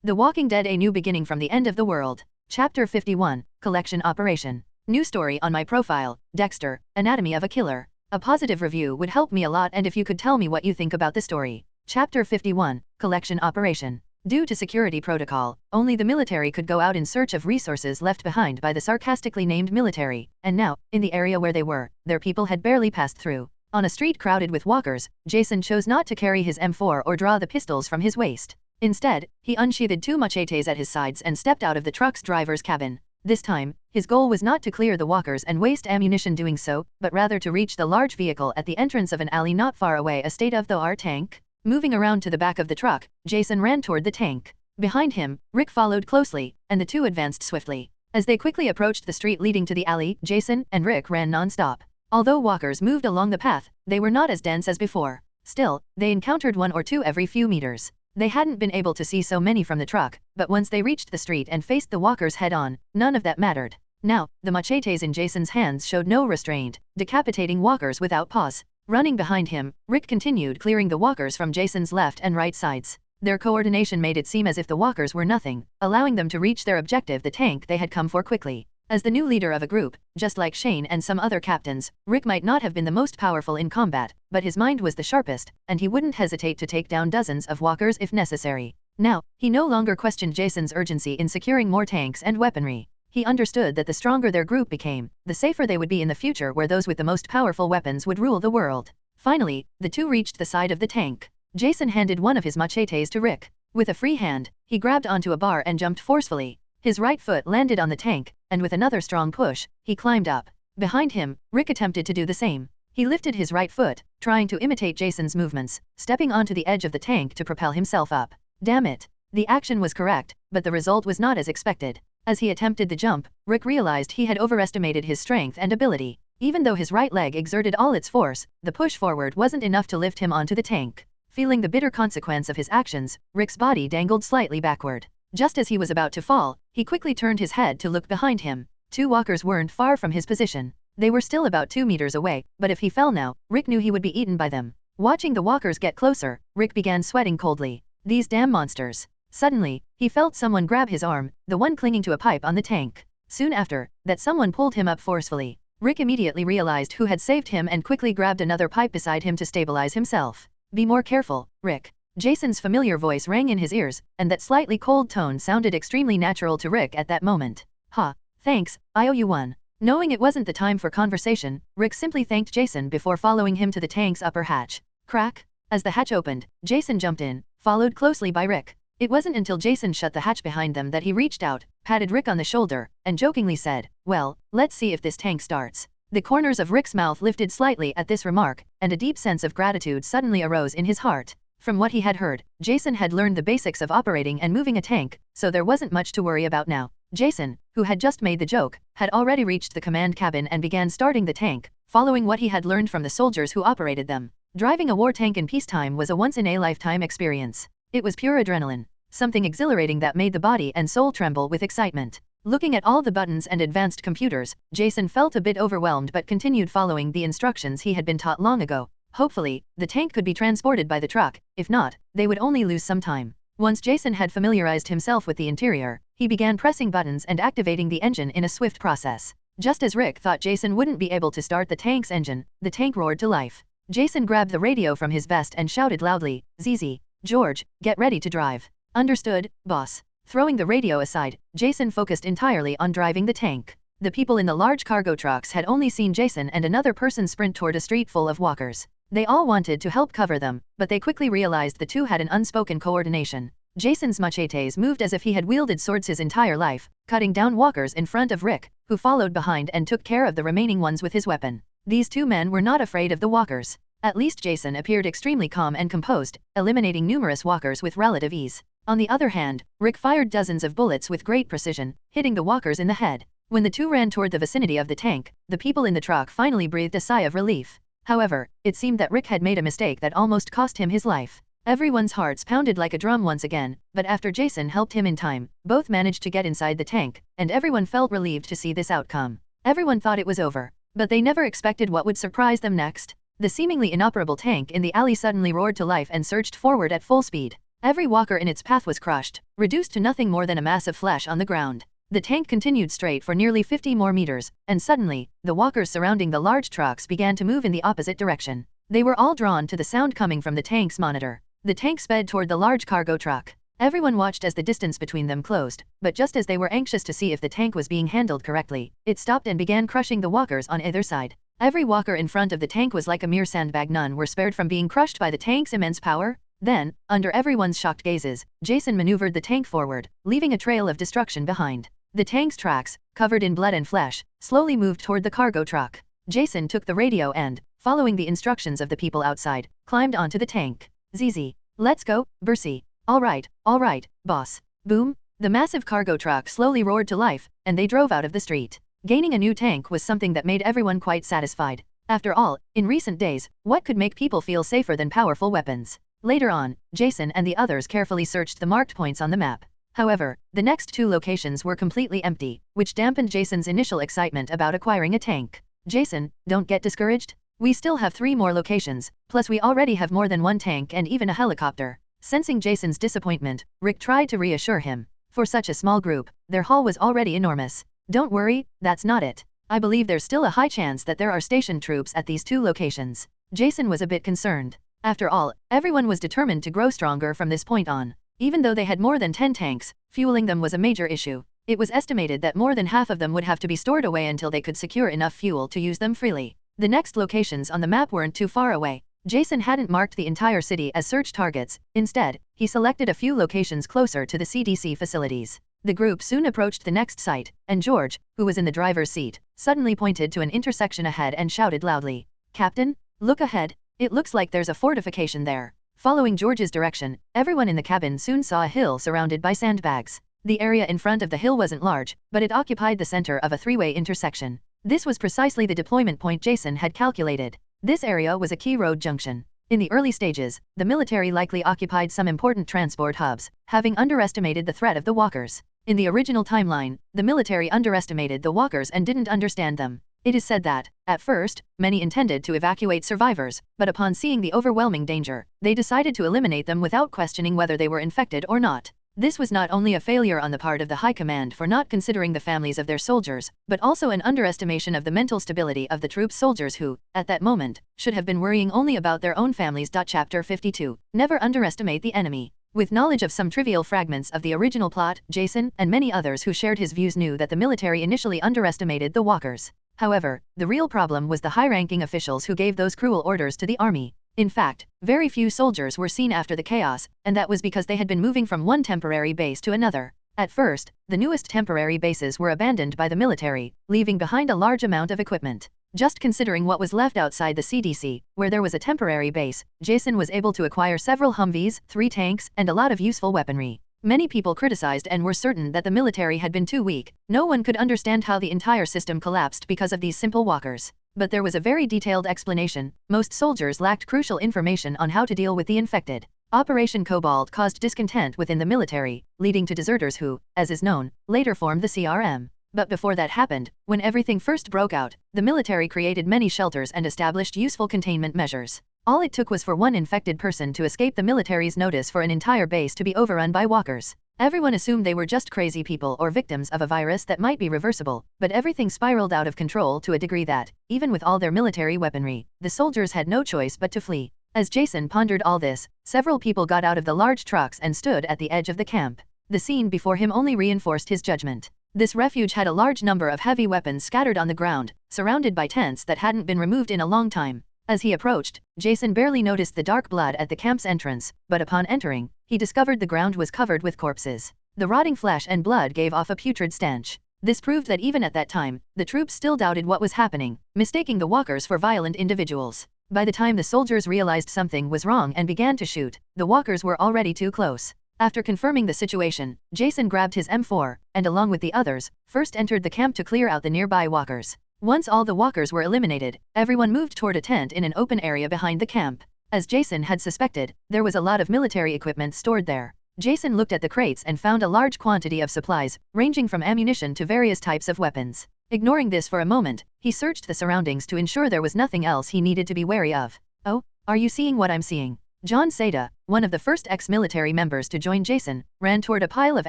The Walking Dead: A New Beginning from the End of the World. Chapter 51, Collection Operation. New story on my profile, Dexter, Anatomy of a Killer. A positive review would help me a lot, and if you could tell me what you think about the story. Chapter 51, Collection Operation. Due to security protocol, only the military could go out in search of resources left behind by the sarcastically named military, and now, in the area where they were, their people had barely passed through. On a street crowded with walkers, Jason chose not to carry his M4 or draw the pistols from his waist. Instead, he unsheathed two machetes at his sides and stepped out of the truck's driver's cabin. This time, his goal was not to clear the walkers and waste ammunition doing so, but rather to reach the large vehicle at the entrance of an alley not far away, a state-of-the-art tank. Moving around to the back of the truck, Jason ran toward the tank. Behind him, Rick followed closely, and the two advanced swiftly. As they quickly approached the street leading to the alley, Jason and Rick ran non-stop. Although walkers moved along the path, they were not as dense as before. Still, they encountered one or two every few meters. They hadn't been able to see so many from the truck, but once they reached the street and faced the walkers head-on, none of that mattered. Now, the machetes in Jason's hands showed no restraint, decapitating walkers without pause. Running behind him, Rick continued clearing the walkers from Jason's left and right sides. Their coordination made it seem as if the walkers were nothing, allowing them to reach their objective, the tank they had come for, quickly. As the new leader of a group, just like Shane and some other captains, Rick might not have been the most powerful in combat, but his mind was the sharpest, and he wouldn't hesitate to take down dozens of walkers if necessary. Now, he no longer questioned Jason's urgency in securing more tanks and weaponry. He understood that the stronger their group became, the safer they would be in the future, where those with the most powerful weapons would rule the world. Finally, the two reached the side of the tank. Jason handed one of his machetes to Rick. With a free hand, he grabbed onto a bar and jumped forcefully. His right foot landed on the tank, and with another strong push, he climbed up. Behind him, Rick attempted to do the same. He lifted his right foot, trying to imitate Jason's movements, stepping onto the edge of the tank to propel himself up. Damn it! The action was correct, but the result was not as expected. As he attempted the jump, Rick realized he had overestimated his strength and ability. Even though his right leg exerted all its force, the push forward wasn't enough to lift him onto the tank. Feeling the bitter consequence of his actions, Rick's body dangled slightly backward. Just as he was about to fall, he quickly turned his head to look behind him. Two walkers weren't far from his position. They were still about 2 meters away, but if he fell now, Rick knew he would be eaten by them. Watching the walkers get closer, Rick began sweating coldly. These damn monsters. Suddenly, he felt someone grab his arm, the one clinging to a pipe on the tank. Soon after, that someone pulled him up forcefully. Rick immediately realized who had saved him and quickly grabbed another pipe beside him to stabilize himself. Be more careful, Rick. Jason's familiar voice rang in his ears, and that slightly cold tone sounded extremely natural to Rick at that moment. Ha, thanks, I owe you one. Knowing it wasn't the time for conversation, Rick simply thanked Jason before following him to the tank's upper hatch. Crack! As the hatch opened, Jason jumped in, followed closely by Rick. It wasn't until Jason shut the hatch behind them that he reached out, patted Rick on the shoulder, and jokingly said, "Well, let's see if this tank starts." The corners of Rick's mouth lifted slightly at this remark, and a deep sense of gratitude suddenly arose in his heart. From what he had heard, Jason had learned the basics of operating and moving a tank, so there wasn't much to worry about now. Jason, who had just made the joke, had already reached the command cabin and began starting the tank, following what he had learned from the soldiers who operated them. Driving a war tank in peacetime was a once-in-a-lifetime experience. It was pure adrenaline, something exhilarating that made the body and soul tremble with excitement. Looking at all the buttons and advanced computers, Jason felt a bit overwhelmed but continued following the instructions he had been taught long ago. Hopefully, the tank could be transported by the truck. If not, they would only lose some time. Once Jason had familiarized himself with the interior, he began pressing buttons and activating the engine in a swift process. Just as Rick thought Jason wouldn't be able to start the tank's engine, the tank roared to life. Jason grabbed the radio from his vest and shouted loudly, "ZZ, George, get ready to drive." "Understood, boss." Throwing the radio aside, Jason focused entirely on driving the tank. The people in the large cargo trucks had only seen Jason and another person sprint toward a street full of walkers. They all wanted to help cover them, but they quickly realized the two had an unspoken coordination. Jason's machetes moved as if he had wielded swords his entire life, cutting down walkers in front of Rick, who followed behind and took care of the remaining ones with his weapon. These two men were not afraid of the walkers. At least Jason appeared extremely calm and composed, eliminating numerous walkers with relative ease. On the other hand, Rick fired dozens of bullets with great precision, hitting the walkers in the head. When the two ran toward the vicinity of the tank, the people in the truck finally breathed a sigh of relief. However, it seemed that Rick had made a mistake that almost cost him his life. Everyone's hearts pounded like a drum once again, but after Jason helped him in time, both managed to get inside the tank, and everyone felt relieved to see this outcome. Everyone thought it was over, but they never expected what would surprise them next. The seemingly inoperable tank in the alley suddenly roared to life and surged forward at full speed. Every walker in its path was crushed, reduced to nothing more than a mass of flesh on the ground. The tank continued straight for nearly 50 more meters, and suddenly, the walkers surrounding the large trucks began to move in the opposite direction. They were all drawn to the sound coming from the tank's monitor. The tank sped toward the large cargo truck. Everyone watched as the distance between them closed, but just as they were anxious to see if the tank was being handled correctly, it stopped and began crushing the walkers on either side. Every walker in front of the tank was like a mere sandbag. None were spared from being crushed by the tank's immense power. Then, under everyone's shocked gazes, Jason maneuvered the tank forward, leaving a trail of destruction behind. The tank's tracks, covered in blood and flesh, slowly moved toward the cargo truck. Jason took the radio and, following the instructions of the people outside, climbed onto the tank. "ZZ. Let's go, Bercy." All right, boss." Boom! The massive cargo truck slowly roared to life, and they drove out of the street. Gaining a new tank was something that made everyone quite satisfied. After all, in recent days, what could make people feel safer than powerful weapons? Later on, Jason and the others carefully searched the marked points on the map. However, the next 2 locations were completely empty, which dampened Jason's initial excitement about acquiring a tank. "Jason, don't get discouraged. We still have 3 more locations, plus we already have more than 1 tank and even a helicopter." Sensing Jason's disappointment, Rick tried to reassure him. For such a small group, their haul was already enormous. "Don't worry, that's not it. I believe there's still a high chance that there are stationed troops at these 2 locations." Jason was a bit concerned. After all, everyone was determined to grow stronger from this point on. Even though they had more than 10 tanks, fueling them was a major issue. It was estimated that more than half of them would have to be stored away until they could secure enough fuel to use them freely. The next locations on the map weren't too far away. Jason hadn't marked the entire city as search targets. Instead, he selected a few locations closer to the CDC facilities. The group soon approached the next site, and George, who was in the driver's seat, suddenly pointed to an intersection ahead and shouted loudly, "Captain, look ahead. It looks like there's a fortification there." Following George's direction, everyone in the cabin soon saw a hill surrounded by sandbags. The area in front of the hill wasn't large, but it occupied the center of a 3-way intersection. This was precisely the deployment point Jason had calculated. This area was a key road junction. In the early stages, the military likely occupied some important transport hubs, having underestimated the threat of the walkers. In the original timeline, the military underestimated the walkers and didn't understand them. It is said that, at first, many intended to evacuate survivors, but upon seeing the overwhelming danger, they decided to eliminate them without questioning whether they were infected or not. This was not only a failure on the part of the High Command for not considering the families of their soldiers, but also an underestimation of the mental stability of the troops' soldiers who, at that moment, should have been worrying only about their own families. Chapter 52. Never underestimate the enemy. With knowledge of some trivial fragments of the original plot, Jason and many others who shared his views knew that the military initially underestimated the walkers. However, the real problem was the high-ranking officials who gave those cruel orders to the army. In fact, very few soldiers were seen after the chaos, and that was because they had been moving from one temporary base to another. At first, the newest temporary bases were abandoned by the military, leaving behind a large amount of equipment. Just considering what was left outside the CDC, where there was a temporary base, Jason was able to acquire several Humvees, 3 tanks, and a lot of useful weaponry. Many people criticized and were certain that the military had been too weak. No one could understand how the entire system collapsed because of these simple walkers. But there was a very detailed explanation. Most soldiers lacked crucial information on how to deal with the infected. Operation Cobalt caused discontent within the military, leading to deserters who, as is known, later formed the CRM. But before that happened, when everything first broke out, the military created many shelters and established useful containment measures. All it took was for one infected person to escape the military's notice for an entire base to be overrun by walkers. Everyone assumed they were just crazy people or victims of a virus that might be reversible, but everything spiraled out of control to a degree that, even with all their military weaponry, the soldiers had no choice but to flee. As Jason pondered all this, several people got out of the large trucks and stood at the edge of the camp. The scene before him only reinforced his judgment. This refuge had a large number of heavy weapons scattered on the ground, surrounded by tents that hadn't been removed in a long time. As he approached, Jason barely noticed the dark blood at the camp's entrance, but upon entering, he discovered the ground was covered with corpses. The rotting flesh and blood gave off a putrid stench. This proved that even at that time, the troops still doubted what was happening, mistaking the walkers for violent individuals. By the time the soldiers realized something was wrong and began to shoot, the walkers were already too close. After confirming the situation, Jason grabbed his M4, and along with the others, first entered the camp to clear out the nearby walkers. Once all the walkers were eliminated, everyone moved toward a tent in an open area behind the camp. As Jason had suspected, there was a lot of military equipment stored there. Jason looked at the crates and found a large quantity of supplies, ranging from ammunition to various types of weapons. Ignoring this for a moment, he searched the surroundings to ensure there was nothing else he needed to be wary of. "Oh, are you seeing what I'm seeing?" John Seda, one of the first ex-military members to join Jason, ran toward a pile of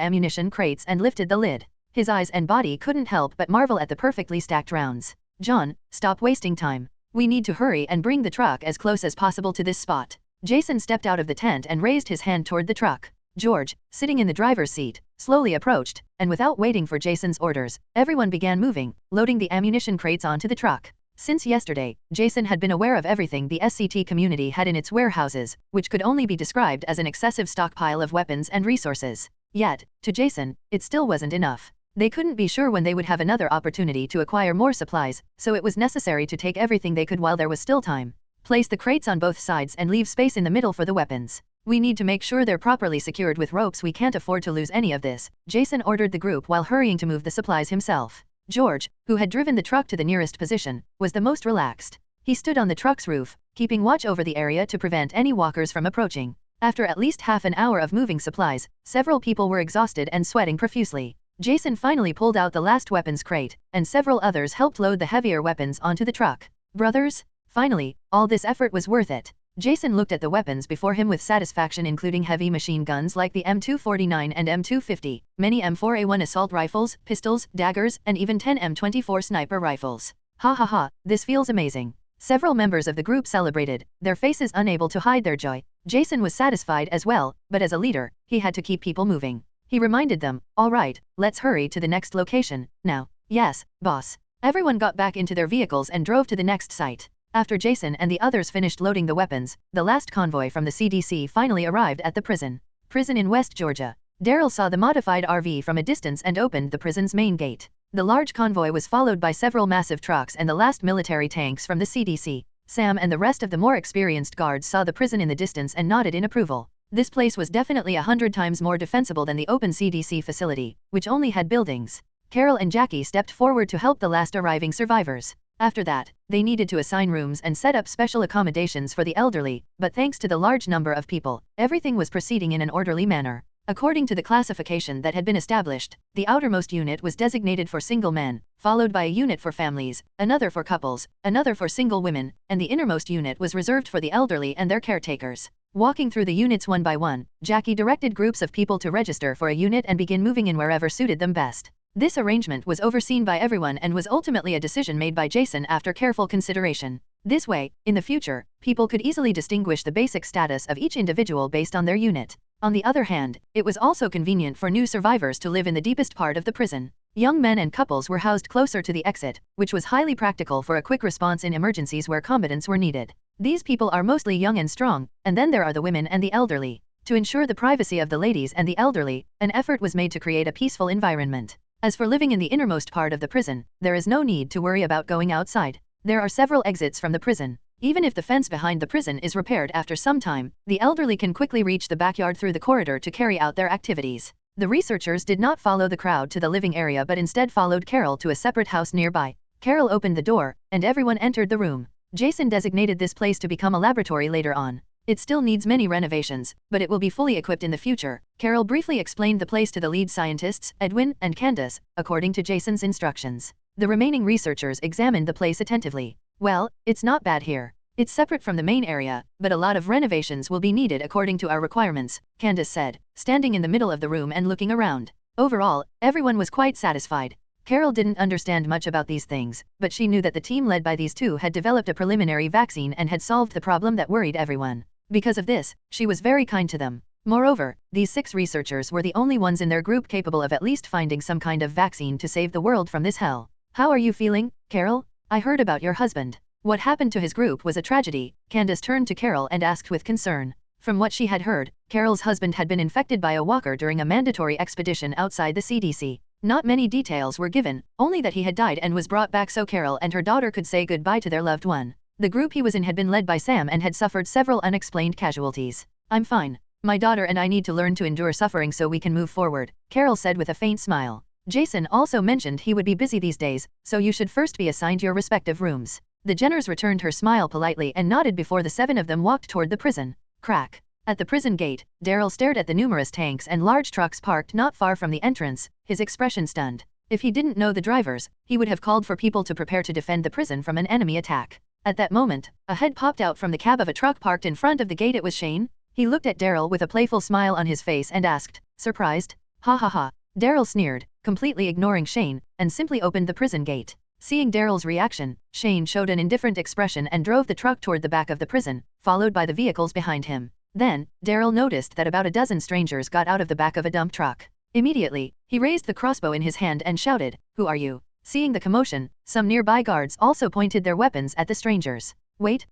ammunition crates and lifted the lid. His eyes and body couldn't help but marvel at the perfectly stacked rounds. John, stop wasting time. We need to hurry and bring the truck as close as possible to this spot. Jason stepped out of the tent and raised his hand toward the truck. George, sitting in the driver's seat, slowly approached, and without waiting for Jason's orders, everyone began moving, loading the ammunition crates onto the truck. Since yesterday, Jason had been aware of everything the SCT community had in its warehouses, which could only be described as an excessive stockpile of weapons and resources. Yet, to Jason, it still wasn't enough. They couldn't be sure when they would have another opportunity to acquire more supplies, so it was necessary to take everything they could while there was still time. Place the crates on both sides and leave space in the middle for the weapons. We need to make sure they're properly secured with ropes. We can't afford to lose any of this, Jason ordered the group while hurrying to move the supplies himself. George, who had driven the truck to the nearest position, was the most relaxed. He stood on the truck's roof, keeping watch over the area to prevent any walkers from approaching. After at least half an hour of moving supplies, several people were exhausted and sweating profusely. Jason finally pulled out the last weapons crate, and several others helped load the heavier weapons onto the truck. Brothers? Finally, all this effort was worth it. Jason looked at the weapons before him with satisfaction, including heavy machine guns like the M249 and M250, many M4A1 assault rifles, pistols, daggers, and even 10 M24 sniper rifles. Ha ha ha, this feels amazing. Several members of the group celebrated, their faces unable to hide their joy. Jason was satisfied as well, but as a leader, he had to keep people moving. He reminded them, all right, let's hurry to the next location, now. Yes, boss. Everyone got back into their vehicles and drove to the next site. After Jason and the others finished loading the weapons, the last convoy from the CDC finally arrived at the prison. Prison in West Georgia. Daryl saw the modified RV from a distance and opened the prison's main gate. The large convoy was followed by several massive trucks and the last military tanks from the CDC. Sam and the rest of the more experienced guards saw the prison in the distance and nodded in approval. This place was definitely 100 times more defensible than the open CDC facility, which only had buildings. Carol and Jackie stepped forward to help the last arriving survivors. After that, they needed to assign rooms and set up special accommodations for the elderly, but thanks to the large number of people, everything was proceeding in an orderly manner. According to the classification that had been established, the outermost unit was designated for single men, followed by a unit for families, another for couples, another for single women, and the innermost unit was reserved for the elderly and their caretakers. Walking through the units one by one, Jackie directed groups of people to register for a unit and begin moving in wherever suited them best. This arrangement was overseen by everyone and was ultimately a decision made by Jason after careful consideration. This way, in the future, people could easily distinguish the basic status of each individual based on their unit. On the other hand, it was also convenient for new survivors to live in the deepest part of the prison. Young men and couples were housed closer to the exit, which was highly practical for a quick response in emergencies where combatants were needed. These people are mostly young and strong, and then there are the women and the elderly. To ensure the privacy of the ladies and the elderly, an effort was made to create a peaceful environment. As for living in the innermost part of the prison, there is no need to worry about going outside. There are several exits from the prison. Even if the fence behind the prison is repaired after some time, the elderly can quickly reach the backyard through the corridor to carry out their activities. The researchers did not follow the crowd to the living area but instead followed Carol to a separate house nearby. Carol opened the door, and everyone entered the room. Jason designated this place to become a laboratory later on. It still needs many renovations, but it will be fully equipped in the future. Carol briefly explained the place to the lead scientists, Edwin and Candace, according to Jason's instructions. The remaining researchers examined the place attentively. Well, it's not bad here. It's separate from the main area, but a lot of renovations will be needed according to our requirements, Candace said, standing in the middle of the room and looking around. Overall, everyone was quite satisfied. Carol didn't understand much about these things, but she knew that the team led by these two had developed a preliminary vaccine and had solved the problem that worried everyone. Because of this, she was very kind to them. Moreover, these 6 researchers were the only ones in their group capable of at least finding some kind of vaccine to save the world from this hell. How are you feeling, Carol? I heard about your husband. What happened to his group was a tragedy. Candace turned to Carol and asked with concern. From what she had heard, Carol's husband had been infected by a walker during a mandatory expedition outside the CDC. Not many details were given, only that he had died and was brought back so Carol and her daughter could say goodbye to their loved one. The group he was in had been led by Sam and had suffered several unexplained casualties. I'm fine. My daughter and I need to learn to endure suffering so we can move forward, Carol said with a faint smile. Jason also mentioned he would be busy these days, so you should first be assigned your respective rooms. The Jenners returned her smile politely and nodded before the 7 of them walked toward the prison. Crack. At the prison gate, Daryl stared at the numerous tanks and large trucks parked not far from the entrance, his expression stunned. If he didn't know the drivers, he would have called for people to prepare to defend the prison from an enemy attack. At that moment, a head popped out from the cab of a truck parked in front of the gate. It was Shane. He looked at Daryl with a playful smile on his face and asked, "Surprised?" "Ha ha ha." Daryl sneered, completely ignoring Shane, and simply opened the prison gate. Seeing Daryl's reaction, Shane showed an indifferent expression and drove the truck toward the back of the prison, followed by the vehicles behind him. Then, Daryl noticed that about a dozen strangers got out of the back of a dump truck. Immediately, he raised the crossbow in his hand and shouted, "Who are you?" Seeing the commotion, some nearby guards also pointed their weapons at the strangers. Wait,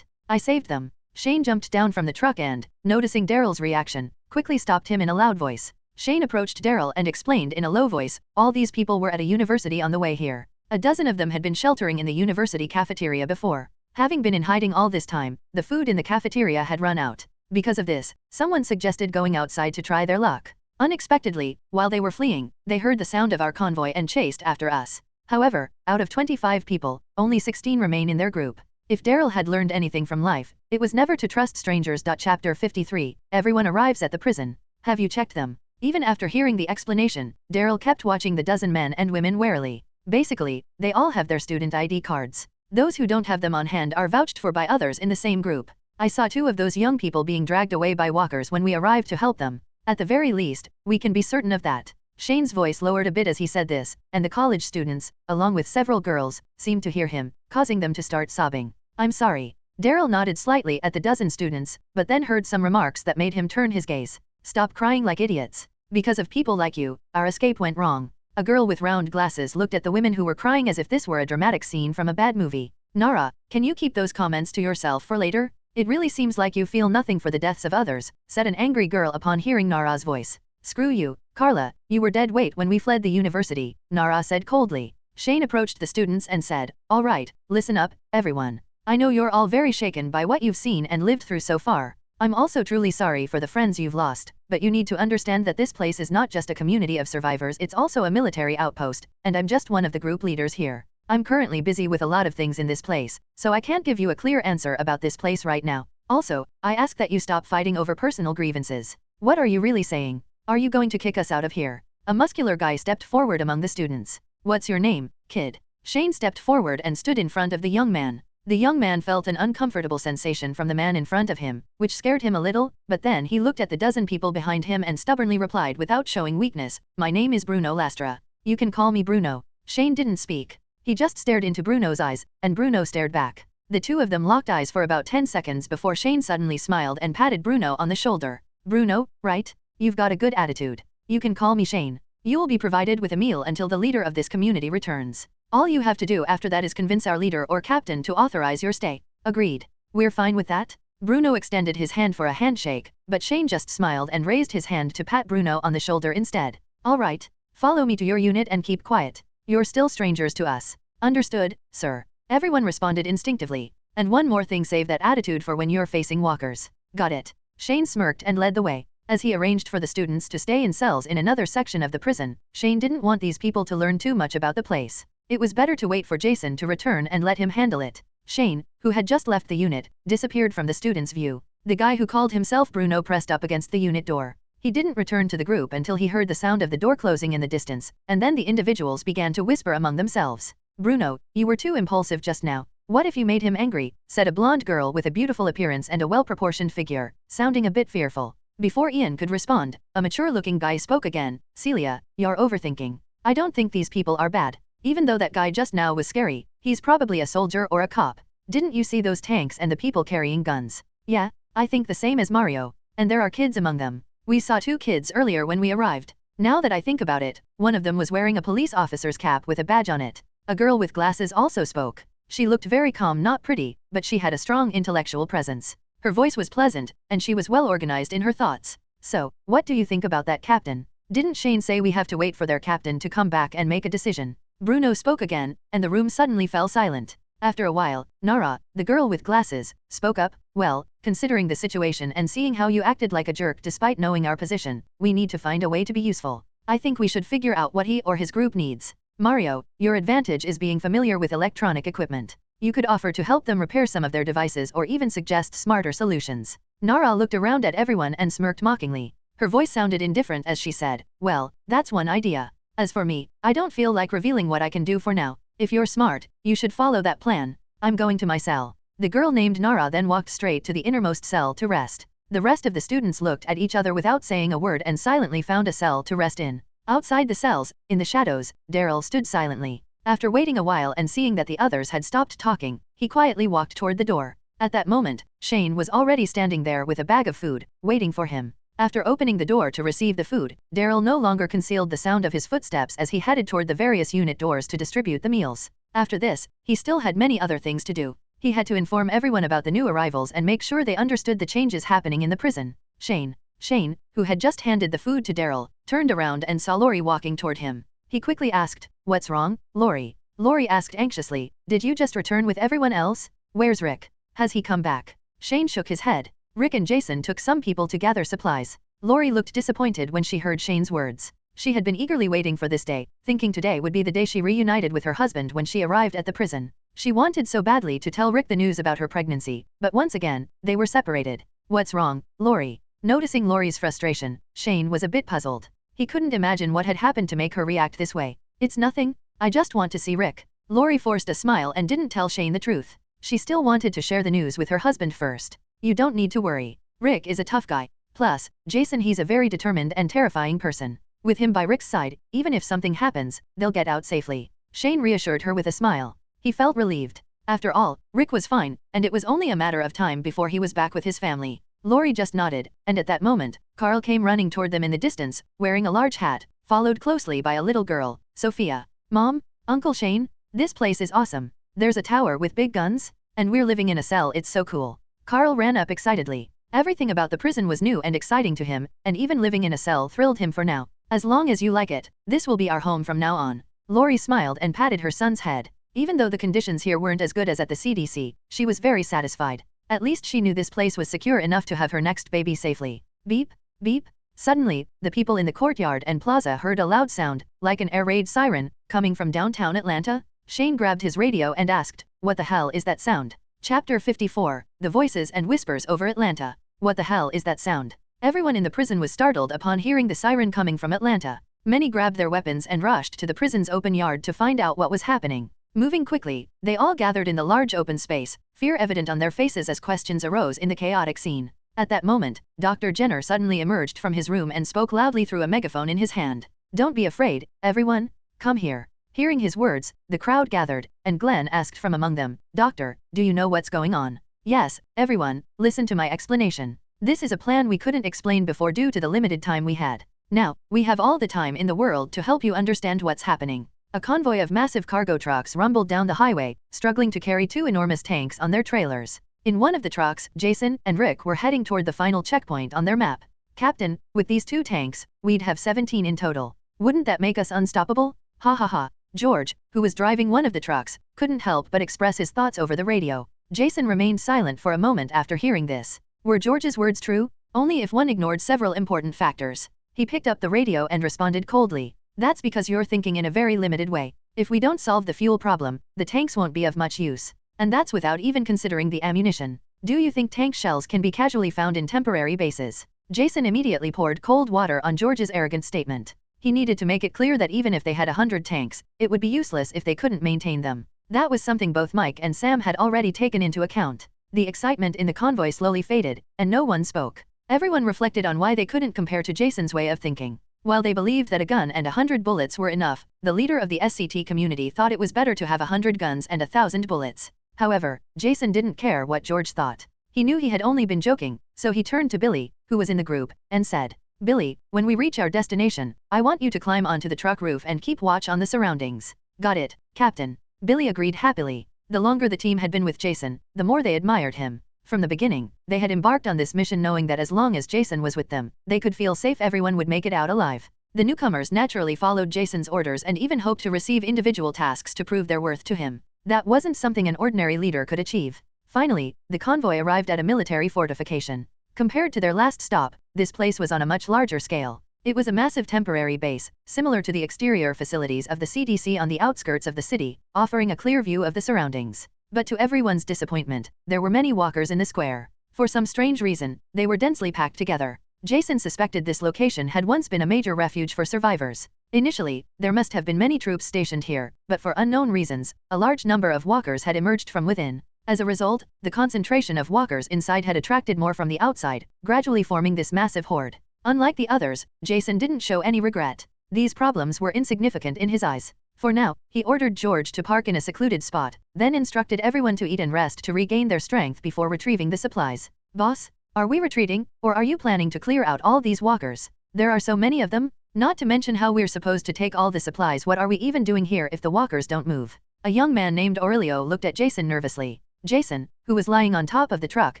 I saved them." Shane jumped down from the truck and, noticing Daryl's reaction, quickly stopped him in a loud voice. Shane approached Daryl and explained in a low voice, "All these people were at a university on the way here. A dozen of them had been sheltering in the university cafeteria before. Having been in hiding all this time, the food in the cafeteria had run out. Because of this, someone suggested going outside to try their luck. Unexpectedly, while they were fleeing, they heard the sound of our convoy and chased after us. However, out of 25 people, only 16 remain in their group. If Daryl had learned anything from life, it was never to trust strangers. Chapter 53, Everyone arrives at the prison. Have you checked them?" Even after hearing the explanation, Daryl kept watching the dozen men and women warily. Basically, they all have their student ID cards. Those who don't have them on hand are vouched for by others in the same group. I saw 2 of those young people being dragged away by walkers when we arrived to help them. At the very least, we can be certain of that. Shane's voice lowered a bit as he said this, and the college students, along with several girls, seemed to hear him, causing them to start sobbing. "I'm sorry." Daryl nodded slightly at the dozen students, but then heard some remarks that made him turn his gaze. "Stop crying like idiots. Because of people like you, our escape went wrong." A girl with round glasses looked at the women who were crying as if this were a dramatic scene from a bad movie. "Nara, can you keep those comments to yourself for later? It really seems like you feel nothing for the deaths of others," said an angry girl upon hearing Nara's voice. "Screw you, Carla, you were dead weight when we fled the university," Nara said coldly. Shane approached the students and said, "All right, listen up, everyone. I know you're all very shaken by what you've seen and lived through so far. I'm also truly sorry for the friends you've lost, but you need to understand that this place is not just a community of survivors, it's also a military outpost, and I'm just one of the group leaders here. I'm currently busy with a lot of things in this place, so I can't give you a clear answer about this place right now. Also, I ask that you stop fighting over personal grievances. What are you really saying? Are you going to kick us out of here?" A muscular guy stepped forward among the students. "What's your name, kid?" Shane stepped forward and stood in front of the young man. The young man felt an uncomfortable sensation from the man in front of him, which scared him a little, but then he looked at the dozen people behind him and stubbornly replied without showing weakness, "My name is Bruno Lastra. You can call me Bruno." Shane didn't speak. He just stared into Bruno's eyes, and Bruno stared back. The two of them locked eyes for about 10 seconds before Shane suddenly smiled and patted Bruno on the shoulder. "Bruno, right? You've got a good attitude. You can call me Shane. You will be provided with a meal until the leader of this community returns. All you have to do after that is convince our leader or captain to authorize your stay." "Agreed. We're fine with that." Bruno extended his hand for a handshake, but Shane just smiled and raised his hand to pat Bruno on the shoulder instead. "All right. Follow me to your unit and keep quiet. You're still strangers to us." "Understood, sir." Everyone responded instinctively. "And one more thing, save that attitude for when you're facing walkers." "Got it." Shane smirked and led the way. As he arranged for the students to stay in cells in another section of the prison, Shane didn't want these people to learn too much about the place. It was better to wait for Jason to return and let him handle it. Shane, who had just left the unit, disappeared from the students' view. The guy who called himself Bruno pressed up against the unit door. He didn't return to the group until he heard the sound of the door closing in the distance, and then the individuals began to whisper among themselves. "Bruno, you were too impulsive just now. What if you made him angry?" said a blonde girl with a beautiful appearance and a well-proportioned figure, sounding a bit fearful. Before Ian could respond, a mature-looking guy spoke again. "Celia, you're overthinking. I don't think these people are bad. Even though that guy just now was scary, he's probably a soldier or a cop. Didn't you see those tanks and the people carrying guns?" "Yeah, I think the same as Mario. And there are kids among them. We saw 2 kids earlier when we arrived. Now that I think about it, one of them was wearing a police officer's cap with a badge on it." A girl with glasses also spoke. She looked very calm, not pretty, but she had a strong intellectual presence. Her voice was pleasant, and she was well organized in her thoughts. "So, what do you think about that captain? Didn't Shane say we have to wait for their captain to come back and make a decision?" Bruno spoke again, and the room suddenly fell silent. After a while, Nara, the girl with glasses, spoke up. "Well, considering the situation and seeing how you acted like a jerk despite knowing our position, we need to find a way to be useful. I think we should figure out what he or his group needs. Mario, your advantage is being familiar with electronic equipment. You could offer to help them repair some of their devices or even suggest smarter solutions." Nara looked around at everyone and smirked mockingly. Her voice sounded indifferent as she said, "Well, that's one idea. As for me, I don't feel like revealing what I can do for now. If you're smart, you should follow that plan." I'm going to my cell. The girl named Nara then walked straight to the innermost cell to rest. The rest of the students looked at each other without saying a word and silently found a cell to rest in. Outside the cells, in the shadows, Daryl stood silently. After waiting a while and seeing that the others had stopped talking, he quietly walked toward the door. At that moment, Shane was already standing there with a bag of food, waiting for him. After opening the door to receive the food, Daryl no longer concealed the sound of his footsteps as he headed toward the various unit doors to distribute the meals. After this, he still had many other things to do. He had to inform everyone about the new arrivals and make sure they understood the changes happening in the prison. Shane, who had just handed the food to Daryl, turned around and saw Lori walking toward him. He quickly asked, "What's wrong, Lori?" Lori asked anxiously, "Did you just return with everyone else? Where's Rick? Has he come back?" Shane shook his head. Rick and Jason took some people to gather supplies. Lori looked disappointed when she heard Shane's words. She had been eagerly waiting for this day, thinking today would be the day she reunited with her husband when she arrived at the prison. She wanted so badly to tell Rick the news about her pregnancy, but once again, they were separated. "What's wrong, Lori?" Noticing Lori's frustration, Shane was a bit puzzled. He couldn't imagine what had happened to make her react this way. "It's nothing. I just want to see Rick." Lori forced a smile and didn't tell Shane the truth. She still wanted to share the news with her husband first. "You don't need to worry. Rick is a tough guy. Plus, Jason, he's a very determined and terrifying person. With him by Rick's side, even if something happens, they'll get out safely." Shane reassured her with a smile. He felt relieved. After all, Rick was fine, and it was only a matter of time before he was back with his family. Lori just nodded, and at that moment, Carl came running toward them in the distance, wearing a large hat, followed closely by a little girl, Sophia. "Mom, Uncle Shane, this place is awesome. There's a tower with big guns, and we're living in a cell, it's so cool." Carl ran up excitedly. Everything about the prison was new and exciting to him, and even living in a cell thrilled him for now. "As long as you like it, this will be our home from now on." Lori smiled and patted her son's head. Even though the conditions here weren't as good as at the CDC, she was very satisfied. At least she knew this place was secure enough to have her next baby safely. Beep, beep. Suddenly, the people in the courtyard and plaza heard a loud sound, like an air raid siren, coming from downtown Atlanta. Shane grabbed his radio and asked, "What the hell is that sound?" Chapter 54, The Voices and Whispers Over Atlanta. What the hell is that sound? Everyone in the prison was startled upon hearing the siren coming from Atlanta. Many grabbed their weapons and rushed to the prison's open yard to find out what was happening. Moving quickly, they all gathered in the large open space, fear evident on their faces as questions arose in the chaotic scene. At that moment, Dr. Jenner suddenly emerged from his room and spoke loudly through a megaphone in his hand. "Don't be afraid, everyone. Come here." Hearing his words, the crowd gathered, and Glenn asked from among them, "Doctor, do you know what's going on?" "Yes, everyone, listen to my explanation. This is a plan we couldn't explain before due to the limited time we had. Now, we have all the time in the world to help you understand what's happening." A convoy of massive cargo trucks rumbled down the highway, struggling to carry two enormous tanks on their trailers. In one of the trucks, Jason and Rick were heading toward the final checkpoint on their map. "Captain, with these two tanks, we'd have 17 in total. Wouldn't that make us unstoppable? Ha ha ha." George, who was driving one of the trucks, couldn't help but express his thoughts over the radio. Jason remained silent for a moment after hearing this. Were George's words true? Only if one ignored several important factors. He picked up the radio and responded coldly. "That's because you're thinking in a very limited way. If we don't solve the fuel problem, the tanks won't be of much use. And that's without even considering the ammunition. Do you think tank shells can be casually found in temporary bases?" Jason immediately poured cold water on George's arrogant statement. He needed to make it clear that even if they had 100 tanks, it would be useless if they couldn't maintain them. That was something both Mike and Sam had already taken into account. The excitement in the convoy slowly faded, and no one spoke. Everyone reflected on why they couldn't compare to Jason's way of thinking. While they believed that a gun and 100 bullets were enough, the leader of the SCT community thought it was better to have 100 guns and 1,000 bullets. However, Jason didn't care what George thought. He knew he had only been joking, so he turned to Billy, who was in the group, and said, "Billy, when we reach our destination, I want you to climb onto the truck roof and keep watch on the surroundings." "Got it, Captain." Billy agreed happily. The longer the team had been with Jason, the more they admired him. From the beginning, they had embarked on this mission knowing that as long as Jason was with them, they could feel safe everyone would make it out alive. The newcomers naturally followed Jason's orders and even hoped to receive individual tasks to prove their worth to him. That wasn't something an ordinary leader could achieve. Finally, the convoy arrived at a military fortification. Compared to their last stop, this place was on a much larger scale. It was a massive temporary base, similar to the exterior facilities of the CDC on the outskirts of the city, offering a clear view of the surroundings. But to everyone's disappointment, there were many walkers in the square. For some strange reason, they were densely packed together. Jason suspected this location had once been a major refuge for survivors. Initially, there must have been many troops stationed here, but for unknown reasons, a large number of walkers had emerged from within. As a result, the concentration of walkers inside had attracted more from the outside, gradually forming this massive horde. Unlike the others, Jason didn't show any regret. These problems were insignificant in his eyes. For now, he ordered George to park in a secluded spot, then instructed everyone to eat and rest to regain their strength before retrieving the supplies. Boss, are we retreating, or are you planning to clear out all these walkers? There are so many of them. Not to mention how we're supposed to take all the supplies. What are we even doing here if the walkers don't move? A young man named Aurelio looked at Jason nervously. Jason, who was lying on top of the truck,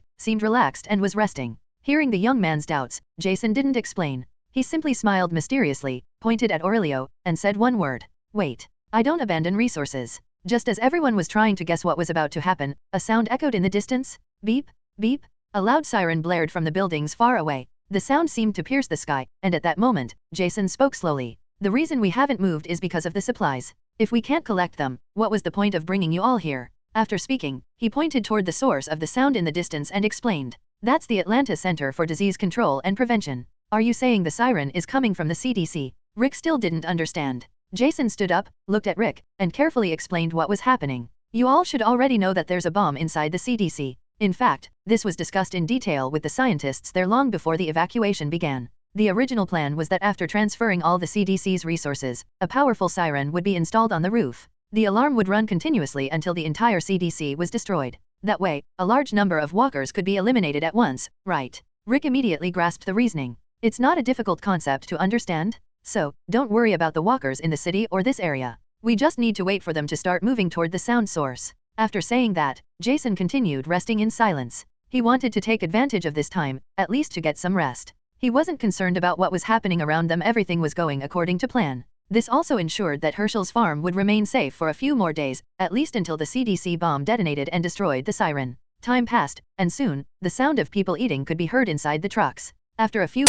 seemed relaxed and was resting. Hearing the young man's doubts, Jason didn't explain. He simply smiled mysteriously, pointed at Aurelio, and said one word. Wait. I don't abandon resources. Just as everyone was trying to guess what was about to happen, a sound echoed in the distance. Beep, beep. A loud siren blared from the buildings far away. The sound seemed to pierce the sky, and at that moment, Jason spoke slowly. The reason we haven't moved is because of the supplies. If we can't collect them, what was the point of bringing you all here? After speaking, he pointed toward the source of the sound in the distance and explained. That's the Atlanta Center for Disease Control and Prevention. Are you saying the siren is coming from the CDC? Rick still didn't understand. Jason stood up, looked at Rick, and carefully explained what was happening. You all should already know that there's a bomb inside the CDC. In fact, this was discussed in detail with the scientists there long before the evacuation began. The original plan was that after transferring all the CDC's resources, a powerful siren would be installed on the roof. The alarm would run continuously until the entire CDC was destroyed. That way, a large number of walkers could be eliminated at once, right? Rick immediately grasped the reasoning. It's not a difficult concept to understand. So, don't worry about the walkers in the city or this area. We just need to wait for them to start moving toward the sound source. After saying that, Jason continued resting in silence. He wanted to take advantage of this time, at least to get some rest. He wasn't concerned about what was happening around them. Everything was going according to plan. This also ensured that Herschel's farm would remain safe for a few more days, at least until the CDC bomb detonated and destroyed the siren. Time passed, and soon, the sound of people eating could be heard inside the trucks. After a few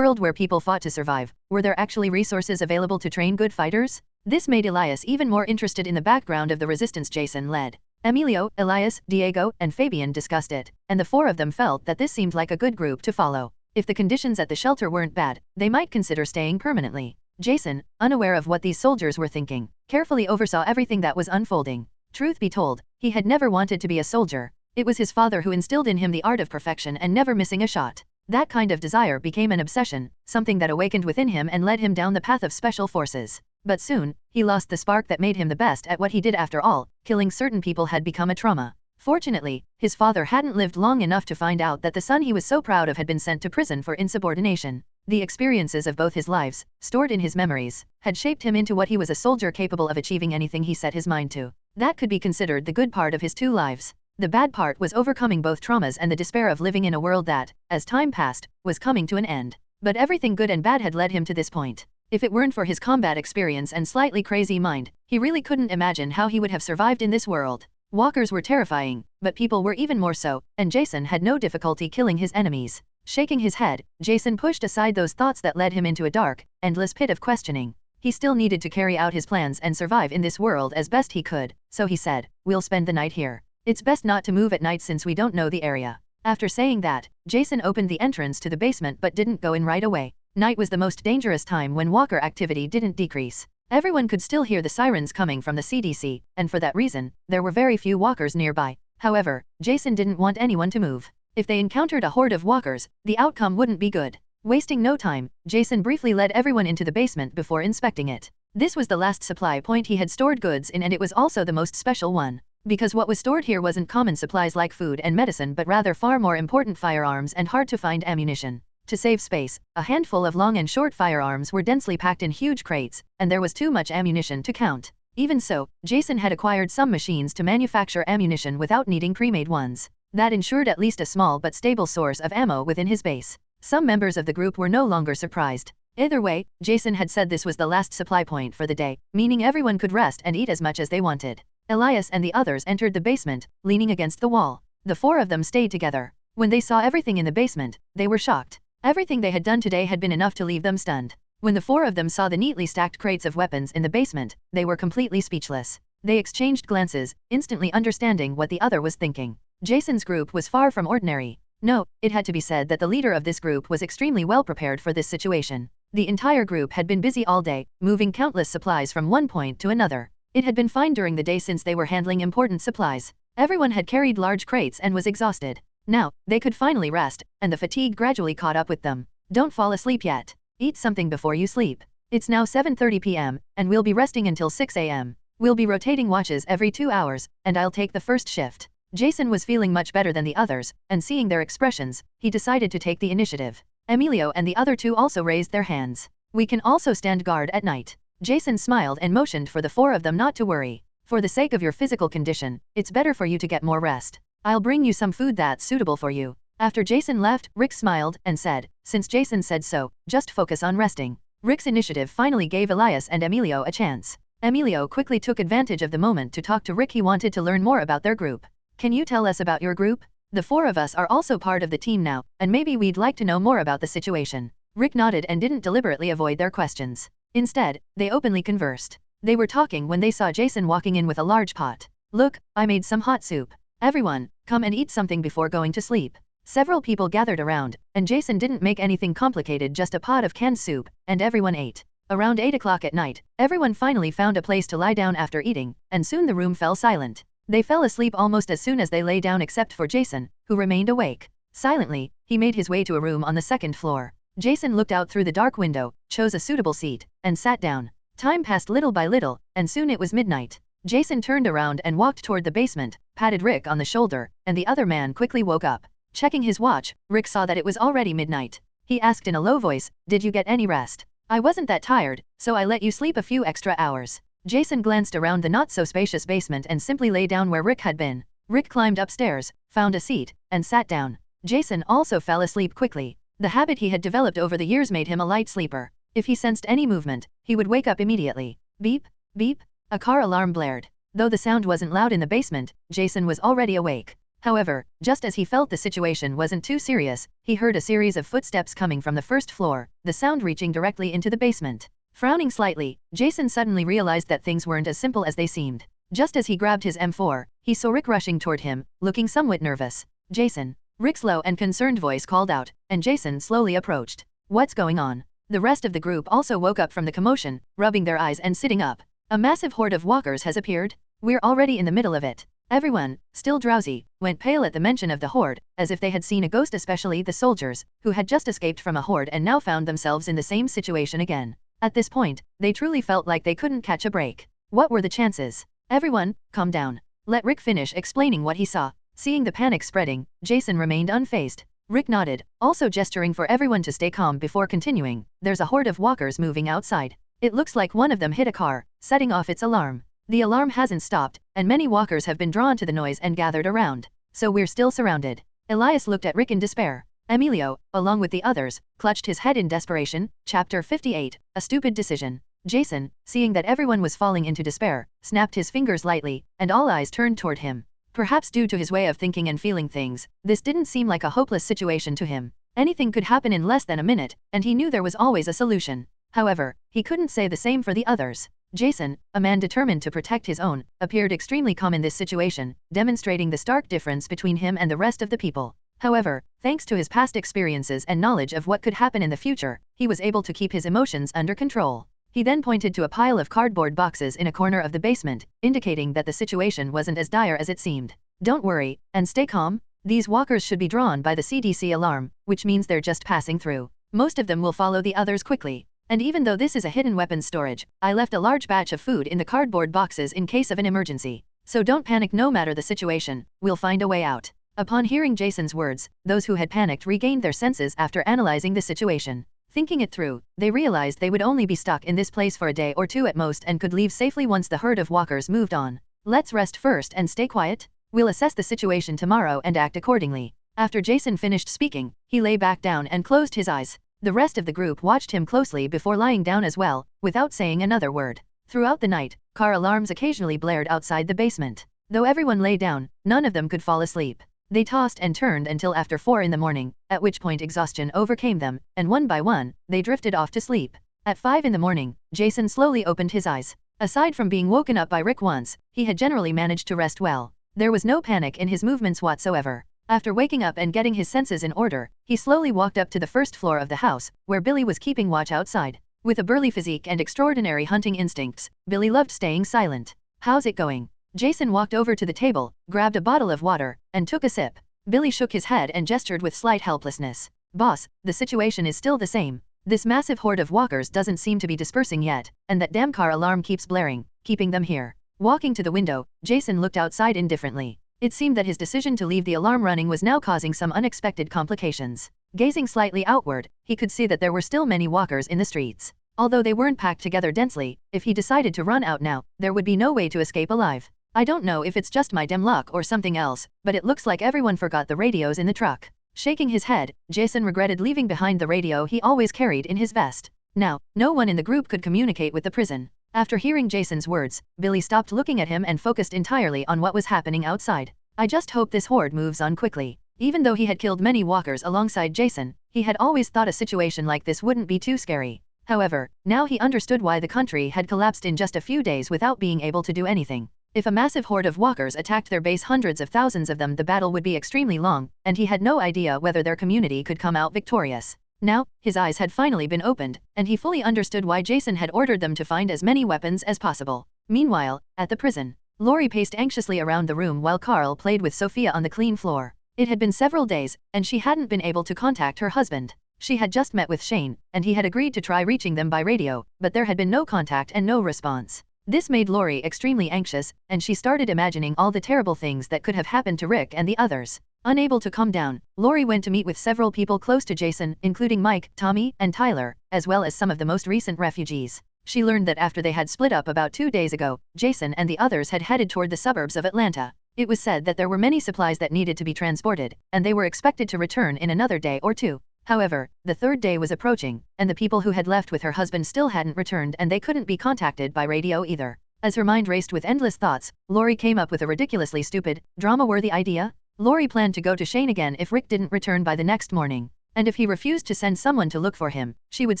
world where people fought to survive, were there actually resources available to train good fighters? This made Elias even more interested in the background of the resistance Jason led. Emilio, Elias, Diego, and Fabian discussed it, and the four of them felt that this seemed like a good group to follow. If the conditions at the shelter weren't bad, they might consider staying permanently. Jason, unaware of what these soldiers were thinking, carefully oversaw everything that was unfolding. Truth be told, he had never wanted to be a soldier. It was his father who instilled in him the art of perfection and never missing a shot. That kind of desire became an obsession, something that awakened within him and led him down the path of special forces. But soon, he lost the spark that made him the best at what he did. After all, killing certain people had become a trauma. Fortunately, his father hadn't lived long enough to find out that the son he was so proud of had been sent to prison for insubordination. The experiences of both his lives, stored in his memories, had shaped him into what he was, a soldier capable of achieving anything he set his mind to. That could be considered the good part of his two lives. The bad part was overcoming both traumas and the despair of living in a world that, as time passed, was coming to an end. But everything good and bad had led him to this point. If it weren't for his combat experience and slightly crazy mind, he really couldn't imagine how he would have survived in this world. Walkers were terrifying, but people were even more so, and Jason had no difficulty killing his enemies. Shaking his head, Jason pushed aside those thoughts that led him into a dark, endless pit of questioning. He still needed to carry out his plans and survive in this world as best he could, so he said, "We'll spend the night here. It's best not to move at night since we don't know the area." After saying that, Jason opened the entrance to the basement but didn't go in right away. Night was the most dangerous time when walker activity didn't decrease. Everyone could still hear the sirens coming from the CDC, and for that reason, there were very few walkers nearby. However, Jason didn't want anyone to move. If they encountered a horde of walkers, the outcome wouldn't be good. Wasting no time, Jason briefly led everyone into the basement before inspecting it. This was the last supply point he had stored goods in, and it was also the most special one. Because what was stored here wasn't common supplies like food and medicine but rather far more important firearms and hard-to-find ammunition. To save space, a handful of long and short firearms were densely packed in huge crates, and there was too much ammunition to count. Even so, Jason had acquired some machines to manufacture ammunition without needing pre-made ones. That ensured at least a small but stable source of ammo within his base. Some members of the group were no longer surprised. Either way, Jason had said this was the last supply point for the day, meaning everyone could rest and eat as much as they wanted. Elias and the others entered the basement, leaning against the wall. The four of them stayed together. When they saw everything in the basement, they were shocked. Everything they had done today had been enough to leave them stunned. When the four of them saw the neatly stacked crates of weapons in the basement, they were completely speechless. They exchanged glances, instantly understanding what the other was thinking. Jason's group was far from ordinary. No, it had to be said that the leader of this group was extremely well prepared for this situation. The entire group had been busy all day, moving countless supplies from one point to another. It had been fine during the day since they were handling important supplies. Everyone had carried large crates and was exhausted. Now, they could finally rest, and the fatigue gradually caught up with them. Don't fall asleep yet. Eat something before you sleep. It's now 7:30 p.m., and we'll be resting until 6 a.m. We'll be rotating watches every 2 hours, and I'll take the first shift. Jason was feeling much better than the others, and seeing their expressions, he decided to take the initiative. Emilio and the other two also raised their hands. We can also stand guard at night. Jason smiled and motioned for the four of them not to worry. For the sake of your physical condition, it's better for you to get more rest. I'll bring you some food that's suitable for you. After Jason left, Rick smiled and said, since Jason said so, just focus on resting. Rick's initiative finally gave Elias and Emilio a chance. Emilio quickly took advantage of the moment to talk to Rick. He wanted to learn more about their group. Can you tell us about your group? The four of us are also part of the team now, and maybe we'd like to know more about the situation. Rick nodded and didn't deliberately avoid their questions. Instead, they openly conversed. They were talking when they saw Jason walking in with a large pot. Look, I made some hot soup. Everyone, come and eat something before going to sleep. Several people gathered around, and Jason didn't make anything complicated, just a pot of canned soup, and everyone ate. Around 8 o'clock at night, everyone finally found a place to lie down after eating, and soon the room fell silent. They fell asleep almost as soon as they lay down except for Jason, who remained awake. Silently, he made his way to a room on the second floor. Jason looked out through the dark window, chose a suitable seat, and sat down. Time passed little by little, and soon it was midnight. Jason turned around and walked toward the basement, patted Rick on the shoulder, and the other man quickly woke up. Checking his watch, Rick saw that it was already midnight. He asked in a low voice, "Did you get any rest?" "I wasn't that tired, so I let you sleep a few extra hours." Jason glanced around the not-so-spacious basement and simply lay down where Rick had been. Rick climbed upstairs, found a seat, and sat down. Jason also fell asleep quickly. The habit he had developed over the years made him a light sleeper. If he sensed any movement, he would wake up immediately. Beep, beep. A car alarm blared. Though the sound wasn't loud in the basement, Jason was already awake. However, just as he felt the situation wasn't too serious, he heard a series of footsteps coming from the first floor, the sound reaching directly into the basement. Frowning slightly, Jason suddenly realized that things weren't as simple as they seemed. Just as he grabbed his M4, he saw Rick rushing toward him, looking somewhat nervous. "Jason." Rick's low and concerned voice called out, and Jason slowly approached. "What's going on?" The rest of the group also woke up from the commotion, rubbing their eyes and sitting up. "A massive horde of walkers has appeared? We're already in the middle of it." Everyone, still drowsy, went pale at the mention of the horde, as if they had seen a ghost, especially the soldiers, who had just escaped from a horde and now found themselves in the same situation again. At this point, they truly felt like they couldn't catch a break. What were the chances? "Everyone, calm down. Let Rick finish explaining what he saw." Seeing the panic spreading, Jason remained unfazed. Rick nodded, also gesturing for everyone to stay calm before continuing. "There's a horde of walkers moving outside. It looks like one of them hit a car, setting off its alarm. The alarm hasn't stopped, and many walkers have been drawn to the noise and gathered around. So we're still surrounded." Elias looked at Rick in despair. Emilio, along with the others, clutched his head in desperation. Chapter 58, A Stupid Decision. Jason, seeing that everyone was falling into despair, snapped his fingers lightly, and all eyes turned toward him. Perhaps due to his way of thinking and feeling things, this didn't seem like a hopeless situation to him. Anything could happen in less than a minute, and he knew there was always a solution. However, he couldn't say the same for the others. Jason, a man determined to protect his own, appeared extremely calm in this situation, demonstrating the stark difference between him and the rest of the people. However, thanks to his past experiences and knowledge of what could happen in the future, he was able to keep his emotions under control. He then pointed to a pile of cardboard boxes in a corner of the basement, indicating that the situation wasn't as dire as it seemed. "Don't worry, and stay calm. These walkers should be drawn by the CDC alarm, which means they're just passing through. Most of them will follow the others quickly. And even though this is a hidden weapons storage, I left a large batch of food in the cardboard boxes in case of an emergency. So don't panic no matter the situation, we'll find a way out." Upon hearing Jason's words, those who had panicked regained their senses after analyzing the situation. Thinking it through, they realized they would only be stuck in this place for a day or two at most and could leave safely once the herd of walkers moved on. "Let's rest first and stay quiet. We'll assess the situation tomorrow and act accordingly." After Jason finished speaking, he lay back down and closed his eyes. The rest of the group watched him closely before lying down as well, without saying another word. Throughout the night, car alarms occasionally blared outside the basement. Though everyone lay down, none of them could fall asleep. They tossed and turned until after 4 in the morning, at which point exhaustion overcame them, and one by one, they drifted off to sleep. At 5 in the morning, Jason slowly opened his eyes. Aside from being woken up by Rick once, he had generally managed to rest well. There was no panic in his movements whatsoever. After waking up and getting his senses in order, he slowly walked up to the first floor of the house, where Billy was keeping watch outside. With a burly physique and extraordinary hunting instincts, Billy loved staying silent. "How's it going?" Jason walked over to the table, grabbed a bottle of water, and took a sip. Billy shook his head and gestured with slight helplessness. "Boss, the situation is still the same. This massive horde of walkers doesn't seem to be dispersing yet, and that damn car alarm keeps blaring, keeping them here." Walking to the window, Jason looked outside indifferently. It seemed that his decision to leave the alarm running was now causing some unexpected complications. Gazing slightly outward, he could see that there were still many walkers in the streets. Although they weren't packed together densely, if he decided to run out now, there would be no way to escape alive. "I don't know if it's just my dumb luck or something else, but it looks like everyone forgot the radios in the truck." Shaking his head, Jason regretted leaving behind the radio he always carried in his vest. Now, no one in the group could communicate with the prison. After hearing Jason's words, Billy stopped looking at him and focused entirely on what was happening outside. "I just hope this horde moves on quickly." Even though he had killed many walkers alongside Jason, he had always thought a situation like this wouldn't be too scary. However, now he understood why the country had collapsed in just a few days without being able to do anything. If a massive horde of walkers attacked their base, hundreds of thousands of them, the battle would be extremely long, and he had no idea whether their community could come out victorious. Now, his eyes had finally been opened, and he fully understood why Jason had ordered them to find as many weapons as possible. Meanwhile, at the prison, Lori paced anxiously around the room while Carl played with Sophia on the clean floor. It had been several days, and she hadn't been able to contact her husband. She had just met with Shane, and he had agreed to try reaching them by radio, but there had been no contact and no response. This made Lori extremely anxious, and she started imagining all the terrible things that could have happened to Rick and the others. Unable to calm down, Lori went to meet with several people close to Jason, including Mike, Tommy, and Tyler, as well as some of the most recent refugees. She learned that after they had split up about 2 days ago, Jason and the others had headed toward the suburbs of Atlanta. It was said that there were many supplies that needed to be transported, and they were expected to return in another day or two. However, the 3rd day was approaching, and the people who had left with her husband still hadn't returned, and they couldn't be contacted by radio either. As her mind raced with endless thoughts, Lori came up with a ridiculously stupid, drama-worthy idea. Lori planned to go to Shane again if Rick didn't return by the next morning. And if he refused to send someone to look for him, she would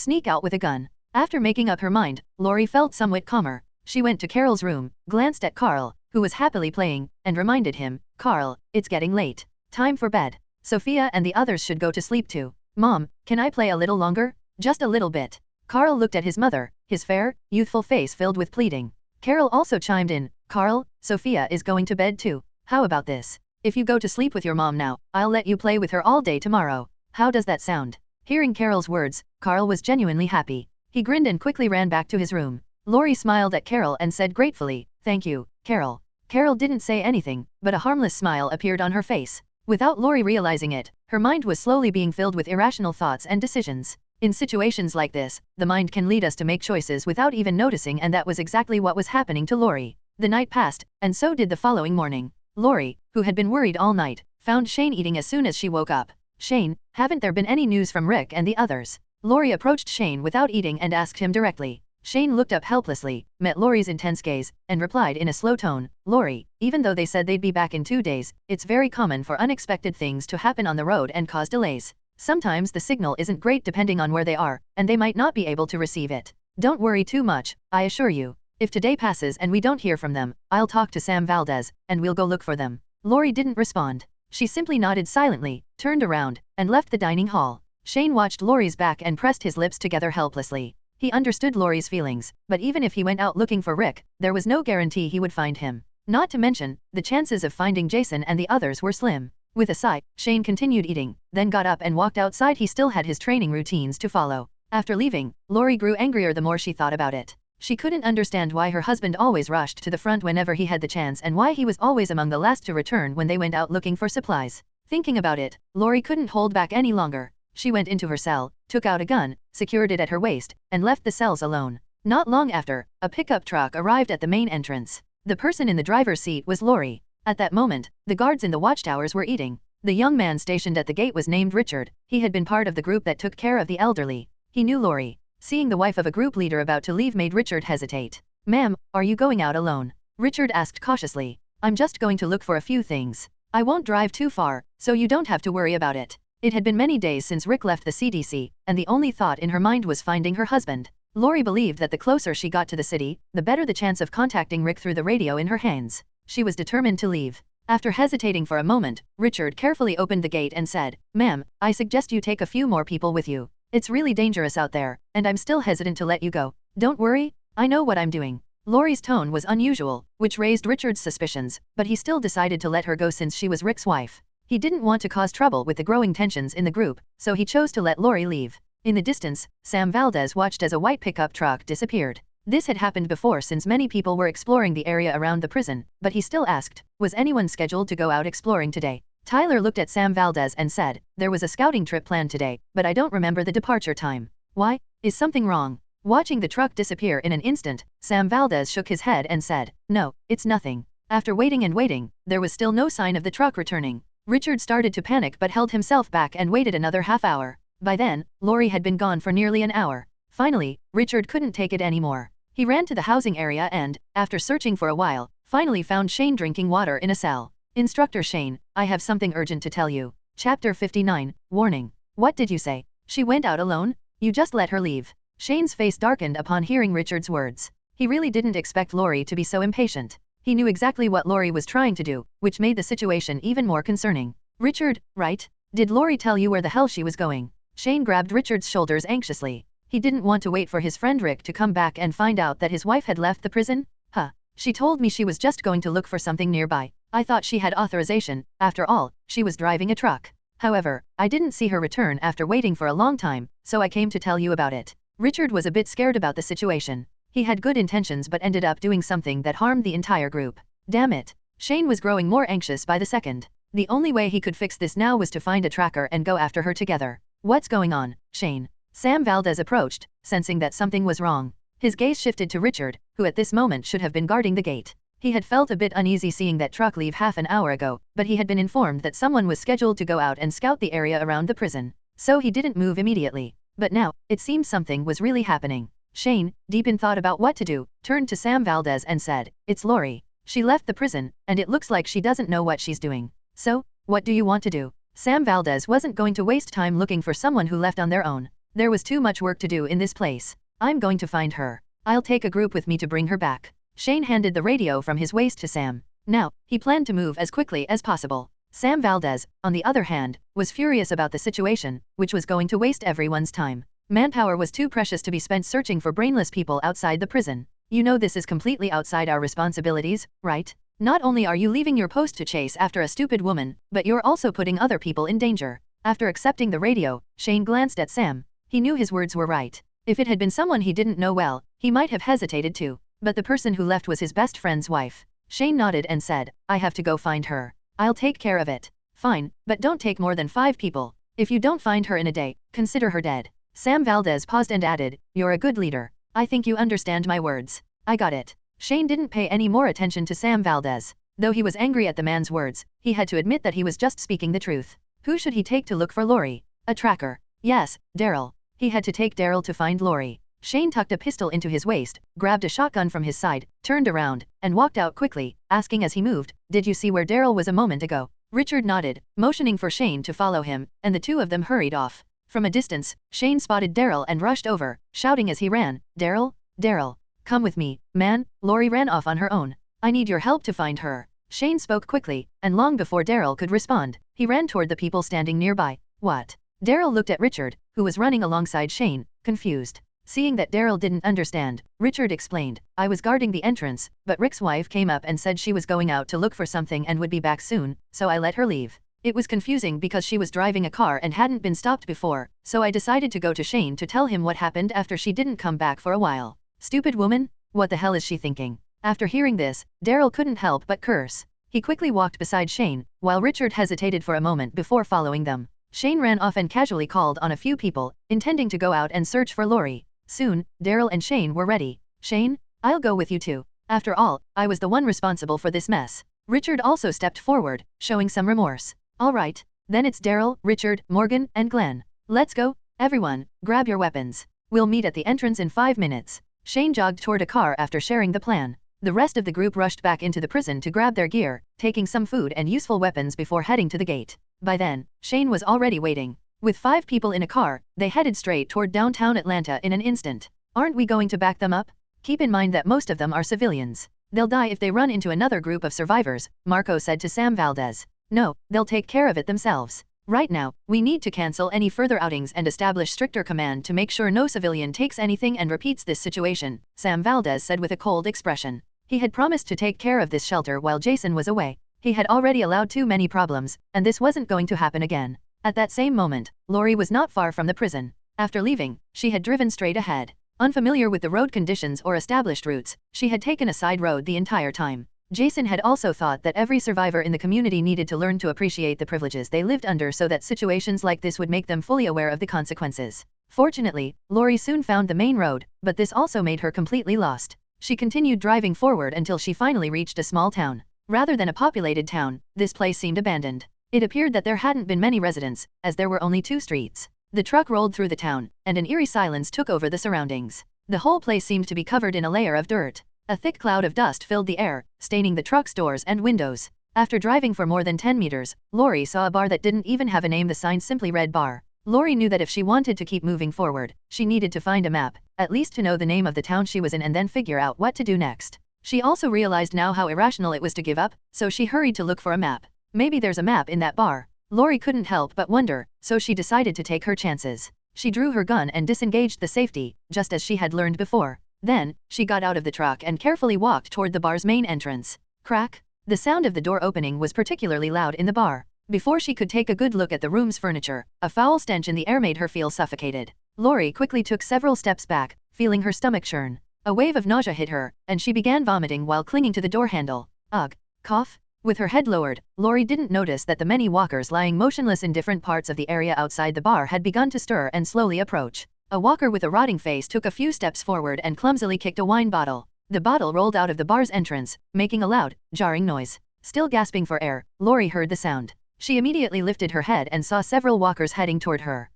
sneak out with a gun. After making up her mind, Lori felt somewhat calmer. She went to Carol's room, glanced at Carl, who was happily playing, and reminded him, "Carl, it's getting late. Time for bed. Sophia and the others should go to sleep too. Mom, can I play a little longer? Just a little bit." Carl looked at his mother, his fair, youthful face filled with pleading. Carol also chimed in, "Carl, Sophia is going to bed too. How about this? If you go to sleep with your mom now, I'll let you play with her all day tomorrow. How does that sound?" Hearing Carol's words, Carl was genuinely happy. He grinned and quickly ran back to his room. Lori smiled at Carol and said gratefully, "Thank you, Carol." Carol didn't say anything, but a harmless smile appeared on her face. Without Lori realizing it, her mind was slowly being filled with irrational thoughts and decisions. In situations like this, the mind can lead us to make choices without even noticing, and that was exactly what was happening to Lori. The night passed, and so did the following morning. Lori, who had been worried all night, found Shane eating as soon as she woke up. "Shane, haven't there been any news from Rick and the others?" Lori approached Shane without eating and asked him directly. Shane looked up helplessly, met Lori's intense gaze, and replied in a slow tone, "Lori, even though they said they'd be back in 2 days, it's very common for unexpected things to happen on the road and cause delays. Sometimes the signal isn't great depending on where they are, and they might not be able to receive it. Don't worry too much, I assure you. If today passes and we don't hear from them, I'll talk to Sam Valdez, and we'll go look for them." Lori didn't respond. She simply nodded silently, turned around, and left the dining hall. Shane watched Lori's back and pressed his lips together helplessly. He understood Lori's feelings, but even if he went out looking for Rick, there was no guarantee he would find him. Not to mention, the chances of finding Jason and the others were slim. With a sigh, Shane continued eating, then got up and walked outside. He still had his training routines to follow. After leaving, Lori grew angrier the more she thought about it. She couldn't understand why her husband always rushed to the front whenever he had the chance, and why he was always among the last to return when they went out looking for supplies. Thinking about it, Lori couldn't hold back any longer. She went into her cell, took out a gun, secured it at her waist, and left the cells alone. Not long after, a pickup truck arrived at the main entrance. The person in the driver's seat was Lori. At that moment, the guards in the watchtowers were eating. The young man stationed at the gate was named Richard. He had been part of the group that took care of the elderly. He knew Lori. Seeing the wife of a group leader about to leave made Richard hesitate. "Ma'am, are you going out alone?" Richard asked cautiously. "I'm just going to look for a few things. I won't drive too far, so you don't have to worry about it." It had been many days since Rick left the CDC, and the only thought in her mind was finding her husband. Lori believed that the closer she got to the city, the better the chance of contacting Rick through the radio in her hands. She was determined to leave. After hesitating for a moment, Richard carefully opened the gate and said, "Ma'am, I suggest you take a few more people with you. It's really dangerous out there, and I'm still hesitant to let you go. Don't worry, I know what I'm doing." Lori's tone was unusual, which raised Richard's suspicions, but he still decided to let her go since she was Rick's wife. He didn't want to cause trouble with the growing tensions in the group, so he chose to let Lori leave. In the distance, Sam Valdez watched as a white pickup truck disappeared. This had happened before since many people were exploring the area around the prison, but he still asked, was anyone scheduled to go out exploring today? Tyler looked at Sam Valdez and said, "There was a scouting trip planned today, but I don't remember the departure time. Why? Is something wrong?" Watching the truck disappear in an instant, Sam Valdez shook his head and said, "No, it's nothing." After waiting and waiting, there was still no sign of the truck returning. Richard started to panic but held himself back and waited another half hour. By then, Lori had been gone for nearly an hour. Finally, Richard couldn't take it anymore. He ran to the housing area and, after searching for a while, finally found Shane drinking water in a cell. "Instructor Shane, I have something urgent to tell you." Chapter 59, Warning. "What did you say? She went out alone? You just let her leave?" Shane's face darkened upon hearing Richard's words. He really didn't expect Lori to be so impatient. He knew exactly what Lori was trying to do, which made the situation even more concerning. "Richard, right? Did Lori tell you where the hell she was going?" Shane grabbed Richard's shoulders anxiously. He didn't want to wait for his friend Rick to come back and find out that his wife had left the prison. "Huh. She told me she was just going to look for something nearby. I thought she had authorization, after all, she was driving a truck. However, I didn't see her return after waiting for a long time, so I came to tell you about it." Richard was a bit scared about the situation. He had good intentions but ended up doing something that harmed the entire group. Damn it. Shane was growing more anxious by the second. The only way he could fix this now was to find a tracker and go after her together. "What's going on, Shane?" Sam Valdez approached, sensing that something was wrong. His gaze shifted to Richard, who at this moment should have been guarding the gate. He had felt a bit uneasy seeing that truck leave half an hour ago, but he had been informed that someone was scheduled to go out and scout the area around the prison. So he didn't move immediately. But now, it seemed something was really happening. Shane, deep in thought about what to do, turned to Sam Valdez and said, "It's Lori. She left the prison, and it looks like she doesn't know what she's doing. So, What do you want to do? Sam Valdez wasn't going to waste time looking for someone who left on their own. There was too much work to do in this place. I'm going to find her. I'll take a group with me to bring her back. Shane handed the radio from his waist to Sam. Now, he planned to move as quickly as possible. Sam Valdez, on the other hand, was furious about the situation, which was going to waste everyone's time. Manpower was too precious to be spent searching for brainless people outside the prison. You know this is completely outside our responsibilities, right? Not only are you leaving your post to chase after a stupid woman, but you're also putting other people in danger. After accepting the radio, Shane glanced at Sam. He knew his words were right. If it had been someone he didn't know well, he might have hesitated too. But the person who left was his best friend's wife. Shane nodded and said, I have to go find her. I'll take care of it. Fine, but don't take more than 5 people. If you don't find her in a day, consider her dead. Sam Valdez paused and added, You're a good leader. I think you understand my words. I got it. Shane didn't pay any more attention to Sam Valdez. Though he was angry at the man's words, he had to admit that he was just speaking the truth. Who should he take to look for Lori? A tracker. Yes, Daryl. He had to take Daryl to find Lori. Shane tucked a pistol into his waist, grabbed a shotgun from his side, turned around, and walked out quickly, asking as he moved, Did you see where Daryl was a moment ago? Richard nodded, motioning for Shane to follow him, and the two of them hurried off. From a distance, Shane spotted Daryl and rushed over, shouting as he ran, Daryl? Daryl, come with me, man. Lori ran off on her own. I need your help to find her. Shane spoke quickly, and long before Daryl could respond, he ran toward the people standing nearby. What? Daryl looked at Richard, who was running alongside Shane, confused. Seeing that Daryl didn't understand, Richard explained, I was guarding the entrance, but Rick's wife came up and said she was going out to look for something and would be back soon, so I let her leave. It was confusing because she was driving a car and hadn't been stopped before, so I decided to go to Shane to tell him what happened after she didn't come back for a while. Stupid woman? What the hell is she thinking? After hearing this, Daryl couldn't help but curse. He quickly walked beside Shane, while Richard hesitated for a moment before following them. Shane ran off and casually called on a few people, intending to go out and search for Lori. Soon, Daryl and Shane were ready. Shane, I'll go with you too. After all, I was the one responsible for this mess. Richard also stepped forward, showing some remorse. All right, then it's Daryl, Richard, Morgan, and Glenn. Let's go. Everyone, grab your weapons. We'll meet at the entrance in 5 minutes. Shane jogged toward a car after sharing the plan. The rest of the group rushed back into the prison to grab their gear, taking some food and useful weapons before heading to the gate. By then, Shane was already waiting. With 5 people in a car, they headed straight toward downtown Atlanta in an instant. Aren't we going to back them up? Keep in mind that most of them are civilians. They'll die if they run into another group of survivors, Marco said to Sam Valdez. No, they'll take care of it themselves. Right now, we need to cancel any further outings and establish stricter command to make sure no civilian takes anything and repeats this situation, Sam Valdez said with a cold expression. He had promised to take care of this shelter while Jason was away. He had already allowed too many problems, and this wasn't going to happen again. At that same moment, Lori was not far from the prison. After leaving, she had driven straight ahead. Unfamiliar with the road conditions or established routes, she had taken a side road the entire time. Jason had also thought that every survivor in the community needed to learn to appreciate the privileges they lived under so that situations like this would make them fully aware of the consequences. Fortunately, Lori soon found the main road, but this also made her completely lost. She continued driving forward until she finally reached a small town. Rather than a populated town, this place seemed abandoned. It appeared that there hadn't been many residents, as there were only 2 streets. The truck rolled through the town, and an eerie silence took over the surroundings. The whole place seemed to be covered in a layer of dirt. A thick cloud of dust filled the air, staining the truck's doors and windows. After driving for more than 10 meters, Lori saw a bar that didn't even have a name. The sign simply read bar. Lori knew that if she wanted to keep moving forward, she needed to find a map, at least to know the name of the town she was in and then figure out what to do next. She also realized now how irrational it was to give up, so she hurried to look for a map. Maybe there's a map in that bar. Lori couldn't help but wonder, so she decided to take her chances. She drew her gun and disengaged the safety, just as she had learned before. Then, she got out of the truck and carefully walked toward the bar's main entrance. Crack! The sound of the door opening was particularly loud in the bar. Before she could take a good look at the room's furniture, a foul stench in the air made her feel suffocated. Lori quickly took several steps back, feeling her stomach churn. A wave of nausea hit her, and she began vomiting while clinging to the door handle. Ugh! Cough! With her head lowered, Lori didn't notice that the many walkers lying motionless in different parts of the area outside the bar had begun to stir and slowly approach. A walker with a rotting face took a few steps forward and clumsily kicked a wine bottle. The bottle rolled out of the bar's entrance, making a loud, jarring noise. Still gasping for air, Lori heard the sound. She immediately lifted her head and saw several walkers heading toward her.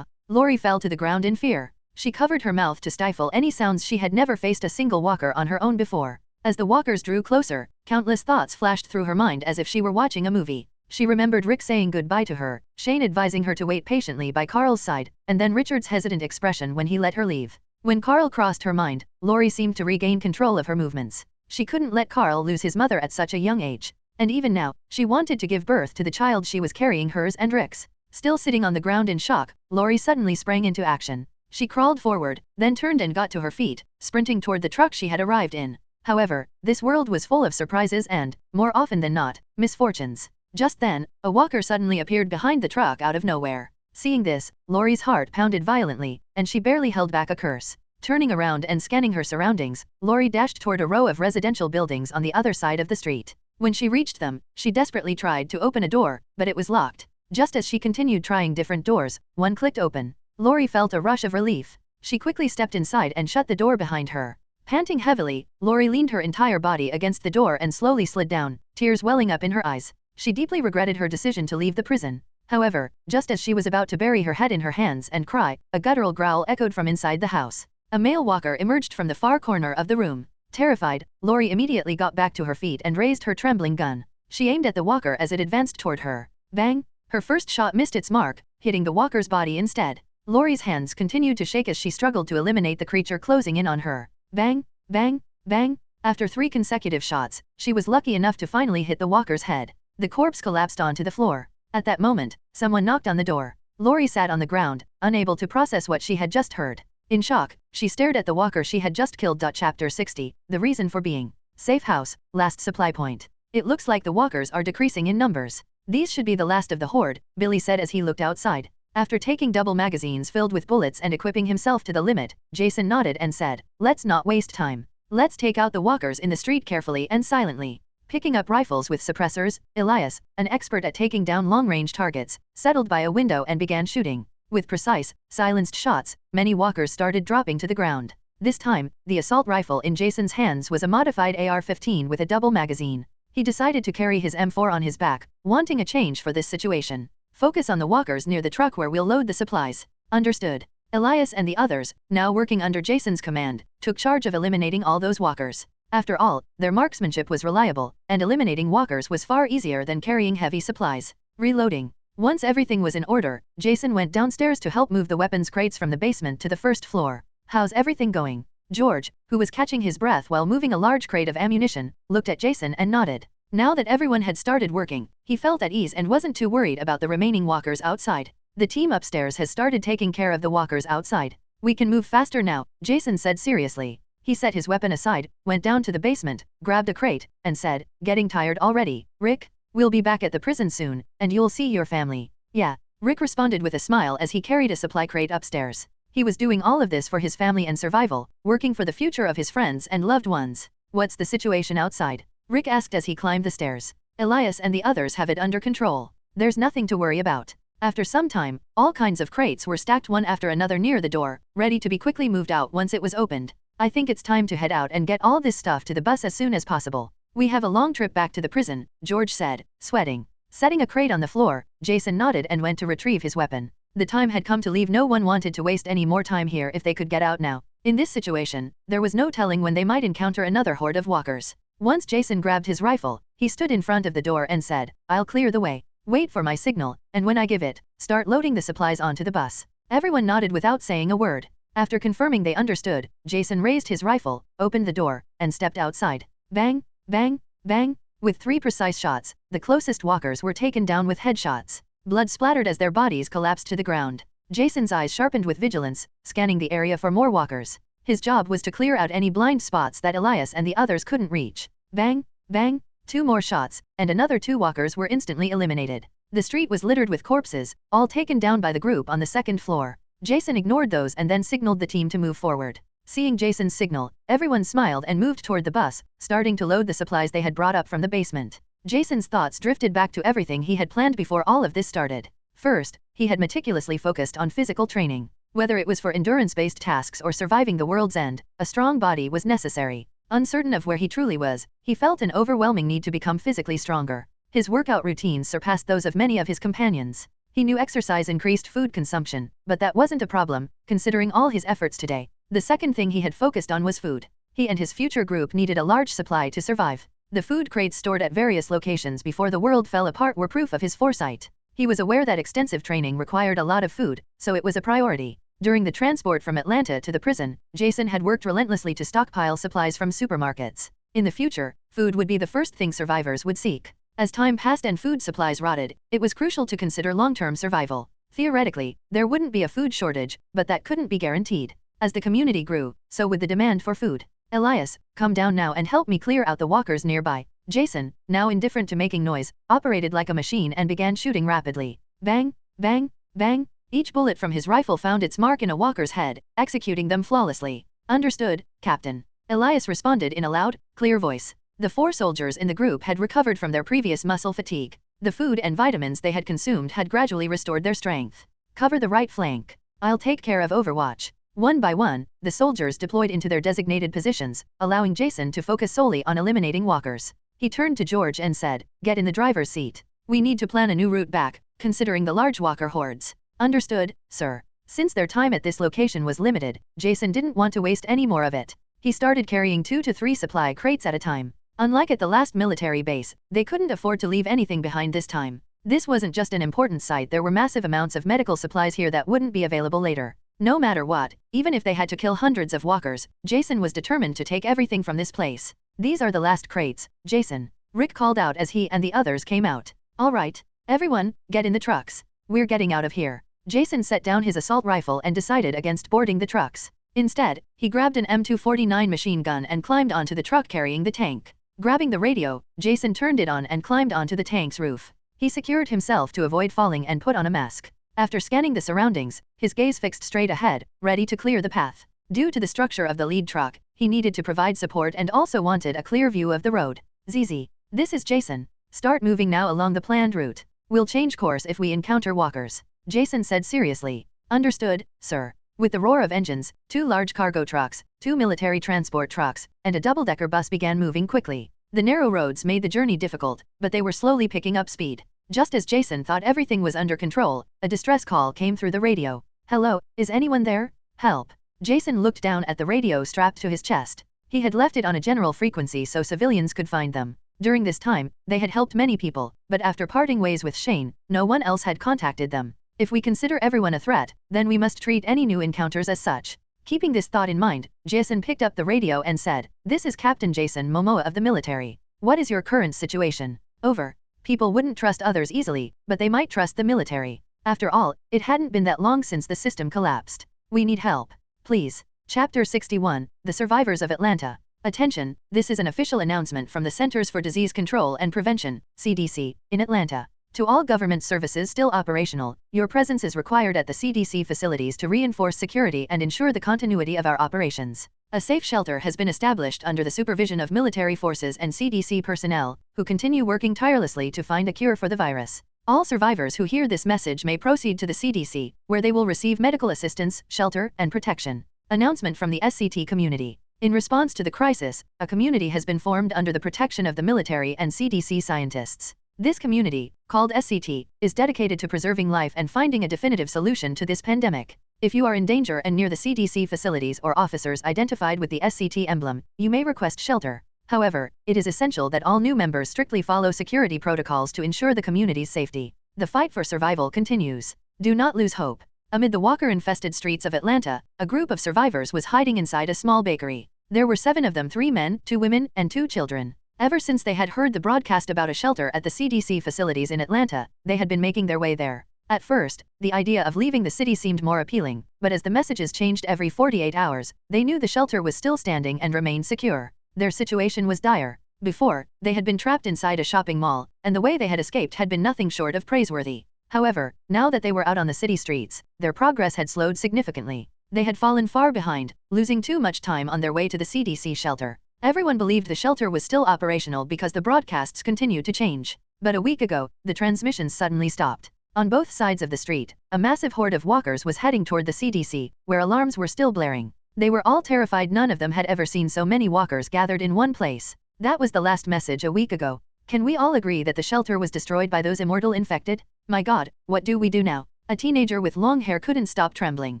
Lori fell to the ground in fear. She covered her mouth to stifle any sounds. She had never faced a single walker on her own before. As the walkers drew closer, countless thoughts flashed through her mind as if she were watching a movie. She remembered Rick saying goodbye to her, Shane advising her to wait patiently by Carl's side, and then Richard's hesitant expression when he let her leave. When Carl crossed her mind, Lori seemed to regain control of her movements. She couldn't let Carl lose his mother at such a young age. And even now, she wanted to give birth to the child she was carrying, hers and Rick's. Still sitting on the ground in shock, Lori suddenly sprang into action. She crawled forward, then turned and got to her feet, sprinting toward the truck she had arrived in. However, this world was full of surprises and, more often than not, misfortunes. Just then, a walker suddenly appeared behind the truck out of nowhere. Seeing this, Lori's heart pounded violently, and she barely held back a curse. Turning around and scanning her surroundings, Lori dashed toward a row of residential buildings on the other side of the street. When she reached them, she desperately tried to open a door, but it was locked. Just as she continued trying different doors, one clicked open. Lori felt a rush of relief. She quickly stepped inside and shut the door behind her. Panting heavily, Lori leaned her entire body against the door and slowly slid down, tears welling up in her eyes. She deeply regretted her decision to leave the prison. However, just as she was about to bury her head in her hands and cry, a guttural growl echoed from inside the house. A male walker emerged from the far corner of the room. Terrified, Lori immediately got back to her feet and raised her trembling gun. She aimed at the walker as it advanced toward her. Bang! Her first shot missed its mark, hitting the walker's body instead. Lori's hands continued to shake as she struggled to eliminate the creature closing in on her. Bang! Bang! Bang! After 3 consecutive shots, she was lucky enough to finally hit the walker's head. The corpse collapsed onto the floor. At that moment, someone knocked on the door. Lori sat on the ground, unable to process what she had just heard. In shock, she stared at the walker she had just killed. Chapter 60, the reason for being. Safe house, last supply point. It looks like the walkers are decreasing in numbers. These should be the last of the horde, Billy said as he looked outside. After taking double magazines filled with bullets and equipping himself to the limit, Jason nodded and said, "Let's not waste time. Let's take out the walkers in the street carefully and silently." Picking up rifles with suppressors, Elias, an expert at taking down long-range targets, settled by a window and began shooting. With precise, silenced shots, many walkers started dropping to the ground. This time, the assault rifle in Jason's hands was a modified AR-15 with a double magazine. He decided to carry his M4 on his back, wanting a change for this situation. "Focus on the walkers near the truck where we'll load the supplies." Understood. Elias and the others, now working under Jason's command, took charge of eliminating all those walkers. After all, their marksmanship was reliable, and eliminating walkers was far easier than carrying heavy supplies. Reloading. Once everything was in order, Jason went downstairs to help move the weapons crates from the basement to the first floor. "How's everything going?" George, who was catching his breath while moving a large crate of ammunition, looked at Jason and nodded. Now that everyone had started working, he felt at ease and wasn't too worried about the remaining walkers outside. "The team upstairs has started taking care of the walkers outside. We can move faster now," Jason said seriously. He set his weapon aside, went down to the basement, grabbed a crate, and said, "Getting tired already, Rick? We'll be back at the prison soon, and you'll see your family." "Yeah," Rick responded with a smile as he carried a supply crate upstairs. He was doing all of this for his family and survival, working for the future of his friends and loved ones. "What's the situation outside?" Rick asked as he climbed the stairs. "Elias and the others have it under control. There's nothing to worry about." After some time, all kinds of crates were stacked one after another near the door, ready to be quickly moved out once it was opened. "I think it's time to head out and get all this stuff to the bus as soon as possible. We have a long trip back to the prison," George said, sweating. Setting a crate on the floor, Jason nodded and went to retrieve his weapon. The time had come to leave. No one wanted to waste any more time here if they could get out now. In this situation, there was no telling when they might encounter another horde of walkers. Once Jason grabbed his rifle, he stood in front of the door and said, "I'll clear the way. Wait for my signal, and when I give it, start loading the supplies onto the bus." Everyone nodded without saying a word. After confirming they understood, Jason raised his rifle, opened the door, and stepped outside. Bang, bang, bang. With 3 precise shots, the closest walkers were taken down with headshots. Blood splattered as their bodies collapsed to the ground. Jason's eyes sharpened with vigilance, scanning the area for more walkers. His job was to clear out any blind spots that Elias and the others couldn't reach. Bang, bang. 2 more shots, and another 2 walkers were instantly eliminated. The street was littered with corpses, all taken down by the group on the 2nd floor. Jason ignored those and then signaled the team to move forward. Seeing Jason's signal, everyone smiled and moved toward the bus, starting to load the supplies they had brought up from the basement. Jason's thoughts drifted back to everything he had planned before all of this started. First, he had meticulously focused on physical training. Whether it was for endurance-based tasks or surviving the world's end, a strong body was necessary. Uncertain of where he truly was, he felt an overwhelming need to become physically stronger. His workout routines surpassed those of many of his companions. He knew exercise increased food consumption, but that wasn't a problem, considering all his efforts today. The second thing he had focused on was food. He and his future group needed a large supply to survive. The food crates stored at various locations before the world fell apart were proof of his foresight. He was aware that extensive training required a lot of food, so it was a priority. During the transport from Atlanta to the prison, Jason had worked relentlessly to stockpile supplies from supermarkets. In the future, food would be the first thing survivors would seek. As time passed and food supplies rotted, it was crucial to consider long-term survival. Theoretically, there wouldn't be a food shortage, but that couldn't be guaranteed. As the community grew, so would the demand for food. Elias, come down now and help me clear out the walkers nearby. Jason, now indifferent to making noise, operated like a machine and began shooting rapidly. Bang, bang, bang. Each bullet from his rifle found its mark in a walker's head, executing them flawlessly. Understood, Captain. Elias responded in a loud, clear voice. The 4 soldiers in the group had recovered from their previous muscle fatigue. The food and vitamins they had consumed had gradually restored their strength. Cover the right flank. I'll take care of Overwatch. One by one, the soldiers deployed into their designated positions, allowing Jason to focus solely on eliminating walkers. He turned to George and said, "Get in the driver's seat. We need to plan a new route back, considering the large walker hordes." Understood, sir. Since their time at this location was limited, Jason didn't want to waste any more of it. He started carrying 2 to 3 supply crates at a time. Unlike at the last military base, they couldn't afford to leave anything behind this time. This wasn't just an important site, there were massive amounts of medical supplies here that wouldn't be available later. No matter what, even if they had to kill hundreds of walkers, Jason was determined to take everything from this place. "These are the last crates, Jason," Rick called out as he and the others came out. "All right, everyone, get in the trucks. We're getting out of here." Jason set down his assault rifle and decided against boarding the trucks. Instead, he grabbed an M249 machine gun and climbed onto the truck carrying the tank. Grabbing the radio, Jason turned it on and climbed onto the tank's roof. He secured himself to avoid falling and put on a mask. After scanning the surroundings, his gaze fixed straight ahead, ready to clear the path. Due to the structure of the lead truck, he needed to provide support and also wanted a clear view of the road. "ZZ, this is Jason. Start moving now along the planned route. We'll change course if we encounter walkers," Jason said seriously. "Understood, sir." With the roar of engines, 2 large cargo trucks, 2 military transport trucks, and a double-decker bus began moving quickly. The narrow roads made the journey difficult, but they were slowly picking up speed. Just as Jason thought everything was under control, a distress call came through the radio. "Hello, is anyone there? Help." Jason looked down at the radio strapped to his chest. He had left it on a general frequency so civilians could find them. During this time, they had helped many people, but after parting ways with Shane, no one else had contacted them. If we consider everyone a threat, then we must treat any new encounters as such. Keeping this thought in mind, Jason picked up the radio and said, "This is Captain Jason Momoa of the military. What is your current situation? Over." People wouldn't trust others easily, but they might trust the military. After all, it hadn't been that long since the system collapsed. "We need help. Please." Chapter 61, The Survivors of Atlanta. Attention, this is an official announcement from the Centers for Disease Control and Prevention, CDC, in Atlanta. To all government services still operational, your presence is required at the CDC facilities to reinforce security and ensure the continuity of our operations. A safe shelter has been established under the supervision of military forces and CDC personnel, who continue working tirelessly to find a cure for the virus. All survivors who hear this message may proceed to the CDC, where they will receive medical assistance, shelter, and protection. Announcement from the SCT community. In response to the crisis, a community has been formed under the protection of the military and CDC scientists. This community, called SCT, is dedicated to preserving life and finding a definitive solution to this pandemic. If you are in danger and near the CDC facilities or officers identified with the SCT emblem, you may request shelter. However, it is essential that all new members strictly follow security protocols to ensure the community's safety. The fight for survival continues. Do not lose hope. Amid the walker-infested streets of Atlanta, a group of survivors was hiding inside a small bakery. There were 7 of them, 3 men, 2 women, and 2 children. Ever since they had heard the broadcast about a shelter at the CDC facilities in Atlanta, they had been making their way there. At first, the idea of leaving the city seemed more appealing, but as the messages changed every 48 hours, they knew the shelter was still standing and remained secure. Their situation was dire. Before, they had been trapped inside a shopping mall, and the way they had escaped had been nothing short of praiseworthy. However, now that they were out on the city streets, their progress had slowed significantly. They had fallen far behind, losing too much time on their way to the CDC shelter. Everyone believed the shelter was still operational because the broadcasts continued to change. But a week ago, the transmissions suddenly stopped. On both sides of the street, a massive horde of walkers was heading toward the CDC, where alarms were still blaring. They were all terrified. None of them had ever seen so many walkers gathered in one place. That was the last message a week ago. Can we all agree that the shelter was destroyed by those immortal infected? My God, what do we do now? A teenager with long hair couldn't stop trembling.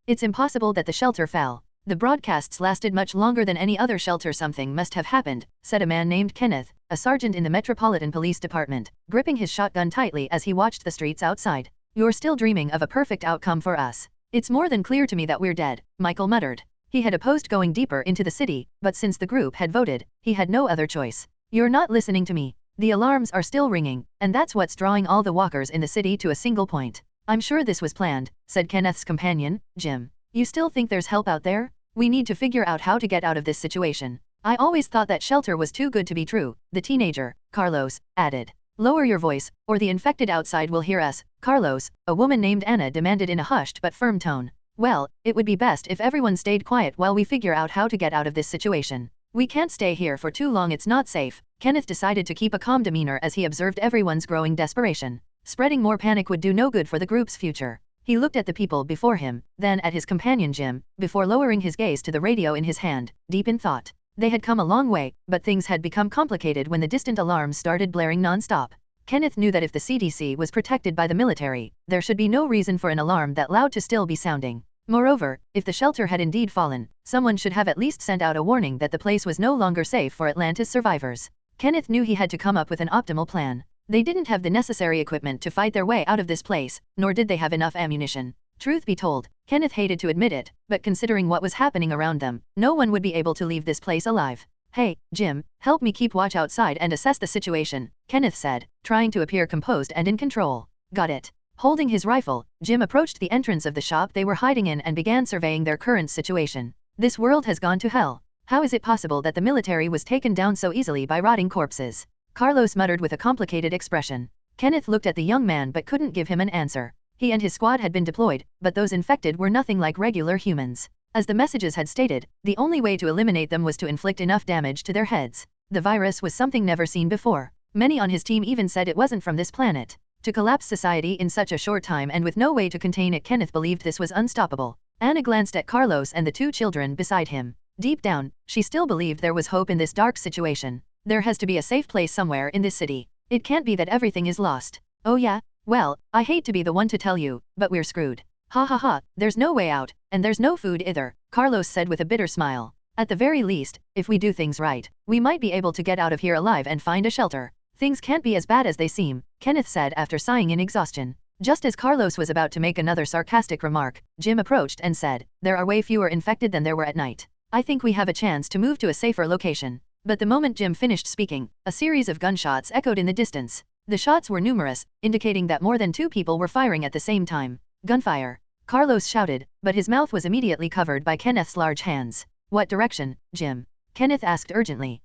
It's impossible that the shelter fell. The broadcasts lasted much longer than any other shelter. Something must have happened, said a man named Kenneth, a sergeant in the Metropolitan Police Department, gripping his shotgun tightly as he watched the streets outside. You're still dreaming of a perfect outcome for us. It's more than clear to me that we're dead, Michael muttered. He had opposed going deeper into the city, but since the group had voted, he had no other choice. You're not listening to me. The alarms are still ringing, and that's what's drawing all the walkers in the city to a single point. I'm sure this was planned, said Kenneth's companion, Jim. You still think there's help out there? We need to figure out how to get out of this situation. I always thought that shelter was too good to be true, the teenager, Carlos, added. Lower your voice, or the infected outside will hear us, Carlos, a woman named Anna demanded in a hushed but firm tone. Well, it would be best if everyone stayed quiet while we figure out how to get out of this situation. We can't stay here for too long, it's not safe. Kenneth decided to keep a calm demeanor as he observed everyone's growing desperation. Spreading more panic would do no good for the group's future. He looked at the people before him, then at his companion Jim, before lowering his gaze to the radio in his hand, deep in thought. They had come a long way, but things had become complicated when the distant alarms started blaring non-stop. Kenneth knew that if the CDC was protected by the military, there should be no reason for an alarm that loud to still be sounding. Moreover, if the shelter had indeed fallen, someone should have at least sent out a warning that the place was no longer safe for Atlanta's survivors. Kenneth knew he had to come up with an optimal plan. They didn't have the necessary equipment to fight their way out of this place, nor did they have enough ammunition. Truth be told, Kenneth hated to admit it, but considering what was happening around them, no one would be able to leave this place alive. Hey, Jim, help me keep watch outside and assess the situation, Kenneth said, trying to appear composed and in control. Got it. Holding his rifle, Jim approached the entrance of the shop they were hiding in and began surveying their current situation. This world has gone to hell. How is it possible that the military was taken down so easily by rotting corpses? Carlos muttered with a complicated expression. Kenneth looked at the young man but couldn't give him an answer. He and his squad had been deployed, but those infected were nothing like regular humans. As the messages had stated, the only way to eliminate them was to inflict enough damage to their heads. The virus was something never seen before. Many on his team even said it wasn't from this planet. To collapse society in such a short time and with no way to contain it, Kenneth believed this was unstoppable. Anna glanced at Carlos and the two children beside him. Deep down, she still believed there was hope in this dark situation. There has to be a safe place somewhere in this city. It can't be that everything is lost. Oh yeah? Well, I hate to be the one to tell you, but we're screwed. Ha ha ha, there's no way out, and there's no food either, Carlos said with a bitter smile. At the very least, if we do things right, we might be able to get out of here alive and find a shelter. Things can't be as bad as they seem, Kenneth said after sighing in exhaustion. Just as Carlos was about to make another sarcastic remark, Jim approached and said, there are way fewer infected than there were at night. I think we have a chance to move to a safer location. But the moment Jim finished speaking, a series of gunshots echoed in the distance. The shots were numerous, indicating that more than two people were firing at the same time. Gunfire! Carlos shouted, but his mouth was immediately covered by Kenneth's large hands. What direction, Jim? Kenneth asked urgently.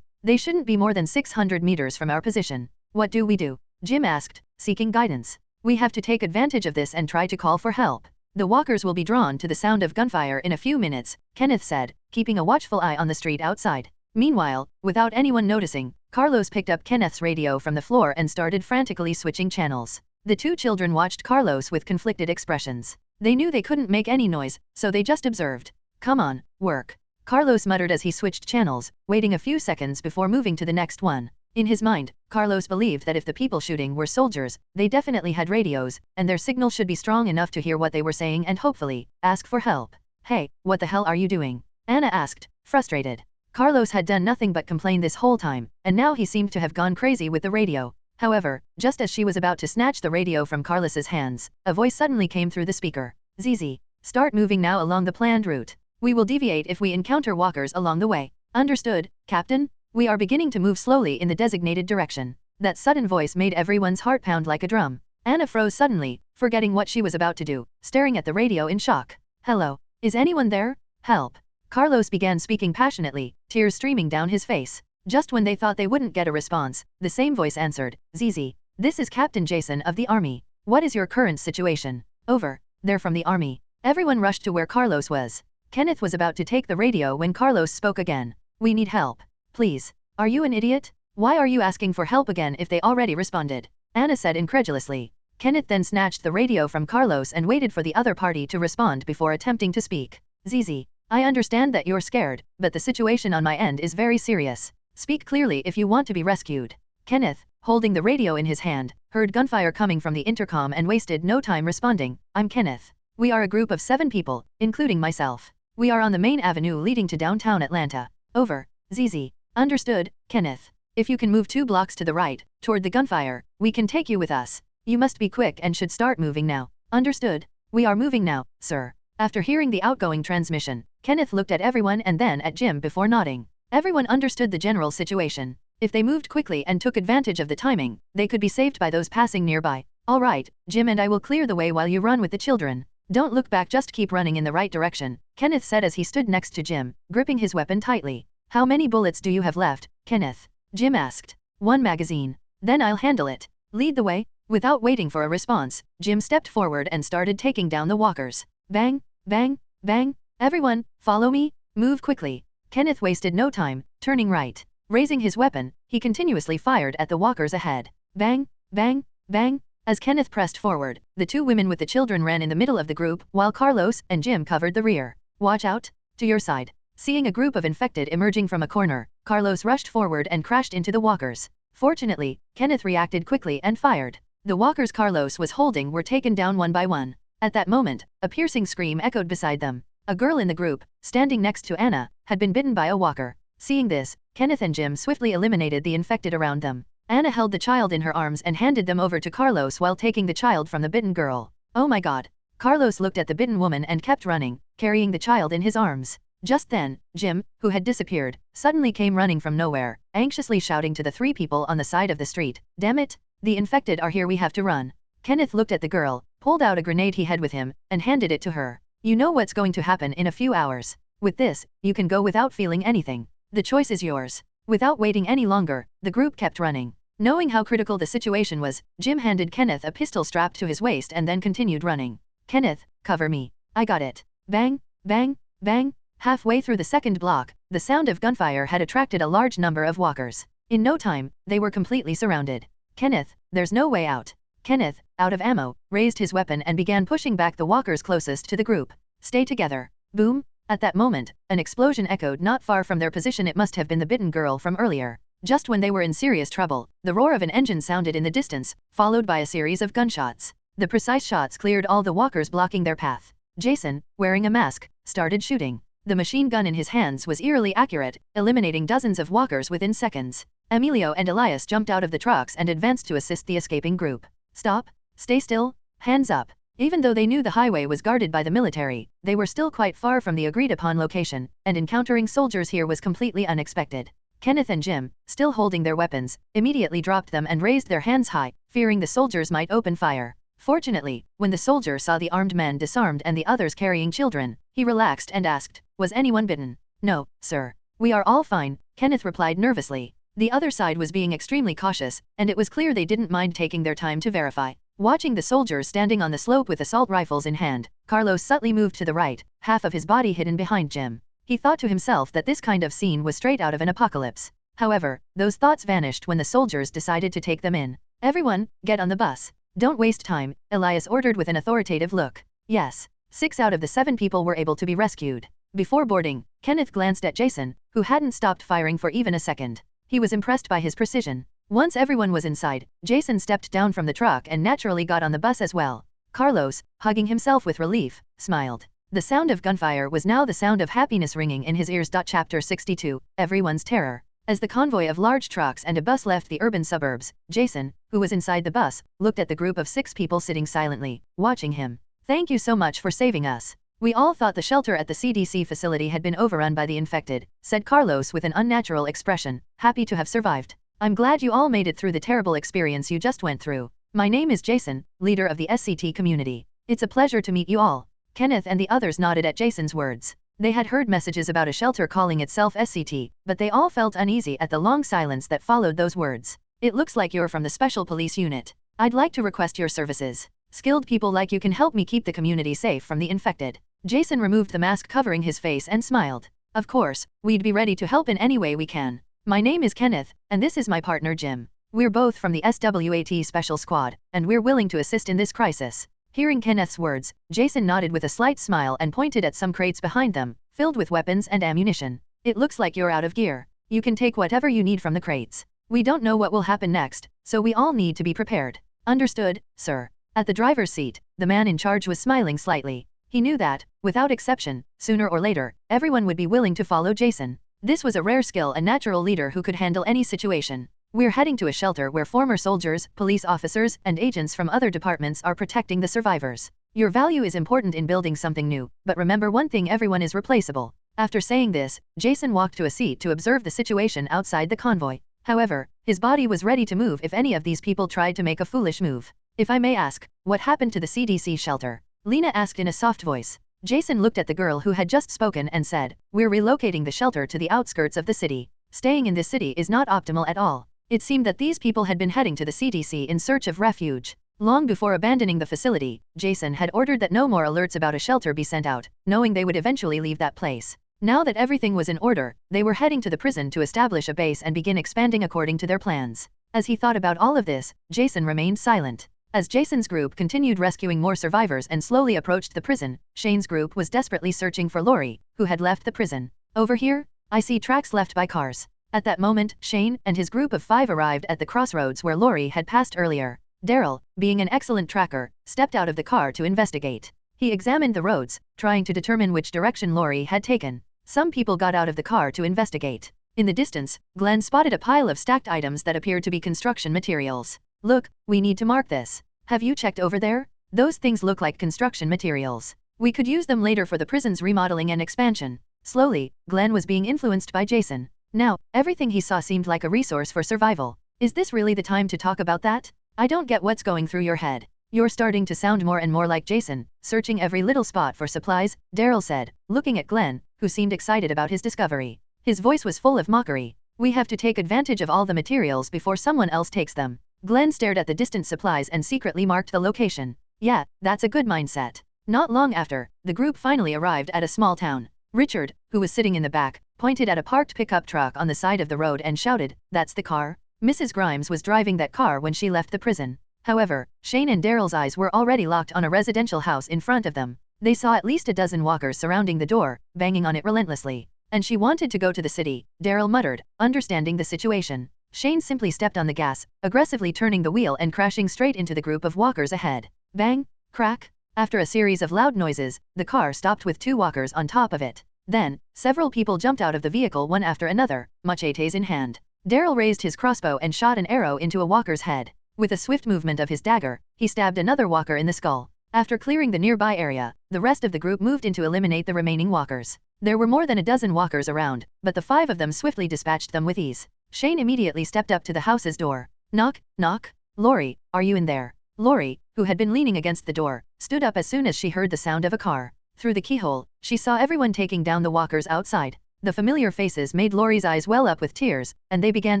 They shouldn't be more than 600 meters from our position. What do we do? Jim asked, seeking guidance. We have to take advantage of this and try to call for help. The walkers will be drawn to the sound of gunfire in a few minutes, Kenneth said, keeping a watchful eye on the street outside. Meanwhile, without anyone noticing, Carlos picked up Kenneth's radio from the floor and started frantically switching channels. The two children watched Carlos with conflicted expressions. They knew they couldn't make any noise, so they just observed. Come on, work. Carlos muttered as he switched channels, waiting a few seconds before moving to the next one. In his mind, Carlos believed that if the people shooting were soldiers, they definitely had radios, and their signal should be strong enough to hear what they were saying and hopefully, ask for help. Hey, what the hell are you doing? Anna asked, frustrated. Carlos had done nothing but complain this whole time, and now he seemed to have gone crazy with the radio. However, just as she was about to snatch the radio from Carlos's hands, a voice suddenly came through the speaker. ZZ, start moving now along the planned route. We will deviate if we encounter walkers along the way. Understood, Captain? We are beginning to move slowly in the designated direction. That sudden voice made everyone's heart pound like a drum. Anna froze suddenly, forgetting what she was about to do, staring at the radio in shock. Hello? Is anyone there? Help. Carlos began speaking passionately, tears streaming down his face. Just when they thought they wouldn't get a response, the same voice answered, ZZ. This is Captain Jason of the Army. What is your current situation? Over. They're from the Army. Everyone rushed to where Carlos was. Kenneth was about to take the radio when Carlos spoke again. We need help. Please. Are you an idiot? Why are you asking for help again if they already responded? Anna said incredulously. Kenneth then snatched the radio from Carlos and waited for the other party to respond before attempting to speak. ZZ. I understand that you're scared, but the situation on my end is very serious. Speak clearly if you want to be rescued. Kenneth, holding the radio in his hand, heard gunfire coming from the intercom and wasted no time responding. I'm Kenneth. We are a group of 7 people, including myself. We are on the main avenue leading to downtown Atlanta. Over. ZZ. Understood, Kenneth. If you can move 2 blocks to the right, toward the gunfire, we can take you with us. You must be quick and should start moving now. Understood. We are moving now, sir. After hearing the outgoing transmission, Kenneth looked at everyone and then at Jim before nodding. Everyone understood the general situation. If they moved quickly and took advantage of the timing, they could be saved by those passing nearby. All right, Jim and I will clear the way while you run with the children. Don't look back, just keep running in the right direction, Kenneth said as he stood next to Jim, gripping his weapon tightly. How many bullets do you have left, Kenneth? Jim asked. 1 magazine. Then I'll handle it. Lead the way. Without waiting for a response, Jim stepped forward and started taking down the walkers. Bang, bang, bang. Everyone, follow me. Move quickly. Kenneth wasted no time, turning right. Raising his weapon, he continuously fired at the walkers ahead. Bang, bang, bang. As Kenneth pressed forward, the 2 women with the children ran in the middle of the group while Carlos and Jim covered the rear. Watch out. To your side. Seeing a group of infected emerging from a corner, Carlos rushed forward and crashed into the walkers. Fortunately, Kenneth reacted quickly and fired. The walkers Carlos was holding were taken down one by one. At that moment, a piercing scream echoed beside them. A girl in the group, standing next to Anna, had been bitten by a walker. Seeing this, Kenneth and Jim swiftly eliminated the infected around them. Anna held the child in her arms and handed them over to Carlos while taking the child from the bitten girl. Oh my god. Carlos looked at the bitten woman and kept running, carrying the child in his arms. Just then, Jim, who had disappeared, suddenly came running from nowhere, anxiously shouting to the 3 people on the side of the street. Damn it! The infected are here, we have to run. Kenneth looked at the girl, pulled out a grenade he had with him, and handed it to her. You know what's going to happen in a few hours. With this, you can go without feeling anything. The choice is yours. Without waiting any longer, the group kept running. Knowing how critical the situation was, Jim handed Kenneth a pistol strapped to his waist and then continued running. Kenneth, cover me. I got it. Bang, bang, bang. Halfway through the second block, the sound of gunfire had attracted a large number of walkers. In no time, they were completely surrounded. Kenneth, there's no way out. Kenneth, out of ammo, raised his weapon and began pushing back the walkers closest to the group. Stay together. Boom. At that moment, an explosion echoed not far from their position. It must have been the bitten girl from earlier. Just when they were in serious trouble, the roar of an engine sounded in the distance, followed by a series of gunshots. The precise shots cleared all the walkers blocking their path. Jason, wearing a mask, started shooting. The machine gun in his hands was eerily accurate, eliminating dozens of walkers within seconds. Emilio and Elias jumped out of the trucks and advanced to assist the escaping group. Stop. Stay still. Hands up. Even though they knew the highway was guarded by the military, they were still quite far from the agreed-upon location, and encountering soldiers here was completely unexpected. Kenneth and Jim, still holding their weapons, immediately dropped them and raised their hands high, fearing the soldiers might open fire. Fortunately, when the soldier saw the armed men disarmed and the others carrying children, he relaxed and asked, "Was anyone bitten?" "No, sir. We are all fine," Kenneth replied nervously. The other side was being extremely cautious, and it was clear they didn't mind taking their time to verify. Watching the soldiers standing on the slope with assault rifles in hand, Carlos subtly moved to the right, half of his body hidden behind Jim. He thought to himself that this kind of scene was straight out of an apocalypse. However, those thoughts vanished when the soldiers decided to take them in. "Everyone, get on the bus. Don't waste time," Elias ordered with an authoritative look. Yes. 6 out of the 7 people were able to be rescued. Before boarding, Kenneth glanced at Jason, who hadn't stopped firing for even a second. He was impressed by his precision. Once everyone was inside, Jason stepped down from the truck and naturally got on the bus as well. Carlos, hugging himself with relief, smiled. The sound of gunfire was now the sound of happiness ringing in his ears. Chapter 62, Everyone's Terror. As the convoy of large trucks and a bus left the urban suburbs, Jason, who was inside the bus, looked at the group of 6 people sitting silently, watching him. "Thank you so much for saving us. We all thought the shelter at the CDC facility had been overrun by the infected," said Carlos with an unnatural expression, happy to have survived. "I'm glad you all made it through the terrible experience you just went through. My name is Jason, leader of the SCT community. It's a pleasure to meet you all." Kenneth and the others nodded at Jason's words. They had heard messages about a shelter calling itself SCT, but they all felt uneasy at the long silence that followed those words. "It looks like you're from the Special Police Unit. I'd like to request your services. Skilled people like you can help me keep the community safe from the infected." Jason removed the mask covering his face and smiled. "Of course, we'd be ready to help in any way we can. My name is Kenneth, and this is my partner Jim. We're both from the SWAT Special Squad, and we're willing to assist in this crisis." Hearing Kenneth's words, Jason nodded with a slight smile and pointed at some crates behind them, filled with weapons and ammunition. "It looks like you're out of gear. You can take whatever you need from the crates. We don't know what will happen next, so we all need to be prepared." "Understood, sir." At the driver's seat, the man in charge was smiling slightly. He knew that, without exception, sooner or later, everyone would be willing to follow Jason. This was a rare skill, a natural leader who could handle any situation. We're heading to a shelter where former soldiers, police officers, and agents from other departments are protecting the survivors. Your value is important in building something new, but remember one thing: everyone is replaceable. After saying this, Jason walked to a seat to observe the situation outside the convoy. However, his body was ready to move if any of these people tried to make a foolish move. If I may ask, what happened to the CDC shelter? Lena asked in a soft voice. Jason looked at the girl who had just spoken and said, "We're relocating the shelter to the outskirts of the city. Staying in this city is not optimal at all." It seemed that these people had been heading to the CDC in search of refuge. Long before abandoning the facility, Jason had ordered that no more alerts about a shelter be sent out, knowing they would eventually leave that place. Now that everything was in order, they were heading to the prison to establish a base and begin expanding according to their plans. As he thought about all of this, Jason remained silent. As Jason's group continued rescuing more survivors and slowly approached the prison, Shane's group was desperately searching for Lori, who had left the prison. "Over here? I see tracks left by cars." At that moment, Shane and his group of 5 arrived at the crossroads where Lori had passed earlier. Daryl, being an excellent tracker, stepped out of the car to investigate. He examined the roads, trying to determine which direction Lori had taken. Some people got out of the car to investigate. In the distance, Glenn spotted a pile of stacked items that appeared to be construction materials. "Look, we need to mark this. Have you checked over there? Those things look like construction materials. We could use them later for the prison's remodeling and expansion." Slowly, Glenn was being influenced by Jason. Now, everything he saw seemed like a resource for survival. Is this really the time to talk about that? I don't get what's going through your head. You're starting to sound more and more like Jason, searching every little spot for supplies, Daryl said, looking at Glenn, who seemed excited about his discovery. His voice was full of mockery. "We have to take advantage of all the materials before someone else takes them." Glenn stared at the distant supplies and secretly marked the location. "Yeah, that's a good mindset." Not long after, the group finally arrived at a small town. Richard, who was sitting in the back, pointed at a parked pickup truck on the side of the road and shouted, "That's the car." Mrs. Grimes was driving that car when she left the prison. However, Shane and Daryl's eyes were already locked on a residential house in front of them. They saw at least a dozen walkers surrounding the door, banging on it relentlessly. "And she wanted to go to the city," Daryl muttered, understanding the situation. Shane simply stepped on the gas, aggressively turning the wheel and crashing straight into the group of walkers ahead. Bang! Crack! After a series of loud noises, the car stopped with 2 walkers on top of it. Then, several people jumped out of the vehicle one after another, machetes in hand. Daryl raised his crossbow and shot an arrow into a walker's head. With a swift movement of his dagger, he stabbed another walker in the skull. After clearing the nearby area, the rest of the group moved in to eliminate the remaining walkers. There were more than a dozen walkers around, but the 5 of them swiftly dispatched them with ease. Shane immediately stepped up to the house's door. "Knock, knock. Lori, are you in there?" Lori, who had been leaning against the door, stood up as soon as she heard the sound of a car. Through the keyhole, she saw everyone taking down the walkers outside. The familiar faces made Lori's eyes well up with tears, and they began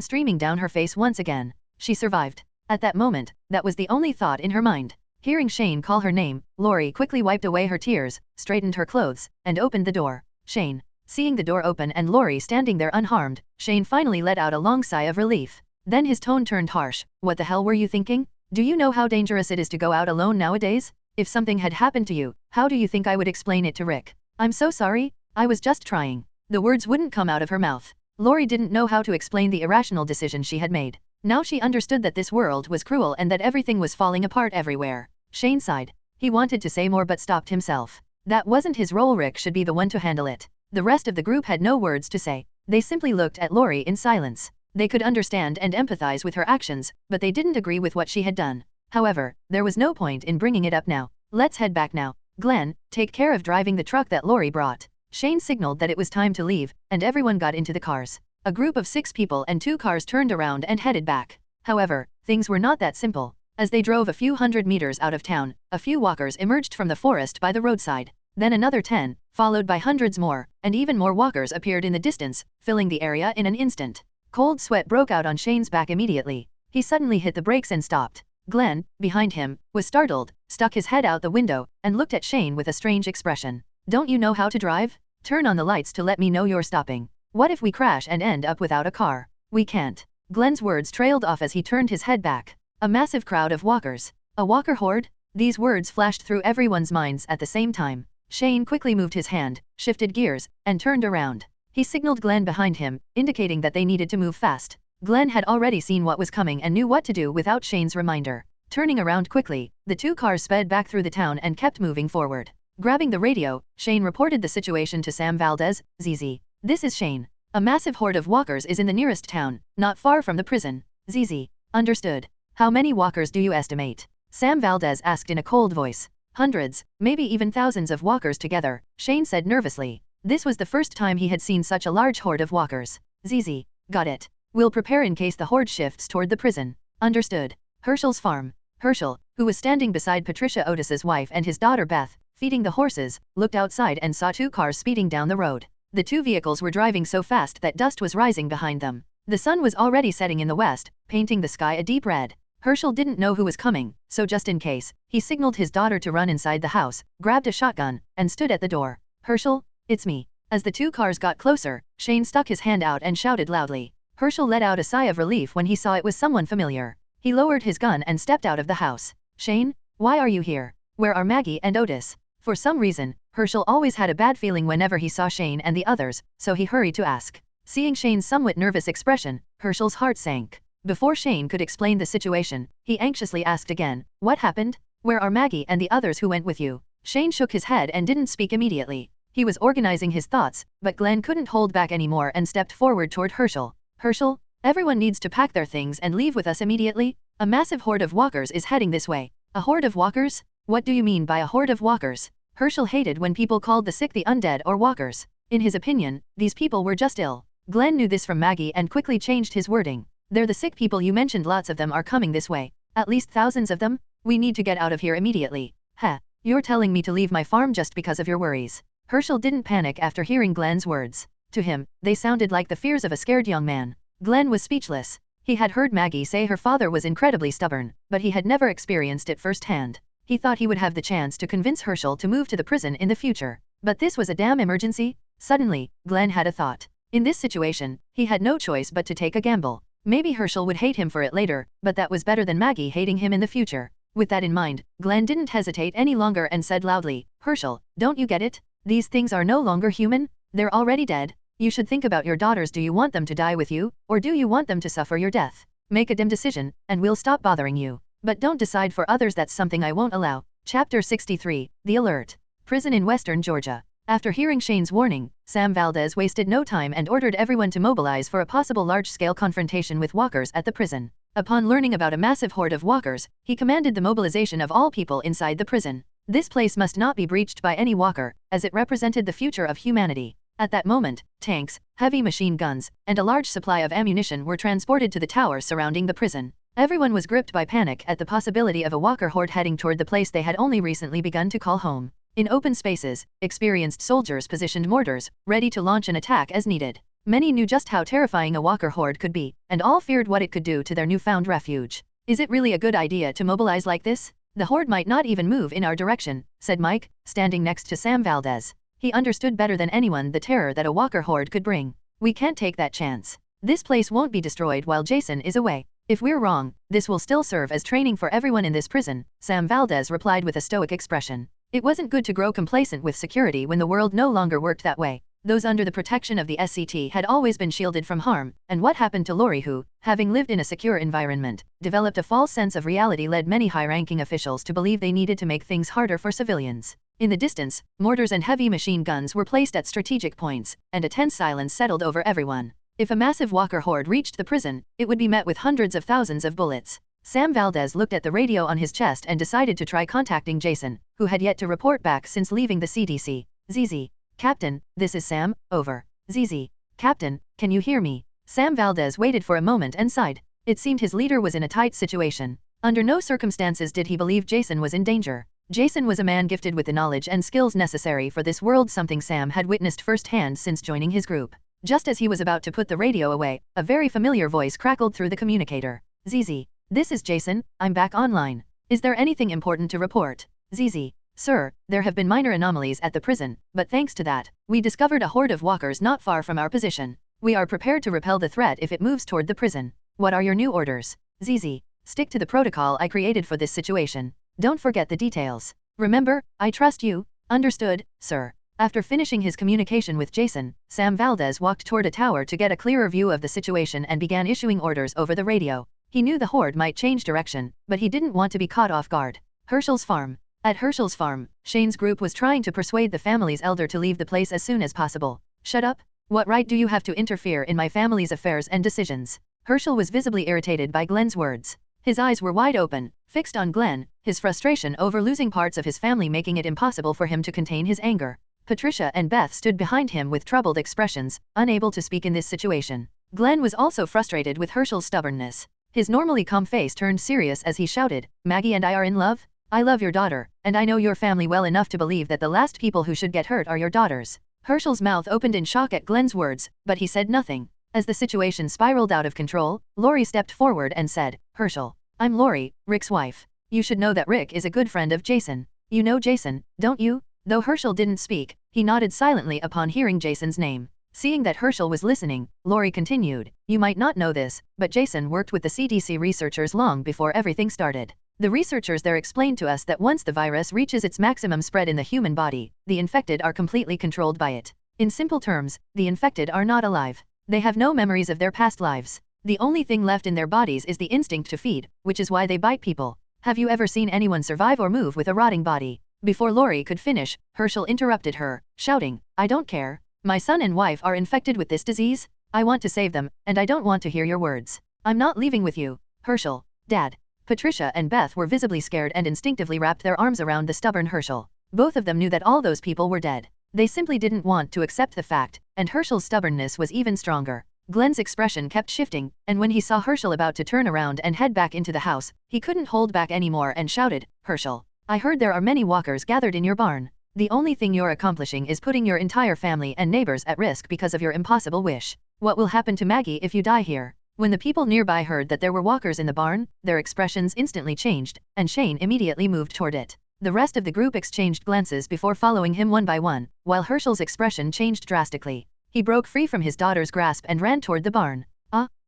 streaming down her face once again. She survived. At that moment, that was the only thought in her mind. Hearing Shane call her name, Lori quickly wiped away her tears, straightened her clothes, and opened the door. "Shane." Seeing the door open and Lori standing there unharmed, Shane finally let out a long sigh of relief. Then his tone turned harsh. "What the hell were you thinking? Do you know how dangerous it is to go out alone nowadays? If something had happened to you, how do you think I would explain it to Rick?" "I'm so sorry, I was just trying." The words wouldn't come out of her mouth. Lori didn't know how to explain the irrational decision she had made. Now she understood that this world was cruel and that everything was falling apart everywhere. Shane sighed. He wanted to say more but stopped himself. That wasn't his role. Rick should be the one to handle it. The rest of the group had no words to say. They simply looked at Lori in silence. They could understand and empathize with her actions, but they didn't agree with what she had done. However, there was no point in bringing it up now. "Let's head back now. Glenn, take care of driving the truck that Lori brought." Shane signaled that it was time to leave, and everyone got into the cars. A group of 6 people and 2 cars turned around and headed back. However, things were not that simple. As they drove a few hundred meters out of town, a few walkers emerged from the forest by the roadside. Then another 10, followed by hundreds more, and even more walkers appeared in the distance, filling the area in an instant. Cold sweat broke out on Shane's back immediately. He suddenly hit the brakes and stopped. Glenn, behind him, was startled, stuck his head out the window, and looked at Shane with a strange expression. "Don't you know how to drive? Turn on the lights to let me know you're stopping. What if we crash and end up without a car?" "We can't." Glenn's words trailed off as he turned his head back. A massive crowd of walkers. A walker horde? These words flashed through everyone's minds at the same time. Shane quickly moved his hand, shifted gears, and turned around. He signaled Glenn behind him, indicating that they needed to move fast. Glenn had already seen what was coming and knew what to do without Shane's reminder. Turning around quickly, the 2 cars sped back through the town and kept moving forward. Grabbing the radio, Shane reported the situation to Sam Valdez. ZZ. This is Shane. A massive horde of walkers is in the nearest town, not far from the prison. ZZ. Understood. How many walkers do you estimate? Sam Valdez asked in a cold voice. Hundreds, maybe even thousands of walkers together, Shane said nervously. This was the first time he had seen such a large horde of walkers. ZZ. Got it. We'll prepare in case the horde shifts toward the prison. Understood. Herschel's farm. Herschel, who was standing beside Patricia Otis's wife and his daughter Beth, feeding the horses, looked outside and saw two cars speeding down the road. The two vehicles were driving so fast that dust was rising behind them. The sun was already setting in the west, painting the sky a deep red. Herschel didn't know who was coming, so just in case, he signaled his daughter to run inside the house, grabbed a shotgun, and stood at the door. Herschel, it's me. As the two cars got closer, Shane stuck his hand out and shouted loudly. Herschel let out a sigh of relief when he saw it was someone familiar. He lowered his gun and stepped out of the house. Shane, why are you here? Where are Maggie and Otis? For some reason, Herschel always had a bad feeling whenever he saw Shane and the others, so he hurried to ask. Seeing Shane's somewhat nervous expression, Herschel's heart sank. Before Shane could explain the situation, he anxiously asked again, what happened? Where are Maggie and the others who went with you? Shane shook his head and didn't speak immediately. He was organizing his thoughts, but Glenn couldn't hold back anymore and stepped forward toward Herschel. Herschel, everyone needs to pack their things and leave with us immediately. A massive horde of walkers is heading this way. A horde of walkers? What do you mean by a horde of walkers? Herschel hated when people called the sick the undead or walkers. In his opinion, these people were just ill. Glenn knew this from Maggie and quickly changed his wording. They're the sick people you mentioned, lots of them are coming this way. At least thousands of them? We need to get out of here immediately. Heh, you're telling me to leave my farm just because of your worries. Herschel didn't panic after hearing Glenn's words. To him, they sounded like the fears of a scared young man. Glenn was speechless. He had heard Maggie say her father was incredibly stubborn, but he had never experienced it firsthand. He thought he would have the chance to convince Herschel to move to the prison in the future. But this was a damn emergency. Suddenly, Glenn had a thought. In this situation, he had no choice but to take a gamble. Maybe Herschel would hate him for it later, but that was better than Maggie hating him in the future. With that in mind, Glenn didn't hesitate any longer and said loudly, Herschel, don't you get it? These things are no longer human? They're already dead. You should think about your daughters. Do you want them to die with you, or do you want them to suffer your death? Make a damn decision, and we'll stop bothering you. But don't decide for others, that's something I won't allow. Chapter 63, The Alert. Prison in Western Georgia. After hearing Shane's warning, Sam Valdez wasted no time and ordered everyone to mobilize for a possible large-scale confrontation with walkers at the prison. Upon learning about a massive horde of walkers, he commanded the mobilization of all people inside the prison. This place must not be breached by any walker, as it represented the future of humanity. At that moment, tanks, heavy machine guns, and a large supply of ammunition were transported to the towers surrounding the prison. Everyone was gripped by panic at the possibility of a walker horde heading toward the place they had only recently begun to call home. In open spaces, experienced soldiers positioned mortars, ready to launch an attack as needed. Many knew just how terrifying a walker horde could be, and all feared what it could do to their newfound refuge. Is it really a good idea to mobilize like this? The horde might not even move in our direction, said Mike, standing next to Sam Valdez. He understood better than anyone the terror that a walker horde could bring. We can't take that chance. This place won't be destroyed while Jason is away. If we're wrong, this will still serve as training for everyone in this prison, Sam Valdez replied with a stoic expression. It wasn't good to grow complacent with security when the world no longer worked that way. Those under the protection of the SCT had always been shielded from harm, and what happened to Lori, who, having lived in a secure environment, developed a false sense of reality, led many high-ranking officials to believe they needed to make things harder for civilians. In the distance, mortars and heavy machine guns were placed at strategic points, and a tense silence settled over everyone. If a massive walker horde reached the prison, it would be met with hundreds of thousands of bullets. Sam Valdez looked at the radio on his chest and decided to try contacting Jason, who had yet to report back since leaving the CDC. ZZ. Captain, this is Sam, over. ZZ. Captain, can you hear me? Sam Valdez waited for a moment and sighed. It seemed his leader was in a tight situation. Under no circumstances did he believe Jason was in danger. Jason was a man gifted with the knowledge and skills necessary for this world, something Sam had witnessed firsthand since joining his group. Just as he was about to put the radio away, a very familiar voice crackled through the communicator. ZZ. This is Jason, I'm back online. Is there anything important to report? ZZ. Sir, there have been minor anomalies at the prison, but thanks to that, we discovered a horde of walkers not far from our position. We are prepared to repel the threat if it moves toward the prison. What are your new orders? ZZ. Stick to the protocol I created for this situation. Don't forget the details. Remember, I trust you. Understood, sir. After finishing his communication with Jason, Sam Valdez walked toward a tower to get a clearer view of the situation and began issuing orders over the radio. He knew the horde might change direction, but he didn't want to be caught off guard. Herschel's farm. At Herschel's farm, Shane's group was trying to persuade the family's elder to leave the place as soon as possible. Shut up? What right do you have to interfere in my family's affairs and decisions? Herschel was visibly irritated by Glenn's words. His eyes were wide open, fixed on Glenn, his frustration over losing parts of his family making it impossible for him to contain his anger. Patricia and Beth stood behind him with troubled expressions, unable to speak in this situation. Glenn was also frustrated with Herschel's stubbornness. His normally calm face turned serious as he shouted, "Maggie and I are in love? I love your daughter, and I know your family well enough to believe that the last people who should get hurt are your daughters." Herschel's mouth opened in shock at Glenn's words, but he said nothing. As the situation spiraled out of control, Lori stepped forward and said, "Herschel, I'm Lori, Rick's wife. You should know that Rick is a good friend of Jason. You know Jason, don't you?" Though Herschel didn't speak, he nodded silently upon hearing Jason's name. Seeing that Herschel was listening, Lori continued, "You might not know this, but Jason worked with the CDC researchers long before everything started. The researchers there explained to us that once the virus reaches its maximum spread in the human body, the infected are completely controlled by it. In simple terms, the infected are not alive. They have no memories of their past lives. The only thing left in their bodies is the instinct to feed, which is why they bite people. Have you ever seen anyone survive or move with a rotting body?" Before Lori could finish, Herschel interrupted her, shouting, "I don't care. My son and wife are infected with this disease. I want to save them, and I don't want to hear your words. I'm not leaving with you." Herschel, Dad. Patricia and Beth were visibly scared and instinctively wrapped their arms around the stubborn Herschel. Both of them knew that all those people were dead. They simply didn't want to accept the fact, and Herschel's stubbornness was even stronger. Glenn's expression kept shifting, and when he saw Herschel about to turn around and head back into the house, he couldn't hold back anymore and shouted, "Herschel, I heard there are many walkers gathered in your barn. The only thing you're accomplishing is putting your entire family and neighbors at risk because of your impossible wish. What will happen to Maggie if you die here?" When the people nearby heard that there were walkers in the barn, their expressions instantly changed, and Shane immediately moved toward it. The rest of the group exchanged glances before following him one by one, while Herschel's expression changed drastically. He broke free from his daughter's grasp and ran toward the barn.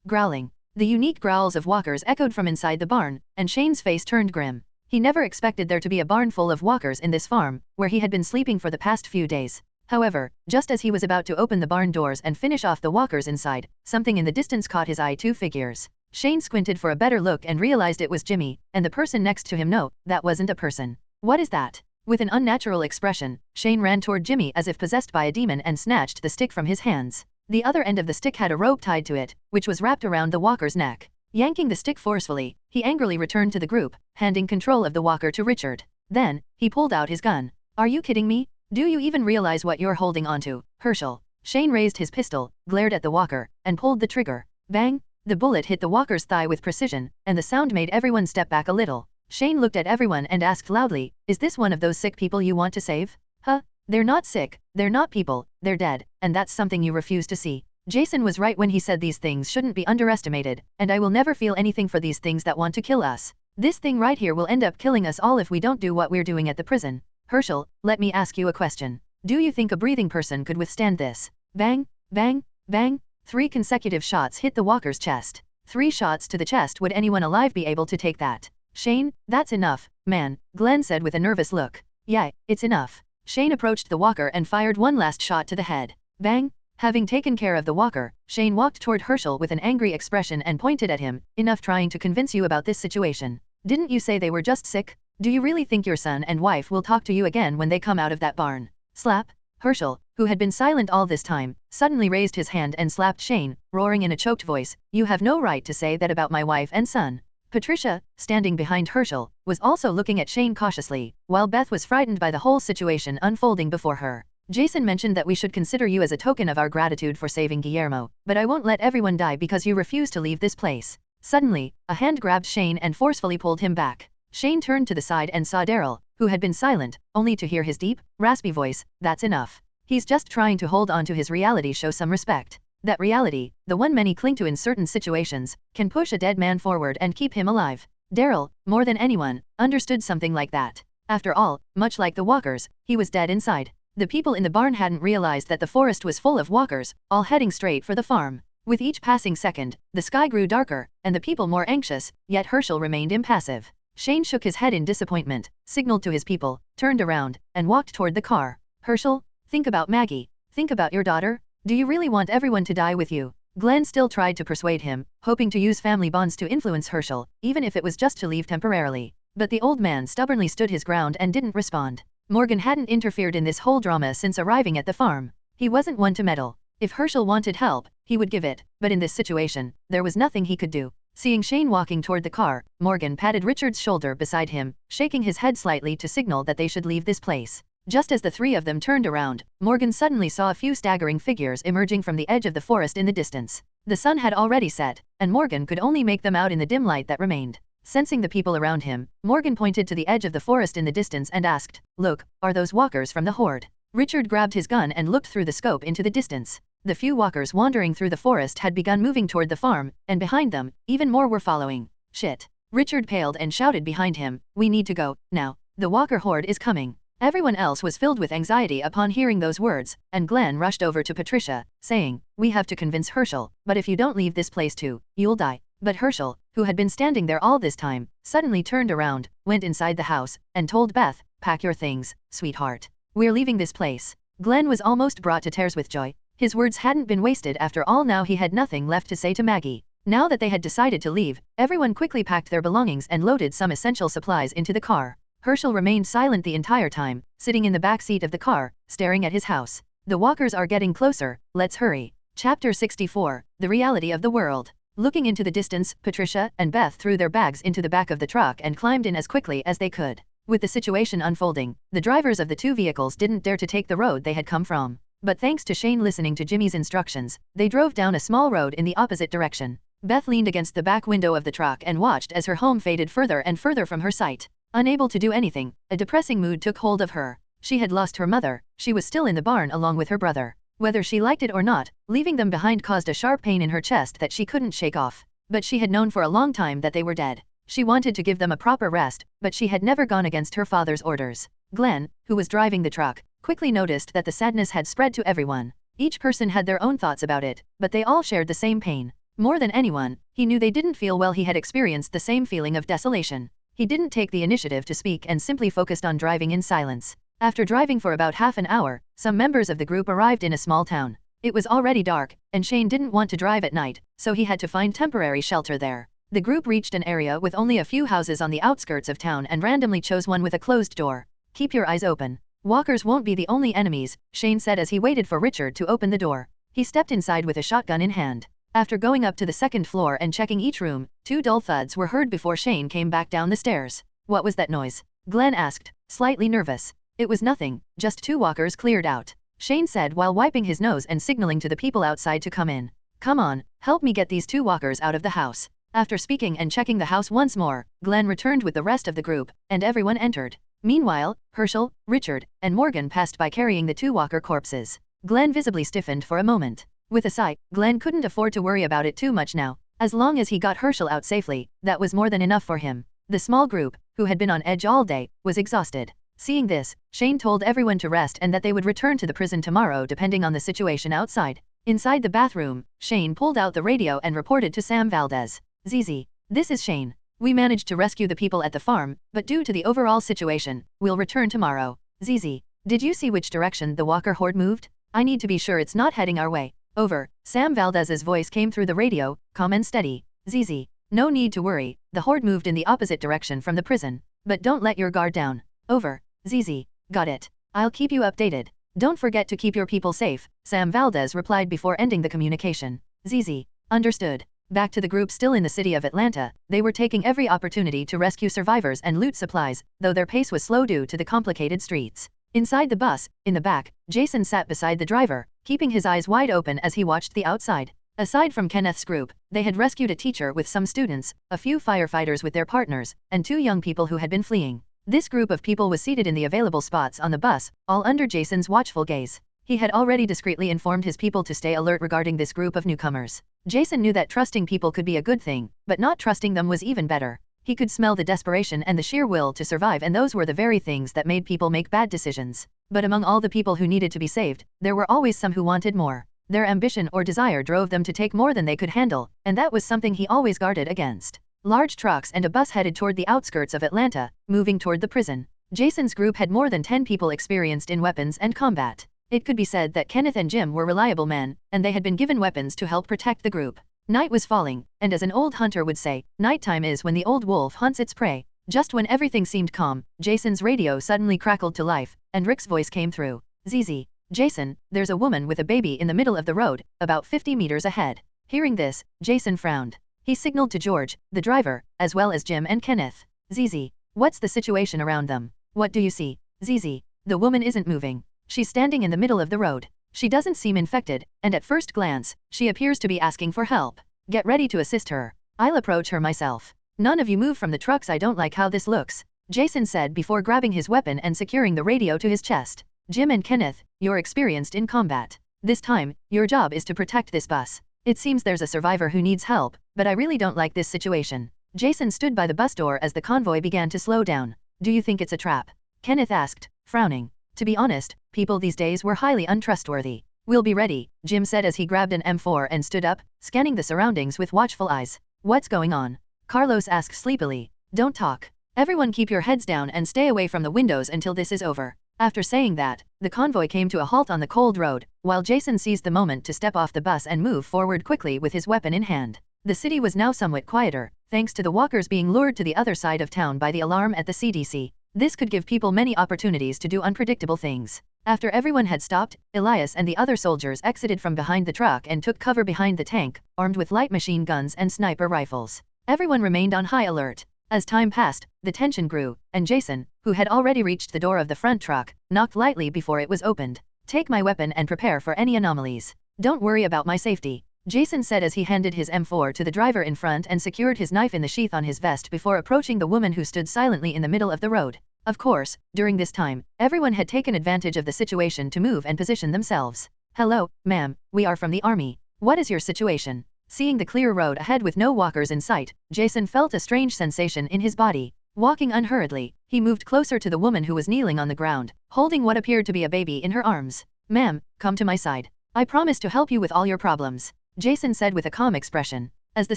Growling. The unique growls of walkers echoed from inside the barn, and Shane's face turned grim. He never expected there to be a barn full of walkers in this farm, where he had been sleeping for the past few days. However, just as he was about to open the barn doors and finish off the walkers inside, something in the distance caught his eye. 2 figures. Shane squinted for a better look and realized it was Jimmy, and the person next to him. No, that wasn't a person. What is that? With an unnatural expression, Shane ran toward Jimmy as if possessed by a demon and snatched the stick from his hands. The other end of the stick had a rope tied to it, which was wrapped around the walker's neck. Yanking the stick forcefully, he angrily returned to the group, handing control of the walker to Richard. Then, he pulled out his gun. "Are you kidding me? Do you even realize what you're holding onto, Herschel?" Shane raised his pistol, glared at the walker, and pulled the trigger. Bang! The bullet hit the walker's thigh with precision, and the sound made everyone step back a little. Shane looked at everyone and asked loudly, "Is this one of those sick people you want to save?" "Huh? They're not sick, they're not people, they're dead, and that's something you refuse to see." Jason was right when he said these things shouldn't be underestimated, and I will never feel anything for these things that want to kill us. This thing right here will end up killing us all if we don't do what we're doing at the prison. Herschel, let me ask you a question. Do you think a breathing person could withstand this? Bang, bang, bang. 3 consecutive shots hit the walker's chest. 3 shots to the chest. Would anyone alive be able to take that? "Shane, that's enough, man," Glenn said with a nervous look. "Yeah, it's enough." Shane approached the walker and fired one last shot to the head. Bang! Having taken care of the walker, Shane walked toward Herschel with an angry expression and pointed at him, "Enough trying to convince you about this situation. Didn't you say they were just sick? Do you really think your son and wife will talk to you again when they come out of that barn?" Slap! Herschel, who had been silent all this time, suddenly raised his hand and slapped Shane, roaring in a choked voice, "You have no right to say that about my wife and son." Patricia, standing behind Herschel, was also looking at Shane cautiously, while Beth was frightened by the whole situation unfolding before her. "Jason mentioned that we should consider you as a token of our gratitude for saving Guillermo, but I won't let everyone die because you refuse to leave this place." Suddenly, a hand grabbed Shane and forcefully pulled him back. Shane turned to the side and saw Daryl, who had been silent, only to hear his deep, raspy voice, "That's enough. He's just trying to hold on to his reality. Show some respect. That reality, the one many cling to in certain situations, can push a dead man forward and keep him alive." Daryl, more than anyone, understood something like that. After all, much like the walkers, he was dead inside. The people in the barn hadn't realized that the forest was full of walkers, all heading straight for the farm. With each passing second, the sky grew darker, and the people more anxious, yet Herschel remained impassive. Shane shook his head in disappointment, signaled to his people, turned around, and walked toward the car. "Herschel, think about Maggie. Think about your daughter. Do you really want everyone to die with you?" Glenn still tried to persuade him, hoping to use family bonds to influence Herschel, even if it was just to leave temporarily. But the old man stubbornly stood his ground and didn't respond. Morgan hadn't interfered in this whole drama since arriving at the farm. He wasn't one to meddle. If Herschel wanted help, he would give it, but in this situation, there was nothing he could do. Seeing Shane walking toward the car, Morgan patted Richard's shoulder beside him, shaking his head slightly to signal that they should leave this place. Just as the three of them turned around, Morgan suddenly saw a few staggering figures emerging from the edge of the forest in the distance. The sun had already set, and Morgan could only make them out in the dim light that remained. Sensing the people around him, Morgan pointed to the edge of the forest in the distance and asked, "Look, are those walkers from the horde?" Richard grabbed his gun and looked through the scope into the distance. The few walkers wandering through the forest had begun moving toward the farm, and behind them, even more were following. "Shit." Richard paled and shouted behind him, "We need to go, now. The walker horde is coming." Everyone else was filled with anxiety upon hearing those words, and Glenn rushed over to Patricia, saying, "We have to convince Herschel, but if you don't leave this place too, you'll die." But Herschel, who had been standing there all this time, suddenly turned around, went inside the house, and told Beth, "Pack your things, sweetheart. We're leaving this place." Glenn was almost brought to tears with joy. His words hadn't been wasted after all. Now he had nothing left to say to Maggie. Now that they had decided to leave, everyone quickly packed their belongings and loaded some essential supplies into the car. Herschel remained silent the entire time, sitting in the back seat of the car, staring at his house. "The walkers are getting closer, let's hurry." Chapter 64, The Reality of the World. Looking into the distance, Patricia and Beth threw their bags into the back of the truck and climbed in as quickly as they could. With the situation unfolding, the drivers of the two vehicles didn't dare to take the road they had come from. But thanks to Shane listening to Jimmy's instructions, they drove down a small road in the opposite direction. Beth leaned against the back window of the truck and watched as her home faded further and further from her sight. Unable to do anything, a depressing mood took hold of her. She had lost her mother, she was still in the barn along with her brother. Whether she liked it or not, leaving them behind caused a sharp pain in her chest that she couldn't shake off. But she had known for a long time that they were dead. She wanted to give them a proper rest, but she had never gone against her father's orders. Glenn, who was driving the truck, quickly noticed that the sadness had spread to everyone. Each person had their own thoughts about it, but they all shared the same pain. More than anyone, he knew they didn't feel well. He had experienced the same feeling of desolation. He didn't take the initiative to speak and simply focused on driving in silence. After driving for about half an hour, some members of the group arrived in a small town. It was already dark, and Shane didn't want to drive at night, so he had to find temporary shelter there. The group reached an area with only a few houses on the outskirts of town and randomly chose one with a closed door. "Keep your eyes open. Walkers won't be the only enemies," Shane said as he waited for Richard to open the door. He stepped inside with a shotgun in hand. After going up to the second floor and checking each room, 2 dull thuds were heard before Shane came back down the stairs. "What was that noise?" Glenn asked, slightly nervous. "It was nothing, just 2 walkers cleared out," Shane said while wiping his nose and signaling to the people outside to come in. "Come on, help me get these 2 walkers out of the house." After speaking and checking the house once more, Glenn returned with the rest of the group, and everyone entered. Meanwhile, Herschel, Richard, and Morgan passed by carrying the 2 walker corpses. Glenn visibly stiffened for a moment. With a sigh, Glenn couldn't afford to worry about it too much now. As long as he got Herschel out safely, that was more than enough for him. The small group, who had been on edge all day, was exhausted. Seeing this, Shane told everyone to rest and that they would return to the prison tomorrow depending on the situation outside. Inside the bathroom, Shane pulled out the radio and reported to Sam Valdez. "ZZ, this is Shane. We managed to rescue the people at the farm, but due to the overall situation, we'll return tomorrow. ZZ, did you see which direction the walker horde moved? I need to be sure it's not heading our way." "Over." Sam Valdez's voice came through the radio, calm and steady. "ZZ, no need to worry, the horde moved in the opposite direction from the prison. But don't let your guard down." "Over." "ZZ, got it. I'll keep you updated. Don't forget to keep your people safe," Sam Valdez replied before ending the communication. "ZZ, understood." Back to the group still in the city of Atlanta, they were taking every opportunity to rescue survivors and loot supplies, though their pace was slow due to the complicated streets. Inside the bus, in the back, Jason sat beside the driver, keeping his eyes wide open as he watched the outside. Aside from Kenneth's group, they had rescued a teacher with some students, a few firefighters with their partners, and 2 young people who had been fleeing. This group of people was seated in the available spots on the bus, all under Jason's watchful gaze. He had already discreetly informed his people to stay alert regarding this group of newcomers. Jason knew that trusting people could be a good thing, but not trusting them was even better. He could smell the desperation and the sheer will to survive, and those were the very things that made people make bad decisions. But among all the people who needed to be saved, there were always some who wanted more. Their ambition or desire drove them to take more than they could handle, and that was something he always guarded against. Large trucks and a bus headed toward the outskirts of Atlanta, moving toward the prison. Jason's group had more than 10 people experienced in weapons and combat. It could be said that Kenneth and Jim were reliable men, and they had been given weapons to help protect the group. Night was falling, and as an old hunter would say, nighttime is when the old wolf hunts its prey. Just when everything seemed calm, Jason's radio suddenly crackled to life, and Rick's voice came through. ZZ. Jason, there's a woman with a baby in the middle of the road, about 50 meters ahead. Hearing this, Jason frowned. He signaled to George, the driver, as well as Jim and Kenneth. ZZ. What's the situation around them? What do you see? ZZ. The woman isn't moving. She's standing in the middle of the road. She doesn't seem infected, and at first glance, she appears to be asking for help. Get ready to assist her. I'll approach her myself. None of you move from the trucks. I don't like how this looks, Jason said before grabbing his weapon and securing the radio to his chest. Jim and Kenneth, you're experienced in combat. This time, your job is to protect this bus. It seems there's a survivor who needs help, but I really don't like this situation. Jason stood by the bus door as the convoy began to slow down. Do you think it's a trap? Kenneth asked, frowning. To be honest, people these days were highly untrustworthy. We'll be ready, Jim said as he grabbed an M4 and stood up, scanning the surroundings with watchful eyes. What's going on? Carlos asked sleepily. Don't talk. Everyone keep your heads down and stay away from the windows until this is over. After saying that, the convoy came to a halt on the cold road, while Jason seized the moment to step off the bus and move forward quickly with his weapon in hand. The city was now somewhat quieter, thanks to the walkers being lured to the other side of town by the alarm at the CDC. This could give people many opportunities to do unpredictable things. After everyone had stopped, Elias and the other soldiers exited from behind the truck and took cover behind the tank, armed with light machine guns and sniper rifles. Everyone remained on high alert. As time passed, the tension grew, and Jason, who had already reached the door of the front truck, knocked lightly before it was opened. Take my weapon and prepare for any anomalies. Don't worry about my safety, Jason said as he handed his M4 to the driver in front and secured his knife in the sheath on his vest before approaching the woman who stood silently in the middle of the road. Of course, during this time, everyone had taken advantage of the situation to move and position themselves. Hello, ma'am, we are from the army. What is your situation? Seeing the clear road ahead with no walkers in sight, Jason felt a strange sensation in his body. Walking unhurriedly, he moved closer to the woman who was kneeling on the ground, holding what appeared to be a baby in her arms. Ma'am, come to my side. I promise to help you with all your problems, Jason said with a calm expression. As the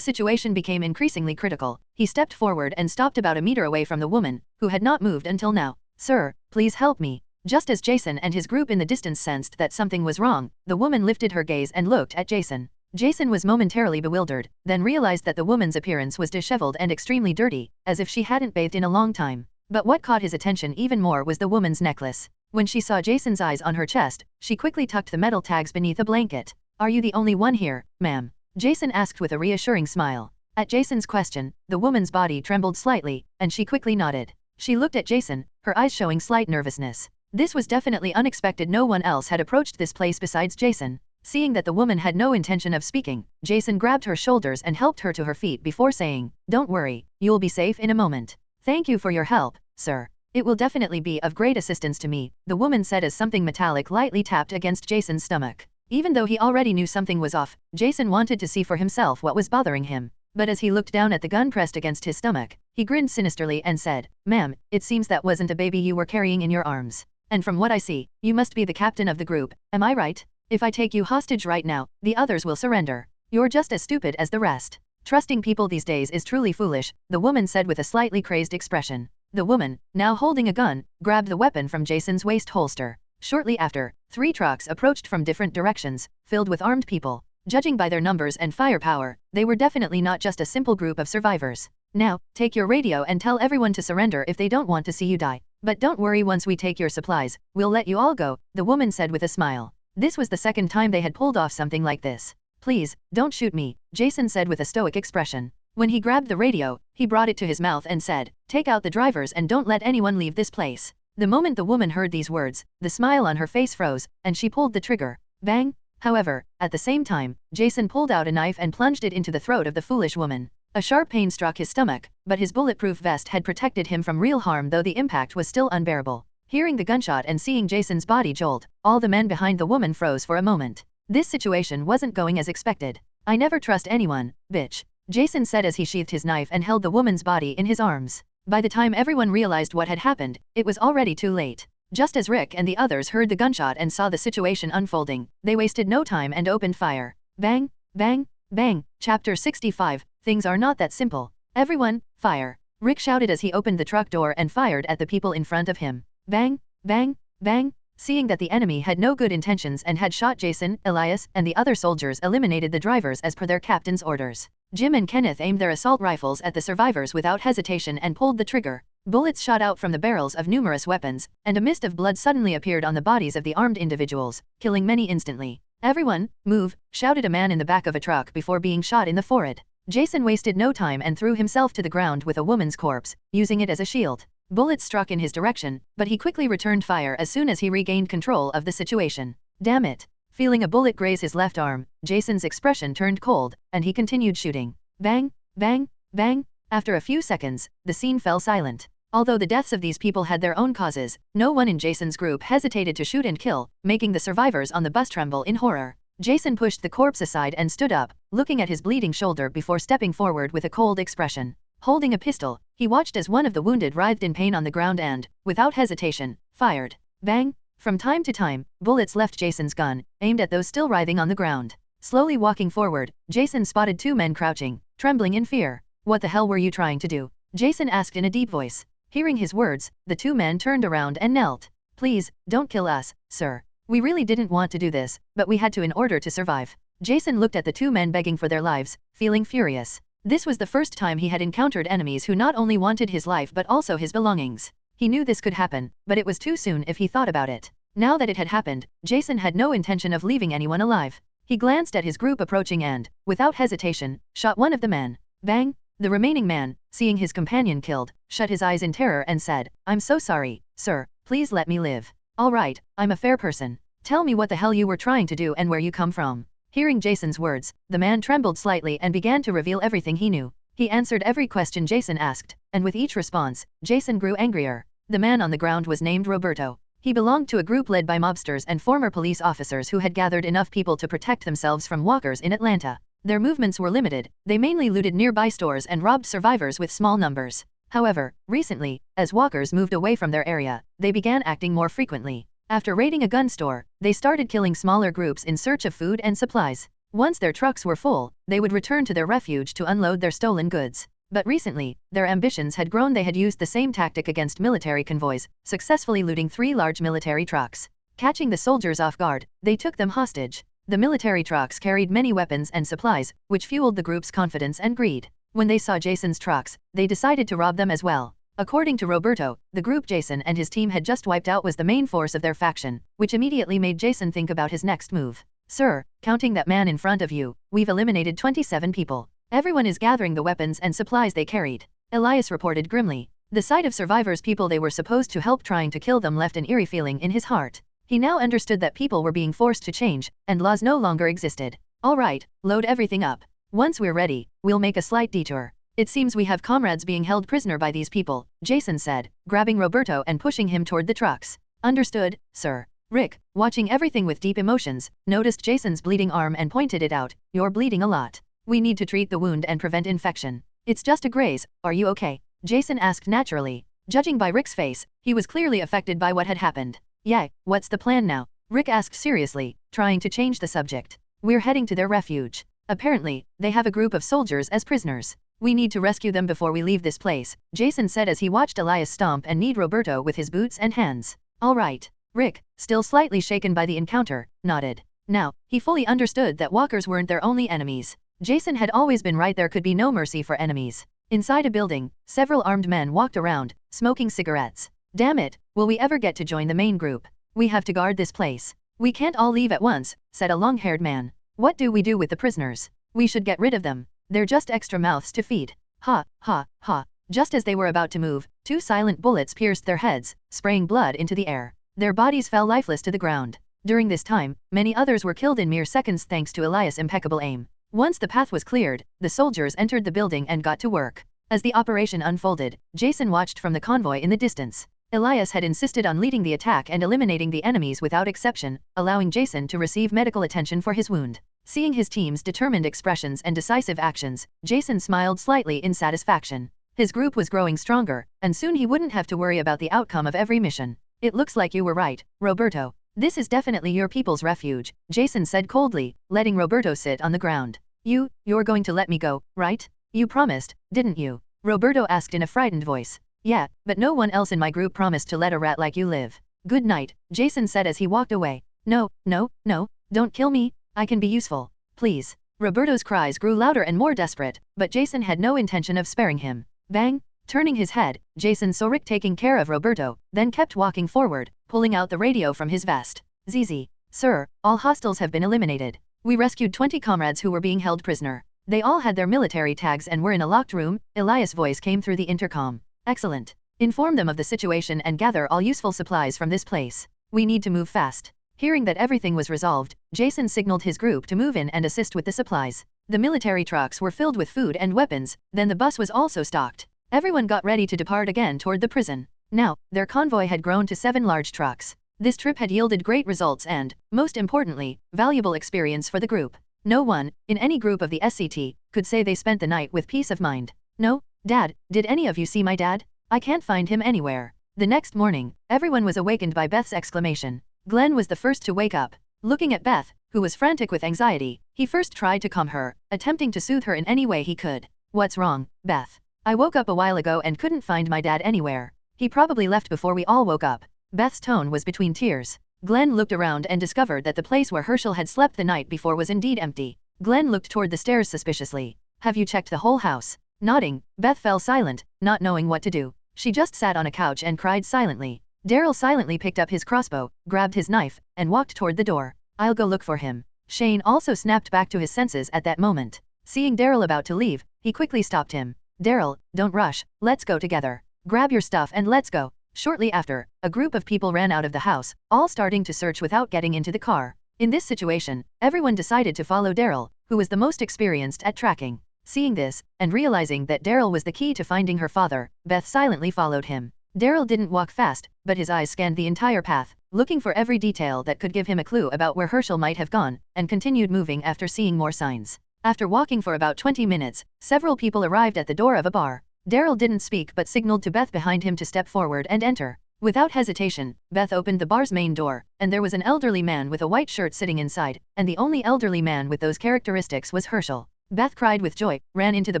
situation became increasingly critical, he stepped forward and stopped about a meter away from the woman, who had not moved until now. Sir, please help me. Just as Jason and his group in the distance sensed that something was wrong, the woman lifted her gaze and looked at Jason. Jason was momentarily bewildered, then realized that the woman's appearance was disheveled and extremely dirty, as if she hadn't bathed in a long time. But what caught his attention even more was the woman's necklace. When she saw Jason's eyes on her chest, she quickly tucked the metal tags beneath a blanket. Are you the only one here, ma'am? Jason asked with a reassuring smile. At Jason's question, the woman's body trembled slightly, and she quickly nodded. She looked at Jason, her eyes showing slight nervousness. This was definitely unexpected. No one else had approached this place besides Jason. Seeing that the woman had no intention of speaking, Jason grabbed her shoulders and helped her to her feet before saying, Don't worry, you'll be safe in a moment. Thank you for your help, sir. It will definitely be of great assistance to me, the woman said as something metallic lightly tapped against Jason's stomach. Even though he already knew something was off, Jason wanted to see for himself what was bothering him. But as he looked down at the gun pressed against his stomach, he grinned sinisterly and said, Ma'am, it seems that wasn't a baby you were carrying in your arms. And from what I see, you must be the captain of the group, am I right? If I take you hostage right now, the others will surrender. You're just as stupid as the rest. Trusting people these days is truly foolish, the woman said with a slightly crazed expression. The woman, now holding a gun, grabbed the weapon from Jason's waist holster. Shortly after, 3 trucks approached from different directions, filled with armed people. Judging by their numbers and firepower, they were definitely not just a simple group of survivors. Now, take your radio and tell everyone to surrender if they don't want to see you die. But don't worry, once we take your supplies, we'll let you all go, the woman said with a smile. This was the second time they had pulled off something like this. Please, don't shoot me, Jason said with a stoic expression. When he grabbed the radio, he brought it to his mouth and said, Take out the drivers and don't let anyone leave this place. The moment the woman heard these words, the smile on her face froze, and she pulled the trigger. Bang! However, at the same time, Jason pulled out a knife and plunged it into the throat of the foolish woman. A sharp pain struck his stomach, but his bulletproof vest had protected him from real harm, though the impact was still unbearable. Hearing the gunshot and seeing Jason's body jolt, all the men behind the woman froze for a moment. This situation wasn't going as expected. I never trust anyone, bitch, Jason said as he sheathed his knife and held the woman's body in his arms. By the time everyone realized what had happened, it was already too late. Just as Rick and the others heard the gunshot and saw the situation unfolding, they wasted no time and opened fire. Bang, bang, bang. Chapter 65, Things are not that simple. Everyone, fire. Rick shouted as he opened the truck door and fired at the people in front of him. Bang, bang, bang. Seeing that the enemy had no good intentions and had shot Jason, Elias, and the other soldiers eliminated the drivers as per their captain's orders. Jim and Kenneth aimed their assault rifles at the survivors without hesitation and pulled the trigger. Bullets shot out from the barrels of numerous weapons, and a mist of blood suddenly appeared on the bodies of the armed individuals, killing many instantly. "Everyone, move," shouted a man in the back of a truck before being shot in the forehead. Jason wasted no time and threw himself to the ground with a woman's corpse, using it as a shield. Bullets struck in his direction, but he quickly returned fire as soon as he regained control of the situation. "Damn it." Feeling a bullet graze his left arm, Jason's expression turned cold, and he continued shooting. Bang, bang, bang. After a few seconds, the scene fell silent. Although the deaths of these people had their own causes, no one in Jason's group hesitated to shoot and kill, making the survivors on the bus tremble in horror. Jason pushed the corpse aside and stood up, looking at his bleeding shoulder before stepping forward with a cold expression. Holding a pistol, he watched as one of the wounded writhed in pain on the ground and, without hesitation, fired. Bang! From time to time, bullets left Jason's gun, aimed at those still writhing on the ground. Slowly walking forward, Jason spotted two men crouching, trembling in fear. "What the hell were you trying to do?" Jason asked in a deep voice. Hearing his words, the two men turned around and knelt. "Please, don't kill us, sir. We really didn't want to do this, but we had to in order to survive." Jason looked at the two men begging for their lives, feeling furious. This was the first time he had encountered enemies who not only wanted his life but also his belongings. He knew this could happen, but it was too soon if he thought about it. Now that it had happened, Jason had no intention of leaving anyone alive. He glanced at his group approaching and, without hesitation, shot one of the men. Bang! The remaining man, seeing his companion killed, shut his eyes in terror and said, "I'm so sorry, sir, please let me live." "All right, I'm a fair person. Tell me what the hell you were trying to do and where you come from." Hearing Jason's words, the man trembled slightly and began to reveal everything he knew. He answered every question Jason asked, and with each response, Jason grew angrier. The man on the ground was named Roberto. He belonged to a group led by mobsters and former police officers who had gathered enough people to protect themselves from walkers in Atlanta. Their movements were limited, they mainly looted nearby stores and robbed survivors with small numbers. However, recently, as walkers moved away from their area, they began acting more frequently. After raiding a gun store, they started killing smaller groups in search of food and supplies. Once their trucks were full, they would return to their refuge to unload their stolen goods. But recently, their ambitions had grown. They had used the same tactic against military convoys, successfully looting 3 large military trucks. Catching the soldiers off guard, they took them hostage. The military trucks carried many weapons and supplies, which fueled the group's confidence and greed. When they saw Jason's trucks, they decided to rob them as well. According to Roberto, the group Jason and his team had just wiped out was the main force of their faction, which immediately made Jason think about his next move. "Sir, counting that man in front of you, we've eliminated 27 people. Everyone is gathering the weapons and supplies they carried," Elias reported grimly. The sight of survivors' people they were supposed to help trying to kill them left an eerie feeling in his heart. He now understood that people were being forced to change, and laws no longer existed. "All right, load everything up. Once we're ready, we'll make a slight detour. It seems we have comrades being held prisoner by these people," Jason said, grabbing Roberto and pushing him toward the trucks. "Understood, sir." Rick, watching everything with deep emotions, noticed Jason's bleeding arm and pointed it out. "You're bleeding a lot. We need to treat the wound and prevent infection." "It's just a graze, are you okay?" Jason asked naturally. Judging by Rick's face, he was clearly affected by what had happened. "Yeah, what's the plan now?" Rick asked seriously, trying to change the subject. "We're heading to their refuge. Apparently, they have a group of soldiers as prisoners. We need to rescue them before we leave this place," Jason said as he watched Elias stomp and knead Roberto with his boots and hands. "All right." Rick, still slightly shaken by the encounter, nodded. Now, he fully understood that walkers weren't their only enemies. Jason had always been right, there could be no mercy for enemies. Inside a building, several armed men walked around, smoking cigarettes. "Damn it, will we ever get to join the main group? We have to guard this place. We can't all leave at once," said a long-haired man. "What do we do with the prisoners? We should get rid of them. They're just extra mouths to feed." Ha, ha, ha. Just as they were about to move, 2 silent bullets pierced their heads, spraying blood into the air. Their bodies fell lifeless to the ground. During this time, many others were killed in mere seconds thanks to Elias' impeccable aim. Once the path was cleared, the soldiers entered the building and got to work. As the operation unfolded, Jason watched from the convoy in the distance. Elias had insisted on leading the attack and eliminating the enemies without exception, allowing Jason to receive medical attention for his wound. Seeing his team's determined expressions and decisive actions, Jason smiled slightly in satisfaction. His group was growing stronger, and soon he wouldn't have to worry about the outcome of every mission. "It looks like you were right, Roberto. This is definitely your people's refuge," Jason said coldly, letting Roberto sit on the ground. You're going to let me go, right? You promised, didn't you?" Roberto asked in a frightened voice. "Yeah, but no one else in my group promised to let a rat like you live." "Good night," Jason said as he walked away. No, don't kill me, I can be useful. Please." Roberto's cries grew louder and more desperate, but Jason had no intention of sparing him. Bang! Turning his head, Jason saw Rick taking care of Roberto, then kept walking forward, pulling out the radio from his vest. ZZ. Sir, all hostiles have been eliminated. We rescued 20 comrades who were being held prisoner. They all had their military tags and were in a locked room. Elias' voice came through the intercom. Excellent. Inform them of the situation and gather all useful supplies from this place. We need to move fast. Hearing that everything was resolved, Jason signaled his group to move in and assist with the supplies. The military trucks were filled with food and weapons, then the bus was also stocked. Everyone got ready to depart again toward the prison. Now, their convoy had grown to 7 large trucks. This trip had yielded great results and, most importantly, valuable experience for the group. No one, in any group of the SCT, could say they spent the night with peace of mind. No, Dad, did any of you see my dad? I can't find him anywhere. The next morning, everyone was awakened by Beth's exclamation. Glenn was the first to wake up. Looking at Beth, who was frantic with anxiety, he first tried to calm her, attempting to soothe her in any way he could. What's wrong, Beth? I woke up a while ago and couldn't find my dad anywhere. He probably left before we all woke up. Beth's tone was between tears. Glenn looked around and discovered that the place where Herschel had slept the night before was indeed empty. Glenn looked toward the stairs suspiciously. Have you checked the whole house? Nodding, Beth fell silent, not knowing what to do. She just sat on a couch and cried silently. Daryl silently picked up his crossbow, grabbed his knife, and walked toward the door. I'll go look for him. Shane also snapped back to his senses at that moment. Seeing Daryl about to leave, he quickly stopped him. Daryl, don't rush, let's go together. Grab your stuff and let's go. Shortly after, a group of people ran out of the house, all starting to search without getting into the car. In this situation, everyone decided to follow Daryl, who was the most experienced at tracking. Seeing this, and realizing that Daryl was the key to finding her father, Beth silently followed him. Daryl didn't walk fast, but his eyes scanned the entire path, looking for every detail that could give him a clue about where Herschel might have gone, and continued moving after seeing more signs. After walking for about 20 minutes, several people arrived at the door of a bar. Daryl didn't speak but signaled to Beth behind him to step forward and enter. Without hesitation, Beth opened the bar's main door, and there was an elderly man with a white shirt sitting inside, and the only elderly man with those characteristics was Herschel. Beth cried with joy, ran into the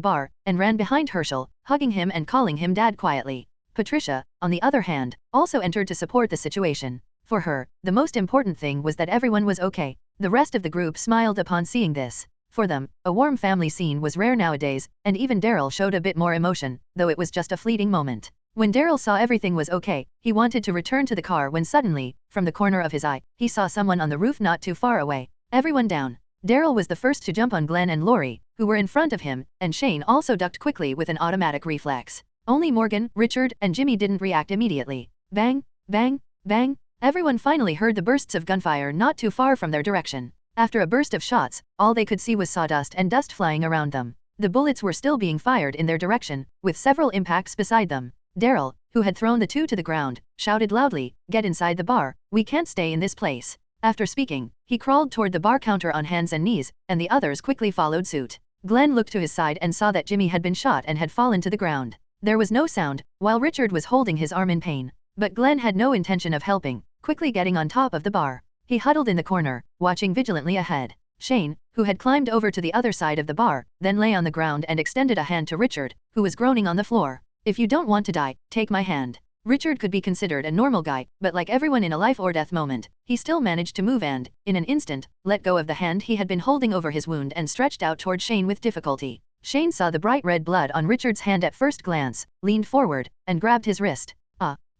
bar, and ran behind Herschel, hugging him and calling him Dad quietly. Patricia, on the other hand, also entered to support the situation. For her, the most important thing was that everyone was okay. The rest of the group smiled upon seeing this. For them, a warm family scene was rare nowadays, and even Daryl showed a bit more emotion, though it was just a fleeting moment. When Daryl saw everything was okay, he wanted to return to the car when suddenly, from the corner of his eye, he saw someone on the roof not too far away. Everyone down. Daryl was the first to jump on Glenn and Lori, who were in front of him, and Shane also ducked quickly with an automatic reflex. Only Morgan, Richard, and Jimmy didn't react immediately. Bang, bang, bang. Everyone finally heard the bursts of gunfire not too far from their direction. After a burst of shots, all they could see was sawdust and dust flying around them. The bullets were still being fired in their direction, with several impacts beside them. Daryl, who had thrown the two to the ground, shouted loudly, "Get inside the bar, we can't stay in this place." After speaking, he crawled toward the bar counter on hands and knees, and the others quickly followed suit. Glenn looked to his side and saw that Jimmy had been shot and had fallen to the ground. There was no sound, while Richard was holding his arm in pain. But Glenn had no intention of helping, quickly getting on top of the bar. He huddled in the corner, watching vigilantly ahead. Shane, who had climbed over to the other side of the bar, then lay on the ground and extended a hand to Richard, who was groaning on the floor. "If you don't want to die, take my hand." Richard could be considered a normal guy, but like everyone in a life or death moment, he still managed to move and, in an instant, let go of the hand he had been holding over his wound and stretched out toward Shane with difficulty. Shane saw the bright red blood on Richard's hand at first glance, leaned forward, and grabbed his wrist.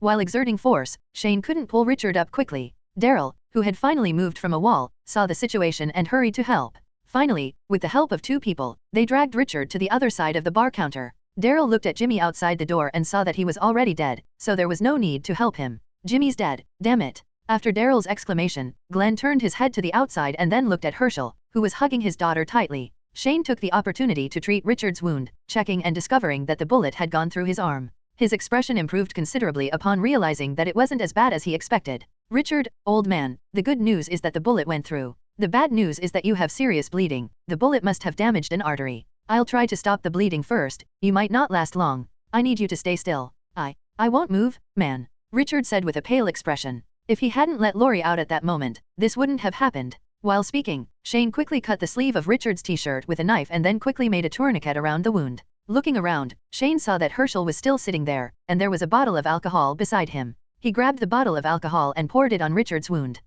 While exerting force, Shane couldn't pull Richard up quickly. Daryl, who had finally moved from a wall, saw the situation and hurried to help. Finally, with the help of two people, they dragged Richard to the other side of the bar counter. Daryl looked at Jimmy outside the door and saw that he was already dead, so there was no need to help him. "Jimmy's dead, damn it." After Daryl's exclamation, Glenn turned his head to the outside and then looked at Herschel, who was hugging his daughter tightly. Shane took the opportunity to treat Richard's wound, checking and discovering that the bullet had gone through his arm. His expression improved considerably upon realizing that it wasn't as bad as he expected. "Richard, old man, the good news is that the bullet went through. The bad news is that you have serious bleeding. The bullet must have damaged an artery. I'll try to stop the bleeding first. You might not last long. I need you to stay still." I won't move, man," Richard said with a pale expression. If he hadn't let Lori out at that moment, this wouldn't have happened. While speaking, Shane quickly cut the sleeve of Richard's t-shirt with a knife and then quickly made a tourniquet around the wound. Looking around, Shane saw that Herschel was still sitting there, and there was a bottle of alcohol beside him. He grabbed the bottle of alcohol and poured it on Richard's wound.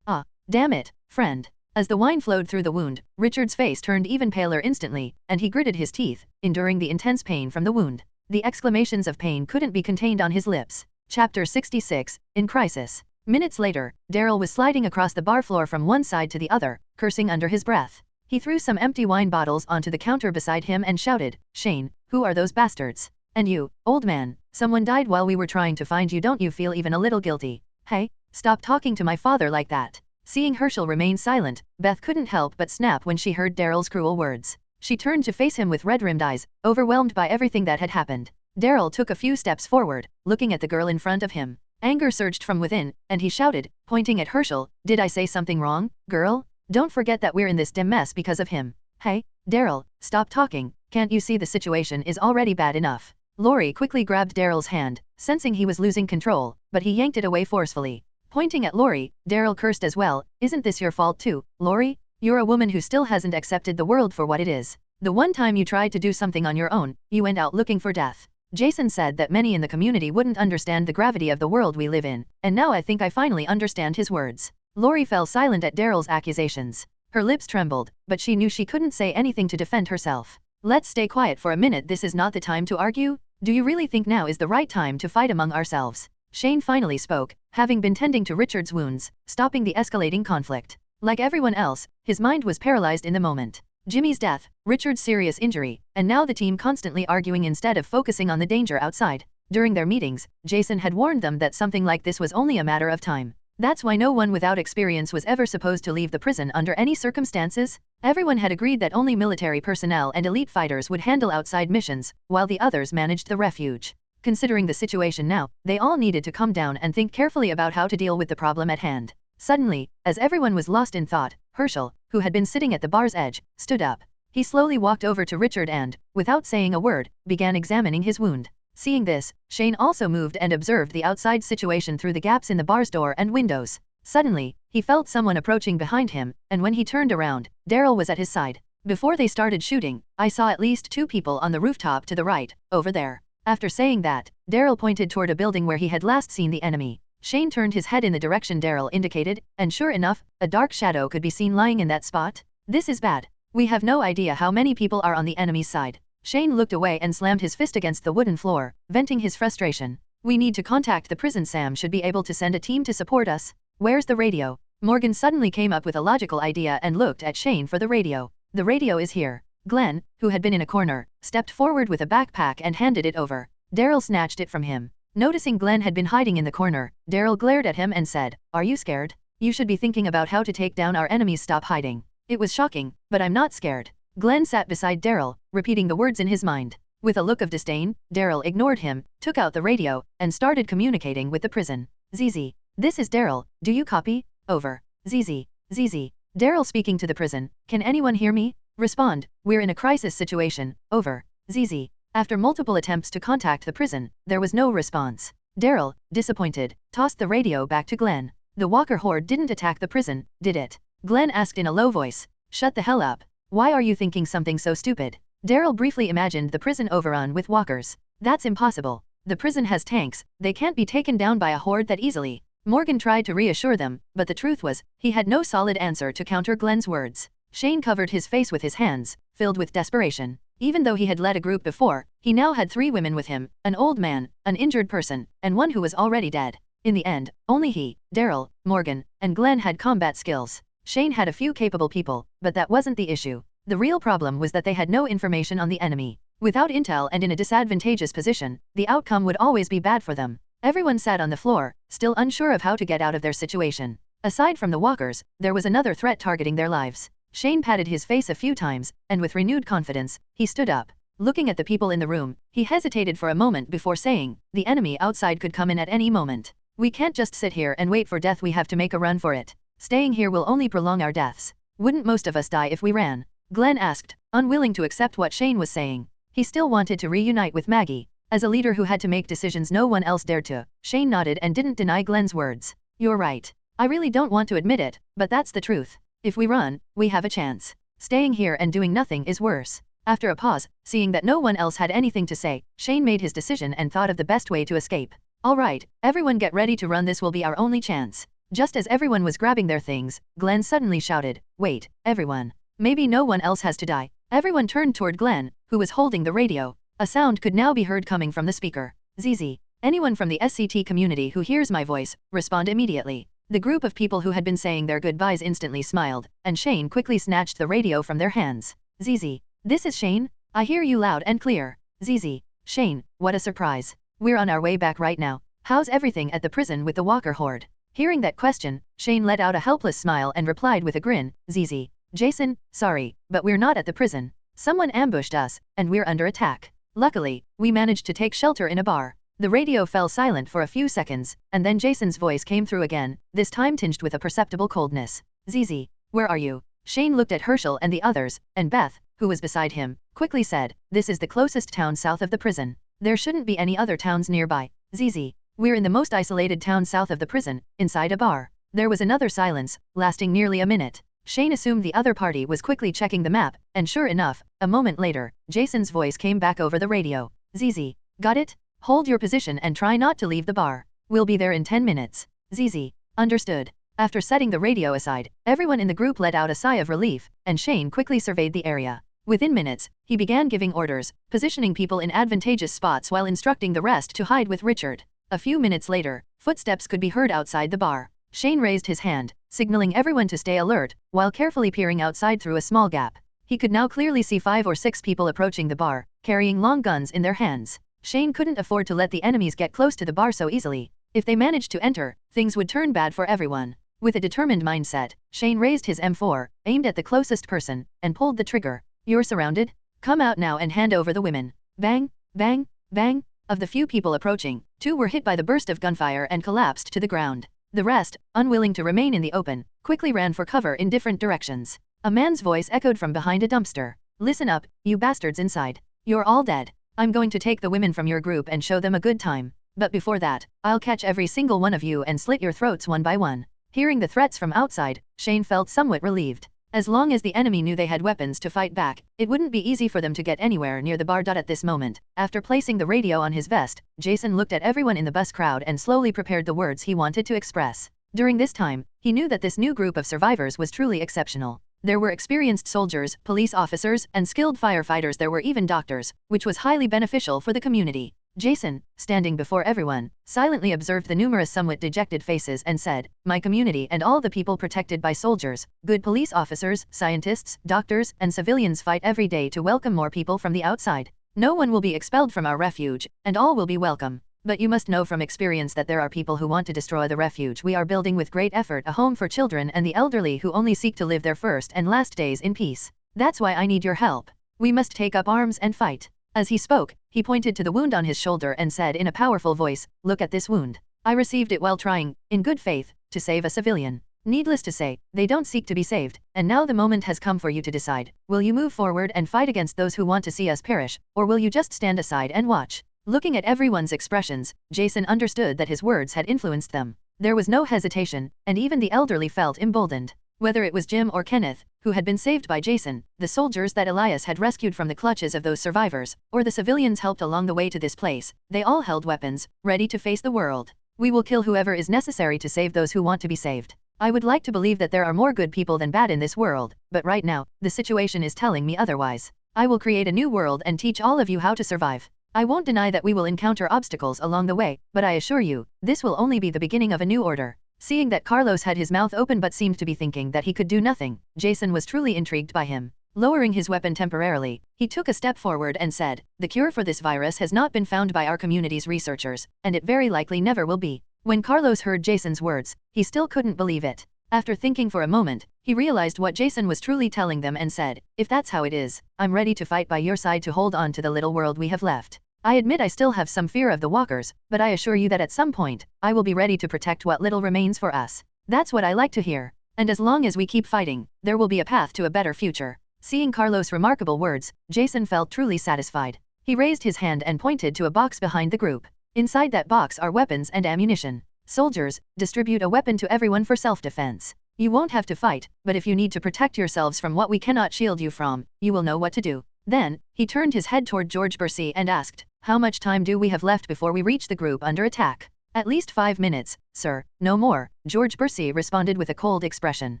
"Damn it, friend. As the wine flowed through the wound, Richard's face turned even paler instantly, and he gritted his teeth, enduring the intense pain from the wound. The exclamations of pain couldn't be contained on his lips. Chapter 66, In Crisis. Minutes later, Daryl was sliding across the bar floor from one side to the other, cursing under his breath. He threw some empty wine bottles onto the counter beside him and shouted, "Shane, who are those bastards? And you, old man, someone died while we were trying to find you. Don't you feel even a little guilty? Hey, stop talking to my father like that." Seeing Herschel remain silent, Beth couldn't help but snap when she heard Daryl's cruel words. She turned to face him with red-rimmed eyes, overwhelmed by everything that had happened. Daryl took a few steps forward, looking at the girl in front of him. Anger surged from within, and he shouted, pointing at Herschel, "Did I say something wrong, girl? Don't forget that we're in this damn mess because of him." "Hey, Daryl, stop talking, can't you see the situation is already bad enough?" Lori quickly grabbed Daryl's hand, sensing he was losing control, but he yanked it away forcefully. Pointing at Lori, Daryl cursed as well, "Isn't this your fault too, Lori? You're a woman who still hasn't accepted the world for what it is. The one time you tried to do something on your own, you went out looking for death." Jason said that many in the community wouldn't understand the gravity of the world we live in, and now I think I finally understand his words. Lori fell silent at Daryl's accusations. Her lips trembled, but she knew she couldn't say anything to defend herself. "Let's stay quiet for a minute. This is not the time to argue. Do you really think now is the right time to fight among ourselves?" Shane finally spoke, having been tending to Richard's wounds, stopping the escalating conflict. Like everyone else, his mind was paralyzed in the moment. Jimmy's death, Richard's serious injury, and now the team constantly arguing instead of focusing on the danger outside. During their meetings, Jason had warned them that something like this was only a matter of time. That's why no one without experience was ever supposed to leave the prison under any circumstances. Everyone had agreed that only military personnel and elite fighters would handle outside missions, while the others managed the refuge. Considering the situation now, they all needed to calm down and think carefully about how to deal with the problem at hand. Suddenly, as everyone was lost in thought, Herschel, who had been sitting at the bar's edge, stood up. He slowly walked over to Richard and, without saying a word, began examining his wound. Seeing this, Shane also moved and observed the outside situation through the gaps in the bar's door and windows. Suddenly, he felt someone approaching behind him, and when he turned around, Daryl was at his side. "Before they started shooting, I saw at least 2 people on the rooftop to the right, over there." After saying that, Daryl pointed toward a building where he had last seen the enemy. Shane turned his head in the direction Daryl indicated, and sure enough, a dark shadow could be seen lying in that spot. "This is bad. We have no idea how many people are on the enemy's side." Shane looked away and slammed his fist against the wooden floor, venting his frustration. "We need to contact the prison. Sam should be able to send a team to support us." "Where's the radio?" Morgan suddenly came up with a logical idea and looked at Shane for the radio. "The radio is here." Glenn, who had been in a corner, stepped forward with a backpack and handed it over. Daryl snatched it from him. Noticing Glenn had been hiding in the corner, Daryl glared at him and said, "Are you scared? You should be thinking about how to take down our enemies. Stop hiding." It was shocking, but I'm not scared. Glenn sat beside Daryl, repeating the words in his mind. With a look of disdain, Daryl ignored him, took out the radio, and started communicating with the prison. "ZZ. This is Daryl, do you copy? Over. ZZ. ZZ. Daryl speaking to the prison, can anyone hear me? Respond, we're in a crisis situation, over. ZZ. After multiple attempts to contact the prison, there was no response. Daryl, disappointed, tossed the radio back to Glenn. "The Walker horde didn't attack the prison, did it?" Glenn asked in a low voice. "Shut the hell up. Why are you thinking something so stupid?" Daryl briefly imagined the prison overrun with walkers. "That's impossible. The prison has tanks, they can't be taken down by a horde that easily." Morgan tried to reassure them, but the truth was, he had no solid answer to counter Glenn's words. Shane covered his face with his hands, filled with desperation. Even though he had led a group before, he now had 3 women with him, an old man, an injured person, and one who was already dead. In the end, only he, Daryl, Morgan, and Glenn had combat skills. Shane had a few capable people, but that wasn't the issue. The real problem was that they had no information on the enemy. Without intel and in a disadvantageous position, the outcome would always be bad for them. Everyone sat on the floor, still unsure of how to get out of their situation. Aside from the walkers, there was another threat targeting their lives. Shane patted his face a few times, and with renewed confidence, he stood up. Looking at the people in the room, he hesitated for a moment before saying, "The enemy outside could come in at any moment. We can't just sit here and wait for death. We have to make a run for it. Staying here will only prolong our deaths." "Wouldn't most of us die if we ran?" Glenn asked, unwilling to accept what Shane was saying. He still wanted to reunite with Maggie. As a leader who had to make decisions no one else dared to, Shane nodded and didn't deny Glenn's words. "You're right. I really don't want to admit it, but that's the truth. If we run, we have a chance. Staying here and doing nothing is worse." After a pause, seeing that no one else had anything to say, Shane made his decision and thought of the best way to escape. "All right, everyone get ready to run. This will be our only chance." Just as everyone was grabbing their things, Glenn suddenly shouted, "Wait, everyone. Maybe no one else has to die." Everyone turned toward Glenn, who was holding the radio. A sound could now be heard coming from the speaker. "ZZ. Anyone from the SCT community who hears my voice, respond immediately." The group of people who had been saying their goodbyes instantly smiled, and Shane quickly snatched the radio from their hands. "ZZ. This is Shane. I hear you loud and clear." "ZZ. Shane, what a surprise. We're on our way back right now. How's everything at the prison with the Walker horde?" Hearing that question, Shane let out a helpless smile and replied with a grin, "ZZ. Jason, sorry, but we're not at the prison. Someone ambushed us, and we're under attack. Luckily, we managed to take shelter in a bar." The radio fell silent for a few seconds, and then Jason's voice came through again, this time tinged with a perceptible coldness. "ZZ, where are you?" Shane looked at Herschel and the others, and Beth, who was beside him, quickly said, "This is the closest town south of the prison. There shouldn't be any other towns nearby." "ZZ, we're in the most isolated town south of the prison, inside a bar." There was another silence, lasting nearly a minute. Shane assumed the other party was quickly checking the map, and sure enough, a moment later, Jason's voice came back over the radio. "ZZ, got it? Hold your position and try not to leave the bar. We'll be there in 10 minutes. "ZZ, understood." After setting the radio aside, everyone in the group let out a sigh of relief, and Shane quickly surveyed the area. Within minutes, he began giving orders, positioning people in advantageous spots while instructing the rest to hide with Richard. A few minutes later, footsteps could be heard outside the bar. Shane raised his hand, signaling everyone to stay alert, while carefully peering outside through a small gap. He could now clearly see 5 or 6 people approaching the bar, carrying long guns in their hands. Shane couldn't afford to let the enemies get close to the bar so easily. If they managed to enter, things would turn bad for everyone. With a determined mindset, Shane raised his M4, aimed at the closest person, and pulled the trigger. "You're surrounded? Come out now and hand over the women." Bang, bang, bang. Of the few people approaching, 2 were hit by the burst of gunfire and collapsed to the ground. The rest, unwilling to remain in the open, quickly ran for cover in different directions. A man's voice echoed from behind a dumpster. "Listen up, you bastards inside. You're all dead. I'm going to take the women from your group and show them a good time. But before that, I'll catch every single one of you and slit your throats one by one." Hearing the threats from outside, Shane felt somewhat relieved. As long as the enemy knew they had weapons to fight back, it wouldn't be easy for them to get anywhere near the bar. At this moment, after placing the radio on his vest, Jason looked at everyone in the bus crowd and slowly prepared the words he wanted to express. During this time, he knew that this new group of survivors was truly exceptional. There were experienced soldiers, police officers, and skilled firefighters. There were even doctors, which was highly beneficial for the community. Jason, standing before everyone, silently observed the numerous somewhat dejected faces and said, "My community and all the people protected by soldiers, good police officers, scientists, doctors, and civilians fight every day to welcome more people from the outside. No one will be expelled from our refuge, and all will be welcome. But you must know from experience that there are people who want to destroy the refuge we are building with great effort, a home for children and the elderly who only seek to live their first and last days in peace. That's why I need your help. We must take up arms and fight." As he spoke, he pointed to the wound on his shoulder and said in a powerful voice, "Look at this wound. I received it while trying, in good faith, to save a civilian. Needless to say, they don't seek to be saved, and now the moment has come for you to decide. Will you move forward and fight against those who want to see us perish, or will you just stand aside and watch?" Looking at everyone's expressions, Jason understood that his words had influenced them. There was no hesitation, and even the elderly felt emboldened. Whether it was Jim or Kenneth, who had been saved by Jason, the soldiers that Elias had rescued from the clutches of those survivors, or the civilians helped along the way to this place, they all held weapons, ready to face the world. "We will kill whoever is necessary to save those who want to be saved. I would like to believe that there are more good people than bad in this world, but right now, the situation is telling me otherwise. I will create a new world and teach all of you how to survive. I won't deny that we will encounter obstacles along the way, but I assure you, this will only be the beginning of a new order." Seeing that Carlos had his mouth open but seemed to be thinking that he could do nothing, Jason was truly intrigued by him. Lowering his weapon temporarily, he took a step forward and said, "The cure for this virus has not been found by our community's researchers, and it very likely never will be." When Carlos heard Jason's words, he still couldn't believe it. After thinking for a moment, he realized what Jason was truly telling them and said, "If that's how it is, I'm ready to fight by your side to hold on to the little world we have left. I admit I still have some fear of the walkers, but I assure you that at some point, I will be ready to protect what little remains for us. That's what I like to hear. And as long as we keep fighting, there will be a path to a better future." Seeing Carlos' remarkable words, Jason felt truly satisfied. He raised his hand and pointed to a box behind the group. Inside that box are weapons and ammunition. "Soldiers, distribute a weapon to everyone for self-defense. You won't have to fight, but if you need to protect yourselves from what we cannot shield you from, you will know what to do." Then, he turned his head toward George Bercy and asked, "How much time do we have left before we reach the group under attack?" At least 5 minutes, sir, no more, George Bursey responded with a cold expression.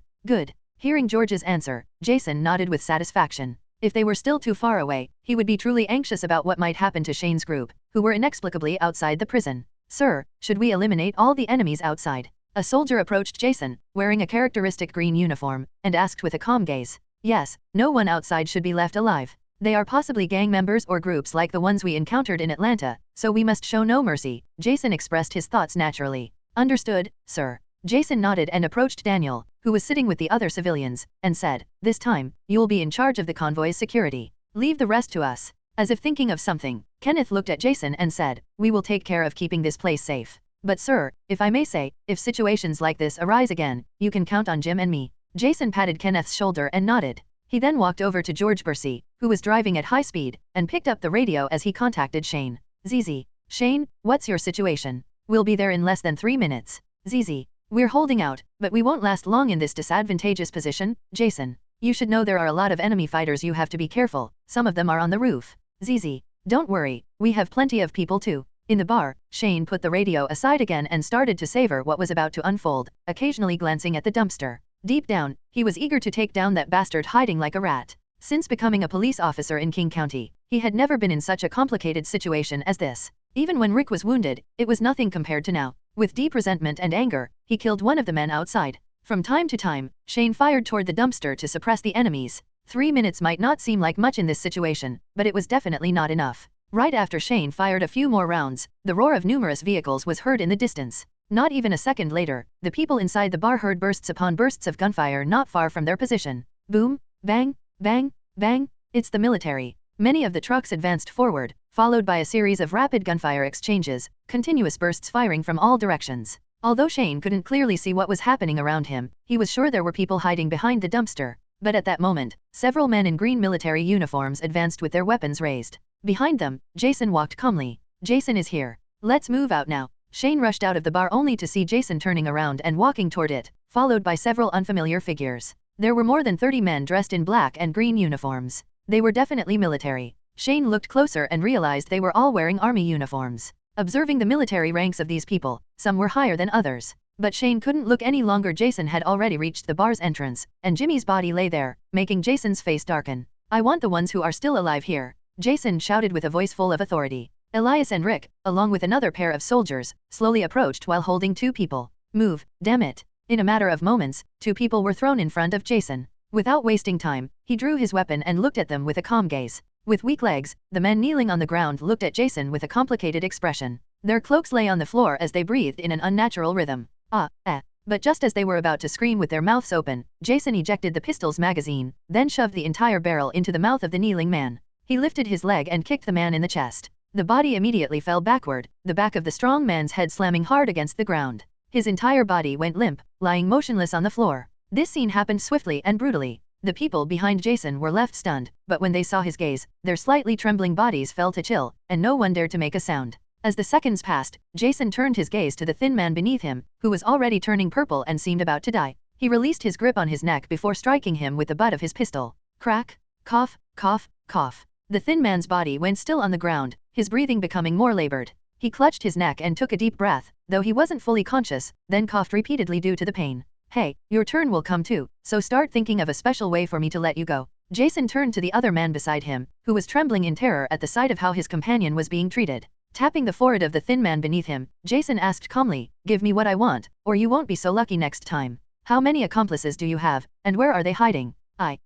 Good. Hearing George's answer, Jason nodded with satisfaction. If they were still too far away, he would be truly anxious about what might happen to Shane's group, who were inexplicably outside the prison. Sir, should we eliminate all the enemies outside? A soldier approached Jason, wearing a characteristic green uniform, and asked with a calm gaze. Yes, no one outside should be left alive. They are possibly gang members or groups like the ones we encountered in Atlanta, so we must show no mercy. Jason expressed his thoughts naturally. Understood, sir. Jason nodded and approached Daniel, who was sitting with the other civilians, and said, this time, you will be in charge of the convoy's security. Leave the rest to us. As if thinking of something, Kenneth looked at Jason and said, we will take care of keeping this place safe. But sir, if I may say, if situations like this arise again, you can count on Jim and me. Jason patted Kenneth's shoulder and nodded. He then walked over to George Bursey, who was driving at high speed, and picked up the radio as he contacted Shane. ZZ. Shane, what's your situation? We'll be there in less than 3 minutes. ZZ. We're holding out, but we won't last long in this disadvantageous position. Jason. You should know there are a lot of enemy fighters, you have to be careful, some of them are on the roof. ZZ. Don't worry, we have plenty of people too. In the bar, Shane put the radio aside again and started to savor what was about to unfold, occasionally glancing at the dumpster. Deep down, he was eager to take down that bastard hiding like a rat. Since becoming a police officer in King County, he had never been in such a complicated situation as this. Even when Rick was wounded, it was nothing compared to now. With deep resentment and anger, he killed one of the men outside. From time to time, Shane fired toward the dumpster to suppress the enemies. 3 minutes might not seem like much in this situation, but it was definitely not enough. Right after Shane fired a few more rounds, the roar of numerous vehicles was heard in the distance. Not even a second later, the people inside the bar heard bursts upon bursts of gunfire not far from their position. Boom, bang, bang, bang. It's the military. Many of the trucks advanced forward, followed by a series of rapid gunfire exchanges, continuous bursts firing from all directions. Although Shane couldn't clearly see what was happening around him, he was sure there were people hiding behind the dumpster. But at that moment, several men in green military uniforms advanced with their weapons raised. Behind them, Jason walked calmly. Jason is here. Let's move out now. Shane rushed out of the bar only to see Jason turning around and walking toward it, followed by several unfamiliar figures. There were more than 30 men dressed in black and green uniforms. They were definitely military. Shane looked closer and realized they were all wearing army uniforms. Observing the military ranks of these people, some were higher than others. But Shane couldn't look any longer. Jason had already reached the bar's entrance, and Jimmy's body lay there, making Jason's face darken. I want the ones who are still alive here. Jason shouted with a voice full of authority. Elias and Rick, along with another pair of soldiers, slowly approached while holding 2 people. Move, damn it. In a matter of moments, 2 people were thrown in front of Jason. Without wasting time, he drew his weapon and looked at them with a calm gaze. With weak legs, the men kneeling on the ground looked at Jason with a complicated expression. Their cloaks lay on the floor as they breathed in an unnatural rhythm. But just as they were about to scream with their mouths open, Jason ejected the pistol's magazine, then shoved the entire barrel into the mouth of the kneeling man. He lifted his leg and kicked the man in the chest. The body immediately fell backward, the back of the strong man's head slamming hard against the ground. His entire body went limp, lying motionless on the floor. This scene happened swiftly and brutally. The people behind Jason were left stunned, but when they saw his gaze, their slightly trembling bodies fell to chill, and no one dared to make a sound. As the seconds passed, Jason turned his gaze to the thin man beneath him, who was already turning purple and seemed about to die. He released his grip on his neck before striking him with the butt of his pistol. Crack, cough, cough, cough. The thin man's body went still on the ground, his breathing becoming more labored. He clutched his neck and took a deep breath, though he wasn't fully conscious, then coughed repeatedly due to the pain. Hey, your turn will come too, so start thinking of a special way for me to let you go. Jason turned to the other man beside him, who was trembling in terror at the sight of how his companion was being treated. Tapping the forehead of the thin man beneath him, Jason asked calmly, give me what I want, or you won't be so lucky next time. How many accomplices do you have, and where are they hiding? I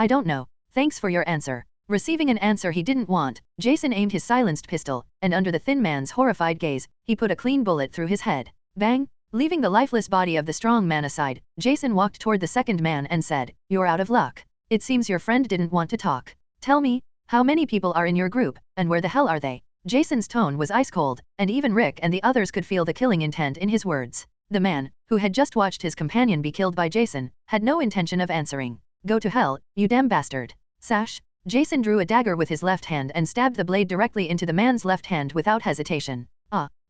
don't know. Thanks for your answer. Receiving an answer he didn't want, Jason aimed his silenced pistol, and under the thin man's horrified gaze, he put a clean bullet through his head. Bang! Leaving the lifeless body of the strong man aside, Jason walked toward the second man and said, you're out of luck. It seems your friend didn't want to talk. Tell me, how many people are in your group, and where the hell are they? Jason's tone was ice cold, and even Rick and the others could feel the killing intent in his words. The man, who had just watched his companion be killed by Jason, had no intention of answering. Go to hell, you damn bastard. Sash. Jason drew a dagger with his left hand and stabbed the blade directly into the man's left hand without hesitation.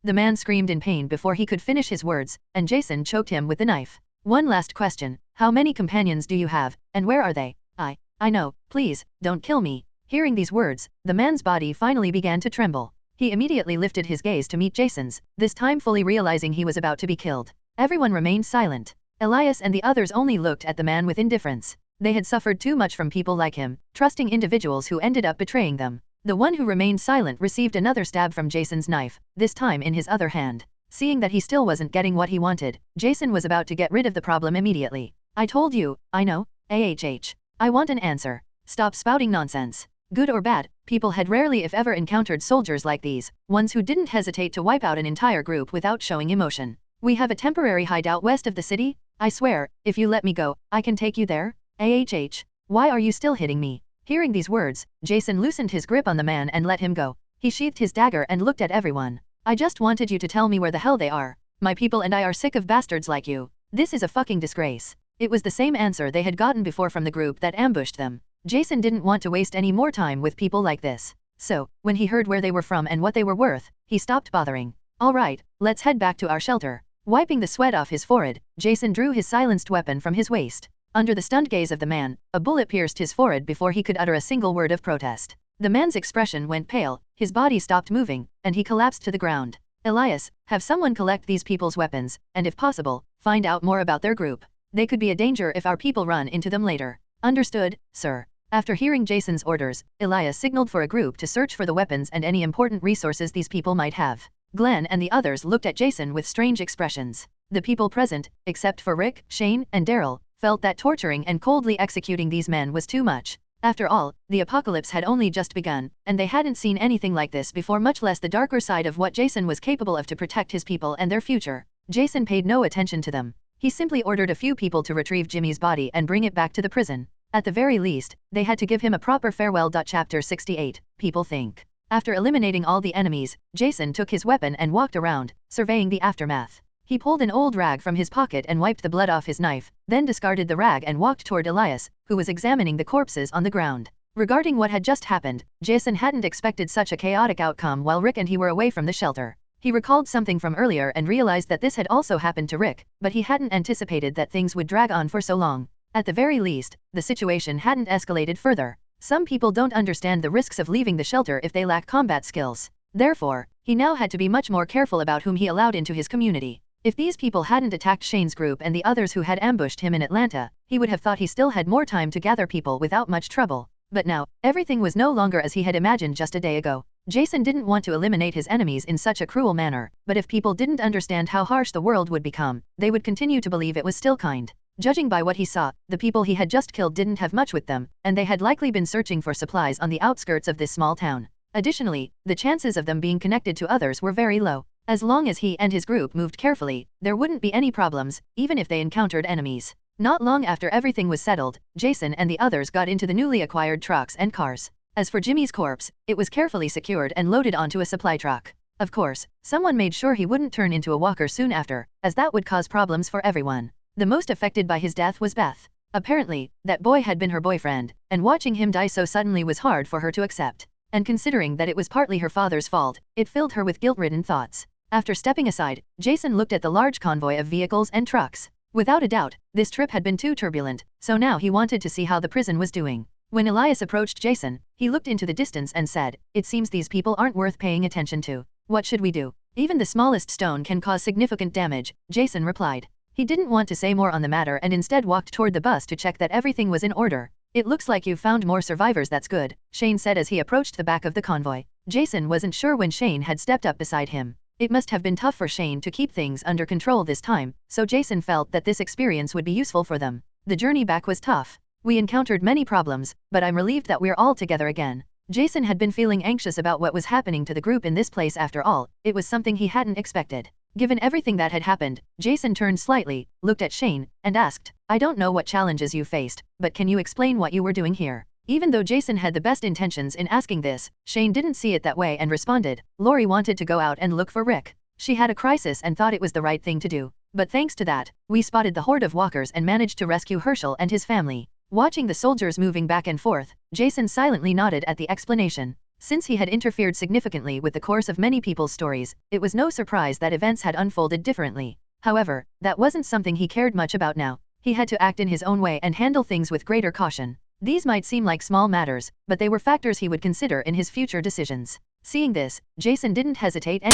The man screamed in pain before he could finish his words, and Jason choked him with the knife. One last question, how many companions do you have, and where are they? I know, please, don't kill me. Hearing these words, the man's body finally began to tremble. He immediately lifted his gaze to meet Jason's, this time fully realizing he was about to be killed. Everyone remained silent. Elias and the others only looked at the man with indifference. They had suffered too much from people like him, trusting individuals who ended up betraying them. The one who remained silent received another stab from Jason's knife, this time in his other hand. Seeing that he still wasn't getting what he wanted, Jason was about to get rid of the problem immediately. I told you, I know, I want an answer. Stop spouting nonsense. Good or bad, people had rarely if ever encountered soldiers like these, ones who didn't hesitate to wipe out an entire group without showing emotion. We have a temporary hideout west of the city. I swear, if you let me go, I can take you there. Why are you still hitting me? Hearing these words, Jason loosened his grip on the man and let him go. He sheathed his dagger and looked at everyone. I just wanted you to tell me where the hell they are. My people and I are sick of bastards like you. This is a fucking disgrace. It was the same answer they had gotten before from the group that ambushed them. Jason didn't want to waste any more time with people like this. So, when he heard where they were from and what they were worth, he stopped bothering. Alright, let's head back to our shelter. Wiping the sweat off his forehead, Jason drew his silenced weapon from his waist. Under the stunned gaze of the man, a bullet pierced his forehead before he could utter a single word of protest. The man's expression went pale, his body stopped moving, and he collapsed to the ground. Elias, have someone collect these people's weapons, and if possible, find out more about their group. They could be a danger if our people run into them later. Understood, sir. After hearing Jason's orders, Elias signaled for a group to search for the weapons and any important resources these people might have. Glenn and the others looked at Jason with strange expressions. The people present, except for Rick, Shane, and Daryl, felt that torturing and coldly executing these men was too much. After all, the apocalypse had only just begun, and they hadn't seen anything like this before, much less the darker side of what Jason was capable of to protect his people and their future. Jason paid no attention to them. He simply ordered a few people to retrieve Jimmy's body and bring it back to the prison. At the very least, they had to give him a proper farewell. Chapter 68, People Think. After eliminating all the enemies, Jason took his weapon and walked around, surveying the aftermath. He pulled an old rag from his pocket and wiped the blood off his knife, then discarded the rag and walked toward Elias, who was examining the corpses on the ground. Regarding what had just happened, Jason hadn't expected such a chaotic outcome while Rick and he were away from the shelter. He recalled something from earlier and realized that this had also happened to Rick, but he hadn't anticipated that things would drag on for so long. At the very least, the situation hadn't escalated further. Some people don't understand the risks of leaving the shelter if they lack combat skills. Therefore, he now had to be much more careful about whom he allowed into his community. If these people hadn't attacked Shane's group and the others who had ambushed him in Atlanta, he would have thought he still had more time to gather people without much trouble. But now, everything was no longer as he had imagined just a day ago. Jason didn't want to eliminate his enemies in such a cruel manner, but if people didn't understand how harsh the world would become, they would continue to believe it was still kind. Judging by what he saw, the people he had just killed didn't have much with them, and they had likely been searching for supplies on the outskirts of this small town. Additionally, the chances of them being connected to others were very low. As long as he and his group moved carefully, there wouldn't be any problems, even if they encountered enemies. Not long after everything was settled, Jason and the others got into the newly acquired trucks and cars. As for Jimmy's corpse, it was carefully secured and loaded onto a supply truck. Of course, someone made sure he wouldn't turn into a walker soon after, as that would cause problems for everyone. The most affected by his death was Beth. Apparently, that boy had been her boyfriend, and watching him die so suddenly was hard for her to accept. And considering that it was partly her father's fault, it filled her with guilt-ridden thoughts. After stepping aside, Jason looked at the large convoy of vehicles and trucks. Without a doubt, this trip had been too turbulent, so now he wanted to see how the prison was doing. When Elias approached Jason, he looked into the distance and said, "It seems these people aren't worth paying attention to. What should we do?" "Even the smallest stone can cause significant damage," Jason replied. He didn't want to say more on the matter and instead walked toward the bus to check that everything was in order. "It looks like you've found more survivors, that's good," Shane said as he approached the back of the convoy. Jason wasn't sure when Shane had stepped up beside him. It must have been tough for Shane to keep things under control this time, so Jason felt that this experience would be useful for them. The journey back was tough. "We encountered many problems, but I'm relieved that we're all together again." Jason had been feeling anxious about what was happening to the group in this place after all. It was something he hadn't expected. Given everything that had happened, Jason turned slightly, looked at Shane, and asked, "I don't know what challenges you faced, but can you explain what you were doing here?" Even though Jason had the best intentions in asking this, Shane didn't see it that way and responded, "Lori wanted to go out and look for Rick. She had a crisis and thought it was the right thing to do. But thanks to that, we spotted the horde of walkers and managed to rescue Herschel and his family." Watching the soldiers moving back and forth, Jason silently nodded at the explanation. Since he had interfered significantly with the course of many people's stories, it was no surprise that events had unfolded differently. However, that wasn't something he cared much about now. He had to act in his own way and handle things with greater caution. These might seem like small matters, but they were factors he would consider in his future decisions. Seeing this, Jason didn't hesitate and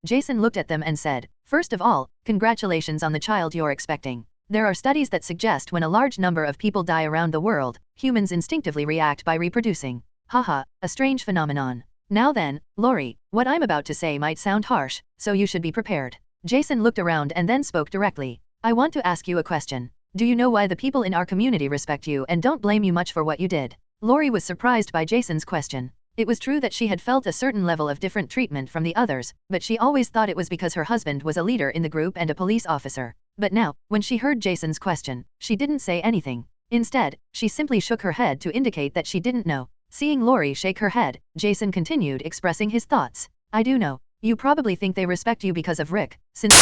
Jason looked at them and said, "First of all, congratulations on the child you're expecting. There are studies that suggest when a large number of people die around the world, humans instinctively react by reproducing. Haha, a strange phenomenon. Now then, Lori, what I'm about to say might sound harsh, so you should be prepared." Jason looked around and then spoke directly. "I want to ask you a question. Do you know why the people in our community respect you and don't blame you much for what you did?" Lori was surprised by Jason's question. It was true that she had felt a certain level of different treatment from the others, but she always thought it was because her husband was a leader in the group and a police officer. But now, when she heard Jason's question, she didn't say anything. Instead, she simply shook her head to indicate that she didn't know. Seeing Lori shake her head, Jason continued expressing his thoughts. "I do know. You probably think they respect you because of Rick, since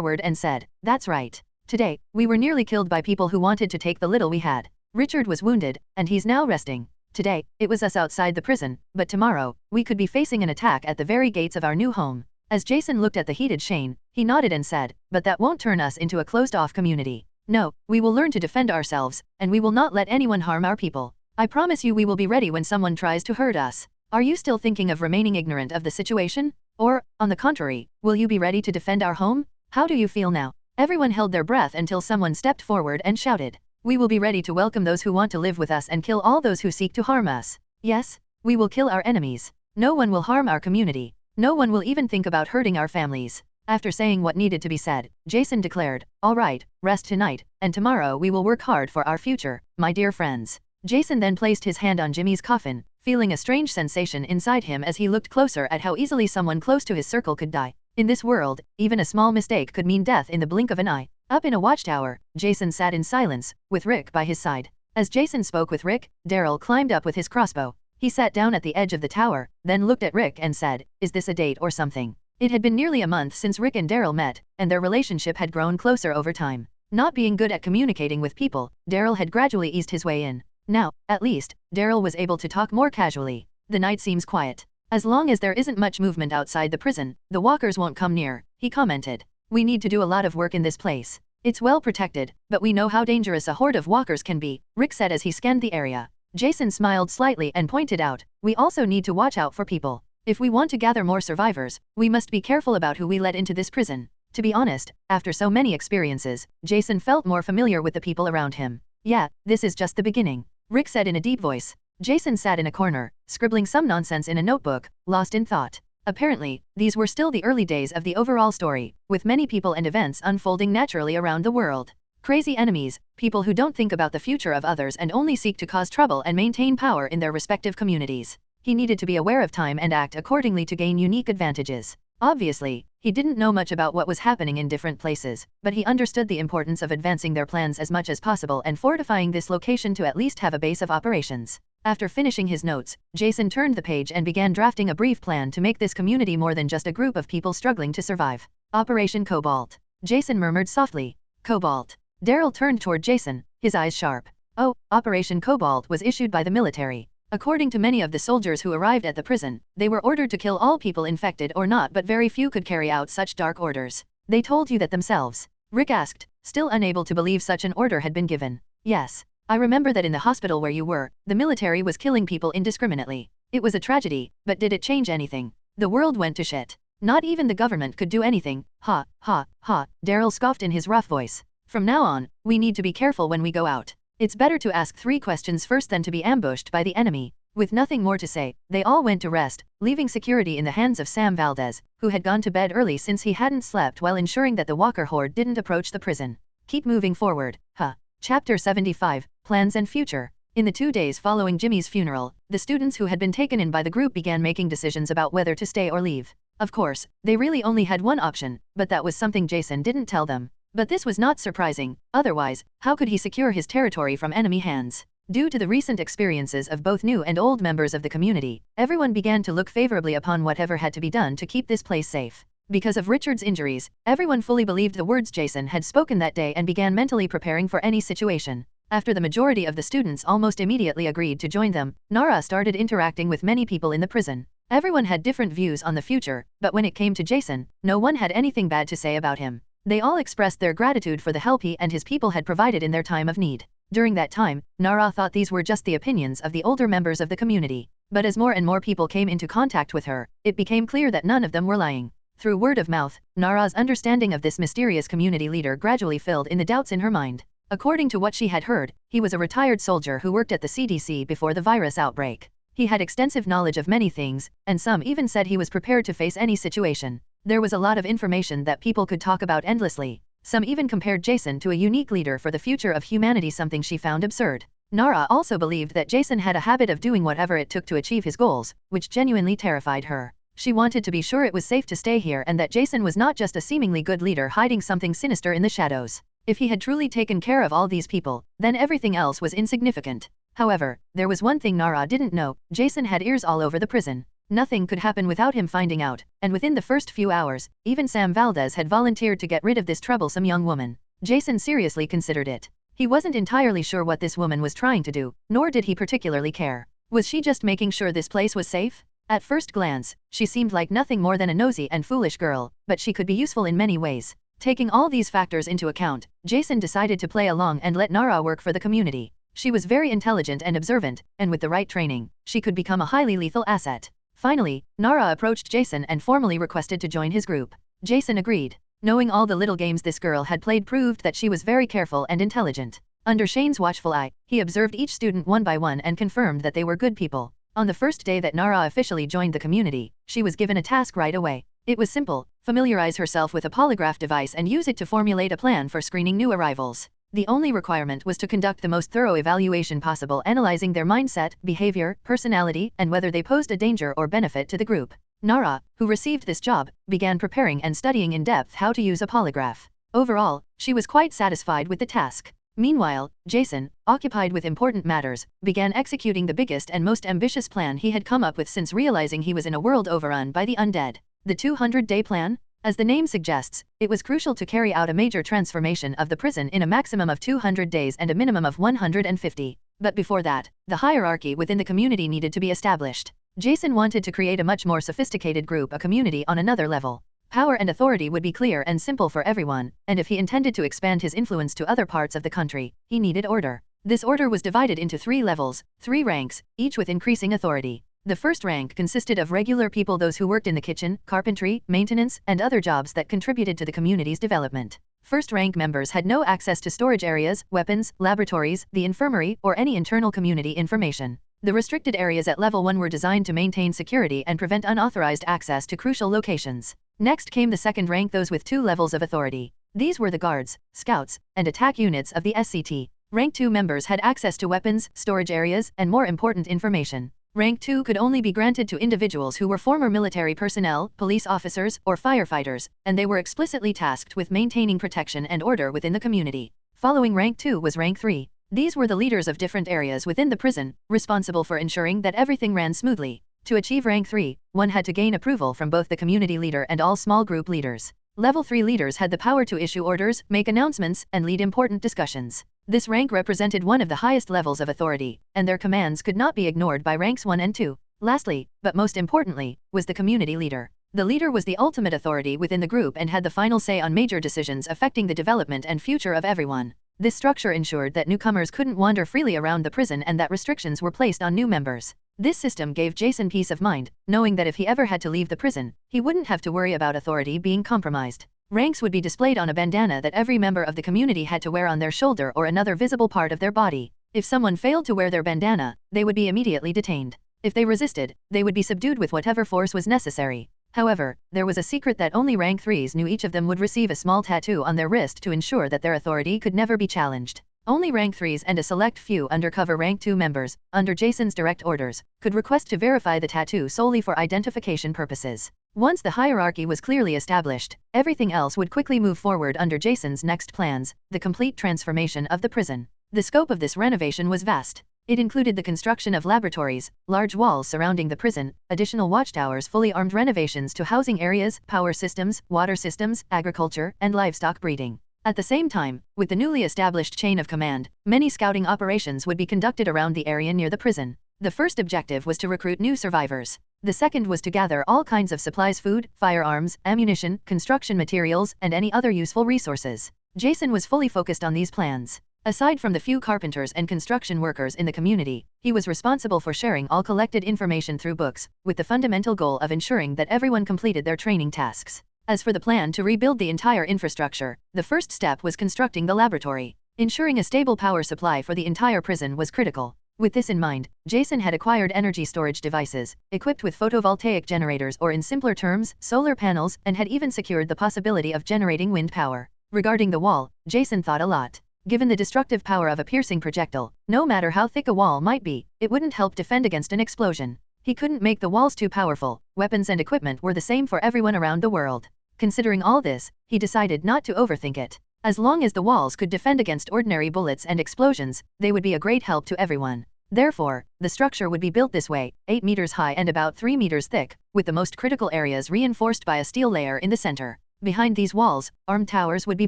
forward and said, "That's right. Today, we were nearly killed by people who wanted to take the little we had. Richard was wounded, and he's now resting. Today, it was us outside the prison, but tomorrow, we could be facing an attack at the very gates of our new home." As Jason looked at the heated Shane, he nodded and said, "But that won't turn us into a closed-off community. No, we will learn to defend ourselves, and we will not let anyone harm our people. I promise you we will be ready when someone tries to hurt us. Are you still thinking of remaining ignorant of the situation? Or, on the contrary, will you be ready to defend our home? How do you feel now?" Everyone held their breath until someone stepped forward and shouted, "We will be ready to welcome those who want to live with us and kill all those who seek to harm us. Yes, we will kill our enemies. No one will harm our community. No one will even think about hurting our families." After saying what needed to be said, Jason declared, "All right, rest tonight, and tomorrow we will work hard for our future, my dear friends." Jason then placed his hand on Jimmy's coffin, feeling a strange sensation inside him as he looked closer at how easily someone close to his circle could die. In this world, even a small mistake could mean death in the blink of an eye. Up in a watchtower, Jason sat in silence, with Rick by his side. As Jason spoke with Rick, Daryl climbed up with his crossbow. He sat down at the edge of the tower, then looked at Rick and said, "Is this a date or something?" It had been nearly a month since Rick and Daryl met, and their relationship had grown closer over time. Not being good at communicating with people, Daryl had gradually eased his way in. Now, at least, Daryl was able to talk more casually. "The night seems quiet. As long as there isn't much movement outside the prison, the walkers won't come near," he commented. "We need to do a lot of work in this place. It's well protected, but we know how dangerous a horde of walkers can be," Rick said as he scanned the area. Jason smiled slightly and pointed out, "We also need to watch out for people. If we want to gather more survivors, we must be careful about who we let into this prison." To be honest, after so many experiences, Jason felt more familiar with the people around him. "Yeah, this is just the beginning," Rick said in a deep voice. Jason sat in a corner, scribbling some nonsense in a notebook, lost in thought. Apparently, these were still the early days of the overall story, with many people and events unfolding naturally around the world. Crazy enemies, people who don't think about the future of others and only seek to cause trouble and maintain power in their respective communities. He needed to be aware of time and act accordingly to gain unique advantages. Obviously, he didn't know much about what was happening in different places, but he understood the importance of advancing their plans as much as possible and fortifying this location to at least have a base of operations. After finishing his notes, Jason turned the page and began drafting a brief plan to make this community more than just a group of people struggling to survive. Operation Cobalt. Jason murmured softly. Cobalt. Daryl turned toward Jason, his eyes sharp. "Oh, Operation Cobalt was issued by the military. According to many of the soldiers who arrived at the prison, they were ordered to kill all people infected or not, but very few could carry out such dark orders." "They told you that themselves?" Rick asked, still unable to believe such an order had been given. "Yes. I remember that in the hospital where you were, the military was killing people indiscriminately. It was a tragedy, but did it change anything? The world went to shit. Not even the government could do anything." "Ha, ha, ha," Daryl scoffed in his rough voice. "From now on, we need to be careful when we go out. It's better to ask 3 questions first than to be ambushed by the enemy." With nothing more to say, they all went to rest, leaving security in the hands of Sam Valdez, who had gone to bed early since he hadn't slept, while ensuring that the walker horde didn't approach the prison. Keep moving forward, huh? Chapter 75, Plans and Future. In the 2 days following Jimmy's funeral, the students who had been taken in by the group began making decisions about whether to stay or leave. Of course, they really only had one option, but that was something Jason didn't tell them. But this was not surprising, otherwise, how could he secure his territory from enemy hands? Due to the recent experiences of both new and old members of the community, everyone began to look favorably upon whatever had to be done to keep this place safe. Because of Richard's injuries, everyone fully believed the words Jason had spoken that day and began mentally preparing for any situation. After the majority of the students almost immediately agreed to join them, Nara started interacting with many people in the prison. Everyone had different views on the future, but when it came to Jason, no one had anything bad to say about him. They all expressed their gratitude for the help he and his people had provided in their time of need. During that time, Nara thought these were just the opinions of the older members of the community. But as more and more people came into contact with her, it became clear that none of them were lying. Through word of mouth, Nara's understanding of this mysterious community leader gradually filled in the doubts in her mind. According to what she had heard, he was a retired soldier who worked at the CDC before the virus outbreak. He had extensive knowledge of many things, and some even said he was prepared to face any situation. There was a lot of information that people could talk about endlessly. Some even compared Jason to a unique leader for the future of humanity, something she found absurd. Nara also believed that Jason had a habit of doing whatever it took to achieve his goals, which genuinely terrified her. She wanted to be sure it was safe to stay here and that Jason was not just a seemingly good leader hiding something sinister in the shadows. If he had truly taken care of all these people, then everything else was insignificant. However, there was one thing Nara didn't know: Jason had ears all over the prison. Nothing could happen without him finding out, and within the first few hours, even Sam Valdez had volunteered to get rid of this troublesome young woman. Jason seriously considered it. He wasn't entirely sure what this woman was trying to do, nor did he particularly care. Was she just making sure this place was safe? At first glance, she seemed like nothing more than a nosy and foolish girl, but she could be useful in many ways. Taking all these factors into account, Jason decided to play along and let Nara work for the community. She was very intelligent and observant, and with the right training, she could become a highly lethal asset. Finally, Nara approached Jason and formally requested to join his group. Jason agreed. Knowing all the little games this girl had played proved that she was very careful and intelligent. Under Shane's watchful eye, he observed each student one by one and confirmed that they were good people. On the first day that Nara officially joined the community, she was given a task right away. It was simple: familiarize herself with a polygraph device and use it to formulate a plan for screening new arrivals. The only requirement was to conduct the most thorough evaluation possible, analyzing their mindset, behavior, personality, and whether they posed a danger or benefit to the group. Nara, who received this job, began preparing and studying in depth how to use a polygraph. Overall, she was quite satisfied with the task. Meanwhile, Jason, occupied with important matters, began executing the biggest and most ambitious plan he had come up with since realizing he was in a world overrun by the undead. The 200-day plan? As the name suggests, it was crucial to carry out a major transformation of the prison in a maximum of 200 days and a minimum of 150. But before that, the hierarchy within the community needed to be established. Jason wanted to create a much more sophisticated group, a community on another level. Power and authority would be clear and simple for everyone, and if he intended to expand his influence to other parts of the country, he needed order. This order was divided into 3 levels, 3 ranks, each with increasing authority. The first rank consisted of regular people, those who worked in the kitchen, carpentry, maintenance, and other jobs that contributed to the community's development. First rank members had no access to storage areas, weapons, laboratories, the infirmary, or any internal community information. The restricted areas at level 1 were designed to maintain security and prevent unauthorized access to crucial locations. Next came the second rank, those with 2 levels of authority. These were the guards, scouts, and attack units of the SCT. Rank 2 members had access to weapons, storage areas, and more important information. Rank 2 could only be granted to individuals who were former military personnel, police officers, or firefighters, and they were explicitly tasked with maintaining protection and order within the community. Following Rank 2 was Rank 3. These were the leaders of different areas within the prison, responsible for ensuring that everything ran smoothly. To achieve Rank 3, one had to gain approval from both the community leader and all small group leaders. Level 3 leaders had the power to issue orders, make announcements, and lead important discussions. This rank represented one of the highest levels of authority, and their commands could not be ignored by ranks 1 and 2. Lastly, but most importantly, was the community leader. The leader was the ultimate authority within the group and had the final say on major decisions affecting the development and future of everyone. This structure ensured that newcomers couldn't wander freely around the prison and that restrictions were placed on new members. This system gave Jason peace of mind, knowing that if he ever had to leave the prison, he wouldn't have to worry about authority being compromised. Ranks would be displayed on a bandana that every member of the community had to wear on their shoulder or another visible part of their body. If someone failed to wear their bandana, they would be immediately detained. If they resisted, they would be subdued with whatever force was necessary. However, there was a secret that only Rank 3s knew: each of them would receive a small tattoo on their wrist to ensure that their authority could never be challenged. Only Rank 3s and a select few undercover Rank 2 members, under Jason's direct orders, could request to verify the tattoo solely for identification purposes. Once the hierarchy was clearly established, everything else would quickly move forward under Jason's next plans: the complete transformation of the prison. The scope of this renovation was vast. It included the construction of laboratories, large walls surrounding the prison, additional watchtowers, fully armed renovations to housing areas, power systems, water systems, agriculture, and livestock breeding. At the same time, with the newly established chain of command, many scouting operations would be conducted around the area near the prison. The first objective was to recruit new survivors. The second was to gather all kinds of supplies: food, firearms, ammunition, construction materials, and any other useful resources. Jason was fully focused on these plans. Aside from the few carpenters and construction workers in the community, he was responsible for sharing all collected information through books, with the fundamental goal of ensuring that everyone completed their training tasks. As for the plan to rebuild the entire infrastructure, the first step was constructing the laboratory. Ensuring a stable power supply for the entire prison was critical. With this in mind, Jason had acquired energy storage devices, equipped with photovoltaic generators, or in simpler terms, solar panels, and had even secured the possibility of generating wind power. Regarding the wall, Jason thought a lot. Given the destructive power of a piercing projectile, no matter how thick a wall might be, it wouldn't help defend against an explosion. He couldn't make the walls too powerful. Weapons and equipment were the same for everyone around the world. Considering all this, he decided not to overthink it. As long as the walls could defend against ordinary bullets and explosions, they would be a great help to everyone. Therefore, the structure would be built this way, 8 meters high and about 3 meters thick, with the most critical areas reinforced by a steel layer in the center. Behind these walls, armed towers would be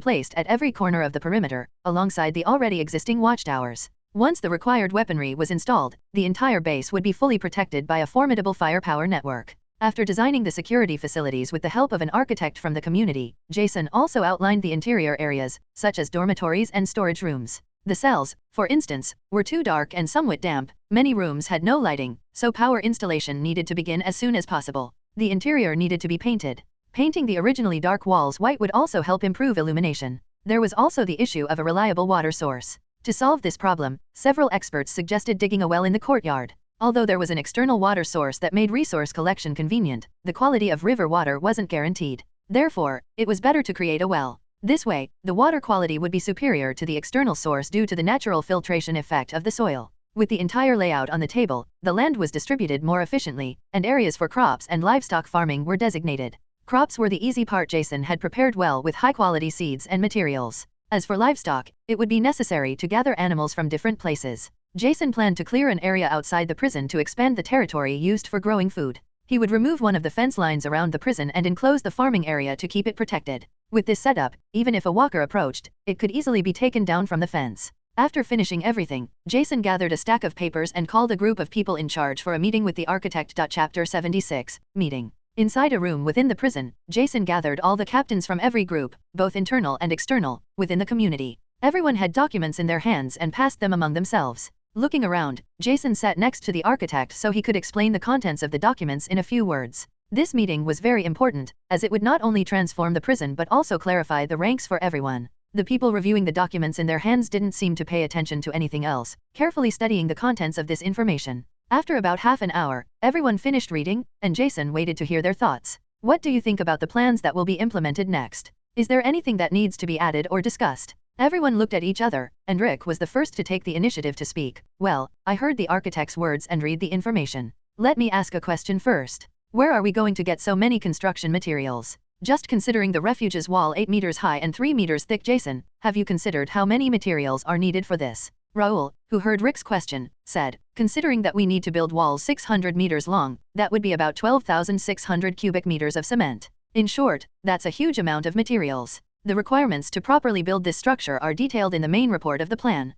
placed at every corner of the perimeter, alongside the already existing watchtowers. Once the required weaponry was installed, the entire base would be fully protected by a formidable firepower network. After designing the security facilities with the help of an architect from the community, Jason also outlined the interior areas, such as dormitories and storage rooms. The cells, for instance, were too dark and somewhat damp. Many rooms had no lighting, so power installation needed to begin as soon as possible. The interior needed to be painted. Painting the originally dark walls white would also help improve illumination. There was also the issue of a reliable water source. To solve this problem, several experts suggested digging a well in the courtyard. Although there was an external water source that made resource collection convenient, the quality of river water wasn't guaranteed. Therefore, it was better to create a well. This way, the water quality would be superior to the external source due to the natural filtration effect of the soil. With the entire layout on the table, the land was distributed more efficiently, and areas for crops and livestock farming were designated. Crops were the easy part. Jason had prepared well with high-quality seeds and materials. As for livestock, it would be necessary to gather animals from different places. Jason planned to clear an area outside the prison to expand the territory used for growing food. He would remove one of the fence lines around the prison and enclose the farming area to keep it protected. With this setup, even if a walker approached, it could easily be taken down from the fence. After finishing everything, Jason gathered a stack of papers and called a group of people in charge for a meeting with the architect. Chapter 76, Meeting. Inside a room within the prison, Jason gathered all the captains from every group, both internal and external, within the community. Everyone had documents in their hands and passed them among themselves. Looking around, Jason sat next to the architect so he could explain the contents of the documents in a few words. This meeting was very important, as it would not only transform the prison but also clarify the ranks for everyone. The people reviewing the documents in their hands didn't seem to pay attention to anything else, carefully studying the contents of this information. After about half an hour, everyone finished reading, and Jason waited to hear their thoughts. What do you think about the plans that will be implemented next? Is there anything that needs to be added or discussed? Everyone looked at each other, and Rick was the first to take the initiative to speak. Well, I heard the architect's words and read the information. Let me ask a question first. Where are we going to get so many construction materials? Just considering the refuge's wall 8 meters high and 3 meters thick. Jason, have you considered how many materials are needed for this? Raul, who heard Rick's question, said, considering that we need to build walls 600 meters long, that would be about 12,600 cubic meters of cement. In short, that's a huge amount of materials. The requirements to properly build this structure are detailed in the main report of the plan.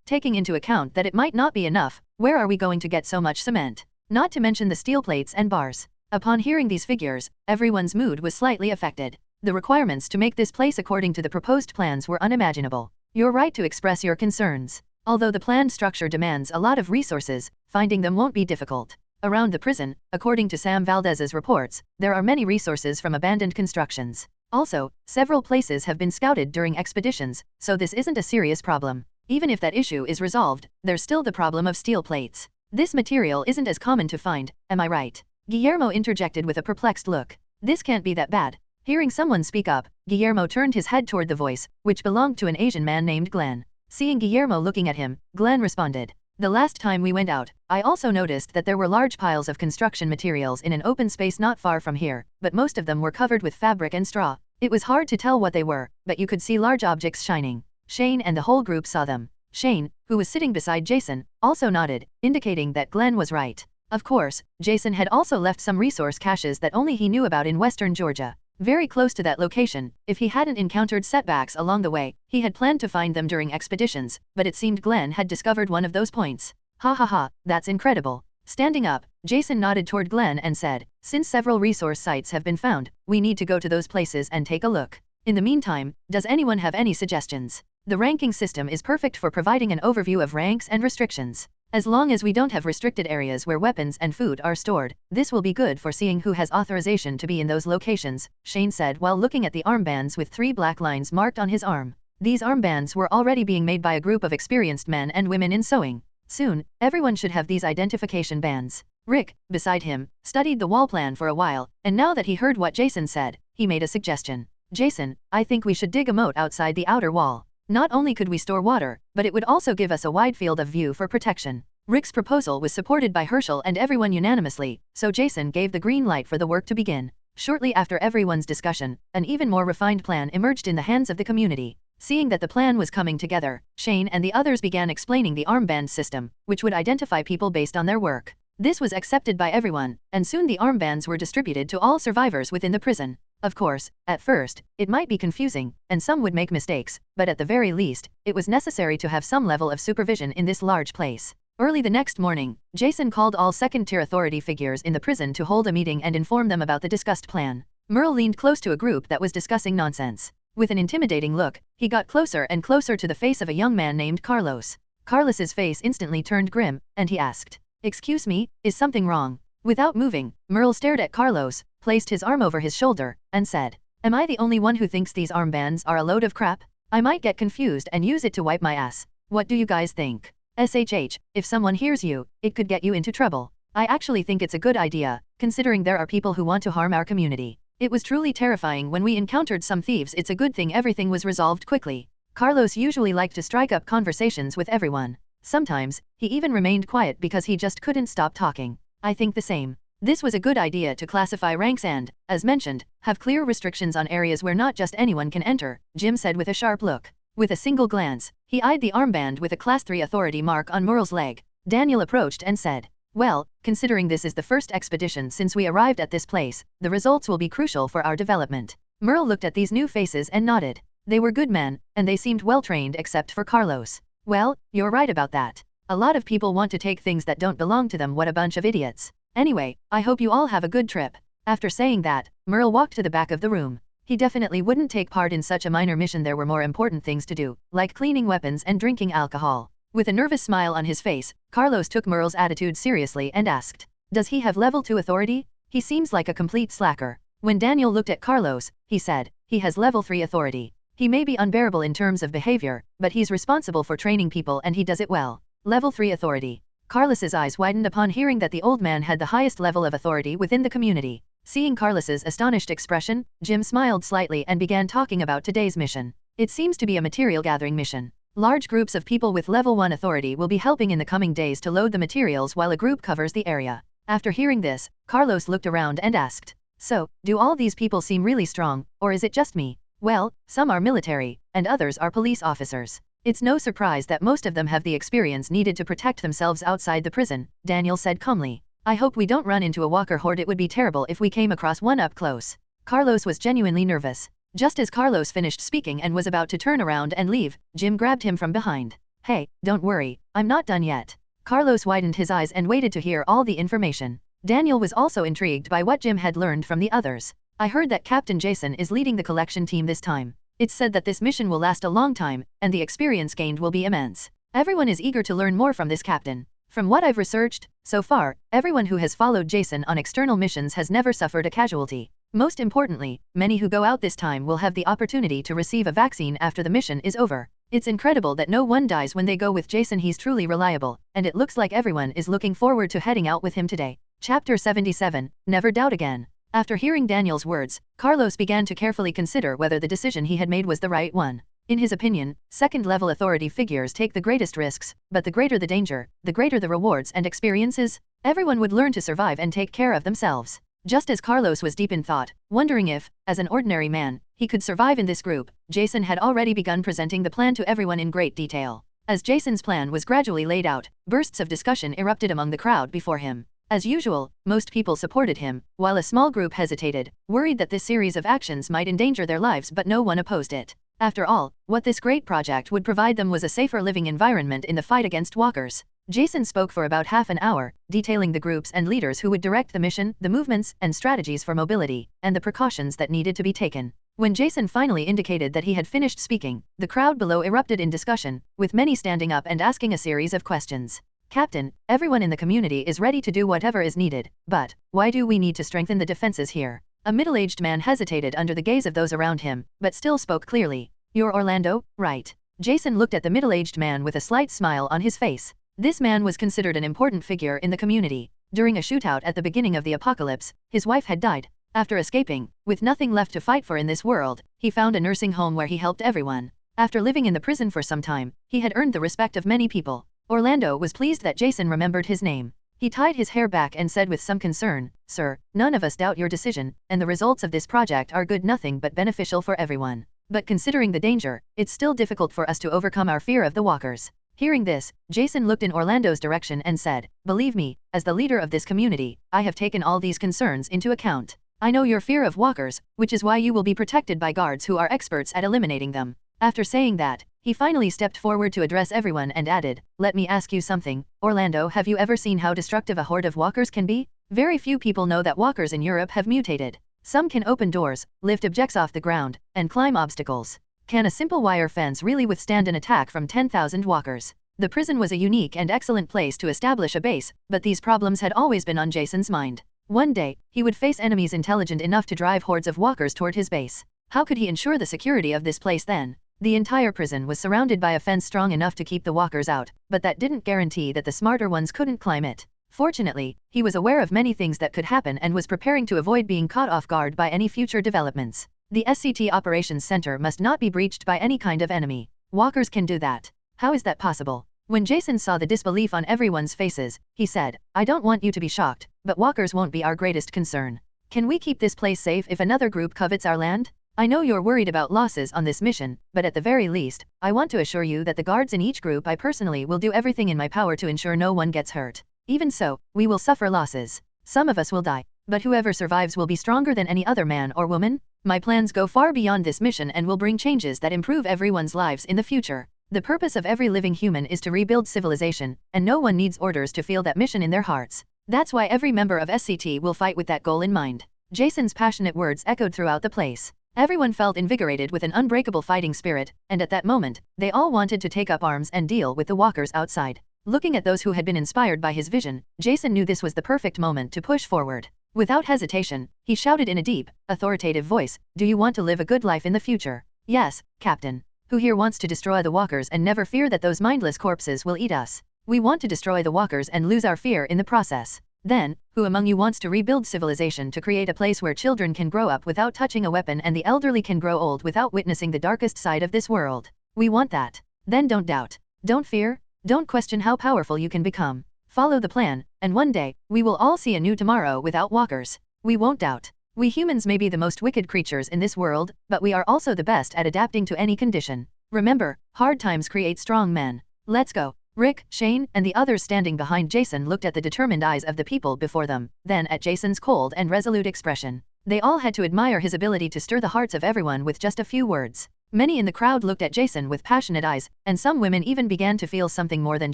Taking into account that it might not be enough, where are we going to get so much cement? Not to mention the steel plates and bars. Upon hearing these figures, everyone's mood was slightly affected. The requirements to make this place according to the proposed plans were unimaginable. You're right to express your concerns. Although the planned structure demands a lot of resources, finding them won't be difficult. Around the prison, according to Sam Valdez's reports, there are many resources from abandoned constructions. Also, several places have been scouted during expeditions, so this isn't a serious problem. Even if that issue is resolved, there's still the problem of steel plates. This material isn't as common to find, am I right? Guillermo interjected with a perplexed look. This can't be that bad. Hearing someone speak up, Guillermo turned his head toward the voice, which belonged to an Asian man named Glenn. Seeing Guillermo looking at him, Glenn responded. The last time we went out, I also noticed that there were large piles of construction materials in an open space not far from here, but most of them were covered with fabric and straw. It was hard to tell what they were, but you could see large objects shining. Shane and the whole group saw them. Shane, who was sitting beside Jason, also nodded, indicating that Glenn was right. Of course, Jason had also left some resource caches that only he knew about in western Georgia. Very close to that location, if he hadn't encountered setbacks along the way, he had planned to find them during expeditions, but it seemed Glenn had discovered one of those points. Ha ha ha, that's incredible. Standing up, Jason nodded toward Glenn and said, since several resource sites have been found, we need to go to those places and take a look. In the meantime, does anyone have any suggestions? The ranking system is perfect for providing an overview of ranks and restrictions. As long as we don't have restricted areas where weapons and food are stored, this will be good for seeing who has authorization to be in those locations, Shane said while looking at the armbands with 3 black lines marked on his arm. These armbands were already being made by a group of experienced men and women in sewing. Soon, everyone should have these identification bands. Rick, beside him, studied the wall plan for a while, and now that he heard what Jason said, he made a suggestion. Jason, I think we should dig a moat outside the outer wall. Not only could we store water, but it would also give us a wide field of view for protection. Rick's proposal was supported by Herschel and everyone unanimously, so Jason gave the green light for the work to begin. Shortly after everyone's discussion, an even more refined plan emerged in the hands of the community. Seeing that the plan was coming together, Shane and the others began explaining the armband system, which would identify people based on their work. This was accepted by everyone, and soon the armbands were distributed to all survivors within the prison. Of course, at first, it might be confusing, and some would make mistakes, but at the very least, it was necessary to have some level of supervision in this large place. Early the next morning, Jason called all second-tier authority figures in the prison to hold a meeting and inform them about the discussed plan. Merle leaned close to a group that was discussing nonsense. With an intimidating look, he got closer and closer to the face of a young man named Carlos. Carlos's face instantly turned grim, and he asked, "Excuse me, is something wrong?" Without moving, Merle stared at Carlos, placed his arm over his shoulder, and said, "Am I the only one who thinks these armbands are a load of crap? I might get confused and use it to wipe my ass. What do you guys think? SHH, if someone hears you, it could get you into trouble. I actually think it's a good idea, considering there are people who want to harm our community. It was truly terrifying when we encountered some thieves. It's a good thing everything was resolved quickly." Carlos usually liked to strike up conversations with everyone. Sometimes, he even remained quiet because he just couldn't stop talking. "I think the same. This was a good idea to classify ranks and, as mentioned, have clear restrictions on areas where not just anyone can enter," Jim said with a sharp look. With a single glance, he eyed the armband with a Class 3 authority mark on Merle's leg. Daniel approached and said, "Well, considering this is the first expedition since we arrived at this place, the results will be crucial for our development." Merle looked at these new faces and nodded. They were good men, and they seemed well trained except for Carlos. "Well, you're right about that. A lot of people want to take things that don't belong to them. What a bunch of idiots. Anyway, I hope you all have a good trip." After saying that, Merle walked to the back of the room. He definitely wouldn't take part in such a minor mission. There were more important things to do, like cleaning weapons and drinking alcohol. With a nervous smile on his face, Carlos took Merle's attitude seriously and asked, "Does he have level 2 authority? He seems like a complete slacker." When Daniel looked at Carlos, he said, "He has level 3 authority. He may be unbearable in terms of behavior, but he's responsible for training people and he does it well. Level 3 authority." Carlos's eyes widened upon hearing that the old man had the highest level of authority within the community. Seeing Carlos's astonished expression, Jim smiled slightly and began talking about today's mission. It seems to be a material gathering mission. Large groups of people with level 1 authority will be helping in the coming days to load the materials while a group covers the area. After hearing this, Carlos looked around and asked, "So, do all these people seem really strong, or is it just me?" "Well, some are military, and others are police officers. It's no surprise that most of them have the experience needed to protect themselves outside the prison," Daniel said calmly. "I hope we don't run into a walker horde. It would be terrible if we came across one up close." Carlos was genuinely nervous. Just as Carlos finished speaking and was about to turn around and leave, Jim grabbed him from behind. "Hey, don't worry, I'm not done yet." Carlos widened his eyes and waited to hear all the information. Daniel was also intrigued by what Jim had learned from the others. "I heard that Captain Jason is leading the collection team this time. It's said that this mission will last a long time, and the experience gained will be immense. Everyone is eager to learn more from this captain. From what I've researched, so far, everyone who has followed Jason on external missions has never suffered a casualty. Most importantly, many who go out this time will have the opportunity to receive a vaccine after the mission is over. It's incredible that no one dies when they go with Jason. He's truly reliable, and it looks like everyone is looking forward to heading out with him today." Chapter 77, Never Doubt Again. After hearing Daniel's words, Carlos began to carefully consider whether the decision he had made was the right one. In his opinion, second-level authority figures take the greatest risks, but the greater the danger, the greater the rewards and experiences. Everyone would learn to survive and take care of themselves. Just as Carlos was deep in thought, wondering if, as an ordinary man, he could survive in this group, Jason had already begun presenting the plan to everyone in great detail. As Jason's plan was gradually laid out, bursts of discussion erupted among the crowd before him. As usual, most people supported him, while a small group hesitated, worried that this series of actions might endanger their lives, but no one opposed it. After all, what this great project would provide them was a safer living environment in the fight against walkers. Jason spoke for about half an hour, detailing the groups and leaders who would direct the mission, the movements and strategies for mobility, and the precautions that needed to be taken. When Jason finally indicated that he had finished speaking, the crowd below erupted in discussion, with many standing up and asking a series of questions. "Captain, everyone in the community is ready to do whatever is needed, but why do we need to strengthen the defenses here?" A middle-aged man hesitated under the gaze of those around him, but still spoke clearly. "You're Orlando, right?" Jason looked at the middle-aged man with a slight smile on his face. This man was considered an important figure in the community. During a shootout at the beginning of the apocalypse, his wife had died. After escaping, with nothing left to fight for in this world, he found a nursing home where he helped everyone. After living in the prison for some time, he had earned the respect of many people. Orlando was pleased that Jason remembered his name. He tied his hair back and said with some concern, "Sir, none of us doubt your decision, and the results of this project are good, nothing but beneficial for everyone. But considering the danger, it's still difficult for us to overcome our fear of the walkers. Hearing this, Jason looked in Orlando's direction and said, "Believe me, as the leader of this community, I have taken all these concerns into account. I know your fear of walkers, which is why you will be protected by guards who are experts at eliminating them." After saying that, he finally stepped forward to address everyone and added, "Let me ask you something, Orlando, have you ever seen how destructive a horde of walkers can be? Very few people know that walkers in Europe have mutated. Some can open doors, lift objects off the ground, and climb obstacles. Can a simple wire fence really withstand an attack from 10,000 walkers?" The prison was a unique and excellent place to establish a base, but these problems had always been on Jason's mind. One day, he would face enemies intelligent enough to drive hordes of walkers toward his base. How could he ensure the security of this place then? The entire prison was surrounded by a fence strong enough to keep the walkers out, but that didn't guarantee that the smarter ones couldn't climb it. Fortunately, he was aware of many things that could happen and was preparing to avoid being caught off guard by any future developments. The SCT Operations Center must not be breached by any kind of enemy. Walkers can do that. How is that possible? When Jason saw the disbelief on everyone's faces, he said, "I don't want you to be shocked, but walkers won't be our greatest concern. Can we keep this place safe if another group covets our land? I know you're worried about losses on this mission, but at the very least, I want to assure you that the guards in each group I personally will do everything in my power to ensure no one gets hurt. Even so, we will suffer losses. Some of us will die, but whoever survives will be stronger than any other man or woman. My plans go far beyond this mission and will bring changes that improve everyone's lives in the future. The purpose of every living human is to rebuild civilization, and no one needs orders to feel that mission in their hearts. That's why every member of SCT will fight with that goal in mind." Jason's passionate words echoed throughout the place. Everyone felt invigorated with an unbreakable fighting spirit, and at that moment, they all wanted to take up arms and deal with the walkers outside. Looking at those who had been inspired by his vision, Jason knew this was the perfect moment to push forward. Without hesitation, he shouted in a deep, authoritative voice, "Do you want to live a good life in the future?" "Yes, Captain. Who here wants to destroy the walkers and never fear that those mindless corpses will eat us? We want to destroy the walkers and lose our fear in the process. Then, who among you wants to rebuild civilization to create a place where children can grow up without touching a weapon and the elderly can grow old without witnessing the darkest side of this world? We want that. Then don't doubt. Don't fear. Don't question how powerful you can become. Follow the plan, and one day, we will all see a new tomorrow without walkers. We won't doubt. We humans may be the most wicked creatures in this world, but we are also the best at adapting to any condition. Remember, hard times create strong men. Let's go." Rick, Shane, and the others standing behind Jason looked at the determined eyes of the people before them, then at Jason's cold and resolute expression. They all had to admire his ability to stir the hearts of everyone with just a few words. Many in the crowd looked at Jason with passionate eyes, and some women even began to feel something more than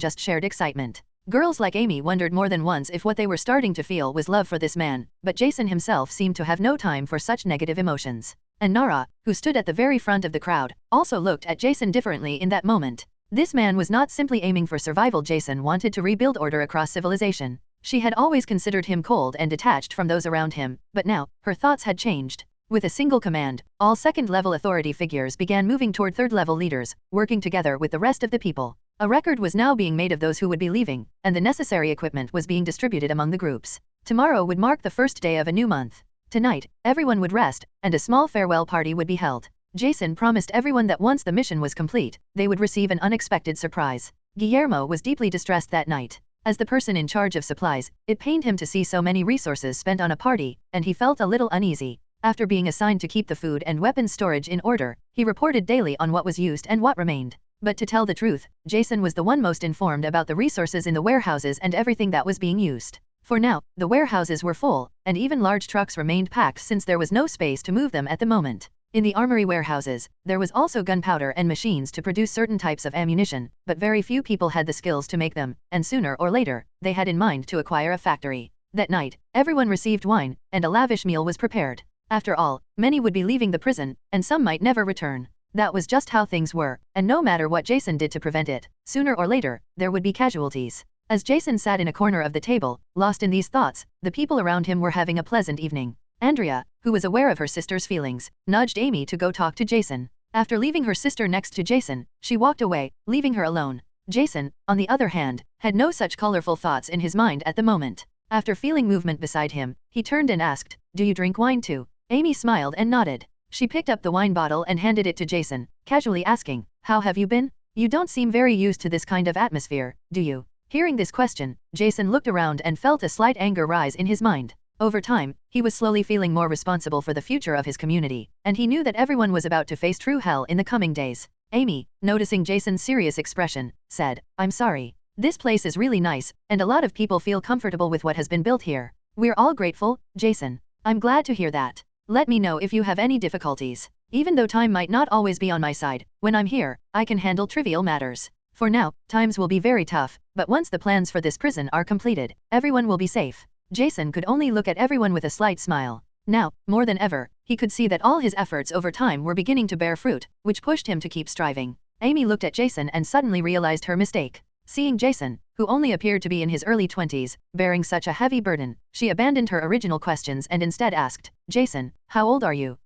just shared excitement. Girls like Amy wondered more than once if what they were starting to feel was love for this man, but Jason himself seemed to have no time for such negative emotions. And Nara, who stood at the very front of the crowd, also looked at Jason differently in that moment. This man was not simply aiming for survival. Jason wanted to rebuild order across civilization. She had always considered him cold and detached from those around him, but now, her thoughts had changed. With a single command, all second-level authority figures began moving toward third-level leaders, working together with the rest of the people. A record was now being made of those who would be leaving, and the necessary equipment was being distributed among the groups. Tomorrow would mark the first day of a new month. Tonight, everyone would rest, and a small farewell party would be held. Jason promised everyone that once the mission was complete, they would receive an unexpected surprise. Guillermo was deeply distressed that night. As the person in charge of supplies, it pained him to see so many resources spent on a party, and he felt a little uneasy. After being assigned to keep the food and weapons storage in order, he reported daily on what was used and what remained. But to tell the truth, Jason was the one most informed about the resources in the warehouses and everything that was being used. For now, the warehouses were full, and even large trucks remained packed since there was no space to move them at the moment. In the armory warehouses, there was also gunpowder and machines to produce certain types of ammunition, but very few people had the skills to make them, and sooner or later, they had in mind to acquire a factory. That night, everyone received wine, and a lavish meal was prepared. After all, many would be leaving the prison, and some might never return. That was just how things were, and no matter what Jason did to prevent it, sooner or later, there would be casualties. As Jason sat in a corner of the table, lost in these thoughts, the people around him were having a pleasant evening. Andrea, who was aware of her sister's feelings, nudged Amy to go talk to Jason. After leaving her sister next to Jason, she walked away, leaving her alone. Jason, on the other hand, had no such colorful thoughts in his mind at the moment. After feeling movement beside him, he turned and asked, "Do you drink wine too?" Amy smiled and nodded. She picked up the wine bottle and handed it to Jason, casually asking, "How have you been? You don't seem very used to this kind of atmosphere, do you?" Hearing this question, Jason looked around and felt a slight anger rise in his mind. Over time, he was slowly feeling more responsible for the future of his community, and he knew that everyone was about to face true hell in the coming days. Amy, noticing Jason's serious expression, said, "I'm sorry. This place is really nice, and a lot of people feel comfortable with what has been built here. We're all grateful, Jason. I'm glad to hear that. Let me know if you have any difficulties. Even though time might not always be on my side, when I'm here, I can handle trivial matters. For now, times will be very tough, but once the plans for this prison are completed, everyone will be safe." Jason could only look at everyone with a slight smile. Now, more than ever, he could see that all his efforts over time were beginning to bear fruit, which pushed him to keep striving. Amy looked at Jason and suddenly realized her mistake. Seeing Jason, who only appeared to be in his early 20s, bearing such a heavy burden, she abandoned her original questions and instead asked, "Jason, how old are you?"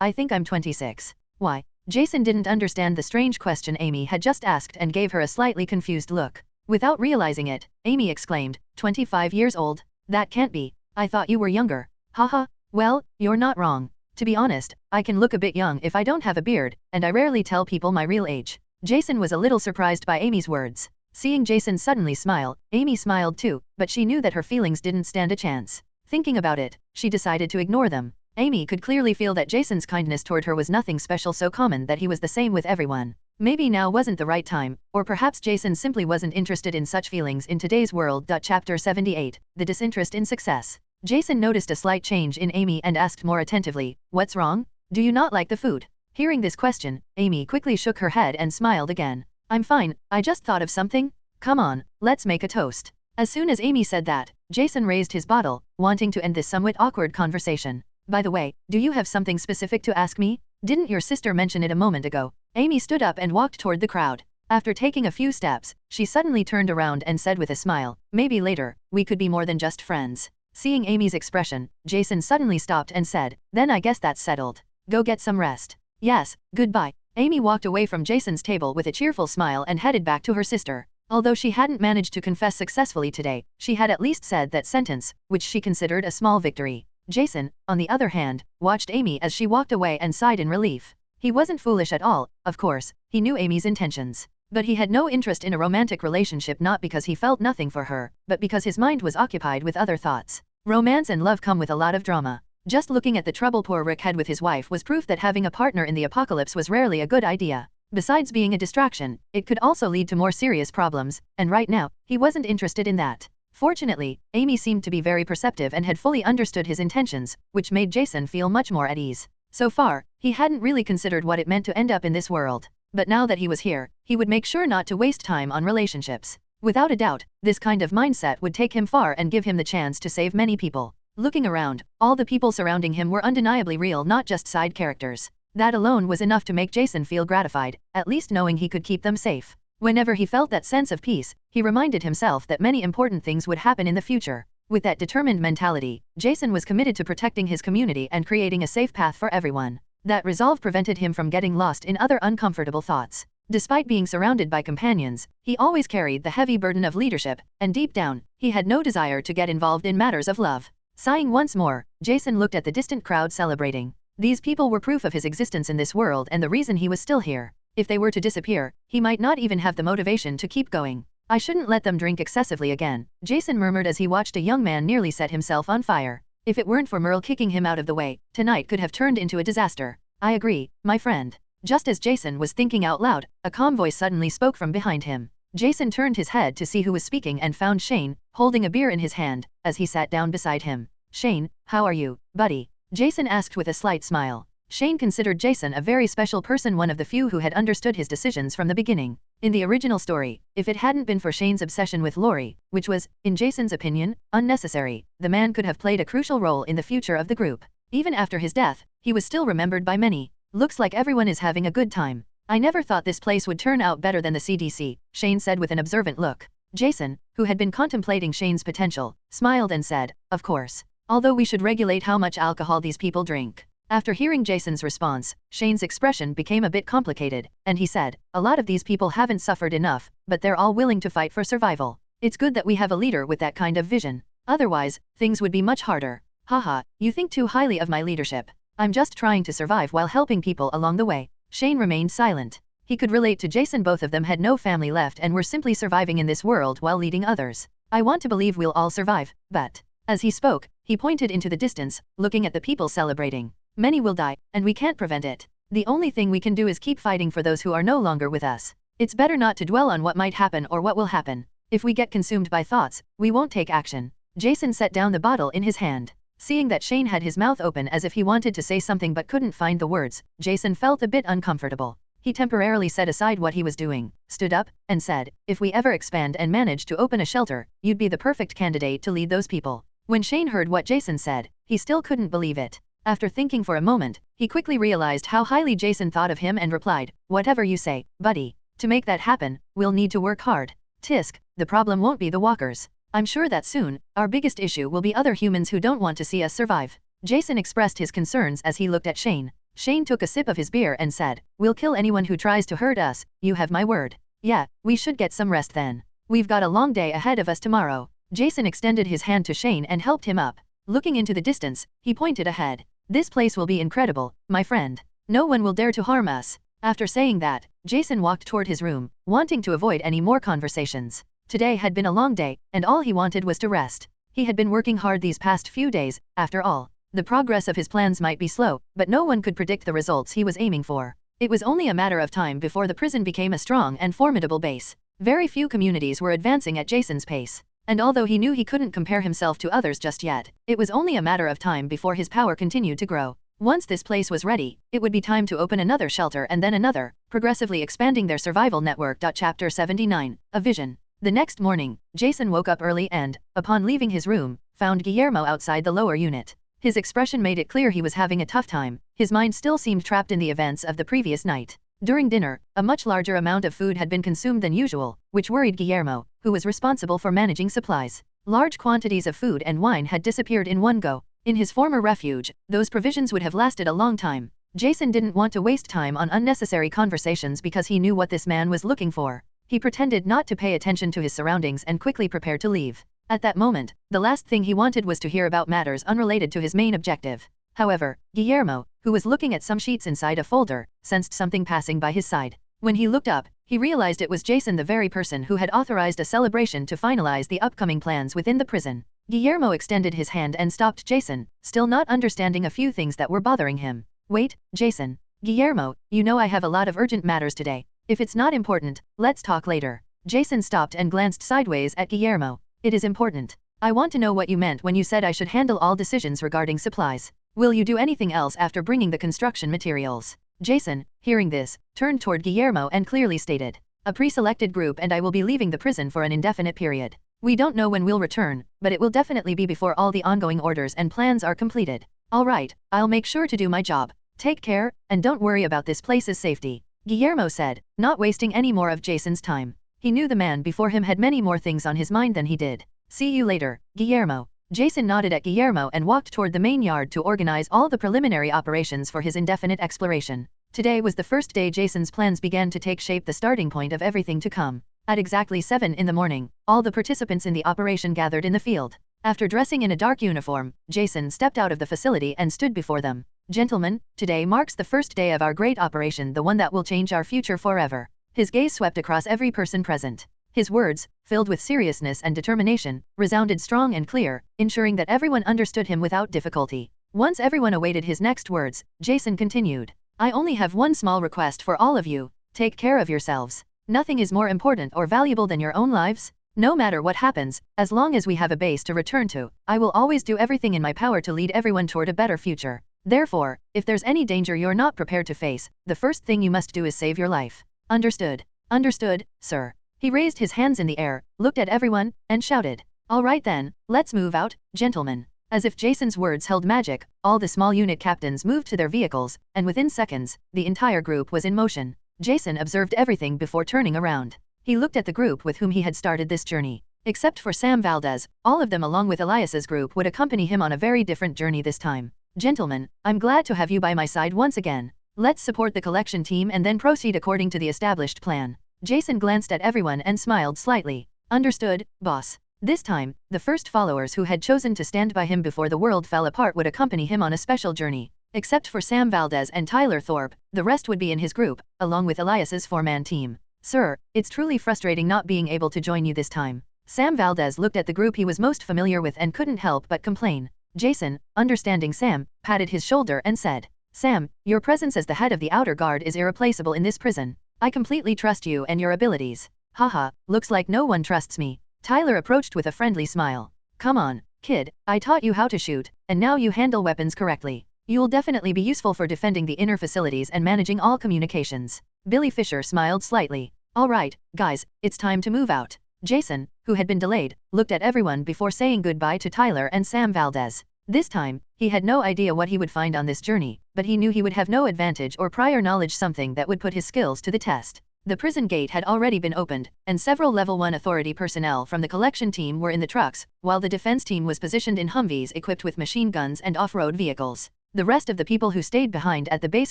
I think I'm 26. Why?" Jason didn't understand the strange question Amy had just asked and gave her a slightly confused look. Without realizing it, Amy exclaimed, 25 years old? That can't be. I thought you were younger. Haha, well, you're not wrong. To be honest, I can look a bit young if I don't have a beard, and I rarely tell people my real age. Jason was a little surprised by Amy's words. Seeing Jason suddenly smile, Amy smiled too, but she knew that her feelings didn't stand a chance. Thinking about it, she decided to ignore them. Amy could clearly feel that Jason's kindness toward her was nothing special, so common that he was the same with everyone. Maybe now wasn't the right time, or perhaps Jason simply wasn't interested in such feelings in today's world. Chapter 78, The Disinterest in Success. Jason noticed a slight change in Amy and asked more attentively, "What's wrong? Do you not like the food?" Hearing this question, Amy quickly shook her head and smiled again. "I'm fine, I just thought of something. Come on, let's make a toast." As soon as Amy said that, Jason raised his bottle, wanting to end this somewhat awkward conversation. "By the way, do you have something specific to ask me? Didn't your sister mention it a moment ago?" Amy stood up and walked toward the crowd. After taking a few steps, she suddenly turned around and said with a smile, "Maybe later, we could be more than just friends." Seeing Amy's expression, Jason suddenly stopped and said, "Then I guess that's settled. Go get some rest." "Yes, goodbye." Amy walked away from Jason's table with a cheerful smile and headed back to her sister. Although she hadn't managed to confess successfully today, she had at least said that sentence, which she considered a small victory. Jason, on the other hand, watched Amy as she walked away and sighed in relief. He wasn't foolish at all, of course, he knew Amy's intentions. But he had no interest in a romantic relationship, not because he felt nothing for her, but because his mind was occupied with other thoughts. Romance and love come with a lot of drama. Just looking at the trouble poor Rick had with his wife was proof that having a partner in the apocalypse was rarely a good idea. Besides being a distraction, it could also lead to more serious problems, and right now, he wasn't interested in that. Fortunately, Amy seemed to be very perceptive and had fully understood his intentions, which made Jason feel much more at ease. So far, he hadn't really considered what it meant to end up in this world. But now that he was here, he would make sure not to waste time on relationships. Without a doubt, this kind of mindset would take him far and give him the chance to save many people. Looking around, all the people surrounding him were undeniably real, not just side characters. That alone was enough to make Jason feel gratified, at least knowing he could keep them safe. Whenever he felt that sense of peace, he reminded himself that many important things would happen in the future. With that determined mentality, Jason was committed to protecting his community and creating a safe path for everyone. That resolve prevented him from getting lost in other uncomfortable thoughts. Despite being surrounded by companions, he always carried the heavy burden of leadership, and deep down, he had no desire to get involved in matters of love. Sighing once more, Jason looked at the distant crowd celebrating. These people were proof of his existence in this world and the reason he was still here. If they were to disappear, he might not even have the motivation to keep going. "I shouldn't let them drink excessively again," Jason murmured as he watched a young man nearly set himself on fire. If it weren't for Merle kicking him out of the way, tonight could have turned into a disaster. "I agree, my friend." Just as Jason was thinking out loud, a calm voice suddenly spoke from behind him. Jason turned his head to see who was speaking and found Shane, holding a beer in his hand, as he sat down beside him. "Shane, how are you, buddy?" Jason asked with a slight smile. Shane considered Jason a very special person, one of the few who had understood his decisions from the beginning. In the original story, if it hadn't been for Shane's obsession with Lori, which was, in Jason's opinion, unnecessary, the man could have played a crucial role in the future of the group. Even after his death, he was still remembered by many. "Looks like everyone is having a good time. I never thought this place would turn out better than the CDC, Shane said with an observant look. Jason, who had been contemplating Shane's potential, smiled and said, "Of course. Although we should regulate how much alcohol these people drink." After hearing Jason's response, Shane's expression became a bit complicated, and he said, "A lot of these people haven't suffered enough, but they're all willing to fight for survival. It's good that we have a leader with that kind of vision. Otherwise, things would be much harder." "Haha, you think too highly of my leadership. I'm just trying to survive while helping people along the way." Shane remained silent. He could relate to Jason. Both of them had no family left and were simply surviving in this world while leading others. "I want to believe we'll all survive, but As he spoke, he pointed into the distance, looking at the people celebrating. Many will die, and we can't prevent it. The only thing we can do is keep fighting for those who are no longer with us. It's better not to dwell on what might happen or what will happen. If we get consumed by thoughts, we won't take action. Jason set down the bottle in his hand. Seeing that Shane had his mouth open as if he wanted to say something but couldn't find the words, Jason felt a bit uncomfortable. He temporarily set aside what he was doing, stood up, and said, "If we ever expand and manage to open a shelter, you'd be the perfect candidate to lead those people." When Shane heard what Jason said, he still couldn't believe it. After thinking for a moment, he quickly realized how highly Jason thought of him and replied, "Whatever you say, buddy. To make that happen, we'll need to work hard. Tisk, the problem won't be the walkers. I'm sure that soon, our biggest issue will be other humans who don't want to see us survive." Jason expressed his concerns as he looked at Shane. Shane took a sip of his beer and said, "We'll kill anyone who tries to hurt us, you have my word." "Yeah, we should get some rest then. We've got a long day ahead of us tomorrow." Jason extended his hand to Shane and helped him up. Looking into the distance, he pointed ahead. "This place will be incredible, my friend. No one will dare to harm us." After saying that, Jason walked toward his room, wanting to avoid any more conversations. Today had been a long day, and all he wanted was to rest. He had been working hard these past few days, after all. The progress of his plans might be slow, but no one could predict the results he was aiming for. It was only a matter of time before the prison became a strong and formidable base. Very few communities were advancing at Jason's pace. And although he knew he couldn't compare himself to others just yet, it was only a matter of time before his power continued to grow. Once this place was ready, it would be time to open another shelter and then another, progressively expanding their survival network. Chapter 79, A Vision. The next morning, Jason woke up early and, upon leaving his room, found Guillermo outside the lower unit. His expression made it clear he was having a tough time. His mind still seemed trapped in the events of the previous night. During dinner, a much larger amount of food had been consumed than usual, which worried Guillermo, who was responsible for managing supplies. Large quantities of food and wine had disappeared in one go. In his former refuge, those provisions would have lasted a long time. Jason didn't want to waste time on unnecessary conversations because he knew what this man was looking for. He pretended not to pay attention to his surroundings and quickly prepared to leave. At that moment, the last thing he wanted was to hear about matters unrelated to his main objective. However, Guillermo, who was looking at some sheets inside a folder, sensed something passing by his side. When he looked up, he realized it was Jason, the very person who had authorized a celebration to finalize the upcoming plans within the prison. Guillermo extended his hand and stopped Jason, still not understanding a few things that were bothering him. "Wait, Jason. Guillermo, you know I have a lot of urgent matters today. If it's not important, let's talk later." Jason stopped and glanced sideways at Guillermo. "It is important. I want to know what you meant when you said I should handle all decisions regarding supplies. Will you do anything else after bringing the construction materials?" Jason, hearing this, turned toward Guillermo and clearly stated, "A pre-selected group and I will be leaving the prison for an indefinite period. We don't know when we'll return, but it will definitely be before all the ongoing orders and plans are completed." "All right, I'll make sure to do my job. Take care, and don't worry about this place's safety," Guillermo said, not wasting any more of Jason's time. He knew the man before him had many more things on his mind than he did. "See you later, Guillermo." Jason nodded at Guillermo and walked toward the main yard to organize all the preliminary operations for his indefinite exploration. Today was the first day Jason's plans began to take shape, the starting point of everything to come. At exactly 7 in the morning, all the participants in the operation gathered in the field. After dressing in a dark uniform, Jason stepped out of the facility and stood before them. "Gentlemen, today marks the first day of our great operation, the one that will change our future forever." His gaze swept across every person present. His words, filled with seriousness and determination, resounded strong and clear, ensuring that everyone understood him without difficulty. Once everyone awaited his next words, Jason continued, "I only have one small request for all of you. Take care of yourselves. Nothing is more important or valuable than your own lives. No matter what happens, as long as we have a base to return to, I will always do everything in my power to lead everyone toward a better future. Therefore, if there's any danger you're not prepared to face, the first thing you must do is save your life. Understood?" "Understood, sir." He raised his hands in the air, looked at everyone, and shouted, "All right then, let's move out, gentlemen." As if Jason's words held magic, all the small unit captains moved to their vehicles, and within seconds, the entire group was in motion. Jason observed everything before turning around. He looked at the group with whom he had started this journey. Except for Sam Valdez, all of them along with Elias's group would accompany him on a very different journey this time. "Gentlemen, I'm glad to have you by my side once again. Let's support the collection team and then proceed according to the established plan." Jason glanced at everyone and smiled slightly. "Understood, boss." This time, the first followers who had chosen to stand by him before the world fell apart would accompany him on a special journey. Except for Sam Valdez and Tyler Thorpe, the rest would be in his group, along with Elias's 4-man team. "Sir, it's truly frustrating not being able to join you this time," Sam Valdez looked at the group he was most familiar with and couldn't help but complain. Jason, understanding Sam, patted his shoulder and said, "Sam, your presence as the head of the outer guard is irreplaceable in this prison. I completely trust you and your abilities." "Haha, looks like no one trusts me." Tyler approached with a friendly smile. "Come on, kid, I taught you how to shoot, and now you handle weapons correctly. You'll definitely be useful for defending the inner facilities and managing all communications." Billy Fisher smiled slightly. "All right, guys, it's time to move out." Jason, who had been delayed, looked at everyone before saying goodbye to Tyler and Sam Valdez. This time, he had no idea what he would find on this journey, but he knew he would have no advantage or prior knowledge, something that would put his skills to the test. The prison gate had already been opened, and several Level 1 authority personnel from the collection team were in the trucks, while the defense team was positioned in Humvees equipped with machine guns and off-road vehicles. The rest of the people who stayed behind at the base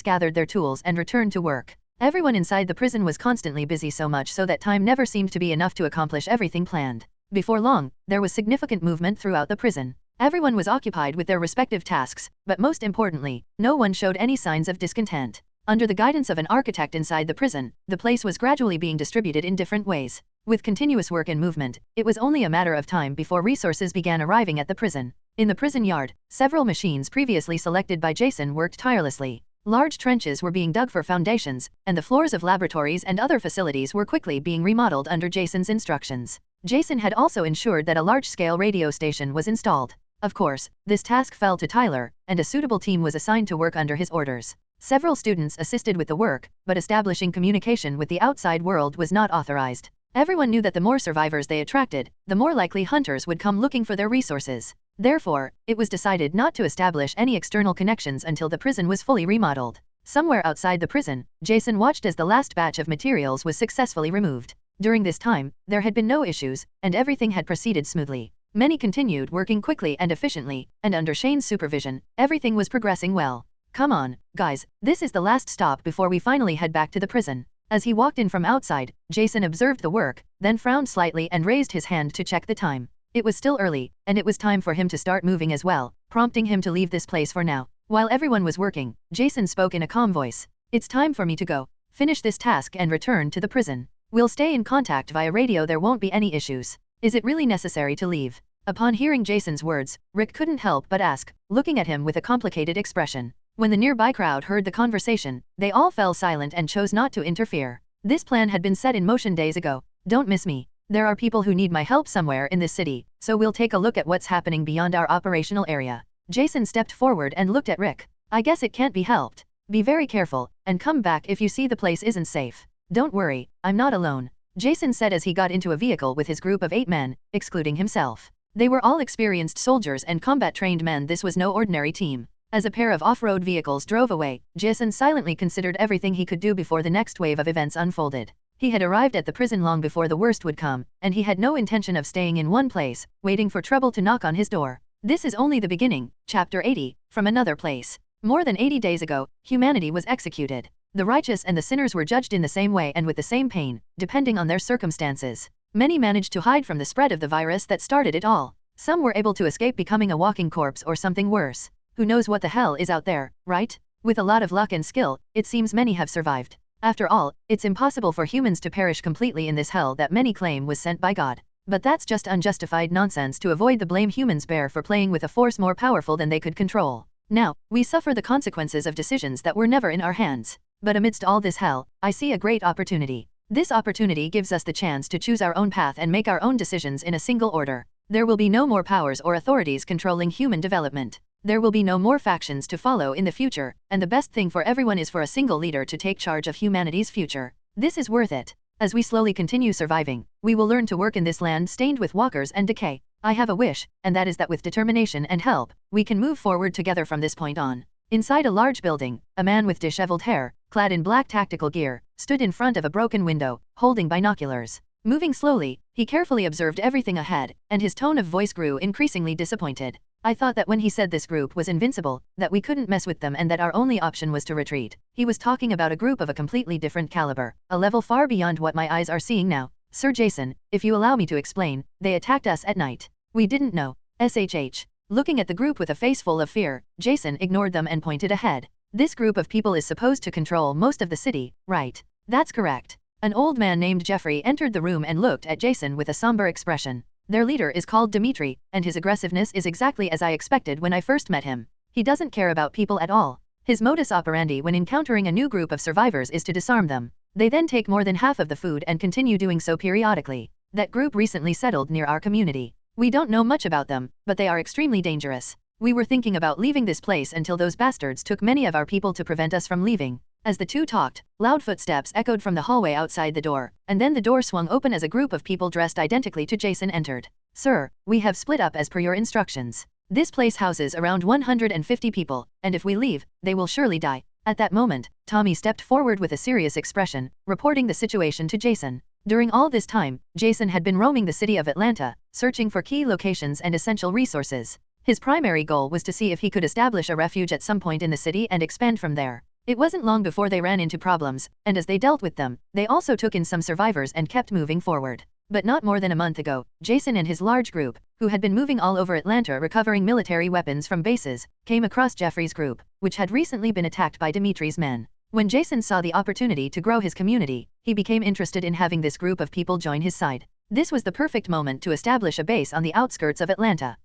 gathered their tools and returned to work. Everyone inside the prison was constantly busy, so much so that time never seemed to be enough to accomplish everything planned. Before long, there was significant movement throughout the prison. Everyone was occupied with their respective tasks, but most importantly, no one showed any signs of discontent. Under the guidance of an architect inside the prison, the place was gradually being distributed in different ways. With continuous work and movement, it was only a matter of time before resources began arriving at the prison. In the prison yard, several machines previously selected by Jason worked tirelessly. Large trenches were being dug for foundations, and the floors of laboratories and other facilities were quickly being remodeled under Jason's instructions. Jason had also ensured that a large-scale radio station was installed. Of course, this task fell to Tyler, and a suitable team was assigned to work under his orders. Several students assisted with the work, but establishing communication with the outside world was not authorized. Everyone knew that the more survivors they attracted, the more likely hunters would come looking for their resources. Therefore, it was decided not to establish any external connections until the prison was fully remodeled. Somewhere outside the prison, Jason watched as the last batch of materials was successfully removed. During this time, there had been no issues, and everything had proceeded smoothly. Many continued working quickly and efficiently, and under Shane's supervision, everything was progressing well. "Come on, guys, this is the last stop before we finally head back to the prison." As he walked in from outside, Jason observed the work, then frowned slightly and raised his hand to check the time. It was still early, and it was time for him to start moving as well, prompting him to leave this place for now. While everyone was working, Jason spoke in a calm voice. "It's time for me to go. Finish this task and return to the prison. We'll stay in contact via radio, there won't be any issues. Is it really necessary to leave?" Upon hearing Jason's words, Rick couldn't help but ask, looking at him with a complicated expression. When the nearby crowd heard the conversation, they all fell silent and chose not to interfere. This plan had been set in motion days ago. "Don't miss me. There are people who need my help somewhere in this city, so we'll take a look at what's happening beyond our operational area." Jason stepped forward and looked at Rick. "I guess it can't be helped. Be very careful, and come back if you see the place isn't safe." "Don't worry, I'm not alone," Jason said as he got into a vehicle with his group of 8 men, excluding himself. They were all experienced soldiers and combat-trained men. This was no ordinary team. As a pair of off-road vehicles drove away, Jason silently considered everything he could do before the next wave of events unfolded. He had arrived at the prison long before the worst would come, and he had no intention of staying in one place, waiting for trouble to knock on his door. This is only the beginning. Chapter 80, from another place. More than 80 days ago, humanity was executed. The righteous and the sinners were judged in the same way and with the same pain, depending on their circumstances. Many managed to hide from the spread of the virus that started it all. Some were able to escape becoming a walking corpse or something worse. Who knows what the hell is out there, right? With a lot of luck and skill, it seems many have survived. After all, it's impossible for humans to perish completely in this hell that many claim was sent by God. But that's just unjustified nonsense to avoid the blame humans bear for playing with a force more powerful than they could control. Now, we suffer the consequences of decisions that were never in our hands. But amidst all this hell, I see a great opportunity. This opportunity gives us the chance to choose our own path and make our own decisions in a single order. There will be no more powers or authorities controlling human development. There will be no more factions to follow in the future, and the best thing for everyone is for a single leader to take charge of humanity's future. This is worth it. As we slowly continue surviving, we will learn to work in this land stained with walkers and decay. I have a wish, and that is that with determination and help, we can move forward together from this point on. Inside a large building, a man with disheveled hair, clad in black tactical gear, stood in front of a broken window, holding binoculars. Moving slowly, he carefully observed everything ahead, and his tone of voice grew increasingly disappointed. "I thought that when he said this group was invincible, that we couldn't mess with them and that our only option was to retreat. He was talking about a group of a completely different caliber, a level far beyond what my eyes are seeing now. Sir Jason, if you allow me to explain, they attacked us at night. We didn't know. SHH. Looking at the group with a face full of fear, Jason ignored them and pointed ahead. "This group of people is supposed to control most of the city, right?" "That's correct." An old man named Jeffrey entered the room and looked at Jason with a somber expression. Their leader is called Dmitry, and his aggressiveness is exactly as I expected when I first met him. He doesn't care about people at all. His modus operandi when encountering a new group of survivors is to disarm them. They then take more than half of the food and continue doing so periodically. That group recently settled near our community. We don't know much about them, but they are extremely dangerous. We were thinking about leaving this place until those bastards took many of our people to prevent us from leaving. As the two talked, loud footsteps echoed from the hallway outside the door, and then the door swung open as a group of people dressed identically to Jason entered. Sir, we have split up as per your instructions. This place houses around 150 people, and if we leave, they will surely die. At that moment, Tommy stepped forward with a serious expression, reporting the situation to Jason. During all this time, Jason had been roaming the city of Atlanta, searching for key locations and essential resources. His primary goal was to see if he could establish a refuge at some point in the city and expand from there. It wasn't long before they ran into problems, and as they dealt with them, they also took in some survivors and kept moving forward. But not more than a month ago, Jason and his large group, who had been moving all over Atlanta recovering military weapons from bases, came across Jeffrey's group, which had recently been attacked by Dmitry's men. When Jason saw the opportunity to grow his community, he became interested in having this group of people join his side. This was the perfect moment to establish a base on the outskirts of Atlanta.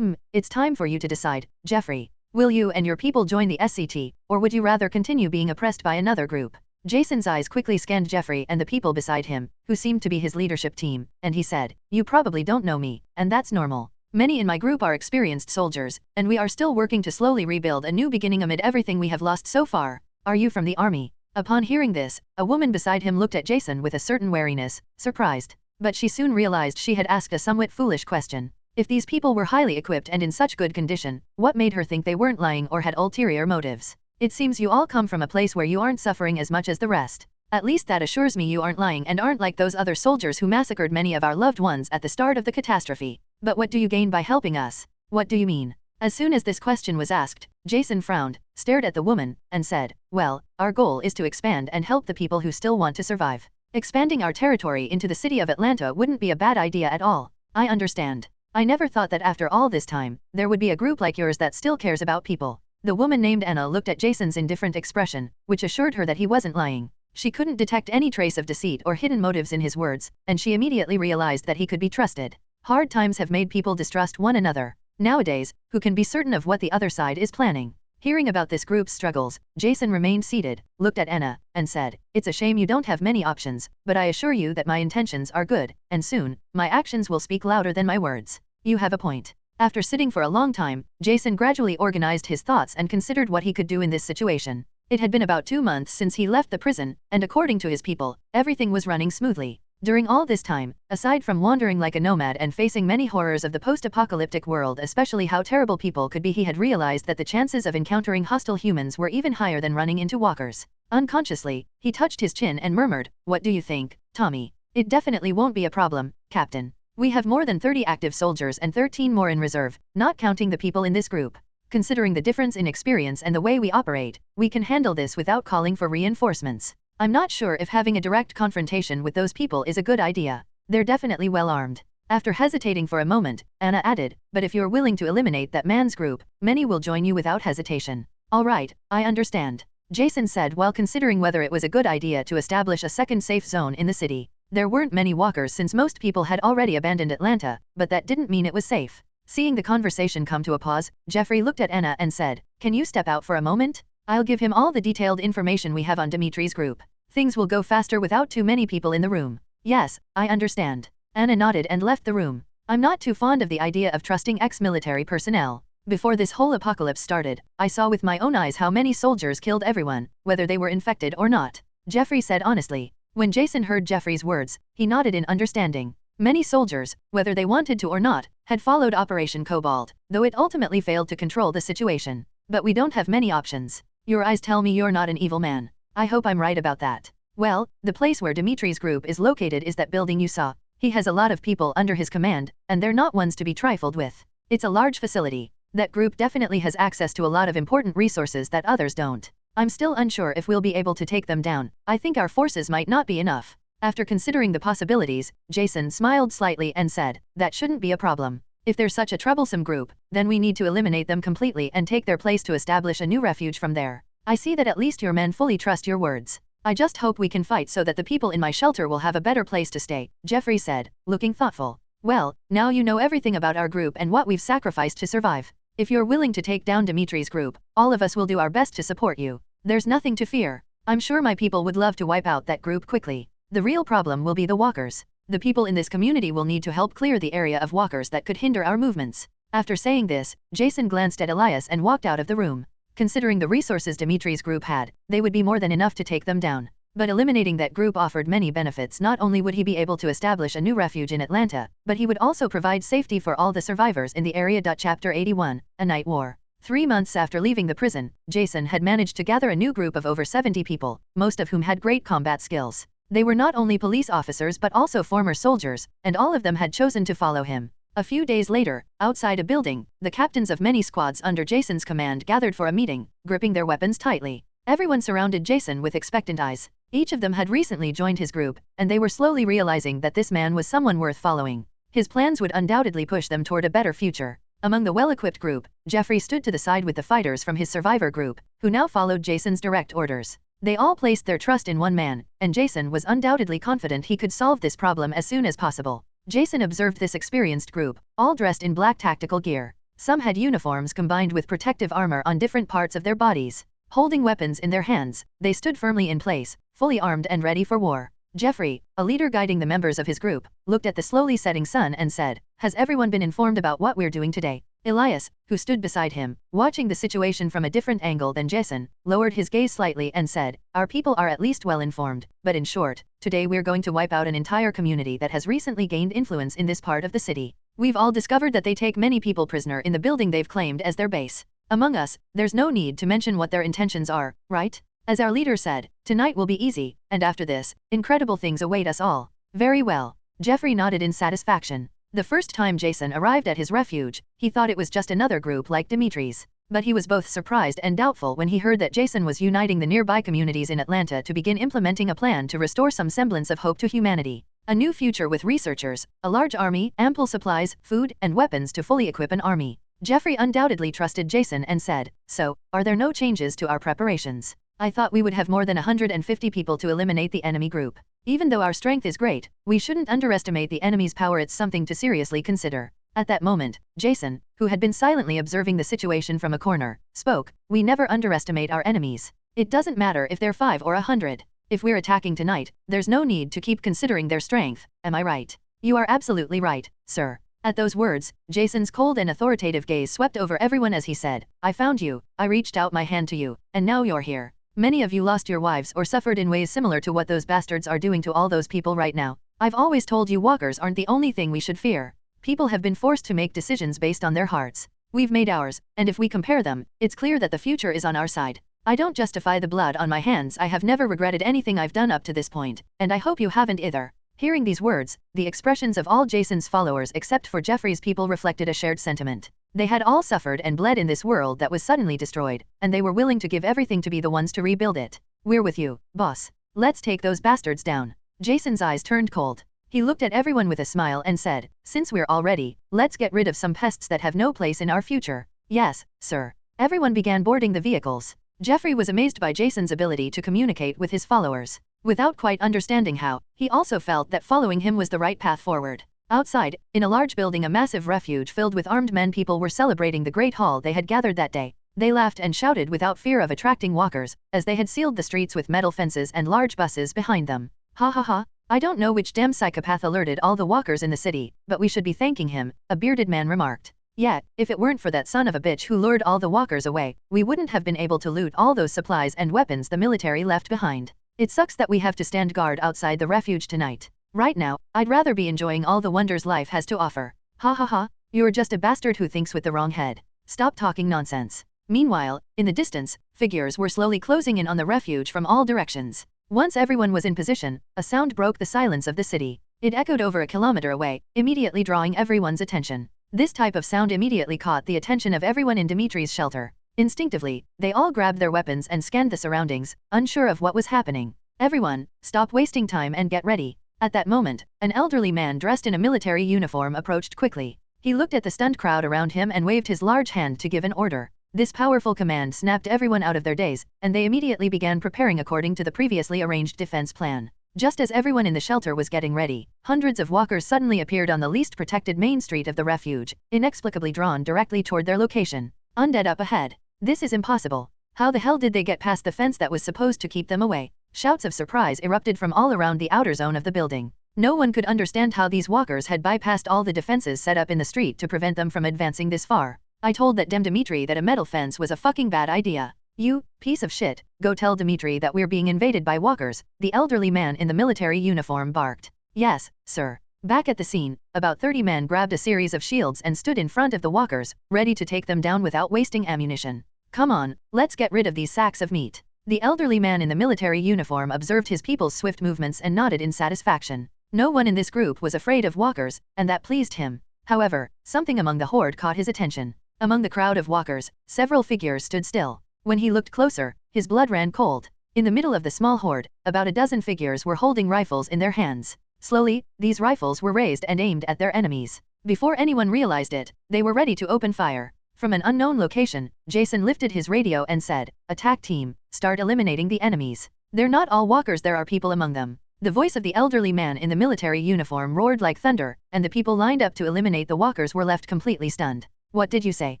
It's time for you to decide, Jeffrey. Will you and your people join the SCT, or would you rather continue being oppressed by another group? Jason's eyes quickly scanned Jeffrey and the people beside him, who seemed to be his leadership team, and he said, "You probably don't know me, and that's normal. Many in my group are experienced soldiers, and we are still working to slowly rebuild a new beginning amid everything we have lost so far. Are you from the army?" Upon hearing this, a woman beside him looked at Jason with a certain wariness, surprised. But she soon realized she had asked a somewhat foolish question. If these people were highly equipped and in such good condition, what made her think they weren't lying or had ulterior motives? It seems you all come from a place where you aren't suffering as much as the rest. At least that assures me you aren't lying and aren't like those other soldiers who massacred many of our loved ones at the start of the catastrophe. But what do you gain by helping us? What do you mean? As soon as this question was asked, Jason frowned, stared at the woman, and said, "Well, our goal is to expand and help the people who still want to survive. Expanding our territory into the city of Atlanta wouldn't be a bad idea at all. I understand. I never thought that after all this time, there would be a group like yours that still cares about people." The woman named Anna looked at Jason's indifferent expression, which assured her that he wasn't lying. She couldn't detect any trace of deceit or hidden motives in his words, and she immediately realized that he could be trusted. Hard times have made people distrust one another. Nowadays, who can be certain of what the other side is planning? Hearing about this group's struggles, Jason remained seated, looked at Anna, and said, "It's a shame you don't have many options, but I assure you that my intentions are good, and soon, my actions will speak louder than my words." You have a point. After sitting for a long time, Jason gradually organized his thoughts and considered what he could do in this situation. It had been about 2 months since he left the prison, and according to his people, everything was running smoothly. During all this time, aside from wandering like a nomad and facing many horrors of the post-apocalyptic world, especially how terrible people could be, he had realized that the chances of encountering hostile humans were even higher than running into walkers. Unconsciously, he touched his chin and murmured, "What do you think, Tommy?" "It definitely won't be a problem, Captain. We have more than 30 active soldiers and 13 more in reserve, not counting the people in this group. Considering the difference in experience and the way we operate, we can handle this without calling for reinforcements. I'm not sure if having a direct confrontation with those people is a good idea. They're definitely well armed." After hesitating for a moment, Anna added, "But if you're willing to eliminate that man's group, many will join you without hesitation." "All right, I understand," Jason said while considering whether it was a good idea to establish a second safe zone in the city. There weren't many walkers since most people had already abandoned Atlanta, but that didn't mean it was safe. Seeing the conversation come to a pause, Jeffrey looked at Anna and said, "Can you step out for a moment? I'll give him all the detailed information we have on Dmitry's group. Things will go faster without too many people in the room." "Yes, I understand." Anna nodded and left the room. "I'm not too fond of the idea of trusting ex-military personnel. Before this whole apocalypse started, I saw with my own eyes how many soldiers killed everyone, whether they were infected or not," Jeffrey said honestly. When Jason heard Jeffrey's words, he nodded in understanding. Many soldiers, whether they wanted to or not, had followed Operation Cobalt, though it ultimately failed to control the situation. "But we don't have many options. Your eyes tell me you're not an evil man. I hope I'm right about that." "Well, the place where Dmitry's group is located is that building you saw. He has a lot of people under his command, and they're not ones to be trifled with. It's a large facility. That group definitely has access to a lot of important resources that others don't. I'm still unsure if we'll be able to take them down. I think our forces might not be enough." After considering the possibilities, Jason smiled slightly and said, "That shouldn't be a problem. If they're such a troublesome group, then we need to eliminate them completely and take their place to establish a new refuge from there. I see that at least your men fully trust your words. I just hope we can fight so that the people in my shelter will have a better place to stay," Jeffrey said, looking thoughtful. Well, now you know everything about our group and what we've sacrificed to survive. If you're willing to take down Dimitri's group, all of us will do our best to support you. There's nothing to fear. I'm sure my people would love to wipe out that group quickly. The real problem will be the walkers. The people in this community will need to help clear the area of walkers that could hinder our movements. After saying this, Jason glanced at Elias and walked out of the room. Considering the resources Dimitri's group had, they would be more than enough to take them down. But eliminating that group offered many benefits. Not only would he be able to establish a new refuge in Atlanta, but he would also provide safety for all the survivors in the area. Chapter 81, A Night War. 3 months after leaving the prison, Jason had managed to gather a new group of over 70 people, most of whom had great combat skills. They were not only police officers but also former soldiers, and all of them had chosen to follow him. A few days later, outside a building, the captains of many squads under Jason's command gathered for a meeting, gripping their weapons tightly. Everyone surrounded Jason with expectant eyes. Each of them had recently joined his group, and they were slowly realizing that this man was someone worth following. His plans would undoubtedly push them toward a better future. Among the well-equipped group, Jeffrey stood to the side with the fighters from his survivor group, who now followed Jason's direct orders. They all placed their trust in one man, and Jason was undoubtedly confident he could solve this problem as soon as possible. Jason observed this experienced group, all dressed in black tactical gear. Some had uniforms combined with protective armor on different parts of their bodies. Holding weapons in their hands, they stood firmly in place, fully armed and ready for war. Jeffrey, a leader guiding the members of his group, looked at the slowly setting sun and said, "Has everyone been informed about what we're doing today?" Elias, who stood beside him, watching the situation from a different angle than Jason, lowered his gaze slightly and said, "Our people are at least well informed, but in short, today we're going to wipe out an entire community that has recently gained influence in this part of the city. We've all discovered that they take many people prisoner in the building they've claimed as their base. Among us, there's no need to mention what their intentions are, right? As our leader said, tonight will be easy, and after this, incredible things await us all." "Very well." Jeffrey nodded in satisfaction. The first time Jason arrived at his refuge, he thought it was just another group like Dimitri's. But he was both surprised and doubtful when he heard that Jason was uniting the nearby communities in Atlanta to begin implementing a plan to restore some semblance of hope to humanity. A new future with researchers, a large army, ample supplies, food, and weapons to fully equip an army. Jeffrey undoubtedly trusted Jason and said, "So, are there no changes to our preparations? I thought we would have more than 150 people to eliminate the enemy group. Even though our strength is great, we shouldn't underestimate the enemy's power. It's something to seriously consider." At that moment, Jason, who had been silently observing the situation from a corner, spoke, "We never underestimate our enemies. It doesn't matter if they're 5 or 100. If we're attacking tonight, there's no need to keep considering their strength. Am I right?" "You are absolutely right, sir." At those words, Jason's cold and authoritative gaze swept over everyone as he said, "I found you, I reached out my hand to you, and now you're here. Many of you lost your wives or suffered in ways similar to what those bastards are doing to all those people right now. I've always told you walkers aren't the only thing we should fear. People have been forced to make decisions based on their hearts. We've made ours, and if we compare them, it's clear that the future is on our side. I don't justify the blood on my hands. I have never regretted anything I've done up to this point, and I hope you haven't either." Hearing these words, the expressions of all Jason's followers except for Jeffrey's people reflected a shared sentiment. They had all suffered and bled in this world that was suddenly destroyed, and they were willing to give everything to be the ones to rebuild it. "We're with you, boss. Let's take those bastards down." Jason's eyes turned cold. He looked at everyone with a smile and said, "Since we're all ready, let's get rid of some pests that have no place in our future." "Yes, sir." Everyone began boarding the vehicles. Jeffrey was amazed by Jason's ability to communicate with his followers. Without quite understanding how, he also felt that following him was the right path forward. Outside, in a large building, a massive refuge filled with armed men, people were celebrating the great haul they had gathered that day. They laughed and shouted without fear of attracting walkers, as they had sealed the streets with metal fences and large buses behind them. "Ha ha ha, I don't know which damn psychopath alerted all the walkers in the city, but we should be thanking him," a bearded man remarked. "Yeah, if it weren't for that son of a bitch who lured all the walkers away, we wouldn't have been able to loot all those supplies and weapons the military left behind. It sucks that we have to stand guard outside the refuge tonight. Right now, I'd rather be enjoying all the wonders life has to offer." "Ha ha ha, you're just a bastard who thinks with the wrong head. Stop talking nonsense." Meanwhile, in the distance, figures were slowly closing in on the refuge from all directions. Once everyone was in position, a sound broke the silence of the city. It echoed over a kilometer away, immediately drawing everyone's attention. This type of sound immediately caught the attention of everyone in Dimitri's shelter. Instinctively, they all grabbed their weapons and scanned the surroundings, unsure of what was happening. "Everyone, stop wasting time and get ready." At that moment, an elderly man dressed in a military uniform approached quickly. He looked at the stunned crowd around him and waved his large hand to give an order. This powerful command snapped everyone out of their daze, and they immediately began preparing according to the previously arranged defense plan. Just as everyone in the shelter was getting ready, hundreds of walkers suddenly appeared on the least protected main street of the refuge, inexplicably drawn directly toward their location. Undead up ahead. This is impossible. How the hell did they get past the fence that was supposed to keep them away? Shouts of surprise erupted from all around the outer zone of the building. No one could understand how these walkers had bypassed all the defenses set up in the street to prevent them from advancing this far. I told that damn Dimitri that a metal fence was a fucking bad idea. You, piece of shit, go tell Dimitri that we're being invaded by walkers, the elderly man in the military uniform barked. Yes, sir. Back at the scene, about 30 men grabbed a series of shields and stood in front of the walkers, ready to take them down without wasting ammunition. Come on, let's get rid of these sacks of meat. The elderly man in the military uniform observed his people's swift movements and nodded in satisfaction. No one in this group was afraid of walkers, and that pleased him. However, something among the horde caught his attention. Among the crowd of walkers, several figures stood still. When he looked closer, his blood ran cold. In the middle of the small horde, about a dozen figures were holding rifles in their hands. Slowly, these rifles were raised and aimed at their enemies. Before anyone realized it, they were ready to open fire. From an unknown location, Jason lifted his radio and said, "Attack team, start eliminating the enemies. They're not all walkers, there are people among them." The voice of the elderly man in the military uniform roared like thunder, and the people lined up to eliminate the walkers were left completely stunned. What did you say?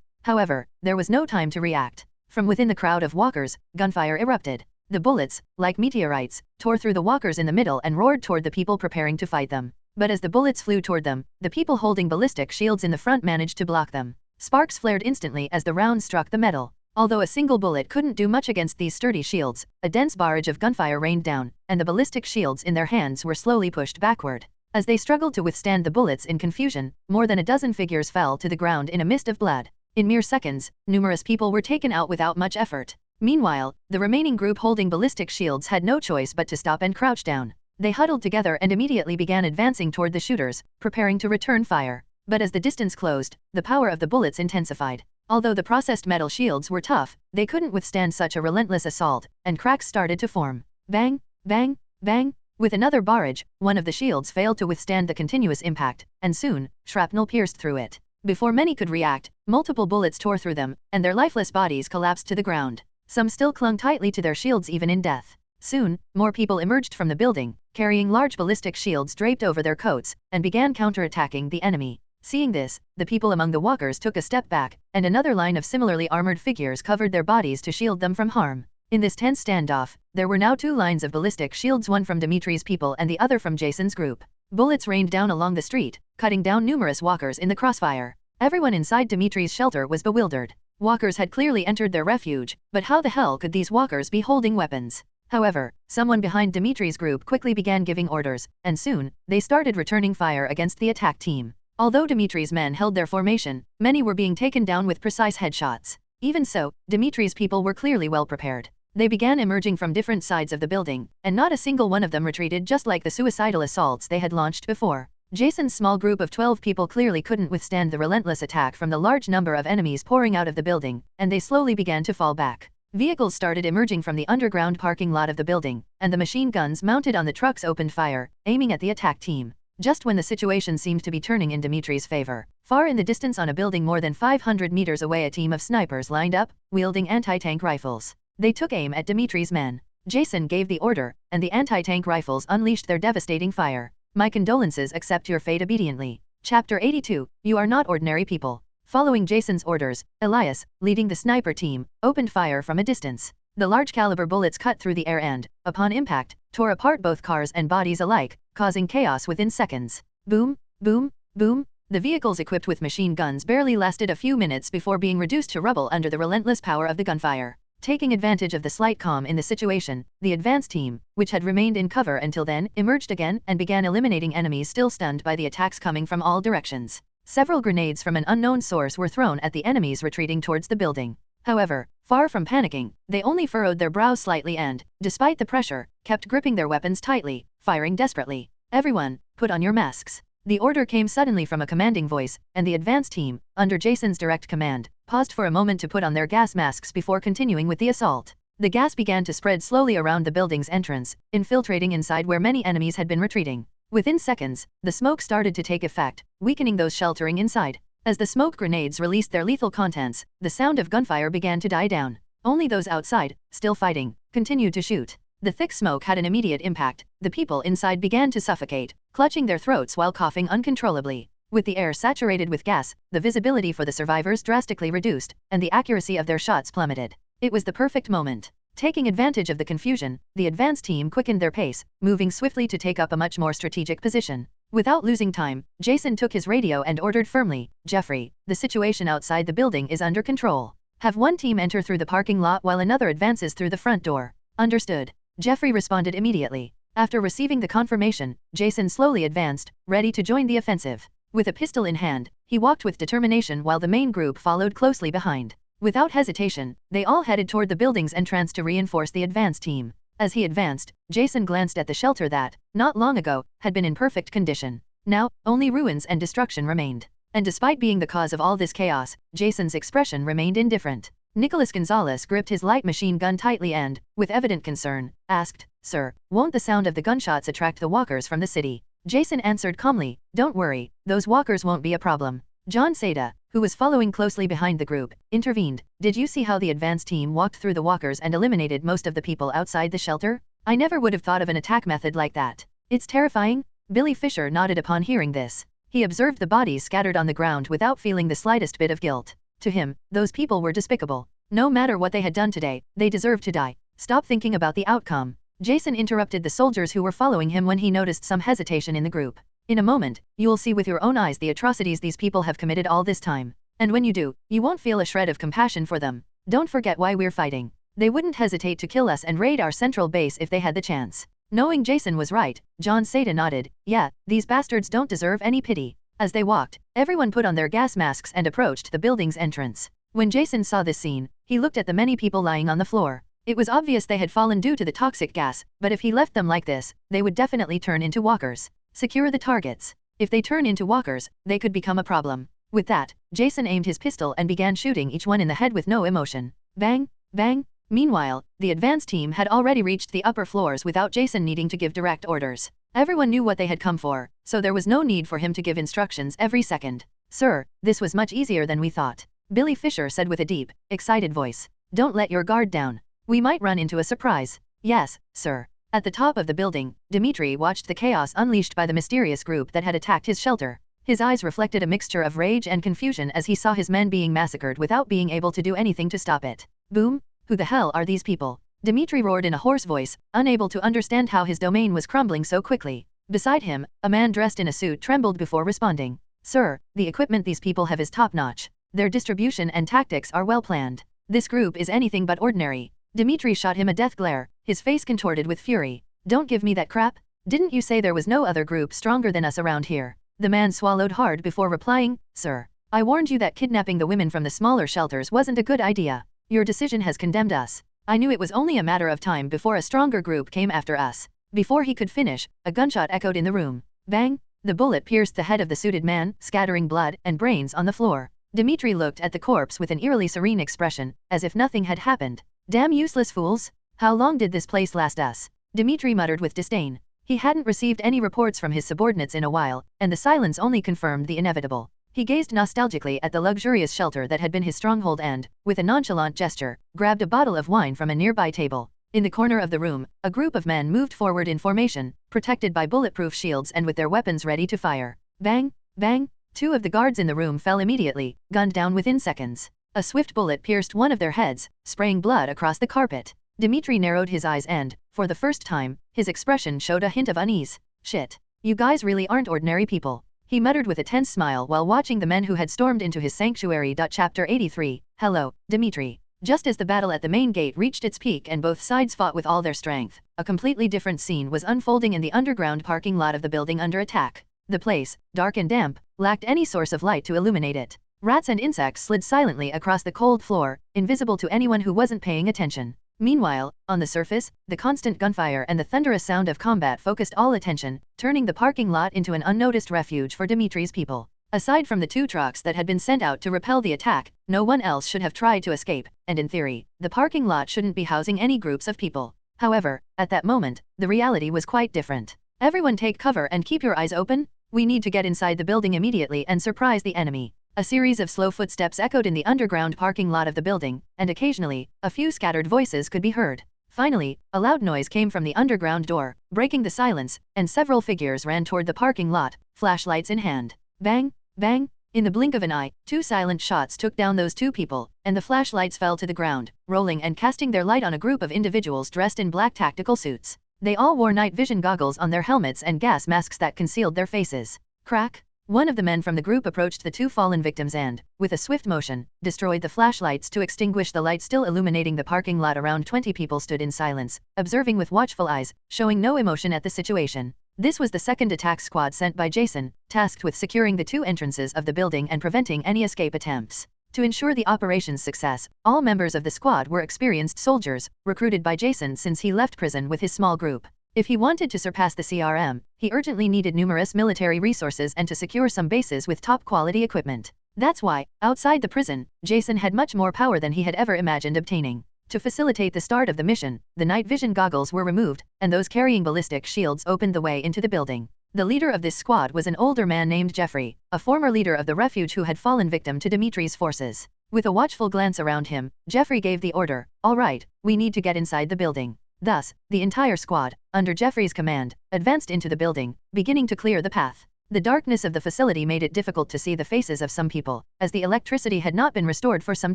However, there was no time to react. From within the crowd of walkers, gunfire erupted. The bullets, like meteorites, tore through the walkers in the middle and roared toward the people preparing to fight them. But as the bullets flew toward them, the people holding ballistic shields in the front managed to block them. Sparks flared instantly as the rounds struck the metal. Although a single bullet couldn't do much against these sturdy shields, a dense barrage of gunfire rained down, and the ballistic shields in their hands were slowly pushed backward. As they struggled to withstand the bullets in confusion, more than a dozen figures fell to the ground in a mist of blood. In mere seconds, numerous people were taken out without much effort. Meanwhile, the remaining group holding ballistic shields had no choice but to stop and crouch down. They huddled together and immediately began advancing toward the shooters, preparing to return fire. But as the distance closed, the power of the bullets intensified. Although the processed metal shields were tough, they couldn't withstand such a relentless assault, and cracks started to form. Bang, bang, bang. With another barrage, one of the shields failed to withstand the continuous impact, and soon, shrapnel pierced through it. Before many could react, multiple bullets tore through them, and their lifeless bodies collapsed to the ground. Some still clung tightly to their shields even in death. Soon, more people emerged from the building, carrying large ballistic shields draped over their coats, and began counterattacking the enemy. Seeing this, the people among the walkers took a step back, and another line of similarly armored figures covered their bodies to shield them from harm. In this tense standoff, there were now two lines of ballistic shields, one from Dimitri's people and the other from Jason's group. Bullets rained down along the street, cutting down numerous walkers in the crossfire. Everyone inside Dimitri's shelter was bewildered. Walkers had clearly entered their refuge, but how the hell could these walkers be holding weapons? However, someone behind Dimitri's group quickly began giving orders, and soon, they started returning fire against the attack team. Although Dimitri's men held their formation, many were being taken down with precise headshots. Even so, Dimitri's people were clearly well prepared. They began emerging from different sides of the building, and not a single one of them retreated, just like the suicidal assaults they had launched before. Jason's small group of 12 people clearly couldn't withstand the relentless attack from the large number of enemies pouring out of the building, and they slowly began to fall back. Vehicles started emerging from the underground parking lot of the building, and the machine guns mounted on the trucks opened fire, aiming at the attack team. Just when the situation seemed to be turning in Dimitri's favor, far in the distance on a building more than 500 meters away, a team of snipers lined up, wielding anti-tank rifles. They took aim at Dimitri's men. Jason gave the order, and the anti-tank rifles unleashed their devastating fire. My condolences, accept your fate obediently. Chapter 82, You Are Not Ordinary People. Following Jason's orders, Elias, leading the sniper team, opened fire from a distance. The large-caliber bullets cut through the air and, upon impact, tore apart both cars and bodies alike, causing chaos within seconds. Boom, boom, boom. The vehicles equipped with machine guns barely lasted a few minutes before being reduced to rubble under the relentless power of the gunfire. Taking advantage of the slight calm in the situation, the advance team, which had remained in cover until then, emerged again and began eliminating enemies still stunned by the attacks coming from all directions. Several grenades from an unknown source were thrown at the enemies retreating towards the building. However, far from panicking, they only furrowed their brows slightly and, despite the pressure, kept gripping their weapons tightly, firing desperately. Everyone, put on your masks. The order came suddenly from a commanding voice, and the advance team, under Jason's direct command, paused for a moment to put on their gas masks before continuing with the assault. The gas began to spread slowly around the building's entrance, infiltrating inside where many enemies had been retreating. Within seconds, the smoke started to take effect, weakening those sheltering inside. As the smoke grenades released their lethal contents, the sound of gunfire began to die down. Only those outside, still fighting, continued to shoot. The thick smoke had an immediate impact. The people inside began to suffocate, clutching their throats while coughing uncontrollably. With the air saturated with gas, the visibility for the survivors drastically reduced, and the accuracy of their shots plummeted. It was the perfect moment. Taking advantage of the confusion, the advance team quickened their pace, moving swiftly to take up a much more strategic position. Without losing time, Jason took his radio and ordered firmly, "Jeffrey, the situation outside the building is under control. Have one team enter through the parking lot while another advances through the front door." "Understood." Jeffrey responded immediately. After receiving the confirmation, Jason slowly advanced, ready to join the offensive. With a pistol in hand, he walked with determination while the main group followed closely behind. Without hesitation, they all headed toward the building's entrance to reinforce the advance team. As he advanced, Jason glanced at the shelter that, not long ago, had been in perfect condition. Now, only ruins and destruction remained. And despite being the cause of all this chaos, Jason's expression remained indifferent. Nicholas Gonzalez gripped his light machine gun tightly and, with evident concern, asked, "Sir, won't the sound of the gunshots attract the walkers from the city?" Jason answered calmly, "Don't worry, those walkers won't be a problem." John Seda, who was following closely behind the group, intervened. "Did you see how the advance team walked through the walkers and eliminated most of the people outside the shelter? I never would have thought of an attack method like that. It's terrifying." Billy Fisher nodded upon hearing this. He observed the bodies scattered on the ground without feeling the slightest bit of guilt. To him, those people were despicable. No matter what they had done today, they deserved to die. "Stop thinking about the outcome." Jason interrupted the soldiers who were following him when he noticed some hesitation in the group. "In a moment, you will see with your own eyes the atrocities these people have committed all this time. And when you do, you won't feel a shred of compassion for them. Don't forget why we're fighting. They wouldn't hesitate to kill us and raid our central base if they had the chance." Knowing Jason was right, John Seda nodded. "Yeah, these bastards don't deserve any pity." As they walked, everyone put on their gas masks and approached the building's entrance. When Jason saw this scene, he looked at the many people lying on the floor. It was obvious they had fallen due to the toxic gas, but if he left them like this, they would definitely turn into walkers. Secure the targets. If they turn into walkers, they could become a problem. With that, Jason aimed his pistol and began shooting each one in the head with no emotion. Bang, bang. Meanwhile, the advance team had already reached the upper floors without Jason needing to give direct orders. Everyone knew what they had come for, so there was no need for him to give instructions every second. "Sir, this was much easier than we thought," Billy Fisher said with a deep, excited voice. "Don't let your guard down. We might run into a surprise." "Yes, sir." At the top of the building, Dmitri watched the chaos unleashed by the mysterious group that had attacked his shelter. His eyes reflected a mixture of rage and confusion as he saw his men being massacred without being able to do anything to stop it. "Boom! Who the hell are these people?" Dmitri roared in a hoarse voice, unable to understand how his domain was crumbling so quickly. Beside him, a man dressed in a suit trembled before responding. "Sir, the equipment these people have is top-notch. Their distribution and tactics are well planned. This group is anything but ordinary." Dmitri shot him a death glare, his face contorted with fury. "Don't give me that crap. Didn't you say there was no other group stronger than us around here?" The man swallowed hard before replying, "Sir, I warned you that kidnapping the women from the smaller shelters wasn't a good idea. Your decision has condemned us. I knew it was only a matter of time before a stronger group came after us." Before he could finish, a gunshot echoed in the room. Bang! The bullet pierced the head of the suited man, scattering blood and brains on the floor. Dmitri looked at the corpse with an eerily serene expression, as if nothing had happened. "Damn useless fools! How long did this place last us?" Dmitri muttered with disdain. He hadn't received any reports from his subordinates in a while, and the silence only confirmed the inevitable. He gazed nostalgically at the luxurious shelter that had been his stronghold and, with a nonchalant gesture, grabbed a bottle of wine from a nearby table. In the corner of the room, a group of men moved forward in formation, protected by bulletproof shields and with their weapons ready to fire. Bang! Bang! 2 of the guards in the room fell immediately, gunned down within seconds. A swift bullet pierced one of their heads, spraying blood across the carpet. Dmitri narrowed his eyes and, for the first time, his expression showed a hint of unease. "Shit. You guys really aren't ordinary people," he muttered with a tense smile while watching the men who had stormed into his sanctuary. Chapter 83, Hello, Dmitri. Just as the battle at the main gate reached its peak and both sides fought with all their strength, a completely different scene was unfolding in the underground parking lot of the building under attack. The place, dark and damp, lacked any source of light to illuminate it. Rats and insects slid silently across the cold floor, invisible to anyone who wasn't paying attention. Meanwhile, on the surface, the constant gunfire and the thunderous sound of combat focused all attention, turning the parking lot into an unnoticed refuge for Dmitri's people. Aside from the 2 trucks that had been sent out to repel the attack, no one else should have tried to escape, and in theory, the parking lot shouldn't be housing any groups of people. However, at that moment, the reality was quite different. "Everyone take cover and keep your eyes open. We need to get inside the building immediately and surprise the enemy." A series of slow footsteps echoed in the underground parking lot of the building, and occasionally, a few scattered voices could be heard. Finally, a loud noise came from the underground door, breaking the silence, and several figures ran toward the parking lot, flashlights in hand. Bang, bang. In the blink of an eye, 2 silent shots took down those 2 people, and the flashlights fell to the ground, rolling and casting their light on a group of individuals dressed in black tactical suits. They all wore night vision goggles on their helmets and gas masks that concealed their faces. Crack! One of the men from the group approached the 2 fallen victims and, with a swift motion, destroyed the flashlights to extinguish the light still illuminating the parking lot. Around 20 people stood in silence, observing with watchful eyes, showing no emotion at the situation. This was the second attack squad sent by Jason, tasked with securing the 2 entrances of the building and preventing any escape attempts. To ensure the operation's success, all members of the squad were experienced soldiers, recruited by Jason since he left prison with his small group. If he wanted to surpass the CRM, he urgently needed numerous military resources and to secure some bases with top-quality equipment. That's why, outside the prison, Jason had much more power than he had ever imagined obtaining. To facilitate the start of the mission, the night vision goggles were removed, and those carrying ballistic shields opened the way into the building. The leader of this squad was an older man named Jeffrey, a former leader of the refuge who had fallen victim to Dimitri's forces. With a watchful glance around him, Jeffrey gave the order, "All right, we need to get inside the building." Thus, the entire squad, under Jeffrey's command, advanced into the building, beginning to clear the path. The darkness of the facility made it difficult to see the faces of some people, as the electricity had not been restored for some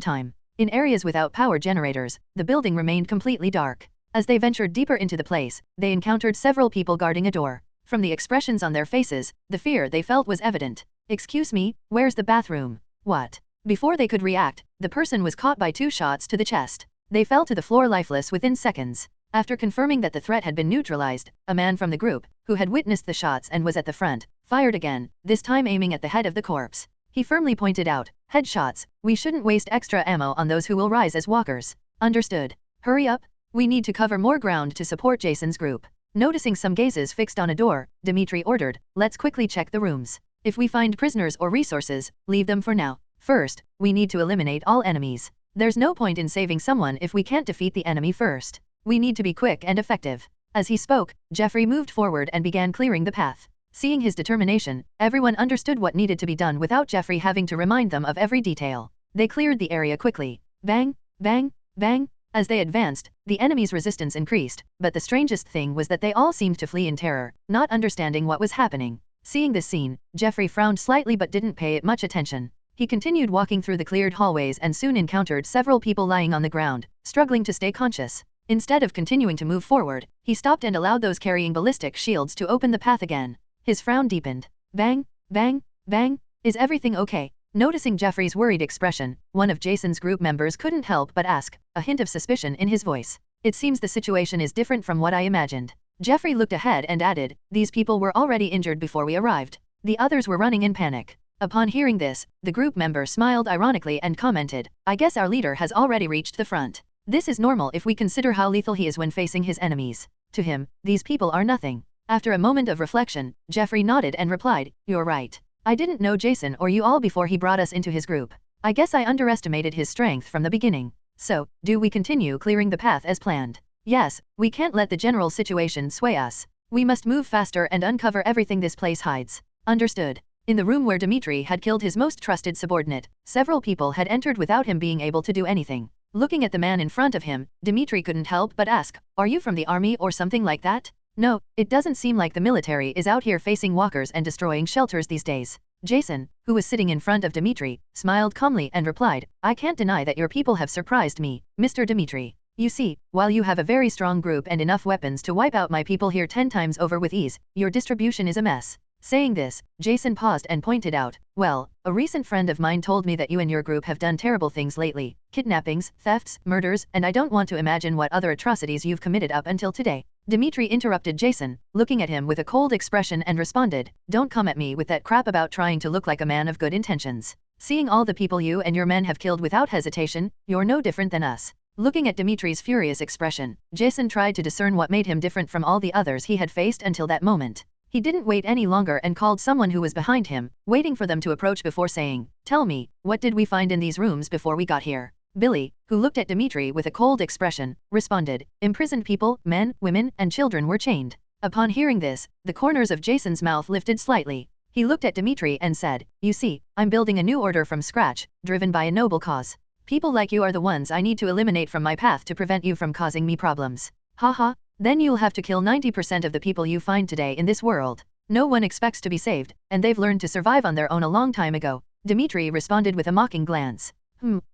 time. In areas without power generators, the building remained completely dark. As they ventured deeper into the place, they encountered several people guarding a door. From the expressions on their faces, the fear they felt was evident. "Excuse me, where's the bathroom?" "What?" Before they could react, the person was caught by 2 shots to the chest. They fell to the floor lifeless within seconds. After confirming that the threat had been neutralized, a man from the group, who had witnessed the shots and was at the front, fired again, this time aiming at the head of the corpse. He firmly pointed out, "Headshots, we shouldn't waste extra ammo on those who will rise as walkers." "Understood. Hurry up. We need to cover more ground to support Jason's group." Noticing some gazes fixed on a door, Dimitri ordered, "Let's quickly check the rooms. If we find prisoners or resources, leave them for now. First, we need to eliminate all enemies. There's no point in saving someone if we can't defeat the enemy first. We need to be quick and effective." As he spoke, Jeffrey moved forward and began clearing the path. Seeing his determination, everyone understood what needed to be done without Jeffrey having to remind them of every detail. They cleared the area quickly. Bang, bang, bang. As they advanced, the enemy's resistance increased, but the strangest thing was that they all seemed to flee in terror, not understanding what was happening. Seeing this scene, Jeffrey frowned slightly but didn't pay it much attention. He continued walking through the cleared hallways and soon encountered several people lying on the ground, struggling to stay conscious. Instead of continuing to move forward, he stopped and allowed those carrying ballistic shields to open the path again. His frown deepened. Bang, bang, bang. Is everything okay? Noticing Jeffrey's worried expression, one of Jason's group members couldn't help but ask, a hint of suspicion in his voice. "It seems the situation is different from what I imagined." Jeffrey looked ahead and added, "These people were already injured before we arrived. The others were running in panic." Upon hearing this, the group member smiled ironically and commented, "I guess our leader has already reached the front. This is normal if we consider how lethal he is when facing his enemies. To him, these people are nothing." After a moment of reflection, Jeffrey nodded and replied, "You're right. I didn't know Jason or you all before he brought us into his group. I guess I underestimated his strength from the beginning. So, do we continue clearing the path as planned?" "Yes, we can't let the general situation sway us. We must move faster and uncover everything this place hides." "Understood." In the room where Dimitri had killed his most trusted subordinate, several people had entered without him being able to do anything. Looking at the man in front of him, Dimitri couldn't help but ask, "Are you from the army or something like that?" "No, it doesn't seem like the military is out here facing walkers and destroying shelters these days." Jason, who was sitting in front of Dimitri, smiled calmly and replied, "I can't deny that your people have surprised me, Mr. Dimitri. You see, while you have a very strong group and enough weapons to wipe out my people here 10 times over with ease, your distribution is a mess." Saying this, Jason paused and pointed out, "Well, a recent friend of mine told me that you and your group have done terrible things lately, kidnappings, thefts, murders, and I don't want to imagine what other atrocities you've committed up until today." Dimitri interrupted Jason, looking at him with a cold expression and responded, "Don't come at me with that crap about trying to look like a man of good intentions. Seeing all the people you and your men have killed without hesitation, you're no different than us." Looking at Dimitri's furious expression, Jason tried to discern what made him different from all the others he had faced until that moment. He didn't wait any longer and called someone who was behind him, waiting for them to approach before saying, "Tell me, what did we find in these rooms before we got here?" Billy, who looked at Dimitri with a cold expression, responded, "Imprisoned people, men, women, and children were chained." Upon hearing this, the corners of Jason's mouth lifted slightly. He looked at Dimitri and said, "You see, I'm building a new order from scratch, driven by a noble cause. People like you are the ones I need to eliminate from my path to prevent you from causing me problems. Haha, then you'll have to kill 90% of the people you find today in this world. No one expects to be saved, and they've learned to survive on their own a long time ago. Dmitri responded with a mocking glance.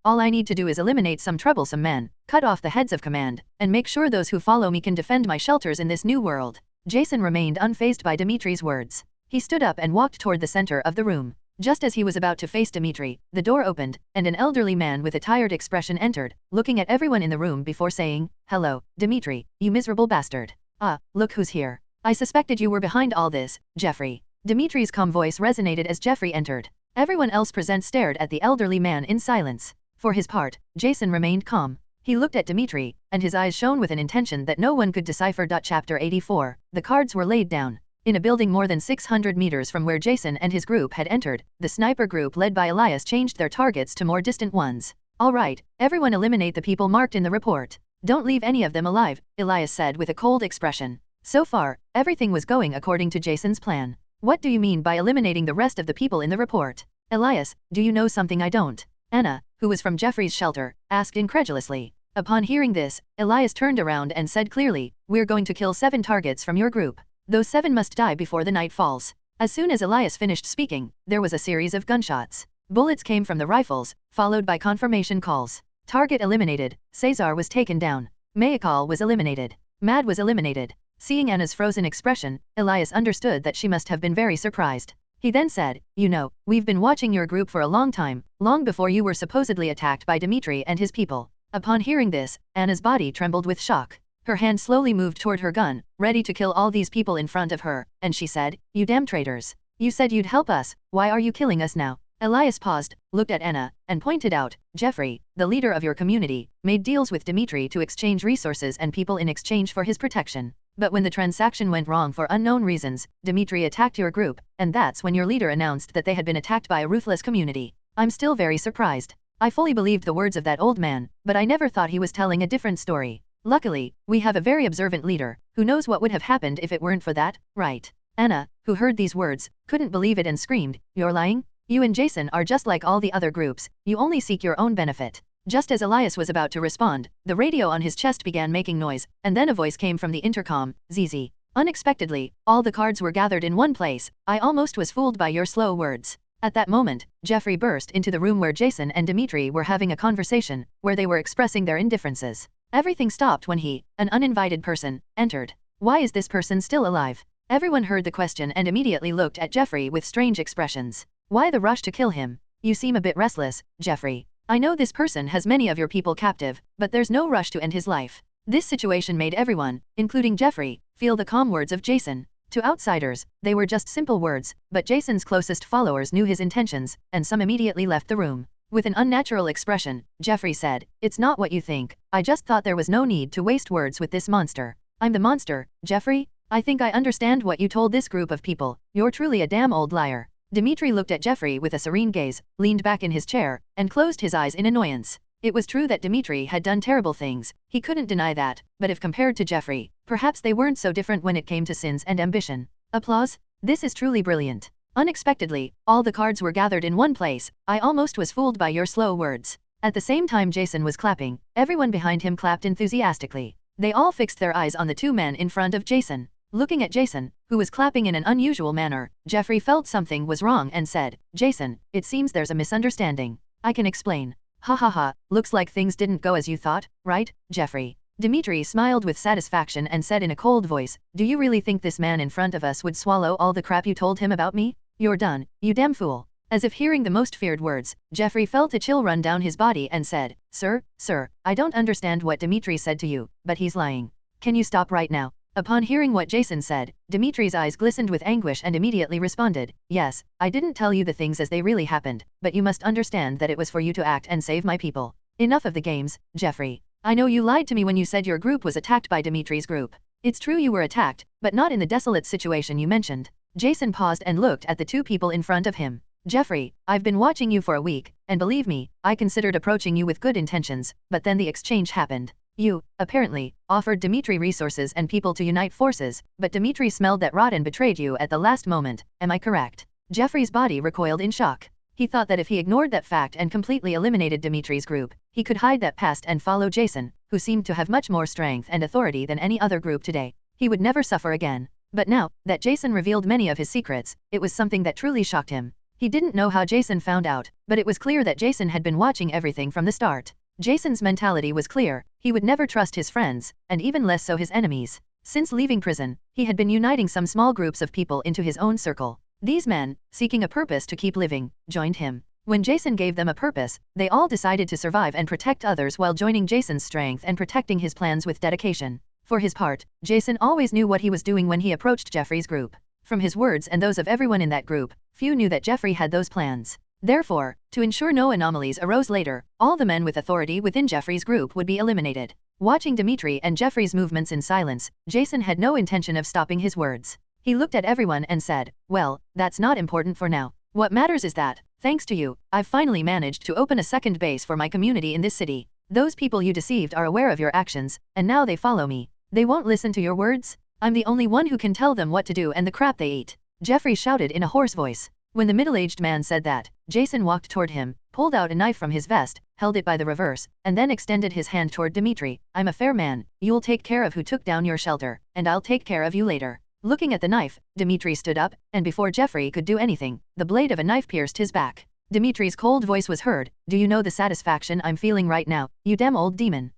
All I need to do is eliminate some troublesome men, cut off the heads of command, and make sure those who follow me can defend my shelters in this new world. Jason remained unfazed by Dmitri's words. He stood up and walked toward the center of the room. Just as he was about to face Dmitri, the door opened, and an elderly man with a tired expression entered, looking at everyone in the room before saying, "Hello, Dmitri, you miserable bastard. Ah, look who's here. I suspected you were behind all this, Jeffrey." Dmitri's calm voice resonated as Jeffrey entered. Everyone else present stared at the elderly man in silence. For his part, Jason remained calm. He looked at Dmitri, and his eyes shone with an intention that no one could decipher. Chapter 84. The cards were laid down. In a building more than 600 meters from where Jason and his group had entered, the sniper group led by Elias changed their targets to more distant ones. "All right, everyone eliminate the people marked in the report. Don't leave any of them alive," Elias said with a cold expression. So far, everything was going according to Jason's plan. "What do you mean by eliminating the rest of the people in the report? Elias, do you know something I don't?" Anna, who was from Jeffrey's shelter, asked incredulously. Upon hearing this, Elias turned around and said clearly, "We're going to kill 7 targets from your group. Those 7 must die before the night falls." As soon as Elias finished speaking, there was a series of gunshots. Bullets came from the rifles, followed by confirmation calls. Target eliminated, Cesar was taken down. Mayakal was eliminated. Mad was eliminated. Seeing Anna's frozen expression, Elias understood that she must have been very surprised. He then said, "You know, we've been watching your group for a long time, long before you were supposedly attacked by Dmitri and his people." Upon hearing this, Anna's body trembled with shock. Her hand slowly moved toward her gun, ready to kill all these people in front of her, and she said, "You damn traitors. You said you'd help us, why are you killing us now?" Elias paused, looked at Anna, and pointed out, "Jeffrey, the leader of your community, made deals with Dmitri to exchange resources and people in exchange for his protection. But when the transaction went wrong for unknown reasons, Dmitri attacked your group, and that's when your leader announced that they had been attacked by a ruthless community. I'm still very surprised. I fully believed the words of that old man, but I never thought he was telling a different story. Luckily, we have a very observant leader, who knows what would have happened if it weren't for that, right?" Anna, who heard these words, couldn't believe it and screamed, "You're lying? You and Jason are just like all the other groups, you only seek your own benefit." Just as Elias was about to respond, the radio on his chest began making noise, and then a voice came from the intercom, "ZZ. Unexpectedly, all the cards were gathered in one place. I almost was fooled by your slow words." At that moment, Jeffrey burst into the room where Jason and Dmitri were having a conversation, where they were expressing their indifferences. Everything stopped when he, an uninvited person, entered. Why is this person still alive? Everyone heard the question and immediately looked at Jeffrey with strange expressions. Why the rush to kill him? You seem a bit restless, Jeffrey. I know this person has many of your people captive, but there's no rush to end his life. This situation made everyone, including Jeffrey, feel the calm words of Jason. To outsiders, they were just simple words, but Jason's closest followers knew his intentions, and some immediately left the room. With an unnatural expression, Jeffrey said, "It's not what you think. I just thought there was no need to waste words with this monster." "I'm the monster, Jeffrey? I think I understand what you told this group of people. You're truly a damn old liar." Dmitri looked at Jeffrey with a serene gaze, leaned back in his chair, and closed his eyes in annoyance. It was true that Dmitri had done terrible things, he couldn't deny that, but if compared to Jeffrey, perhaps they weren't so different when it came to sins and ambition. Applause? This is truly brilliant. Unexpectedly, all the cards were gathered in one place. I almost was fooled by your slow words. At the same time Jason was clapping, everyone behind him clapped enthusiastically. They all fixed their eyes on the 2 men in front of Jason. Looking at Jason, who was clapping in an unusual manner, Jeffrey felt something was wrong and said, "Jason, it seems there's a misunderstanding. I can explain." "Ha ha ha, looks like things didn't go as you thought, right, Jeffrey?" Dmitri smiled with satisfaction and said in a cold voice, "Do you really think this man in front of us would swallow all the crap you told him about me? You're done, you damn fool." As if hearing the most feared words, Jeffrey felt a chill run down his body and said, Sir, I don't understand what Dmitri said to you, but he's lying. Can you stop right now?" Upon hearing what Jason said, Dmitri's eyes glistened with anguish and immediately responded, "Yes, I didn't tell you the things as they really happened, but you must understand that it was for you to act and save my people. Enough of the games, Jeffrey. I know you lied to me when you said your group was attacked by Dmitri's group. It's true you were attacked, but not in the desolate situation you mentioned." Jason paused and looked at the 2 people in front of him. "Jeffrey, I've been watching you for a week, and believe me, I considered approaching you with good intentions, but then the exchange happened. You, apparently, offered Dmitri resources and people to unite forces, but Dmitri smelled that rot and betrayed you at the last moment, am I correct?" Jeffrey's body recoiled in shock. He thought that if he ignored that fact and completely eliminated Dimitri's group, he could hide that past and follow Jason, who seemed to have much more strength and authority than any other group today. He would never suffer again. But now that Jason revealed many of his secrets, it was something that truly shocked him. He didn't know how Jason found out, but it was clear that Jason had been watching everything from the start. Jason's mentality was clear: he would never trust his friends, and even less so his enemies. Since leaving prison, he had been uniting some small groups of people into his own circle. These men, seeking a purpose to keep living, joined him. When Jason gave them a purpose, they all decided to survive and protect others while joining Jason's strength and protecting his plans with dedication. For his part, Jason always knew what he was doing when he approached Jeffrey's group. From his words and those of everyone in that group, few knew that Jeffrey had those plans. Therefore, to ensure no anomalies arose later, all the men with authority within Jeffrey's group would be eliminated. Watching Dimitri and Jeffrey's movements in silence, Jason had no intention of stopping his words. He looked at everyone and said, "Well, that's not important for now. What matters is that, thanks to you, I've finally managed to open a second base for my community in this city. Those people you deceived are aware of your actions, and now they follow me. They won't listen to your words? I'm the only one who can tell them what to do and the crap they eat." Jeffrey shouted in a hoarse voice. When the middle-aged man said that, Jason walked toward him, pulled out a knife from his vest, held it by the reverse, and then extended his hand toward Dimitri. "I'm a fair man. You'll take care of who took down your shelter, and I'll take care of you later." Looking at the knife, Dimitri stood up, and before Jeffrey could do anything, the blade of a knife pierced his back. Dimitri's cold voice was heard. "Do you know the satisfaction I'm feeling right now, you damn old demon?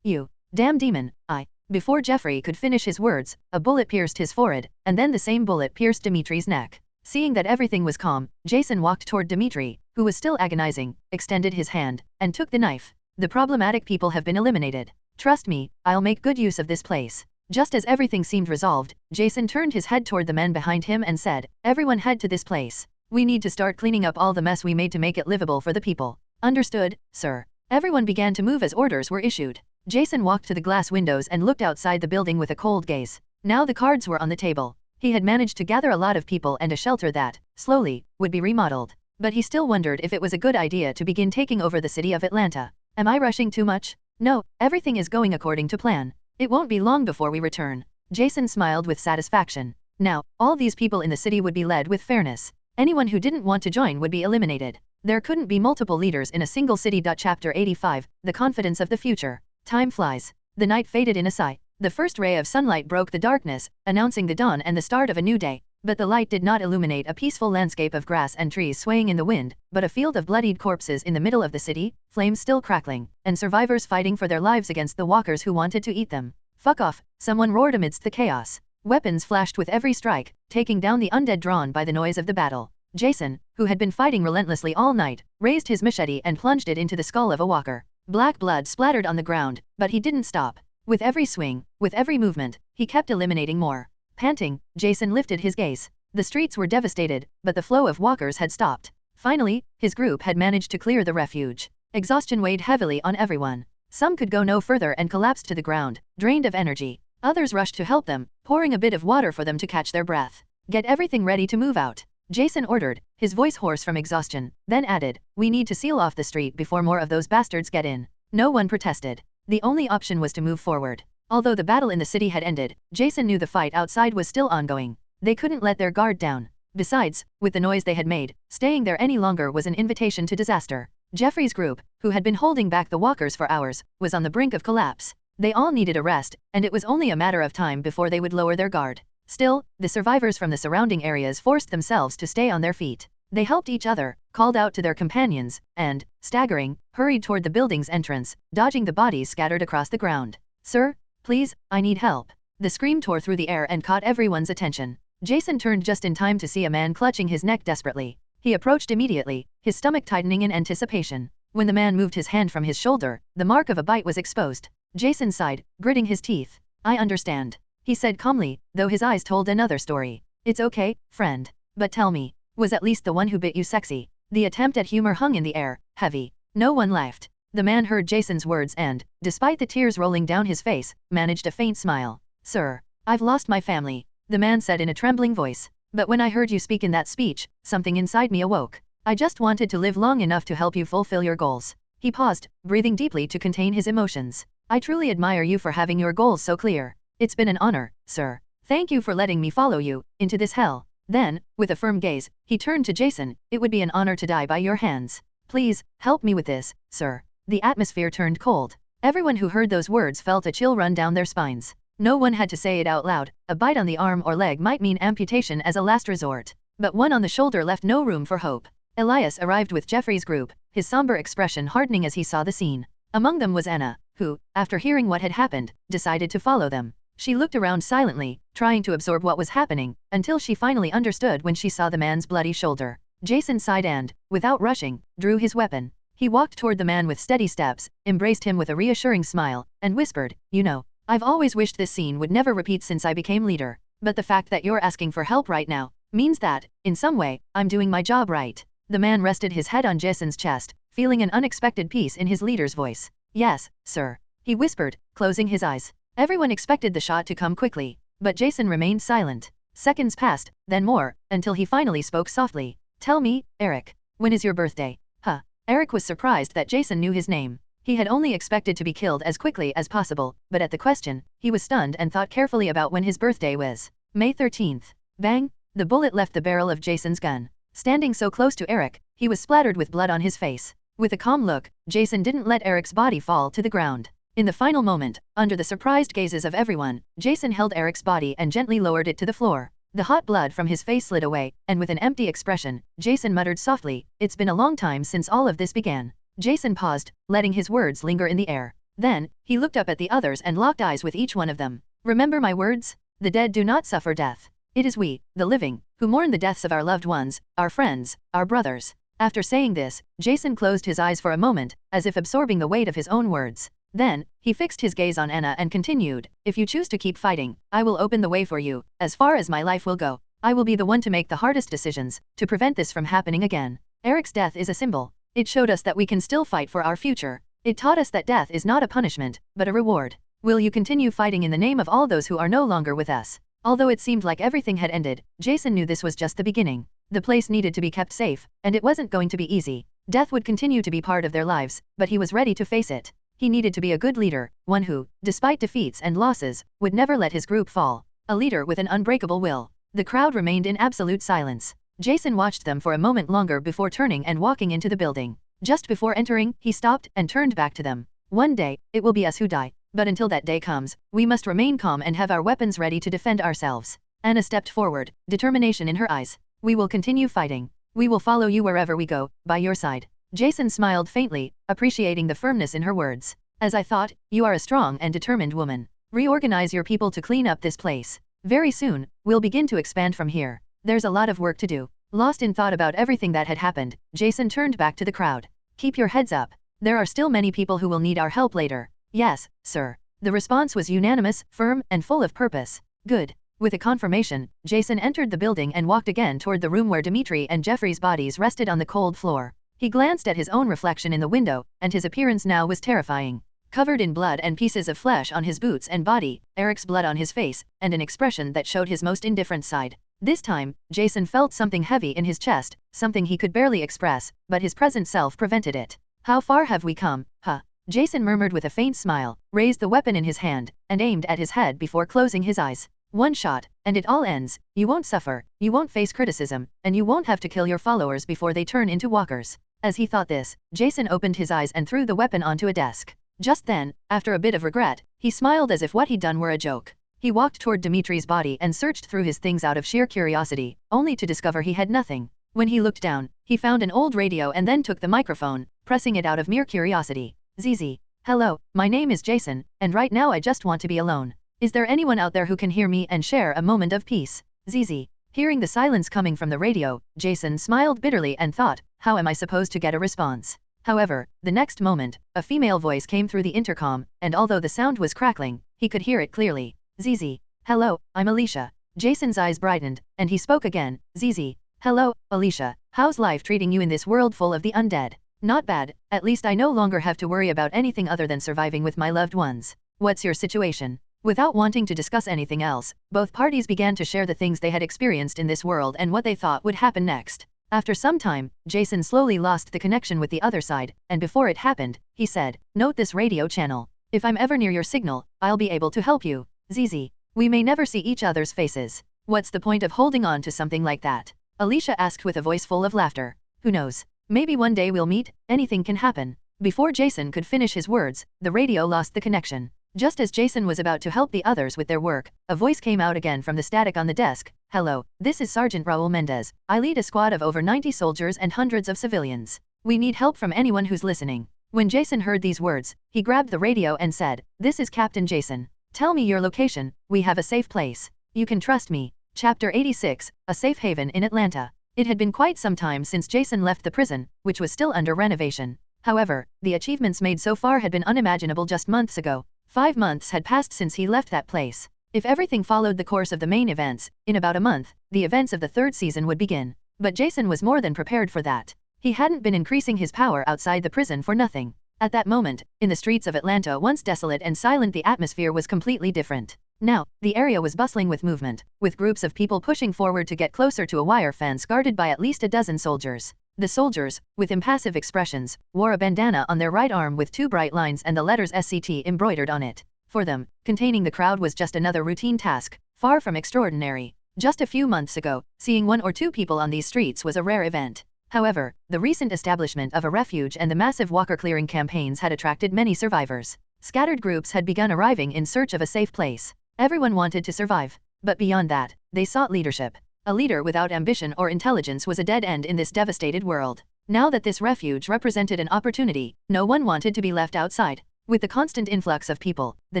You damn demon, I..." Before Jeffrey could finish his words, a bullet pierced his forehead, and then the same bullet pierced Dimitri's neck. Seeing that everything was calm, Jason walked toward Dimitri, who was still agonizing, extended his hand, and took the knife. "The problematic people have been eliminated. Trust me, I'll make good use of this place." Just as everything seemed resolved, Jason turned his head toward the men behind him and said, "Everyone head to this place. We need to start cleaning up all the mess we made to make it livable for the people." "Understood, sir." Everyone began to move as orders were issued. Jason walked to the glass windows and looked outside the building with a cold gaze. Now the cards were on the table. He had managed to gather a lot of people and a shelter that, slowly, would be remodeled. But he still wondered if it was a good idea to begin taking over the city of Atlanta. "Am I rushing too much?" "No, everything is going according to plan. It won't be long before we return." Jason smiled with satisfaction. Now, all these people in the city would be led with fairness. Anyone who didn't want to join would be eliminated. There couldn't be multiple leaders in a single city. Chapter 85, The Confidence of the Future. Time flies. The night faded in a sigh. The first ray of sunlight broke the darkness, announcing the dawn and the start of a new day. But the light did not illuminate a peaceful landscape of grass and trees swaying in the wind, but a field of bloodied corpses in the middle of the city, flames still crackling, and survivors fighting for their lives against the walkers who wanted to eat them. "Fuck off," someone roared amidst the chaos. Weapons flashed with every strike, taking down the undead drawn by the noise of the battle. Jason, who had been fighting relentlessly all night, raised his machete and plunged it into the skull of a walker. Black blood splattered on the ground, but he didn't stop. With every swing, with every movement, he kept eliminating more. Panting, Jason lifted his gaze. The streets were devastated, but the flow of walkers had stopped. Finally, his group had managed to clear the refuge. Exhaustion weighed heavily on everyone. Some could go no further and collapsed to the ground, drained of energy. Others rushed to help them, pouring a bit of water for them to catch their breath. "Get everything ready to move out," Jason ordered, his voice hoarse from exhaustion, then added, "We need to seal off the street before more of those bastards get in." No one protested. The only option was to move forward. Although the battle in the city had ended, Jason knew the fight outside was still ongoing. They couldn't let their guard down. Besides, with the noise they had made, staying there any longer was an invitation to disaster. Jeffrey's group, who had been holding back the walkers for hours, was on the brink of collapse. They all needed a rest, and it was only a matter of time before they would lower their guard. Still, the survivors from the surrounding areas forced themselves to stay on their feet. They helped each other, called out to their companions, and, staggering, hurried toward the building's entrance, dodging the bodies scattered across the ground. "Sir, please, I need help." The scream tore through the air and caught everyone's attention. Jason turned just in time to see a man clutching his neck desperately. He approached immediately, his stomach tightening in anticipation. When the man moved his hand from his shoulder, the mark of a bite was exposed. Jason sighed, gritting his teeth. "I understand," he said calmly, though his eyes told another story. "It's okay, friend. But tell me, was at least the one who bit you sexy?" The attempt at humor hung in the air, heavy. No one laughed. The man heard Jason's words and, despite the tears rolling down his face, managed a faint smile. "Sir, I've lost my family," the man said in a trembling voice. "But when I heard you speak in that speech, something inside me awoke. I just wanted to live long enough to help you fulfill your goals." He paused, breathing deeply to contain his emotions. "I truly admire you for having your goals so clear. It's been an honor, sir. Thank you for letting me follow you into this hell." Then, with a firm gaze, he turned to Jason. It would be an honor to die by your hands. Please, help me with this, sir. The atmosphere turned cold. Everyone who heard those words felt a chill run down their spines. No one had to say it out loud. A bite on the arm or leg might mean amputation as a last resort. But one on the shoulder left no room for hope. Elias arrived with Jeffrey's group, his somber expression hardening as he saw the scene. Among them was Anna, who, after hearing what had happened, decided to follow them. She looked around silently, trying to absorb what was happening, until she finally understood when she saw the man's bloody shoulder. Jason sighed and, without rushing, drew his weapon. He walked toward the man with steady steps, embraced him with a reassuring smile, and whispered, "You know, I've always wished this scene would never repeat since I became leader. But the fact that you're asking for help right now means that, in some way, I'm doing my job right." The man rested his head on Jason's chest, feeling an unexpected peace in his leader's voice. "Yes, sir," he whispered, closing his eyes. Everyone expected the shot to come quickly, but Jason remained silent. Seconds passed, then more, until he finally spoke softly. "Tell me, Eric, when is your birthday?" Huh. Eric was surprised that Jason knew his name. He had only expected to be killed as quickly as possible, but at the question, he was stunned and thought carefully about when his birthday was. May 13th. Bang! The bullet left the barrel of Jason's gun. Standing so close to Eric, he was splattered with blood on his face. With a calm look, Jason didn't let Eric's body fall to the ground. In the final moment, under the surprised gazes of everyone, Jason held Eric's body and gently lowered it to the floor. The hot blood from his face slid away, and with an empty expression, Jason muttered softly, "It's been a long time since all of this began." Jason paused, letting his words linger in the air. Then, he looked up at the others and locked eyes with each one of them. "Remember my words? The dead do not suffer death. It is we, the living, who mourn the deaths of our loved ones, our friends, our brothers." After saying this, Jason closed his eyes for a moment, as if absorbing the weight of his own words. Then, he fixed his gaze on Anna and continued, "If you choose to keep fighting, I will open the way for you. As far as my life will go, I will be the one to make the hardest decisions, to prevent this from happening again." Eric's death is a symbol. It showed us that we can still fight for our future. It taught us that death is not a punishment, but a reward. Will you continue fighting in the name of all those who are no longer with us? Although it seemed like everything had ended, Jason knew this was just the beginning. The place needed to be kept safe, and it wasn't going to be easy. Death would continue to be part of their lives, but he was ready to face it. He needed to be a good leader, one who, despite defeats and losses, would never let his group fall. A leader with an unbreakable will. The crowd remained in absolute silence. Jason watched them for a moment longer before turning and walking into the building. Just before entering, he stopped and turned back to them. "One day, it will be us who die. But until that day comes, we must remain calm and have our weapons ready to defend ourselves." Anna stepped forward, determination in her eyes. "We will continue fighting. We will follow you wherever we go, by your side." Jason smiled faintly, appreciating the firmness in her words. "As I thought, you are a strong and determined woman. Reorganize your people to clean up this place. Very soon, we'll begin to expand from here. There's a lot of work to do." Lost in thought about everything that had happened, Jason turned back to the crowd. "Keep your heads up. There are still many people who will need our help later." "Yes, sir." The response was unanimous, firm, and full of purpose. "Good." With a confirmation, Jason entered the building and walked again toward the room where Dimitri and Jeffrey's bodies rested on the cold floor. He glanced at his own reflection in the window, and his appearance now was terrifying. Covered in blood and pieces of flesh on his boots and body, Eric's blood on his face, and an expression that showed his most indifferent side. This time, Jason felt something heavy in his chest, something he could barely express, but his present self prevented it. "How far have we come, huh?" Jason murmured with a faint smile, raised the weapon in his hand, and aimed at his head before closing his eyes. "One shot, and it all ends. You won't suffer, you won't face criticism, and you won't have to kill your followers before they turn into walkers." As he thought this, Jason opened his eyes and threw the weapon onto a desk. Just then, after a bit of regret, he smiled as if what he'd done were a joke. He walked toward Dimitri's body and searched through his things out of sheer curiosity, only to discover he had nothing. When he looked down, he found an old radio and then took the microphone, pressing it out of mere curiosity. "Zizi. Hello, my name is Jason, and right now I just want to be alone. Is there anyone out there who can hear me and share a moment of peace? Zizi." Hearing the silence coming from the radio, Jason smiled bitterly and thought, how am I supposed to get a response? However, the next moment, a female voice came through the intercom, and although the sound was crackling, he could hear it clearly. "Zizi. Hello, I'm Alicia." Jason's eyes brightened, and he spoke again. "Zizi. Hello, Alicia. How's life treating you in this world full of the undead?" "Not bad, at least I no longer have to worry about anything other than surviving with my loved ones. What's your situation?" Without wanting to discuss anything else, both parties began to share the things they had experienced in this world and what they thought would happen next. After some time, Jason slowly lost the connection with the other side, and before it happened, he said, "Note this radio channel. If I'm ever near your signal, I'll be able to help you. Zizi. We may never see each other's faces. What's the point of holding on to something like that? Alicia asked with a voice full of laughter. Who knows? Maybe one day we'll meet, anything can happen. Before Jason could finish his words, the radio lost the connection. Just as Jason was about to help the others with their work, a voice came out again from the static on the desk. Hello, this is Sergeant Raul Mendez. I lead a squad of over 90 soldiers and hundreds of civilians. We need help from anyone who's listening. When Jason heard these words, he grabbed the radio and said, "This is Captain Jason. Tell me your location, we have a safe place. You can trust me." Chapter 86, A Safe Haven in Atlanta. It had been quite some time since Jason left the prison, which was still under renovation. However, the achievements made so far had been unimaginable just months ago. 5 months had passed since he left that place. If everything followed the course of the main events, in about a month, the events of the 3rd season would begin. But Jason was more than prepared for that. He hadn't been increasing his power outside the prison for nothing. At that moment, in the streets of Atlanta, once desolate and silent, the atmosphere was completely different. Now, the area was bustling with movement, with groups of people pushing forward to get closer to a wire fence guarded by at least a dozen soldiers. The soldiers, with impassive expressions, wore a bandana on their right arm with 2 bright lines and the letters SCT embroidered on it. For them, containing the crowd was just another routine task, far from extraordinary. Just a few months ago, seeing 1 or 2 people on these streets was a rare event. However, the recent establishment of a refuge and the massive walker clearing campaigns had attracted many survivors. Scattered groups had begun arriving in search of a safe place. Everyone wanted to survive. But beyond that, they sought leadership. A leader without ambition or intelligence was a dead end in this devastated world. Now that this refuge represented an opportunity, no one wanted to be left outside. With the constant influx of people, the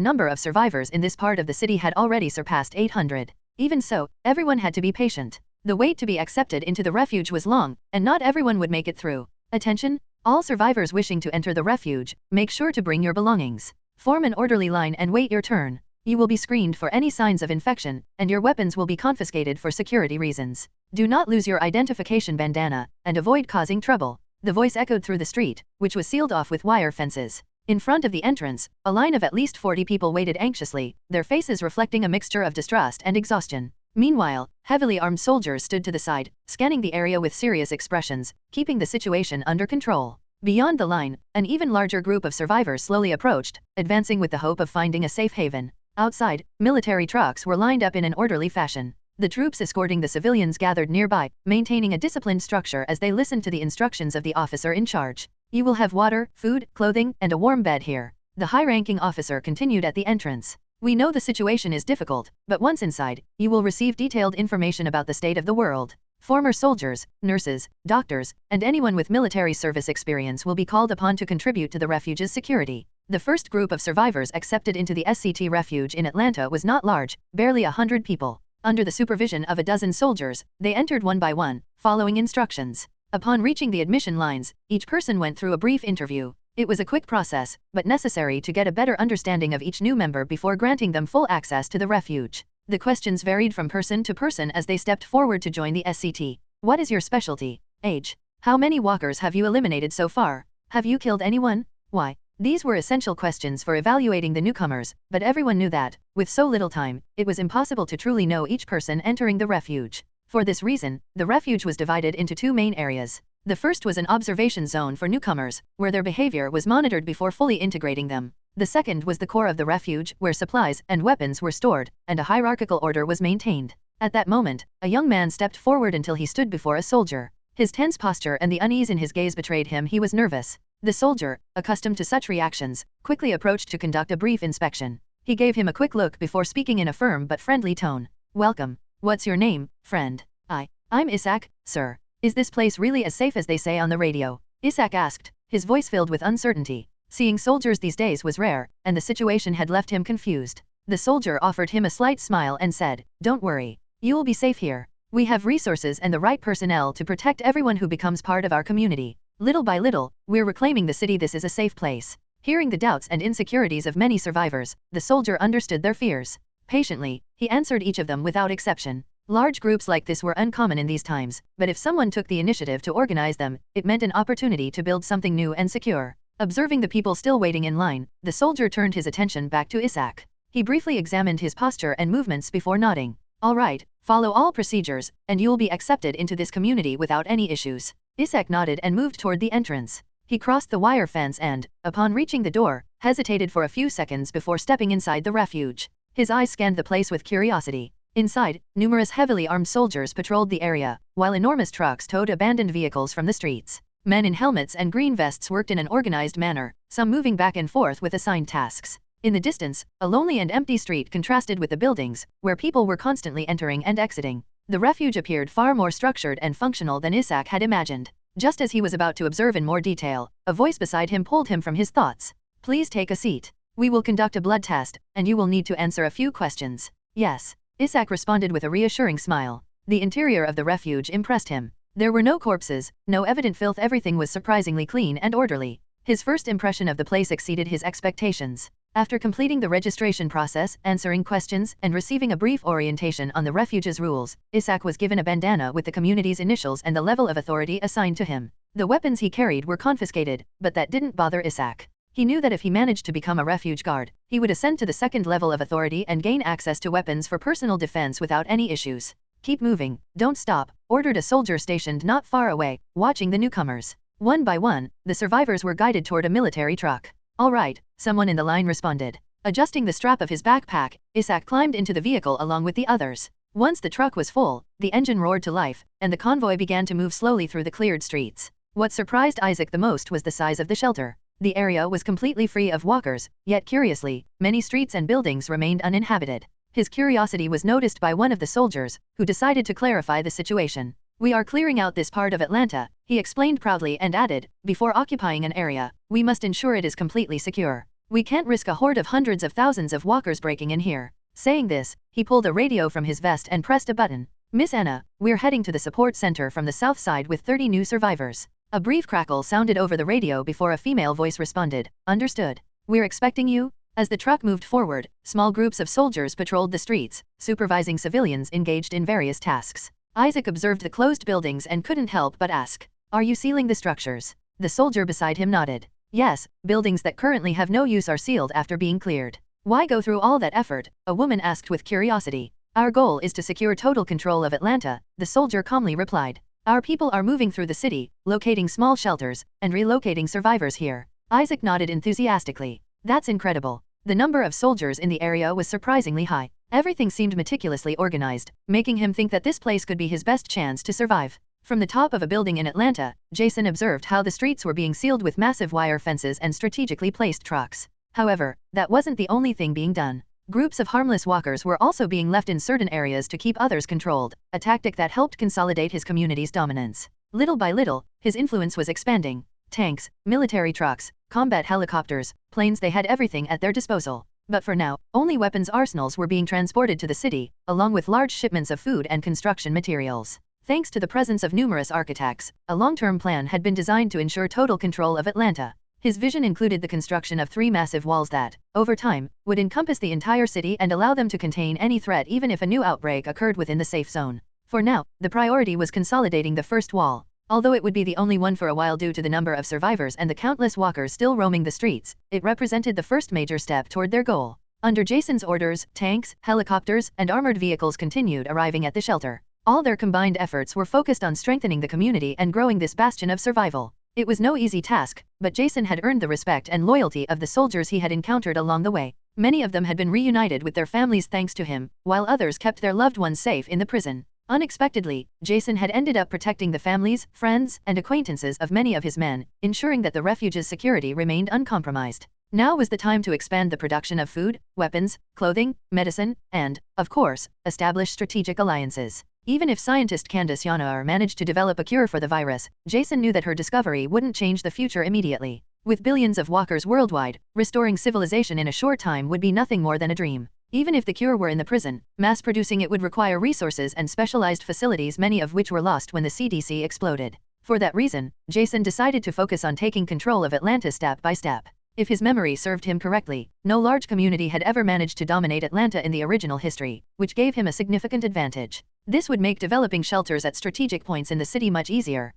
number of survivors in this part of the city had already surpassed 800. Even so, everyone had to be patient. The wait to be accepted into the refuge was long, and not everyone would make it through. Attention! All survivors wishing to enter the refuge, make sure to bring your belongings. Form an orderly line and wait your turn. You will be screened for any signs of infection, and your weapons will be confiscated for security reasons. Do not lose your identification bandana, and avoid causing trouble. The voice echoed through the street, which was sealed off with wire fences. In front of the entrance, a line of at least 40 people waited anxiously, their faces reflecting a mixture of distrust and exhaustion. Meanwhile, heavily armed soldiers stood to the side, scanning the area with serious expressions, keeping the situation under control. Beyond the line, an even larger group of survivors slowly approached, advancing with the hope of finding a safe haven. Outside, military trucks were lined up in an orderly fashion. The troops escorting the civilians gathered nearby, maintaining a disciplined structure as they listened to the instructions of the officer in charge. You will have water, food, clothing, and a warm bed here. The high-ranking officer continued at the entrance. We know the situation is difficult, but once inside, you will receive detailed information about the state of the world. Former soldiers, nurses, doctors, and anyone with military service experience will be called upon to contribute to the refuge's security. The first group of survivors accepted into the SCT refuge in Atlanta was not large, barely 100 people. Under the supervision of a dozen soldiers, they entered one by one, following instructions. Upon reaching the admission lines, each person went through a brief interview. It was a quick process, but necessary to get a better understanding of each new member before granting them full access to the refuge. The questions varied from person to person as they stepped forward to join the SCT. What is your specialty? Age? How many walkers have you eliminated so far? Have you killed anyone? Why? These were essential questions for evaluating the newcomers, but everyone knew that, with so little time, it was impossible to truly know each person entering the refuge. For this reason, the refuge was divided into 2 main areas. The first was an observation zone for newcomers, where their behavior was monitored before fully integrating them. The second was the core of the refuge, where supplies and weapons were stored, and a hierarchical order was maintained. At that moment, a young man stepped forward until he stood before a soldier. His tense posture and the unease in his gaze betrayed him he was nervous. The soldier, accustomed to such reactions, quickly approached to conduct a brief inspection. He gave him a quick look before speaking in a firm but friendly tone. Welcome. What's your name, friend? I'm Isaac, sir. Is this place really as safe as they say on the radio? Isaac asked, his voice filled with uncertainty. Seeing soldiers these days was rare, and the situation had left him confused. The soldier offered him a slight smile and said, "Don't worry. You will be safe here. We have resources and the right personnel to protect everyone who becomes part of our community. Little by little, we're reclaiming the city. This is a safe place." Hearing the doubts and insecurities of many survivors, the soldier understood their fears. Patiently, he answered each of them without exception. Large groups like this were uncommon in these times, but if someone took the initiative to organize them, it meant an opportunity to build something new and secure. Observing the people still waiting in line, the soldier turned his attention back to Isaac. He briefly examined his posture and movements before nodding. "All right, follow all procedures, and you'll be accepted into this community without any issues." Isaac nodded and moved toward the entrance. He crossed the wire fence and, upon reaching the door, hesitated for a few seconds before stepping inside the refuge. His eyes scanned the place with curiosity. Inside, numerous heavily armed soldiers patrolled the area, while enormous trucks towed abandoned vehicles from the streets. Men in helmets and green vests worked in an organized manner, some moving back and forth with assigned tasks. In the distance, a lonely and empty street contrasted with the buildings, where people were constantly entering and exiting. The refuge appeared far more structured and functional than Isaac had imagined. Just as he was about to observe in more detail, a voice beside him pulled him from his thoughts. "Please take a seat. We will conduct a blood test, and you will need to answer a few questions." "Yes." Isaac responded with a reassuring smile. The interior of the refuge impressed him. There were no corpses, no evident filth, everything was surprisingly clean and orderly. His first impression of the place exceeded his expectations. After completing the registration process, answering questions, and receiving a brief orientation on the refuge's rules, Isaac was given a bandana with the community's initials and the level of authority assigned to him. The weapons he carried were confiscated, but that didn't bother Isaac. He knew that if he managed to become a refuge guard, he would ascend to the second level of authority and gain access to weapons for personal defense without any issues. "Keep moving, don't stop," ordered a soldier stationed not far away, watching the newcomers. One by one, the survivors were guided toward a military truck. "All right," someone in the line responded. Adjusting the strap of his backpack, Isaac climbed into the vehicle along with the others. Once the truck was full, the engine roared to life, and the convoy began to move slowly through the cleared streets. What surprised Isaac the most was the size of the shelter. The area was completely free of walkers, yet curiously, many streets and buildings remained uninhabited. His curiosity was noticed by one of the soldiers, who decided to clarify the situation. "We are clearing out this part of Atlanta," he explained proudly and added, "before occupying an area, we must ensure it is completely secure. We can't risk a horde of hundreds of thousands of walkers breaking in here." Saying this, he pulled a radio from his vest and pressed a button. "Miss Anna, we're heading to the support center from the south side with 30 new survivors." A brief crackle sounded over the radio before a female voice responded, "Understood. We're expecting you." As the truck moved forward, small groups of soldiers patrolled the streets, supervising civilians engaged in various tasks. Isaac observed the closed buildings and couldn't help but ask, "Are you sealing the structures?" The soldier beside him nodded. "Yes, buildings that currently have no use are sealed after being cleared." "Why go through all that effort?" a woman asked with curiosity. "Our goal is to secure total control of Atlanta," the soldier calmly replied. "Our people are moving through the city, locating small shelters, and relocating survivors here." Isaac nodded enthusiastically. "That's incredible." The number of soldiers in the area was surprisingly high. Everything seemed meticulously organized, making him think that this place could be his best chance to survive. From the top of a building in Atlanta, Jason observed how the streets were being sealed with massive wire fences and strategically placed trucks. However, that wasn't the only thing being done. Groups of harmless walkers were also being left in certain areas to keep others controlled, a tactic that helped consolidate his community's dominance. Little by little, his influence was expanding. Tanks, military trucks, combat helicopters, planes, they had everything at their disposal. But for now, only weapons arsenals were being transported to the city, along with large shipments of food and construction materials. Thanks to the presence of numerous architects, a long-term plan had been designed to ensure total control of Atlanta. His vision included the construction of 3 massive walls that, over time, would encompass the entire city and allow them to contain any threat even if a new outbreak occurred within the safe zone. For now, the priority was consolidating the first wall. Although it would be the only one for a while due to the number of survivors and the countless walkers still roaming the streets, it represented the first major step toward their goal. Under Jason's orders, tanks, helicopters, and armored vehicles continued arriving at the shelter. All their combined efforts were focused on strengthening the community and growing this bastion of survival. It was no easy task, but Jason had earned the respect and loyalty of the soldiers he had encountered along the way. Many of them had been reunited with their families thanks to him, while others kept their loved ones safe in the prison. Unexpectedly, Jason had ended up protecting the families, friends, and acquaintances of many of his men, ensuring that the refuge's security remained uncompromised. Now was the time to expand the production of food, weapons, clothing, medicine, and, of course, establish strategic alliances. Even if scientist Candace Yanaar managed to develop a cure for the virus, Jason knew that her discovery wouldn't change the future immediately. With billions of walkers worldwide, restoring civilization in a short time would be nothing more than a dream. Even if the cure were in the prison, mass-producing it would require resources and specialized facilities, many of which were lost when the CDC exploded. For that reason, Jason decided to focus on taking control of Atlanta step by step. If his memory served him correctly, no large community had ever managed to dominate Atlanta in the original history, which gave him a significant advantage. This would make developing shelters at strategic points in the city much easier.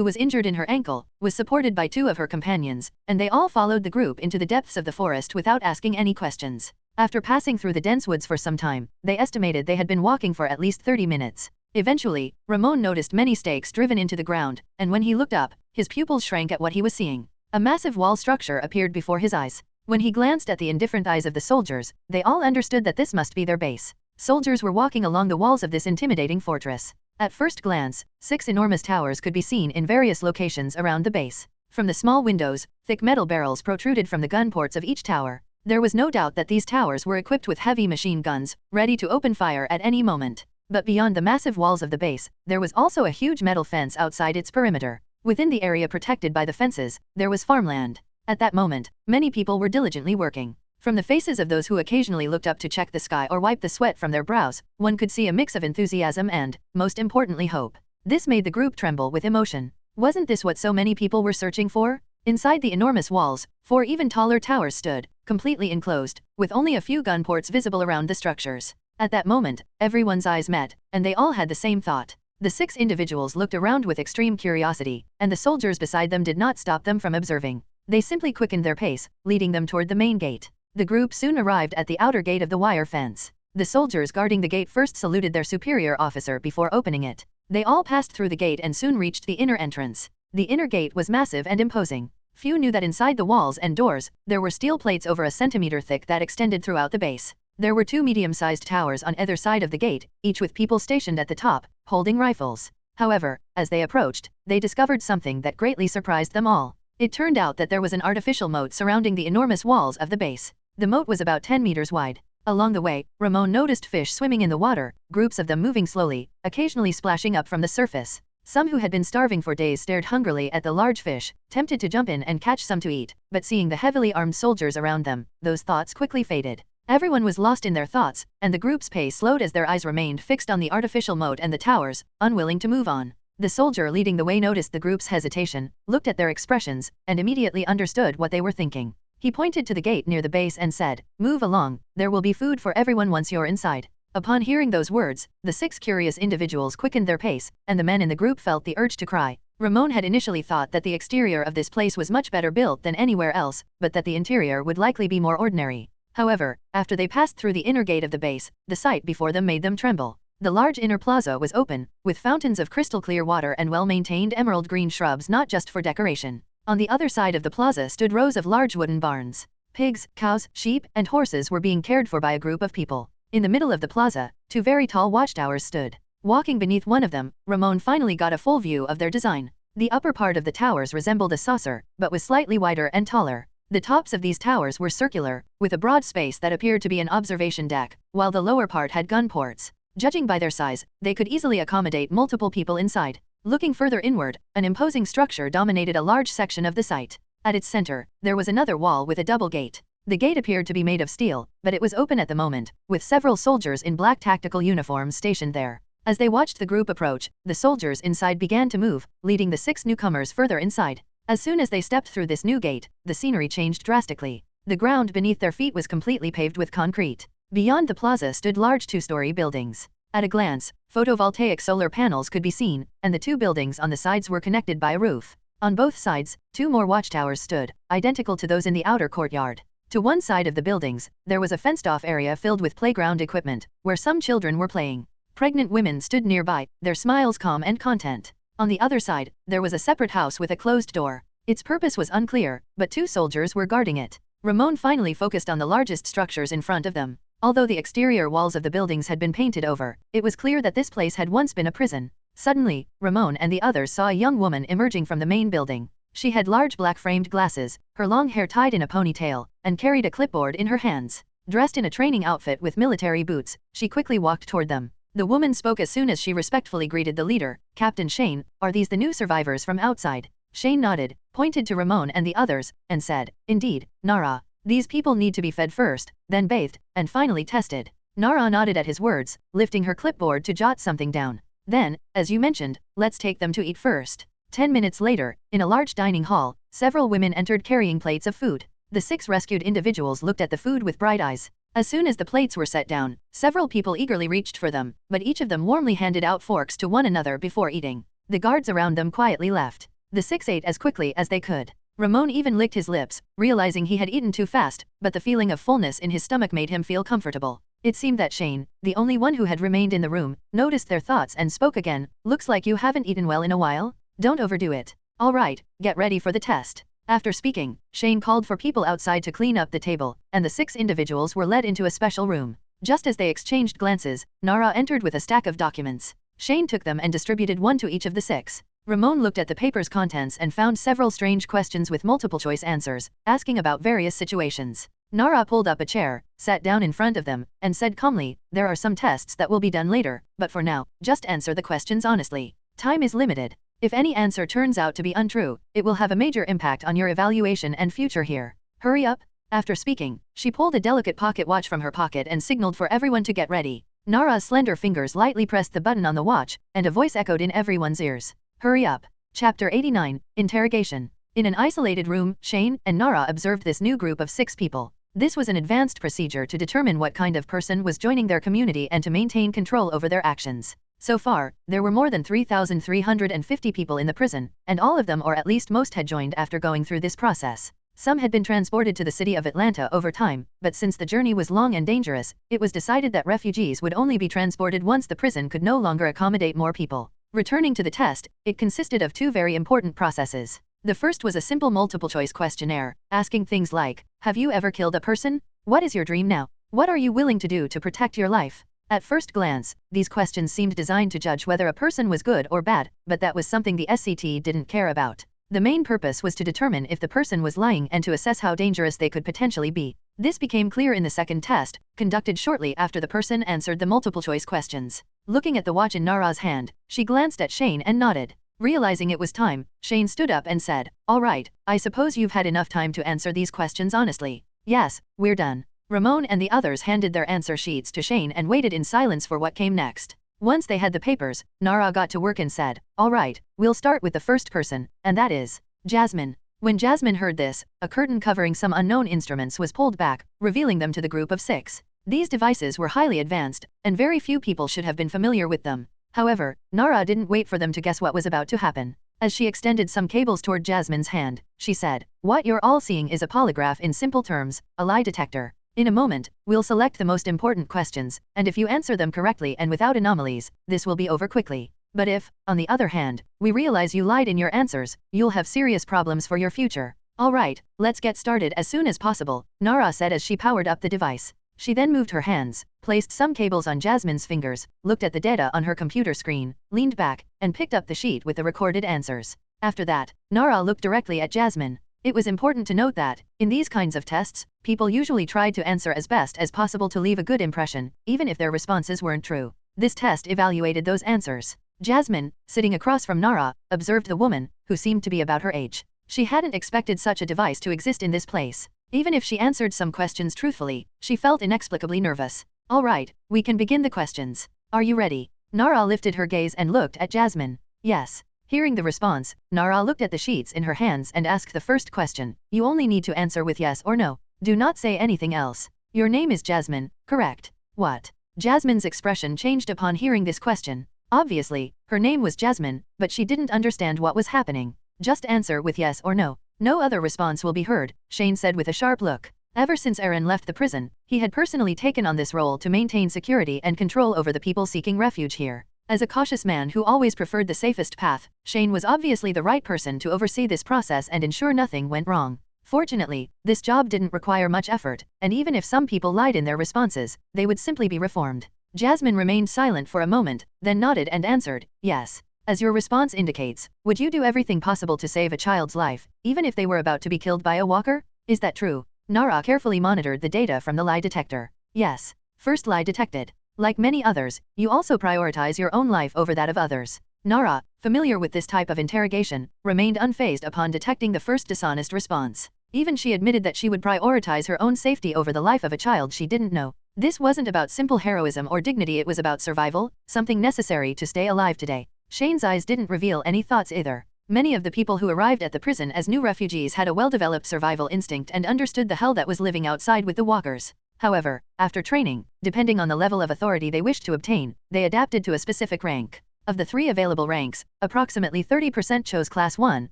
who was injured in her ankle, was supported by 2 of her companions, and they all followed the group into the depths of the forest without asking any questions. After passing through the dense woods for some time, they estimated they had been walking for at least 30 minutes. Eventually, Ramon noticed many stakes driven into the ground, and when he looked up, his pupils shrank at what he was seeing. A massive wall structure appeared before his eyes. When he glanced at the indifferent eyes of the soldiers, they all understood that this must be their base. Soldiers were walking along the walls of this intimidating fortress. At first glance, 6 enormous towers could be seen in various locations around the base. From the small windows, thick metal barrels protruded from the gun ports of each tower. There was no doubt that these towers were equipped with heavy machine guns, ready to open fire at any moment. But beyond the massive walls of the base, there was also a huge metal fence outside its perimeter. Within the area protected by the fences, there was farmland. At that moment, many people were diligently working. From the faces of those who occasionally looked up to check the sky or wipe the sweat from their brows, one could see a mix of enthusiasm and, most importantly, hope. This made the group tremble with emotion. Wasn't this what so many people were searching for? Inside the enormous walls, 4 even taller towers stood, completely enclosed, with only a few gun ports visible around the structures. At that moment, everyone's eyes met, and they all had the same thought. The 6 individuals looked around with extreme curiosity, and the soldiers beside them did not stop them from observing. They simply quickened their pace, leading them toward the main gate. The group soon arrived at the outer gate of the wire fence. The soldiers guarding the gate first saluted their superior officer before opening it. They all passed through the gate and soon reached the inner entrance. The inner gate was massive and imposing. Few knew that inside the walls and doors, there were steel plates over a centimeter thick that extended throughout the base. There were 2 medium-sized towers on either side of the gate, each with people stationed at the top, holding rifles. However, as they approached, they discovered something that greatly surprised them all. It turned out that there was an artificial moat surrounding the enormous walls of the base. The moat was about 10 meters wide. Along the way, Ramon noticed fish swimming in the water, groups of them moving slowly, occasionally splashing up from the surface. Some who had been starving for days stared hungrily at the large fish, tempted to jump in and catch some to eat, but seeing the heavily armed soldiers around them, those thoughts quickly faded. Everyone was lost in their thoughts, and the group's pace slowed as their eyes remained fixed on the artificial moat and the towers, unwilling to move on. The soldier leading the way noticed the group's hesitation, looked at their expressions, and immediately understood what they were thinking. He pointed to the gate near the base and said, "Move along, there will be food for everyone once you're inside." Upon hearing those words, the 6 curious individuals quickened their pace, and the men in the group felt the urge to cry. Ramon had initially thought that the exterior of this place was much better built than anywhere else, but that the interior would likely be more ordinary. However, after they passed through the inner gate of the base, the sight before them made them tremble. The large inner plaza was open, with fountains of crystal-clear water and well-maintained emerald-green shrubs not just for decoration. On the other side of the plaza stood rows of large wooden barns. Pigs, cows, sheep, and horses were being cared for by a group of people. In the middle of the plaza, 2 very tall watchtowers stood. Walking beneath one of them, Ramon finally got a full view of their design. The upper part of the towers resembled a saucer, but was slightly wider and taller. The tops of these towers were circular, with a broad space that appeared to be an observation deck, while the lower part had gun ports. Judging by their size, they could easily accommodate multiple people inside. Looking further inward, an imposing structure dominated a large section of the site. At its center, there was another wall with a double gate. The gate appeared to be made of steel, but it was open at the moment, with several soldiers in black tactical uniforms stationed there. As they watched the group approach, the soldiers inside began to move, leading the 6 newcomers further inside. As soon as they stepped through this new gate, the scenery changed drastically. The ground beneath their feet was completely paved with concrete. Beyond the plaza stood large 2-story buildings. At a glance, photovoltaic solar panels could be seen, and the 2 buildings on the sides were connected by a roof. On both sides, 2 more watchtowers stood, identical to those in the outer courtyard. To one side of the buildings, there was a fenced-off area filled with playground equipment, where some children were playing. Pregnant women stood nearby, their smiles calm and content. On the other side, there was a separate house with a closed door. Its purpose was unclear, but 2 soldiers were guarding it. Ramon finally focused on the largest structures in front of them. Although the exterior walls of the buildings had been painted over, it was clear that this place had once been a prison. Suddenly, Ramon and the others saw a young woman emerging from the main building. She had large black-framed glasses, her long hair tied in a ponytail, and carried a clipboard in her hands. Dressed in a training outfit with military boots, she quickly walked toward them. The woman spoke as soon as she respectfully greeted the leader. "Captain Shane, are these the new survivors from outside?" Shane nodded, pointed to Ramon and the others, and said, "Indeed, Nara. These people need to be fed first, then bathed, and finally tested." Nara nodded at his words, lifting her clipboard to jot something down. "Then, as you mentioned, let's take them to eat first." 10 minutes later, in a large dining hall, several women entered carrying plates of food. The 6 rescued individuals looked at the food with bright eyes. As soon as the plates were set down, several people eagerly reached for them, but each of them warmly handed out forks to one another before eating. The guards around them quietly left. The 6 ate as quickly as they could. Ramon even licked his lips, realizing he had eaten too fast, but the feeling of fullness in his stomach made him feel comfortable. It seemed that Shane, the only one who had remained in the room, noticed their thoughts and spoke again. Looks like you haven't eaten well in a while? Don't overdo it. Alright, get ready for the test. After speaking, Shane called for people outside to clean up the table, and the 6 individuals were led into a special room. Just as they exchanged glances, Nara entered with a stack of documents. Shane took them and distributed one to each of the 6. Ramon looked at the paper's contents and found several strange questions with multiple-choice answers, asking about various situations. Nara pulled up a chair, sat down in front of them, and said calmly, "There are some tests that will be done later, but for now, just answer the questions honestly. Time is limited. If any answer turns out to be untrue, it will have a major impact on your evaluation and future here. Hurry up." After speaking, she pulled a delicate pocket watch from her pocket and signaled for everyone to get ready. Nara's slender fingers lightly pressed the button on the watch, and a voice echoed in everyone's ears. Hurry up. Chapter 89, Interrogation. In an isolated room, Shane and Nara observed this new group of 6 people. This was an advanced procedure to determine what kind of person was joining their community and to maintain control over their actions. So far, there were more than 3,350 people in the prison, and all of them or at least most had joined after going through this process. Some had been transported to the city of Atlanta over time, but since the journey was long and dangerous, it was decided that refugees would only be transported once the prison could no longer accommodate more people. Returning to the test, it consisted of 2 very important processes. The first was a simple multiple-choice questionnaire, asking things like, have you ever killed a person? What is your dream now? What are you willing to do to protect your life? At first glance, these questions seemed designed to judge whether a person was good or bad, but that was something the SCT didn't care about. The main purpose was to determine if the person was lying and to assess how dangerous they could potentially be. This became clear in the second test, conducted shortly after the person answered the multiple-choice questions. Looking at the watch in Nara's hand, she glanced at Shane and nodded. Realizing it was time, Shane stood up and said, "All right, I suppose you've had enough time to answer these questions honestly." "Yes, we're done." Ramon and the others handed their answer sheets to Shane and waited in silence for what came next. Once they had the papers, Nara got to work and said, "All right, we'll start with the first person, and that is Jasmine." When Jasmine heard this, a curtain covering some unknown instruments was pulled back, revealing them to the group of 6. These devices were highly advanced, and very few people should have been familiar with them. However, Nara didn't wait for them to guess what was about to happen. As she extended some cables toward Jasmine's hand, she said, "What you're all seeing is a polygraph in simple terms, a lie detector. In a moment, we'll select the most important questions, and if you answer them correctly and without anomalies, this will be over quickly. But if, on the other hand, we realize you lied in your answers, you'll have serious problems for your future." "All right, let's get started as soon as possible," Nara said as she powered up the device. She then moved her hands, placed some cables on Jasmine's fingers, looked at the data on her computer screen, leaned back, and picked up the sheet with the recorded answers. After that, Nara looked directly at Jasmine. It was important to note that, in these kinds of tests, people usually tried to answer as best as possible to leave a good impression, even if their responses weren't true. This test evaluated those answers. Jasmine, sitting across from Nara, observed the woman, who seemed to be about her age. She hadn't expected such a device to exist in this place. Even if she answered some questions truthfully, she felt inexplicably nervous. "All right, we can begin the questions. Are you ready?" Nara lifted her gaze and looked at Jasmine. "Yes." Hearing the response, Nara looked at the sheets in her hands and asked the first question. "You only need to answer with yes or no. Do not say anything else. Your name is Jasmine, correct?" "What?" Jasmine's expression changed upon hearing this question. Obviously, her name was Jasmine, but she didn't understand what was happening. "Just answer with yes or no. No other response will be heard," Shane said with a sharp look. Ever since Arion left the prison, he had personally taken on this role to maintain security and control over the people seeking refuge here. As a cautious man who always preferred the safest path, Shane was obviously the right person to oversee this process and ensure nothing went wrong. Fortunately, this job didn't require much effort, and even if some people lied in their responses, they would simply be reformed. Jasmine remained silent for a moment, then nodded and answered, "Yes." "As your response indicates, would you do everything possible to save a child's life, even if they were about to be killed by a walker? Is that true?" Nara carefully monitored the data from the lie detector. "Yes." First lie detected. "Like many others, you also prioritize your own life over that of others." Nara, familiar with this type of interrogation, remained unfazed upon detecting the first dishonest response. Even she admitted that she would prioritize her own safety over the life of a child she didn't know. This wasn't about simple heroism or dignity, it was about survival, something necessary to stay alive today. Shane's eyes didn't reveal any thoughts either. Many of the people who arrived at the prison as new refugees had a well-developed survival instinct and understood the hell that was living outside with the walkers. However, after training, depending on the level of authority they wished to obtain, they adapted to a specific rank. Of the 3 available ranks, approximately 30% chose Class 1,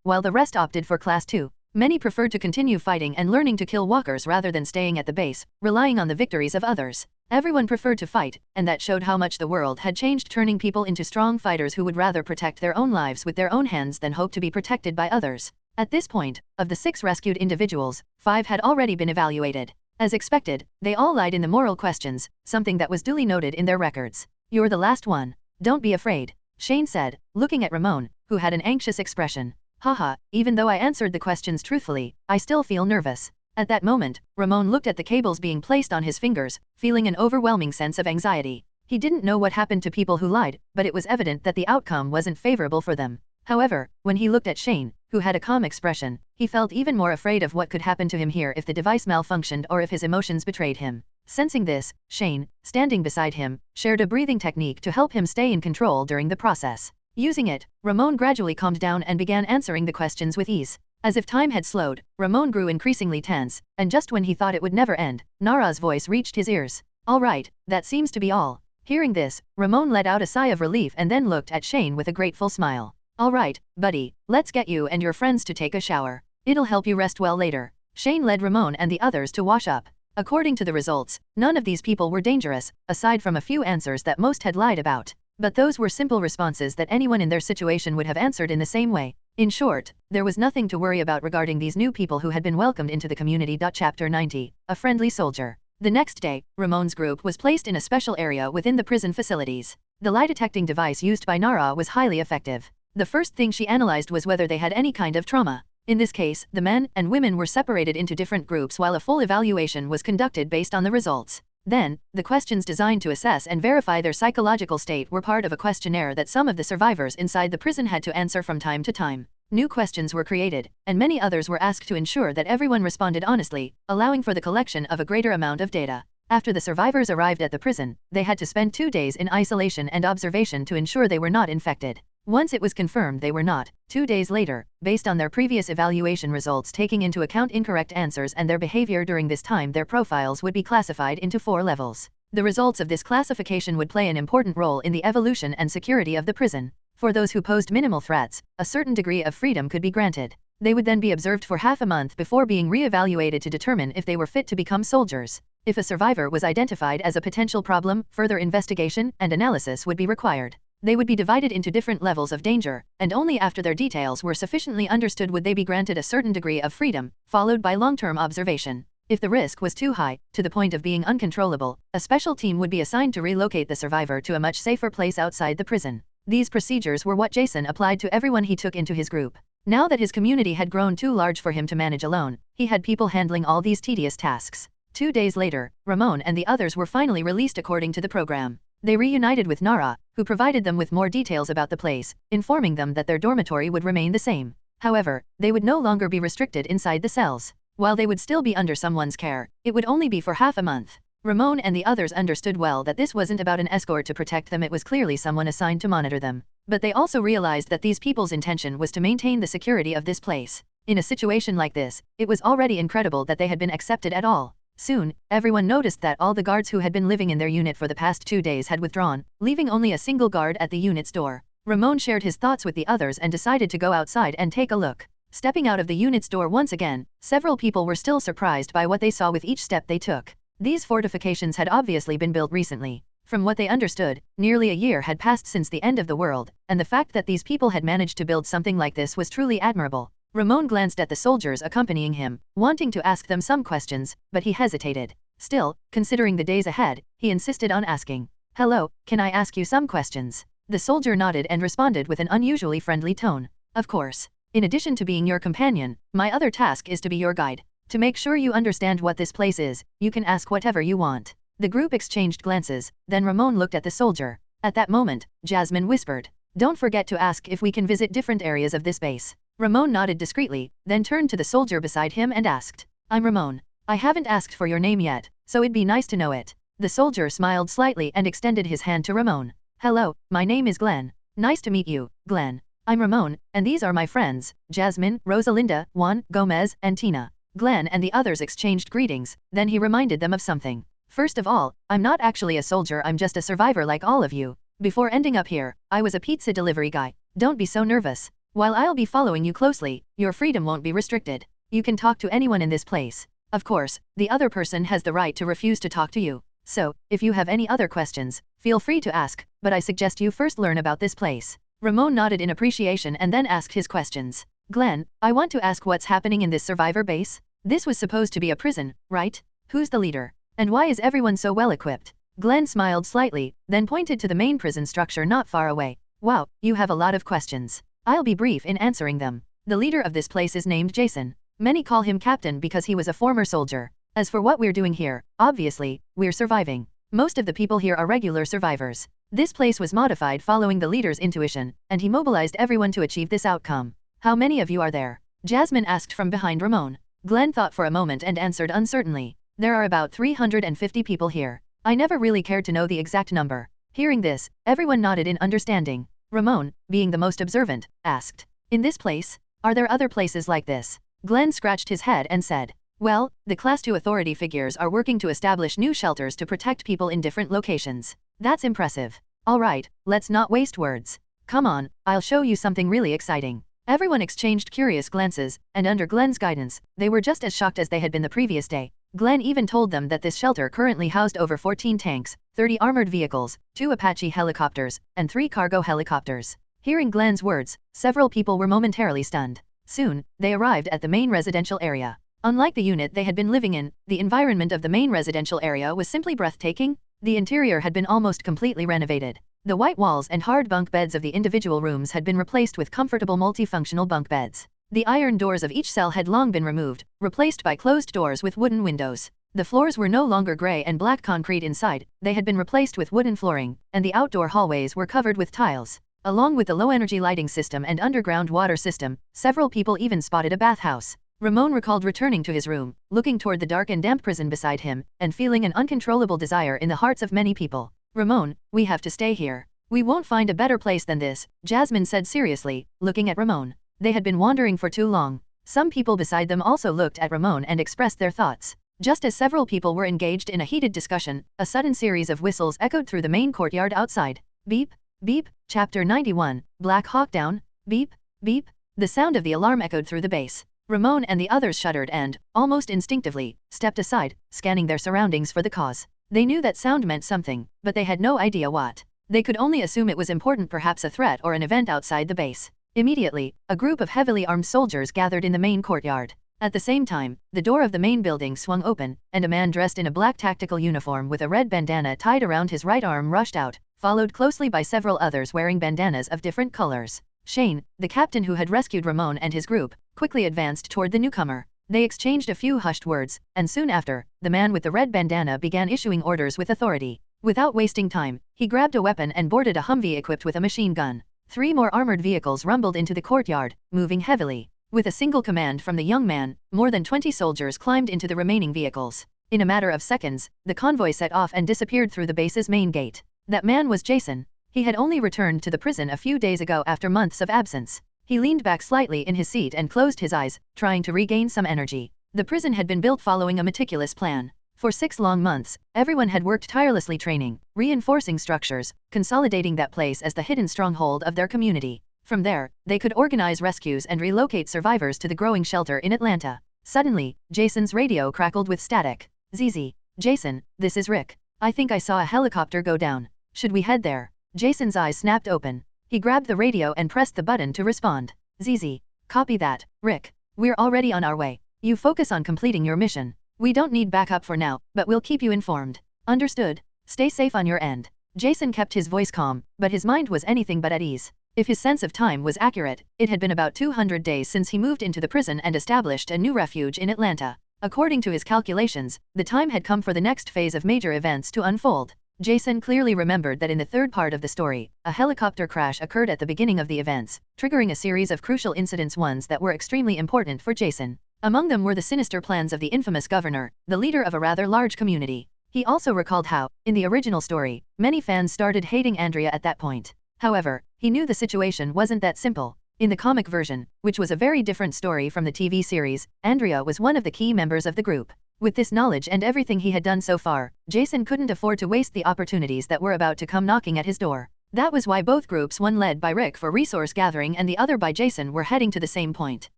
while the rest opted for Class 2. Many preferred to continue fighting and learning to kill walkers rather than staying at the base, relying on the victories of others. Everyone preferred to fight, and that showed how much the world had changed, turning people into strong fighters who would rather protect their own lives with their own hands than hope to be protected by others. At this point, of the 6 rescued individuals, 5 had already been evaluated. As expected, they all lied in the moral questions, something that was duly noted in their records. "You're the last one. Don't be afraid," Shane said, looking at Ramon, who had an anxious expression. "Haha, even though I answered the questions truthfully, I still feel nervous." At that moment, Ramon looked at the cables being placed on his fingers, feeling an overwhelming sense of anxiety. He didn't know what happened to people who lied, but it was evident that the outcome wasn't favorable for them. However, when he looked at Shane, who had a calm expression, he felt even more afraid of what could happen to him here if the device malfunctioned or if his emotions betrayed him. Sensing this, Shane, standing beside him, shared a breathing technique to help him stay in control during the process. Using it, Ramon gradually calmed down and began answering the questions with ease. As if time had slowed, Ramon grew increasingly tense, and just when he thought it would never end, Nara's voice reached his ears. "All right, that seems to be all." Hearing this, Ramon let out a sigh of relief and then looked at Shane with a grateful smile. "All right, buddy, let's get you and your friends to take a shower. It'll help you rest well later." Shane led Ramon and the others to wash up. According to the results, none of these people were dangerous, aside from a few answers that most had lied about. But those were simple responses that anyone in their situation would have answered in the same way. In short, there was nothing to worry about regarding these new people who had been welcomed into the community. Chapter 90, A Friendly Soldier. The next day, Ramon's group was placed in a special area within the prison facilities. The lie detecting device used by Nara was highly effective. The first thing she analyzed was whether they had any kind of trauma. In this case, the men and women were separated into different groups while a full evaluation was conducted based on the results. Then, the questions designed to assess and verify their psychological state were part of a questionnaire that some of the survivors inside the prison had to answer from time to time. New questions were created, and many others were asked to ensure that everyone responded honestly, allowing for the collection of a greater amount of data. After the survivors arrived at the prison, they had to spend 2 days in isolation and observation to ensure they were not infected. Once it was confirmed they were not, 2 days later, based on their previous evaluation results taking into account incorrect answers and their behavior during this time, their profiles would be classified into 4 levels. The results of this classification would play an important role in the evolution and security of the prison. For those who posed minimal threats, a certain degree of freedom could be granted. They would then be observed for half a month before being re-evaluated to determine if they were fit to become soldiers. If a survivor was identified as a potential problem, further investigation and analysis would be required. They would be divided into different levels of danger, and only after their details were sufficiently understood would they be granted a certain degree of freedom, followed by long-term observation. If the risk was too high, to the point of being uncontrollable, a special team would be assigned to relocate the survivor to a much safer place outside the prison. These procedures were what Jason applied to everyone he took into his group. Now that his community had grown too large for him to manage alone, he had people handling all these tedious tasks. 2 days later, Ramon and the others were finally released according to the program. They reunited with Nara, who provided them with more details about the place, informing them that their dormitory would remain the same. However, they would no longer be restricted inside the cells. While they would still be under someone's care, it would only be for half a month. Ramon and the others understood well that this wasn't about an escort to protect them, it was clearly someone assigned to monitor them. But they also realized that these people's intention was to maintain the security of this place. In a situation like this, it was already incredible that they had been accepted at all. Soon, everyone noticed that all the guards who had been living in their unit for the past 2 days had withdrawn, leaving only a single guard at the unit's door. Ramon shared his thoughts with the others and decided to go outside and take a look. Stepping out of the unit's door once again, several people were still surprised by what they saw with each step they took. These fortifications had obviously been built recently. From what they understood, nearly a year had passed since the end of the world, and the fact that these people had managed to build something like this was truly admirable. Ramon glanced at the soldiers accompanying him, wanting to ask them some questions, but he hesitated. Still, considering the days ahead, he insisted on asking. "Hello, can I ask you some questions?" The soldier nodded and responded with an unusually friendly tone. "Of course. In addition to being your companion, my other task is to be your guide. To make sure you understand what this place is, you can ask whatever you want." The group exchanged glances, then Ramon looked at the soldier. At that moment, Jasmine whispered, "Don't forget to ask if we can visit different areas of this base." Ramon nodded discreetly, then turned to the soldier beside him and asked, "I'm Ramon. I haven't asked for your name yet, so it'd be nice to know it." The soldier smiled slightly and extended his hand to Ramon. "Hello, my name is Glenn. Nice to meet you, Glenn. I'm Ramon, and these are my friends, Jasmine, Rosalinda, Juan, Gomez, and Tina." Glenn and the others exchanged greetings, then he reminded them of something. "First of all, I'm not actually a soldier, I'm just a survivor like all of you. Before ending up here, I was a pizza delivery guy. Don't be so nervous. While I'll be following you closely, your freedom won't be restricted. You can talk to anyone in this place. Of course, the other person has the right to refuse to talk to you. So, if you have any other questions, feel free to ask, but I suggest you first learn about this place. Ramon nodded in appreciation and then asked his questions. Glenn, I want to ask what's happening in this survivor base? This was supposed to be a prison, right? Who's the leader? And why is everyone so well equipped? Glenn smiled slightly, then pointed to the main prison structure not far away. Wow, you have a lot of questions. I'll be brief in answering them. The leader of this place is named Jason. Many call him Captain because he was a former soldier. As for what we're doing here, obviously, we're surviving. Most of the people here are regular survivors. This place was modified following the leader's intuition, and he mobilized everyone to achieve this outcome. How many of you are there? Jasmine asked from behind Ramon. Glenn thought for a moment and answered uncertainly. There are about 350 people here. I never really cared to know the exact number. Hearing this, everyone nodded in understanding. Ramon, being the most observant, asked, in this place? Are there other places like this? Glenn scratched his head and said, well, the Class 2 authority figures are working to establish new shelters to protect people in different locations. That's impressive. Alright, let's not waste words. Come on, I'll show you something really exciting. Everyone exchanged curious glances, and under Glenn's guidance, they were just as shocked as they had been the previous day. Glenn even told them that this shelter currently housed over 14 tanks, 30 armored vehicles, 2 Apache helicopters, and 3 cargo helicopters. Hearing Glenn's words, several people were momentarily stunned. Soon, they arrived at the main residential area. Unlike the unit they had been living in, the environment of the main residential area was simply breathtaking. The interior had been almost completely renovated. The white walls and hard bunk beds of the individual rooms had been replaced with comfortable multifunctional bunk beds. The iron doors of each cell had long been removed, replaced by closed doors with wooden windows. The floors were no longer gray and black concrete inside, they had been replaced with wooden flooring, and the outdoor hallways were covered with tiles. Along with the low-energy lighting system and underground water system, several people even spotted a bathhouse. Ramon recalled returning to his room, looking toward the dark and damp prison beside him, and feeling an uncontrollable desire in the hearts of many people. Ramon, we have to stay here. We won't find a better place than this, Jasmine said seriously, looking at Ramon. They had been wandering for too long. Some people beside them also looked at Ramon and expressed their thoughts. Just as several people were engaged in a heated discussion, a sudden series of whistles echoed through the main courtyard outside. Beep, beep, Chapter 91, Black Hawk Down, beep, beep. The sound of the alarm echoed through the base. Ramon and the others shuddered and, almost instinctively, stepped aside, scanning their surroundings for the cause. They knew that sound meant something, but they had no idea what. They could only assume it was important, perhaps a threat or an event outside the base. Immediately, a group of heavily armed soldiers gathered in the main courtyard. At the same time, the door of the main building swung open, and a man dressed in a black tactical uniform with a red bandana tied around his right arm rushed out, followed closely by several others wearing bandanas of different colors. Shane, the captain who had rescued Ramon and his group, quickly advanced toward the newcomer. They exchanged a few hushed words, and soon after, the man with the red bandana began issuing orders with authority. Without wasting time, he grabbed a weapon and boarded a Humvee equipped with a machine gun. 3 more armored vehicles rumbled into the courtyard, moving heavily. With a single command from the young man, more than 20 soldiers climbed into the remaining vehicles. In a matter of seconds, the convoy set off and disappeared through the base's main gate. That man was Jason. He had only returned to the prison a few days ago after months of absence. He leaned back slightly in his seat and closed his eyes, trying to regain some energy. The prison had been built following a meticulous plan. For 6 long months, everyone had worked tirelessly training, reinforcing structures, consolidating that place as the hidden stronghold of their community. From there, they could organize rescues and relocate survivors to the growing shelter in Atlanta. Suddenly, Jason's radio crackled with static. ZZ. Jason, this is Rick. I think I saw a helicopter go down. Should we head there? Jason's eyes snapped open. He grabbed the radio and pressed the button to respond. ZZ. Copy that, Rick. We're already on our way. You focus on completing your mission. We don't need backup for now, but we'll keep you informed. Understood? Stay safe on your end. Jason kept his voice calm, but his mind was anything but at ease. If his sense of time was accurate, it had been about 200 days since he moved into the prison and established a new refuge in Atlanta. According to his calculations, the time had come for the next phase of major events to unfold. Jason clearly remembered that in the third part of the story, a helicopter crash occurred at the beginning of the events, triggering a series of crucial incidents, ones that were extremely important for Jason. Among them were the sinister plans of the infamous governor, the leader of a rather large community. He also recalled how, in the original story, many fans started hating Andrea at that point. However, he knew the situation wasn't that simple. In the comic version, which was a very different story from the TV series, Andrea was one of the key members of the group. With this knowledge and everything he had done so far, Jason couldn't afford to waste the opportunities that were about to come knocking at his door. That was why both groups, one led by Rick for resource gathering and the other by Jason, were heading to the same point.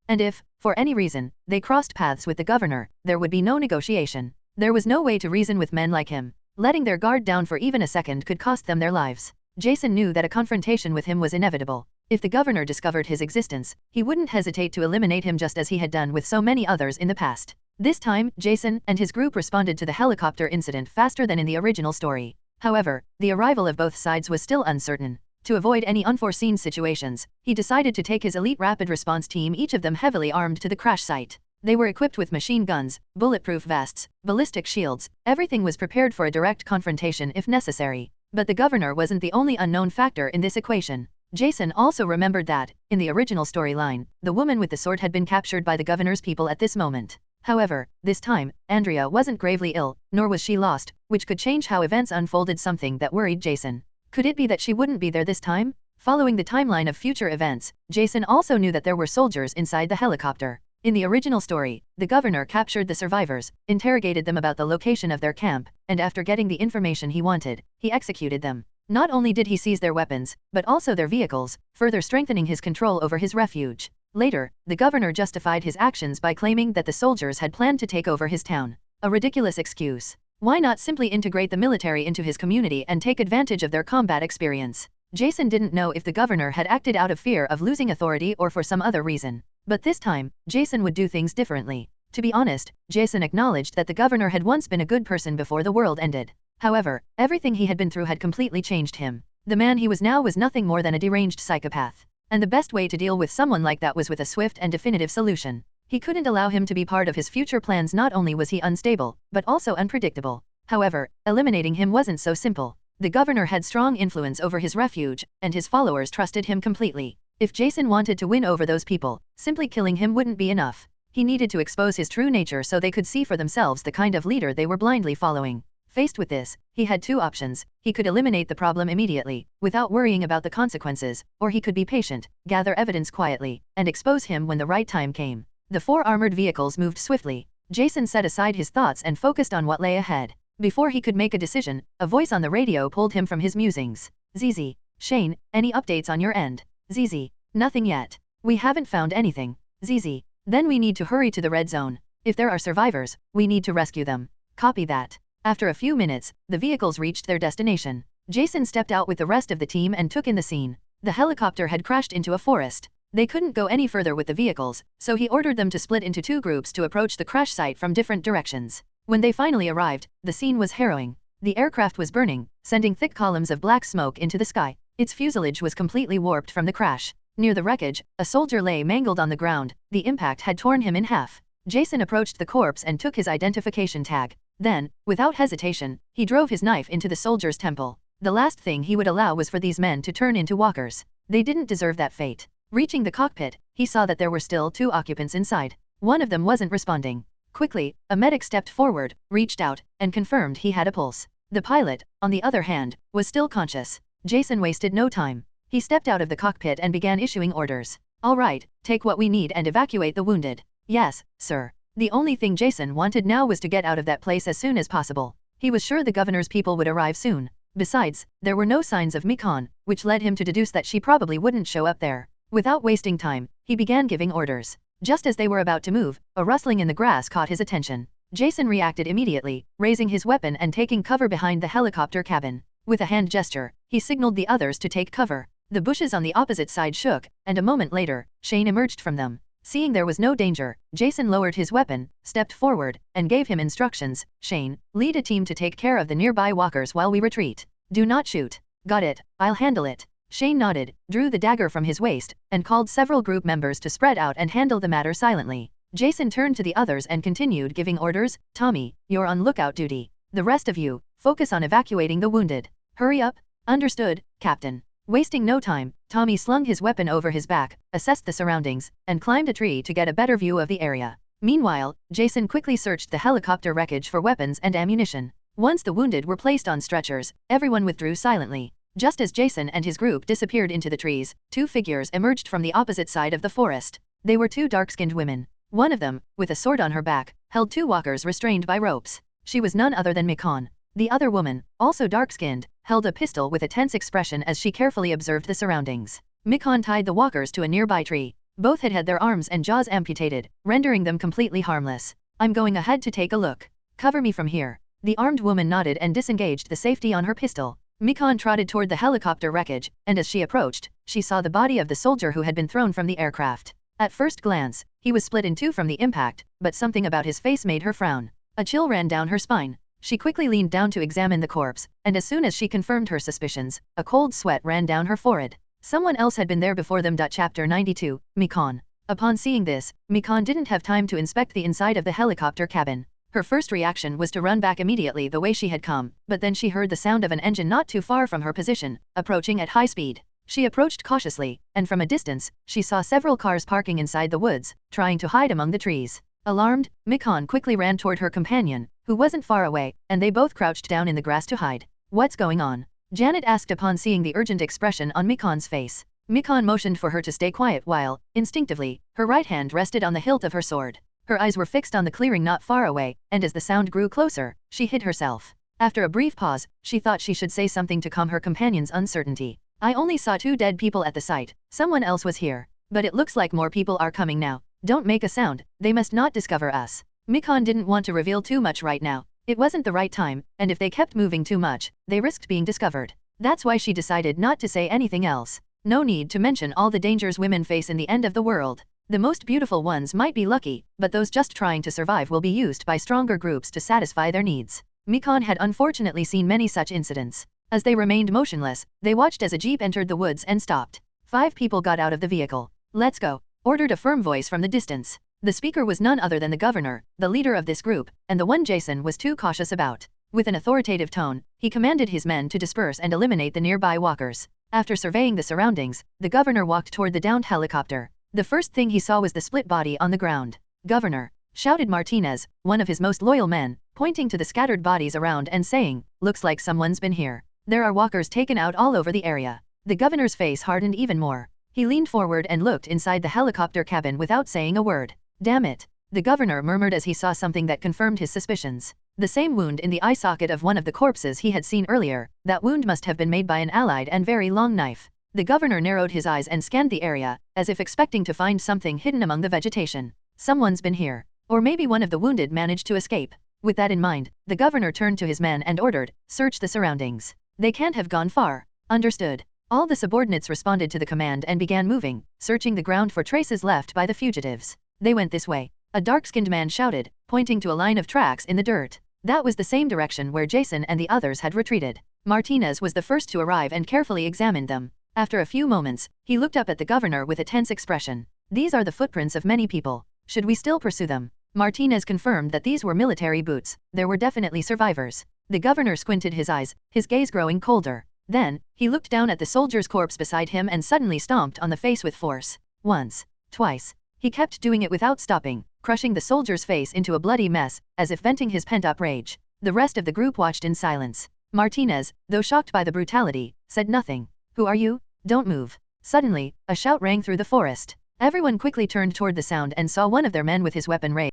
And if, for any reason, they crossed paths with the governor, there would be no negotiation. There was no way to reason with men like him. Letting their guard down for even a second could cost them their lives. Jason knew that a confrontation with him was inevitable. If the governor discovered his existence, he wouldn't hesitate to eliminate him just as he had done with so many others in the past. This time, Jason and his group responded to the helicopter incident faster than in the original story. However, the arrival of both sides was still uncertain. To avoid any unforeseen situations, he decided to take his elite rapid response team, each of them heavily armed, to the crash site. They were equipped with machine guns, bulletproof vests, ballistic shields. Everything was prepared for a direct confrontation if necessary. But the governor wasn't the only unknown factor in this equation. Jason also remembered that, in the original storyline, the woman with the sword had been captured by the governor's people at this moment. However, this time, Andrea wasn't gravely ill, nor was she lost, which could change how events unfolded, something that worried Jason. Could it be that she wouldn't be there this time? Following the timeline of future events, Jason also knew that there were soldiers inside the helicopter. In the original story, the governor captured the survivors, interrogated them about the location of their camp, and after getting the information he wanted, he executed them. Not only did he seize their weapons, but also their vehicles, further strengthening his control over his refuge. Later, the governor justified his actions by claiming that the soldiers had planned to take over his town. A ridiculous excuse. Why not simply integrate the military into his community and take advantage of their combat experience? Jason didn't know if the governor had acted out of fear of losing authority or for some other reason. But this time, Jason would do things differently. To be honest, Jason acknowledged that the governor had once been a good person before the world ended. However, everything he had been through had completely changed him. The man he was now was nothing more than a deranged psychopath. And the best way to deal with someone like that was with a swift and definitive solution. He couldn't allow him to be part of his future plans. Not only was he unstable, but also unpredictable. However, eliminating him wasn't so simple. The governor had strong influence over his refuge, and his followers trusted him completely. If Jason wanted to win over those people, simply killing him wouldn't be enough. He needed to expose his true nature so they could see for themselves the kind of leader they were blindly following. Faced with this, he had two options. He could eliminate the problem immediately, without worrying about the consequences, or he could be patient, gather evidence quietly, and expose him when the right time came. The 4 armored vehicles moved swiftly. Jason set aside his thoughts and focused on what lay ahead. Before he could make a decision, a voice on the radio pulled him from his musings. "ZZ. Shane, any updates on your end?" "ZZ. Nothing yet. We haven't found anything." "ZZ. Then we need to hurry to the red zone. If there are survivors, we need to rescue them." "Copy that." After a few minutes, the vehicles reached their destination. Jason stepped out with the rest of the team and took in the scene. The helicopter had crashed into a forest. They couldn't go any further with the vehicles, so he ordered them to split into 2 groups to approach the crash site from different directions. When they finally arrived, the scene was harrowing. The aircraft was burning, sending thick columns of black smoke into the sky. Its fuselage was completely warped from the crash. Near the wreckage, a soldier lay mangled on the ground. The impact had torn him in half. Jason approached the corpse and took his identification tag. Then, without hesitation, he drove his knife into the soldier's temple. The last thing he would allow was for these men to turn into walkers. They didn't deserve that fate. Reaching the cockpit, he saw that there were still 2 occupants inside. One of them wasn't responding. Quickly, a medic stepped forward, reached out, and confirmed he had a pulse. The pilot, on the other hand, was still conscious. Jason wasted no time. He stepped out of the cockpit and began issuing orders. "All right, take what we need and evacuate the wounded." "Yes, sir." The only thing Jason wanted now was to get out of that place as soon as possible. He was sure the governor's people would arrive soon. Besides, there were no signs of Mikon, which led him to deduce that she probably wouldn't show up there. Without wasting time, he began giving orders. Just as they were about to move, a rustling in the grass caught his attention. Jason reacted immediately, raising his weapon and taking cover behind the helicopter cabin. With a hand gesture, he signaled the others to take cover. The bushes on the opposite side shook, and a moment later, Shane emerged from them. Seeing there was no danger, Jason lowered his weapon, stepped forward, and gave him instructions. "Shane, lead a team to take care of the nearby walkers while we retreat. Do not shoot." "Got it, I'll handle it." Shane nodded, drew the dagger from his waist, and called several group members to spread out and handle the matter silently. Jason turned to the others and continued giving orders. "Tommy, you're on lookout duty. The rest of you, focus on evacuating the wounded. Hurry up." "Understood, Captain." Wasting no time, Tommy slung his weapon over his back, assessed the surroundings, and climbed a tree to get a better view of the area. Meanwhile, Jason quickly searched the helicopter wreckage for weapons and ammunition. Once the wounded were placed on stretchers, everyone withdrew silently. Just as Jason and his group disappeared into the trees, 2 figures emerged from the opposite side of the forest. They were 2 dark-skinned women. One of them, with a sword on her back, held 2 walkers restrained by ropes. She was none other than Mikon. The other woman, also dark-skinned, held a pistol with a tense expression as she carefully observed the surroundings. Mikon tied the walkers to a nearby tree. Both had their arms and jaws amputated, rendering them completely harmless. I'm going ahead to take a look. Cover me from here. The armed woman nodded and disengaged the safety on her pistol. Mikon trotted toward the helicopter wreckage, and as she approached, she saw the body of the soldier who had been thrown from the aircraft. At first glance, he was split in two from the impact, but something about his face made her frown. A chill ran down her spine. She quickly leaned down to examine the corpse, and as soon as she confirmed her suspicions, a cold sweat ran down her forehead. Someone else had been there before them. Chapter 92, Mikon. Upon seeing this, Mikon didn't have time to inspect the inside of the helicopter cabin. Her first reaction was to run back immediately the way she had come, but then she heard the sound of an engine not too far from her position, approaching at high speed. She approached cautiously, and from a distance, she saw several cars parking inside the woods, trying to hide among the trees. Alarmed, Mikon quickly ran toward her companion, who wasn't far away, and they both crouched down in the grass to hide. What's going on? Janet asked upon seeing the urgent expression on Mikon's face. Mikon motioned for her to stay quiet while, instinctively, her right hand rested on the hilt of her sword. Her eyes were fixed on the clearing not far away, and as the sound grew closer, she hid herself. After a brief pause, she thought she should say something to calm her companion's uncertainty. I only saw 2 dead people at the site. Someone else was here. But it looks like more people are coming now. Don't make a sound, they must not discover us. Mikon didn't want to reveal too much right now. It wasn't the right time, and if they kept moving too much, they risked being discovered. That's why she decided not to say anything else. No need to mention all the dangers women face in the end of the world. The most beautiful ones might be lucky, but those just trying to survive will be used by stronger groups to satisfy their needs. Mikon had unfortunately seen many such incidents. As they remained motionless, they watched as a jeep entered the woods and stopped. 5 people got out of the vehicle. Let's go, ordered a firm voice from the distance. The speaker was none other than the governor, the leader of this group, and the one Jason was too cautious about. With an authoritative tone, he commanded his men to disperse and eliminate the nearby walkers. After surveying the surroundings, the governor walked toward the downed helicopter. The first thing he saw was the split body on the ground. Governor, shouted Martinez, one of his most loyal men, pointing to the scattered bodies around and saying, looks like someone's been here. There are walkers taken out all over the area. The governor's face hardened even more. He leaned forward and looked inside the helicopter cabin without saying a word. Damn it, the governor murmured as he saw something that confirmed his suspicions. The same wound in the eye socket of one of the corpses he had seen earlier. That wound must have been made by an allied and very long knife. The governor narrowed his eyes and scanned the area, as if expecting to find something hidden among the vegetation. Someone's been here. Or maybe one of the wounded managed to escape. With that in mind, the governor turned to his men and ordered, search the surroundings. They can't have gone far. Understood. All the subordinates responded to the command and began moving, searching the ground for traces left by the fugitives. They went this way. A dark-skinned man shouted, pointing to a line of tracks in the dirt. That was the same direction where Jason and the others had retreated. Martinez was the first to arrive and carefully examined them. After a few moments, he looked up at the governor with a tense expression. These are the footprints of many people. Should we still pursue them? Martinez confirmed that these were military boots. There were definitely survivors. The governor squinted his eyes, his gaze growing colder. Then, he looked down at the soldier's corpse beside him and suddenly stomped on the face with force. Once. Twice. He kept doing it without stopping, crushing the soldier's face into a bloody mess, as if venting his pent-up rage. The rest of the group watched in silence. Martinez, though shocked by the brutality, said nothing. Who are you? Don't move. Suddenly, a shout rang through the forest. Everyone quickly turned toward the sound and saw one of their men with his weapon raised.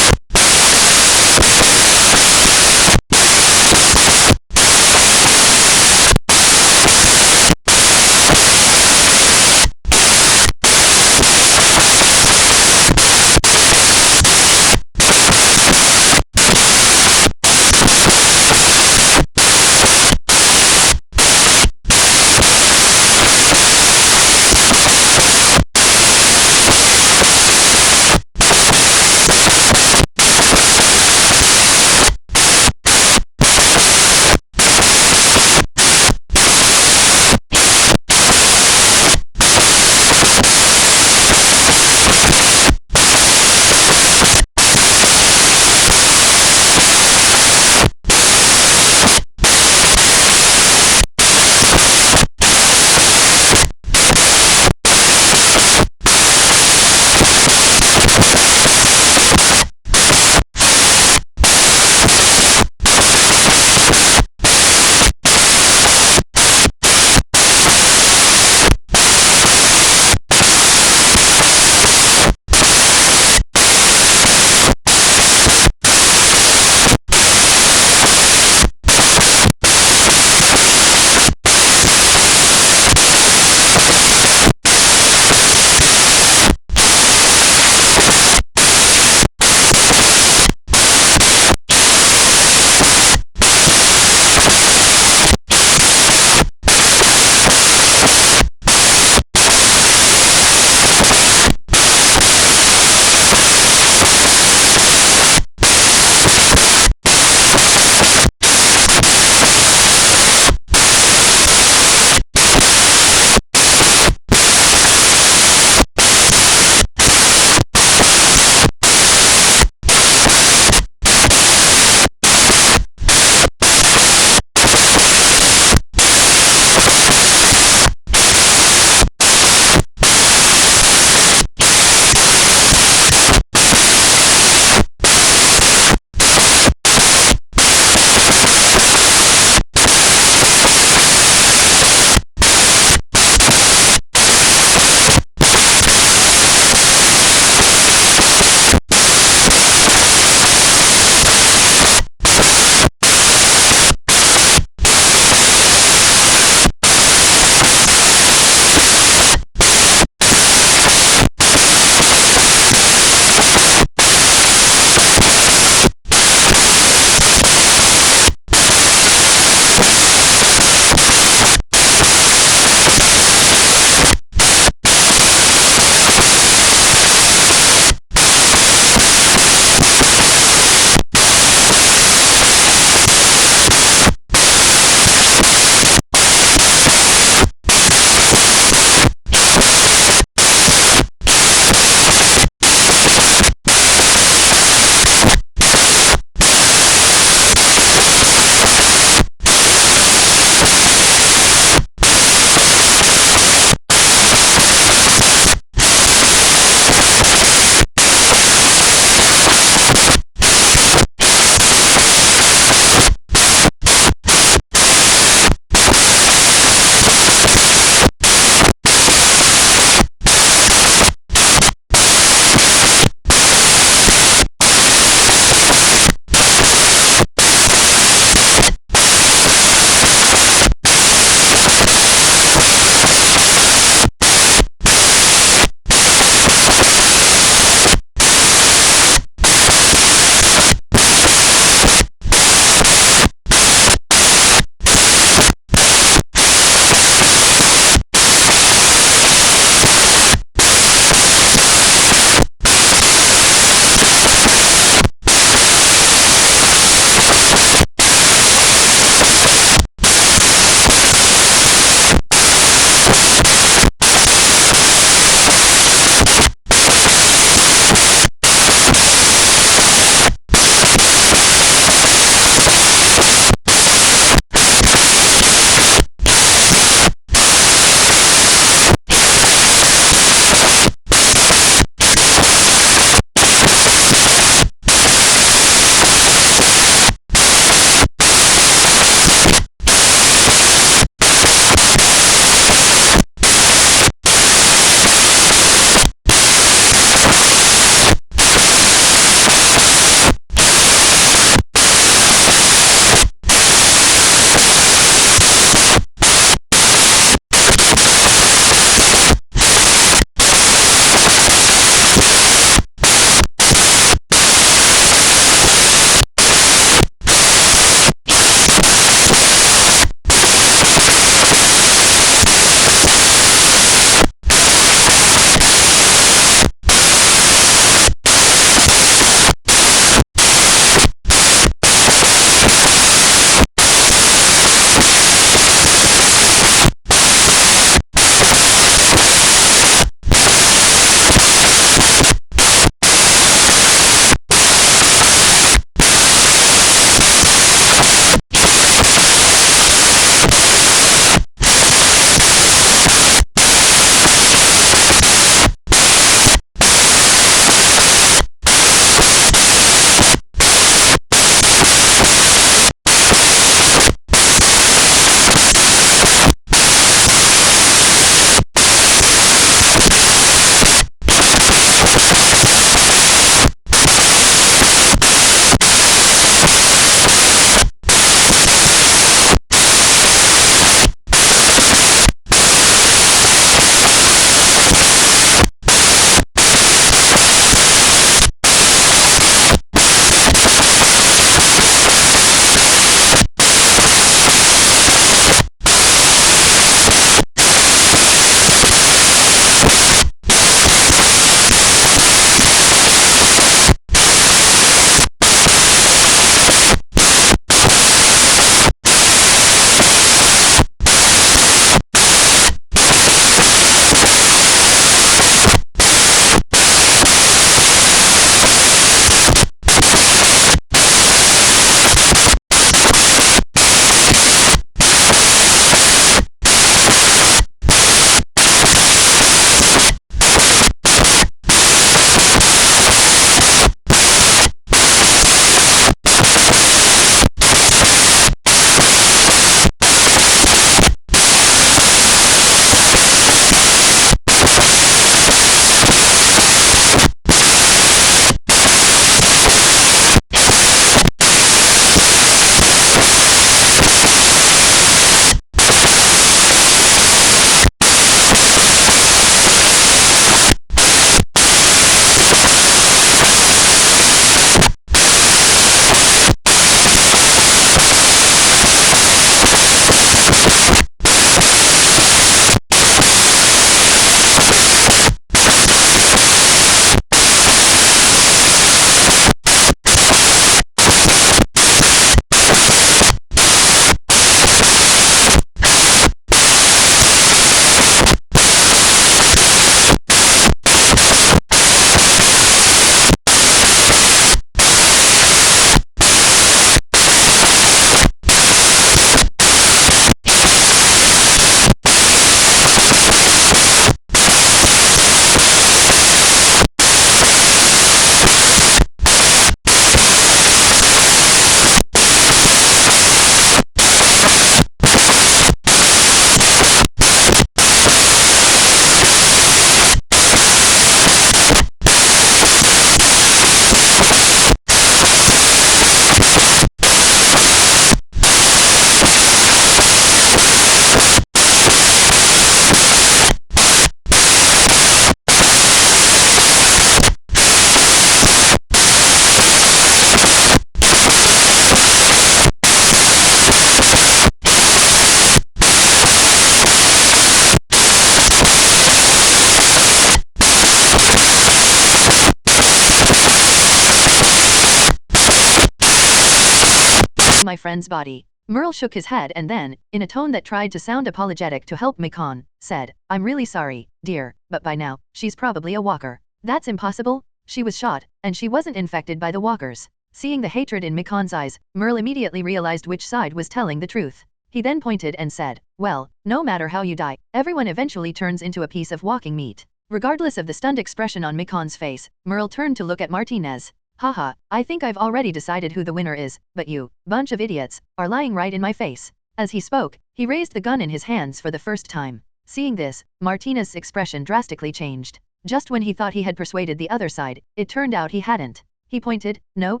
my friend's body. Merle shook his head and then, in a tone that tried to sound apologetic to help Mikon, said, I'm really sorry, dear, but by now, she's probably a walker. That's impossible. She was shot, and she wasn't infected by the walkers. Seeing the hatred in Mikon's eyes, Merle immediately realized which side was telling the truth. He then pointed and said, well, no matter how you die, everyone eventually turns into a piece of walking meat. Regardless of the stunned expression on Mikon's face, Merle turned to look at Martinez. Haha, I think I've already decided who the winner is, but you, bunch of idiots, are lying right in my face. As he spoke, he raised the gun in his hands for the first time. Seeing this, Martinez's expression drastically changed. Just when he thought he had persuaded the other side, it turned out he hadn't. He pointed, no,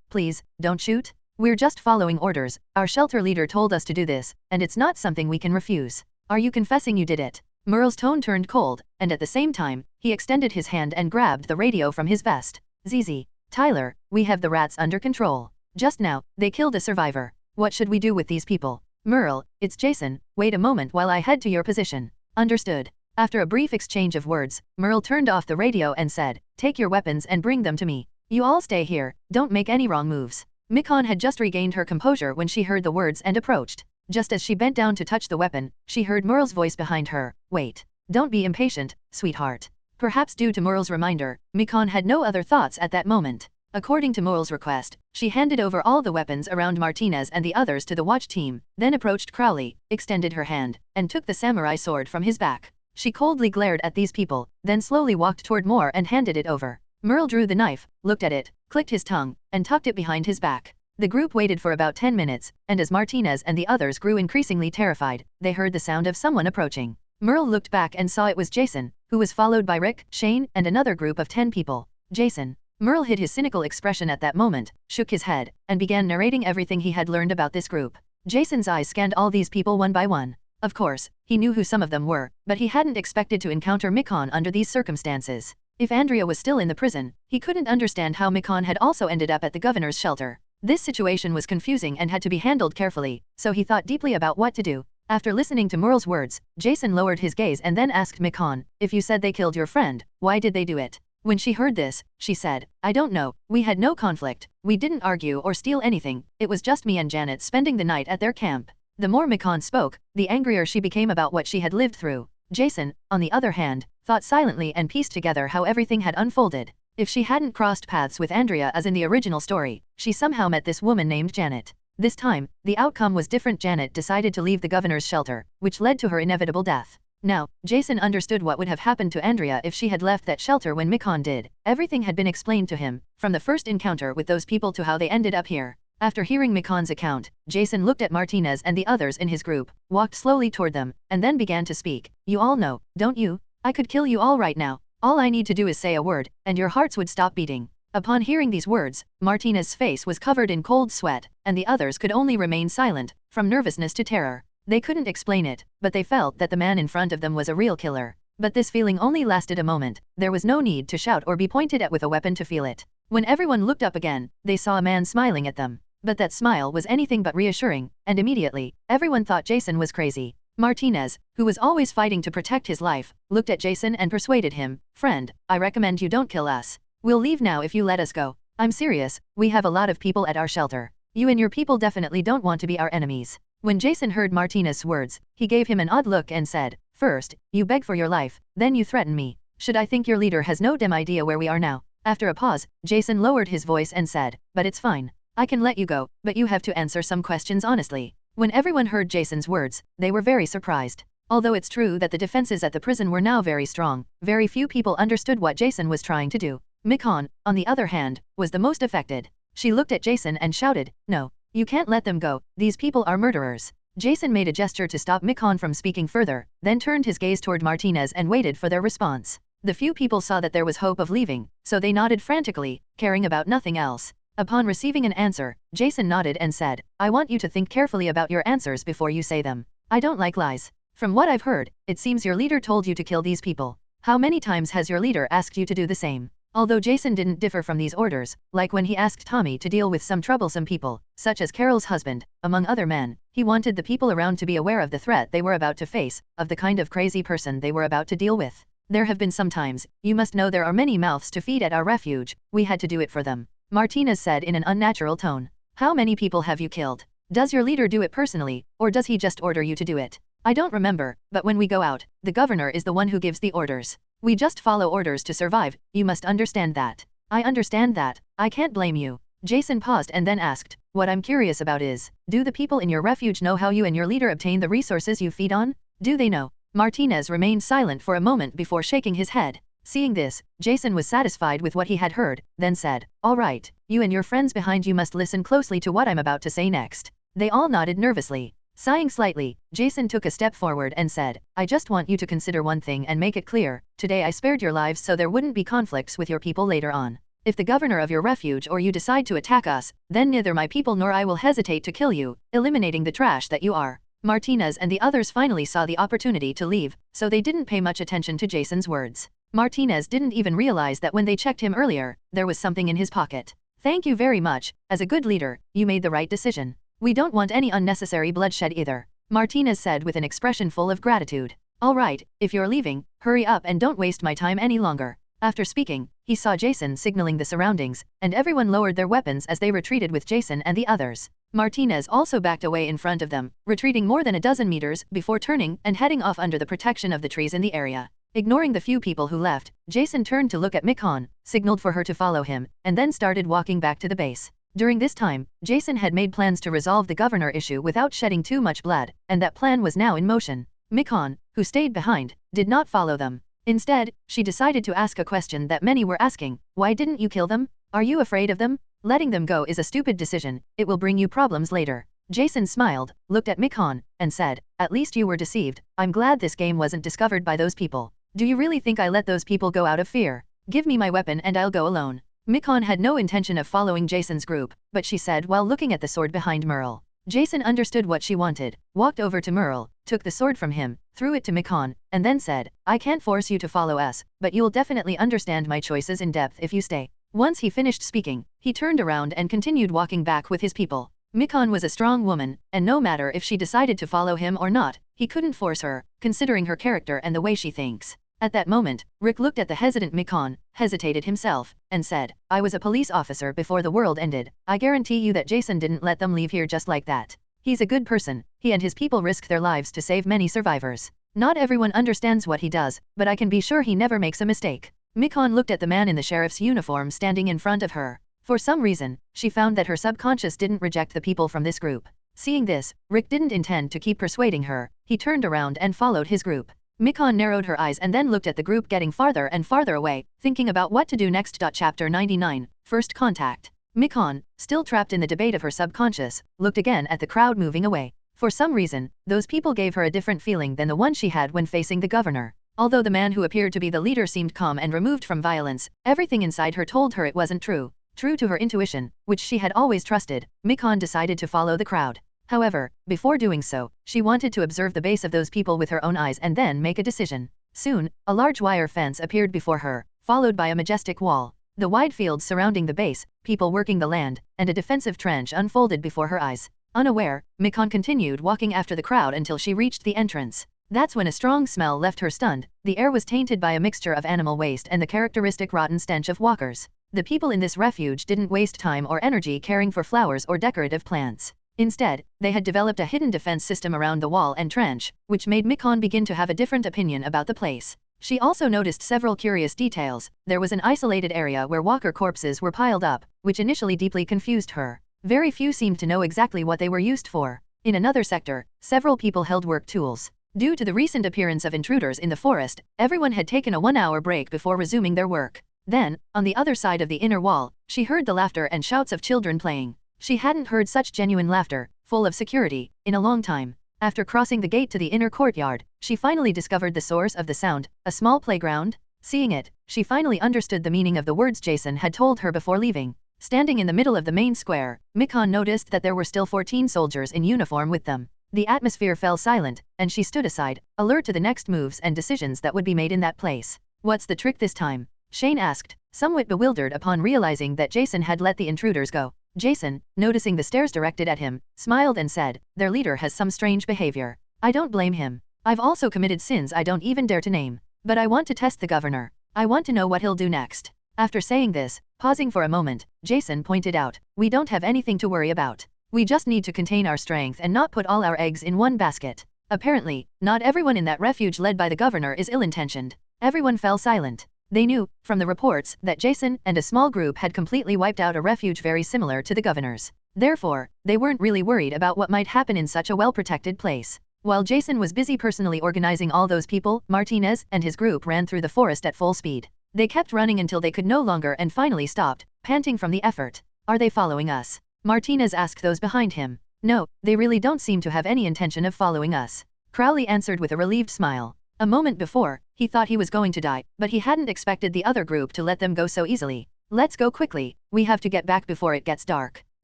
please, don't shoot. We're just following orders. Our shelter leader told us to do this, and it's not something we can refuse. Are you confessing you did it? Merle's tone turned cold, and at the same time, he extended his hand and grabbed the radio from his vest. ZZ. Tyler, we have the rats under control. Just now, they killed a survivor. What should we do with these people? Merle, it's Jason. Wait a moment while I head to your position. Understood. After a brief exchange of words, Merle turned off the radio and said, take your weapons and bring them to me. You all stay here, don't make any wrong moves. Mikon had just regained her composure when she heard the words and approached. Just as she bent down to touch the weapon, she heard Merle's voice behind her. Wait. Don't be impatient, sweetheart. Perhaps due to Merle's reminder, Mikon had no other thoughts at that moment. According to Merle's request, she handed over all the weapons around Martinez and the others to the watch team, then approached Crowley, extended her hand, and took the samurai sword from his back. She coldly glared at these people, then slowly walked toward Moore and handed it over. Merle drew the knife, looked at it, clicked his tongue, and tucked it behind his back. The group waited for about 10 minutes, and as Martinez and the others grew increasingly terrified, they heard the sound of someone approaching. Merle looked back and saw it was Jason, who was followed by Rick, Shane, and another group of 10 people. Jason. Merle hid his cynical expression at that moment, shook his head, and began narrating everything he had learned about this group. Jason's eyes scanned all these people one by one. Of course, he knew who some of them were, but he hadn't expected to encounter Mikon under these circumstances. If Andrea was still in the prison, he couldn't understand how Mikon had also ended up at the governor's shelter. This situation was confusing and had to be handled carefully, so he thought deeply about what to do. After listening to Merle's words, Jason lowered his gaze and then asked Mikon, if you said they killed your friend, why did they do it? When she heard this, she said, I don't know, we had no conflict, we didn't argue or steal anything, it was just me and Janet spending the night at their camp. The more Mikon spoke, the angrier she became about what she had lived through. Jason, on the other hand, thought silently and pieced together how everything had unfolded. If she hadn't crossed paths with Andrea as in the original story, she somehow met this woman named Janet. This time, the outcome was different. Janet decided to leave the governor's shelter, which led to her inevitable death. Now, Jason understood what would have happened to Andrea if she had left that shelter when Mikon did. Everything had been explained to him, from the first encounter with those people to how they ended up here. After hearing Mikon's account, Jason looked at Martinez and the others in his group, walked slowly toward them, and then began to speak. You all know, don't you? I could kill you all right now. All I need to do is say a word, and your hearts would stop beating. Upon hearing these words, Martinez's face was covered in cold sweat, and the others could only remain silent, from nervousness to terror. They couldn't explain it, but they felt that the man in front of them was a real killer. But this feeling only lasted a moment. There was no need to shout or be pointed at with a weapon to feel it. When everyone looked up again, they saw a man smiling at them. But that smile was anything but reassuring, and immediately, everyone thought Jason was crazy. Martinez, who was always fighting to protect his life, looked at Jason and persuaded him, friend, I recommend you don't kill us. We'll leave now if you let us go. I'm serious, we have a lot of people at our shelter. You and your people definitely don't want to be our enemies. When Jason heard Martinez's words, he gave him an odd look and said, first, you beg for your life, then you threaten me. Should I think your leader has no damn idea where we are now? After a pause, Jason lowered his voice and said, but it's fine. I can let you go, but you have to answer some questions honestly. When everyone heard Jason's words, they were very surprised. Although it's true that the defenses at the prison were now very strong, very few people understood what Jason was trying to do. Mikon, on the other hand, was the most affected. She looked at Jason and shouted, no, you can't let them go, these people are murderers. Jason made a gesture to stop Mikon from speaking further, then turned his gaze toward Martinez and waited for their response. The few people saw that there was hope of leaving, so they nodded frantically, caring about nothing else. Upon receiving an answer, Jason nodded and said, I want you to think carefully about your answers before you say them. I don't like lies. From what I've heard, it seems your leader told you to kill these people. How many times has your leader asked you to do the same? Although Jason didn't differ from these orders, like when he asked Tommy to deal with some troublesome people, such as Carol's husband, among other men, he wanted the people around to be aware of the threat they were about to face, of the kind of crazy person they were about to deal with. There have been some times, you must know there are many mouths to feed at our refuge, we had to do it for them. Martinez said in an unnatural tone. How many people have you killed? Does your leader do it personally, or does he just order you to do it? I don't remember, but when we go out, the governor is the one who gives the orders. We just follow orders to survive, you must understand that. I understand that, I can't blame you. Jason paused and then asked, what I'm curious about is, do the people in your refuge know how you and your leader obtain the resources you feed on? Do they know? Martinez remained silent for a moment before shaking his head. Seeing this, Jason was satisfied with what he had heard, then said, all right, you and your friends behind you must listen closely to what I'm about to say next. They all nodded nervously. Sighing slightly, Jason took a step forward and said, I just want you to consider one thing and make it clear, today I spared your lives so there wouldn't be conflicts with your people later on. If the governor of your refuge or you decide to attack us, then neither my people nor I will hesitate to kill you, eliminating the trash that you are. Martinez and the others finally saw the opportunity to leave, so they didn't pay much attention to Jason's words. Martinez didn't even realize that when they checked him earlier, there was something in his pocket. Thank you very much, as a good leader, you made the right decision. We don't want any unnecessary bloodshed either, Martinez said with an expression full of gratitude. All right, if you're leaving, hurry up and don't waste my time any longer. After speaking, he saw Jason signaling the surroundings, and everyone lowered their weapons as they retreated with Jason and the others. Martinez also backed away in front of them, retreating more than a dozen meters before turning and heading off under the protection of the trees in the area. Ignoring the few people who left, Jason turned to look at Mikon, signaled for her to follow him, and then started walking back to the base. During this time, Jason had made plans to resolve the governor issue without shedding too much blood, and that plan was now in motion. Mikon, who stayed behind, did not follow them. Instead, she decided to ask a question that many were asking, why didn't you kill them? Are you afraid of them? Letting them go is a stupid decision, it will bring you problems later. Jason smiled, looked at Mikon, and said, at least you were deceived, I'm glad this game wasn't discovered by those people. Do you really think I let those people go out of fear? Give me my weapon and I'll go alone. Mikon had no intention of following Jason's group, but she said while looking at the sword behind Merle. Jason understood what she wanted, walked over to Merle, took the sword from him, threw it to Mikon, and then said, I can't force you to follow us, but you'll definitely understand my choices in depth if you stay. Once he finished speaking, he turned around and continued walking back with his people. Mikon was a strong woman, and no matter if she decided to follow him or not, he couldn't force her, considering her character and the way she thinks. At that moment, Rick looked at the hesitant Mikon, hesitated himself, and said, I was a police officer before the world ended. I guarantee you that Jason didn't let them leave here just like that. He's a good person, he and his people risked their lives to save many survivors. Not everyone understands what he does, but I can be sure he never makes a mistake. Mikon looked at the man in the sheriff's uniform standing in front of her. For some reason, she found that her subconscious didn't reject the people from this group. Seeing this, Rick didn't intend to keep persuading her, he turned around and followed his group. Mikon narrowed her eyes and then looked at the group getting farther and farther away, thinking about what to do next. Chapter 99, First Contact. Mikon, still trapped in the debate of her subconscious, looked again at the crowd moving away. For some reason, those people gave her a different feeling than the one she had when facing the governor. Although the man who appeared to be the leader seemed calm and removed from violence, everything inside her told her it wasn't true. True to her intuition, which she had always trusted, Mikon decided to follow the crowd. However, before doing so, she wanted to observe the base of those people with her own eyes and then make a decision. Soon, a large wire fence appeared before her, followed by a majestic wall. The wide fields surrounding the base, people working the land, and a defensive trench unfolded before her eyes. Unaware, Mikon continued walking after the crowd until she reached the entrance. That's when a strong smell left her stunned. The air was tainted by a mixture of animal waste and the characteristic rotten stench of walkers. The people in this refuge didn't waste time or energy caring for flowers or decorative plants. Instead, they had developed a hidden defense system around the wall and trench, which made Mikon begin to have a different opinion about the place. She also noticed several curious details. There was an isolated area where walker corpses were piled up, which initially deeply confused her. Very few seemed to know exactly what they were used for. In another sector, several people held work tools. Due to the recent appearance of intruders in the forest, everyone had taken a 1-hour break before resuming their work. Then, on the other side of the inner wall, she heard the laughter and shouts of children playing. She hadn't heard such genuine laughter, full of security, in a long time. After crossing the gate to the inner courtyard, she finally discovered the source of the sound, a small playground. Seeing it, she finally understood the meaning of the words Jason had told her before leaving. Standing in the middle of the main square, Mikon noticed that there were still 14 soldiers in uniform with them. The atmosphere fell silent, and she stood aside, alert to the next moves and decisions that would be made in that place. What's the trick this time? Shane asked, somewhat bewildered upon realizing that Jason had let the intruders go. Jason, noticing the stares directed at him, smiled and said, their leader has some strange behavior. I don't blame him. I've also committed sins I don't even dare to name. But I want to test the governor. I want to know what he'll do next. After saying this, Pausing for a moment, Jason pointed out, "We don't have anything to worry about. We just need to contain our strength and not put all our eggs in one basket." Apparently, not everyone in that refuge led by the governor is ill-intentioned. Everyone fell silent. They knew, from the reports, that Jason and a small group had completely wiped out a refuge very similar to the governor's. Therefore, they weren't really worried about what might happen in such a well-protected place. While Jason was busy personally organizing all those people, Martinez and his group ran through the forest at full speed. They kept running until they could no longer and finally stopped, panting from the effort. "Are they following us?" Martinez asked those behind him. "No, they really don't seem to have any intention of following us," Crowley answered with a relieved smile. A moment before, he thought he was going to die, but he hadn't expected the other group to let them go so easily. "Let's go quickly, we have to get back before it gets dark,"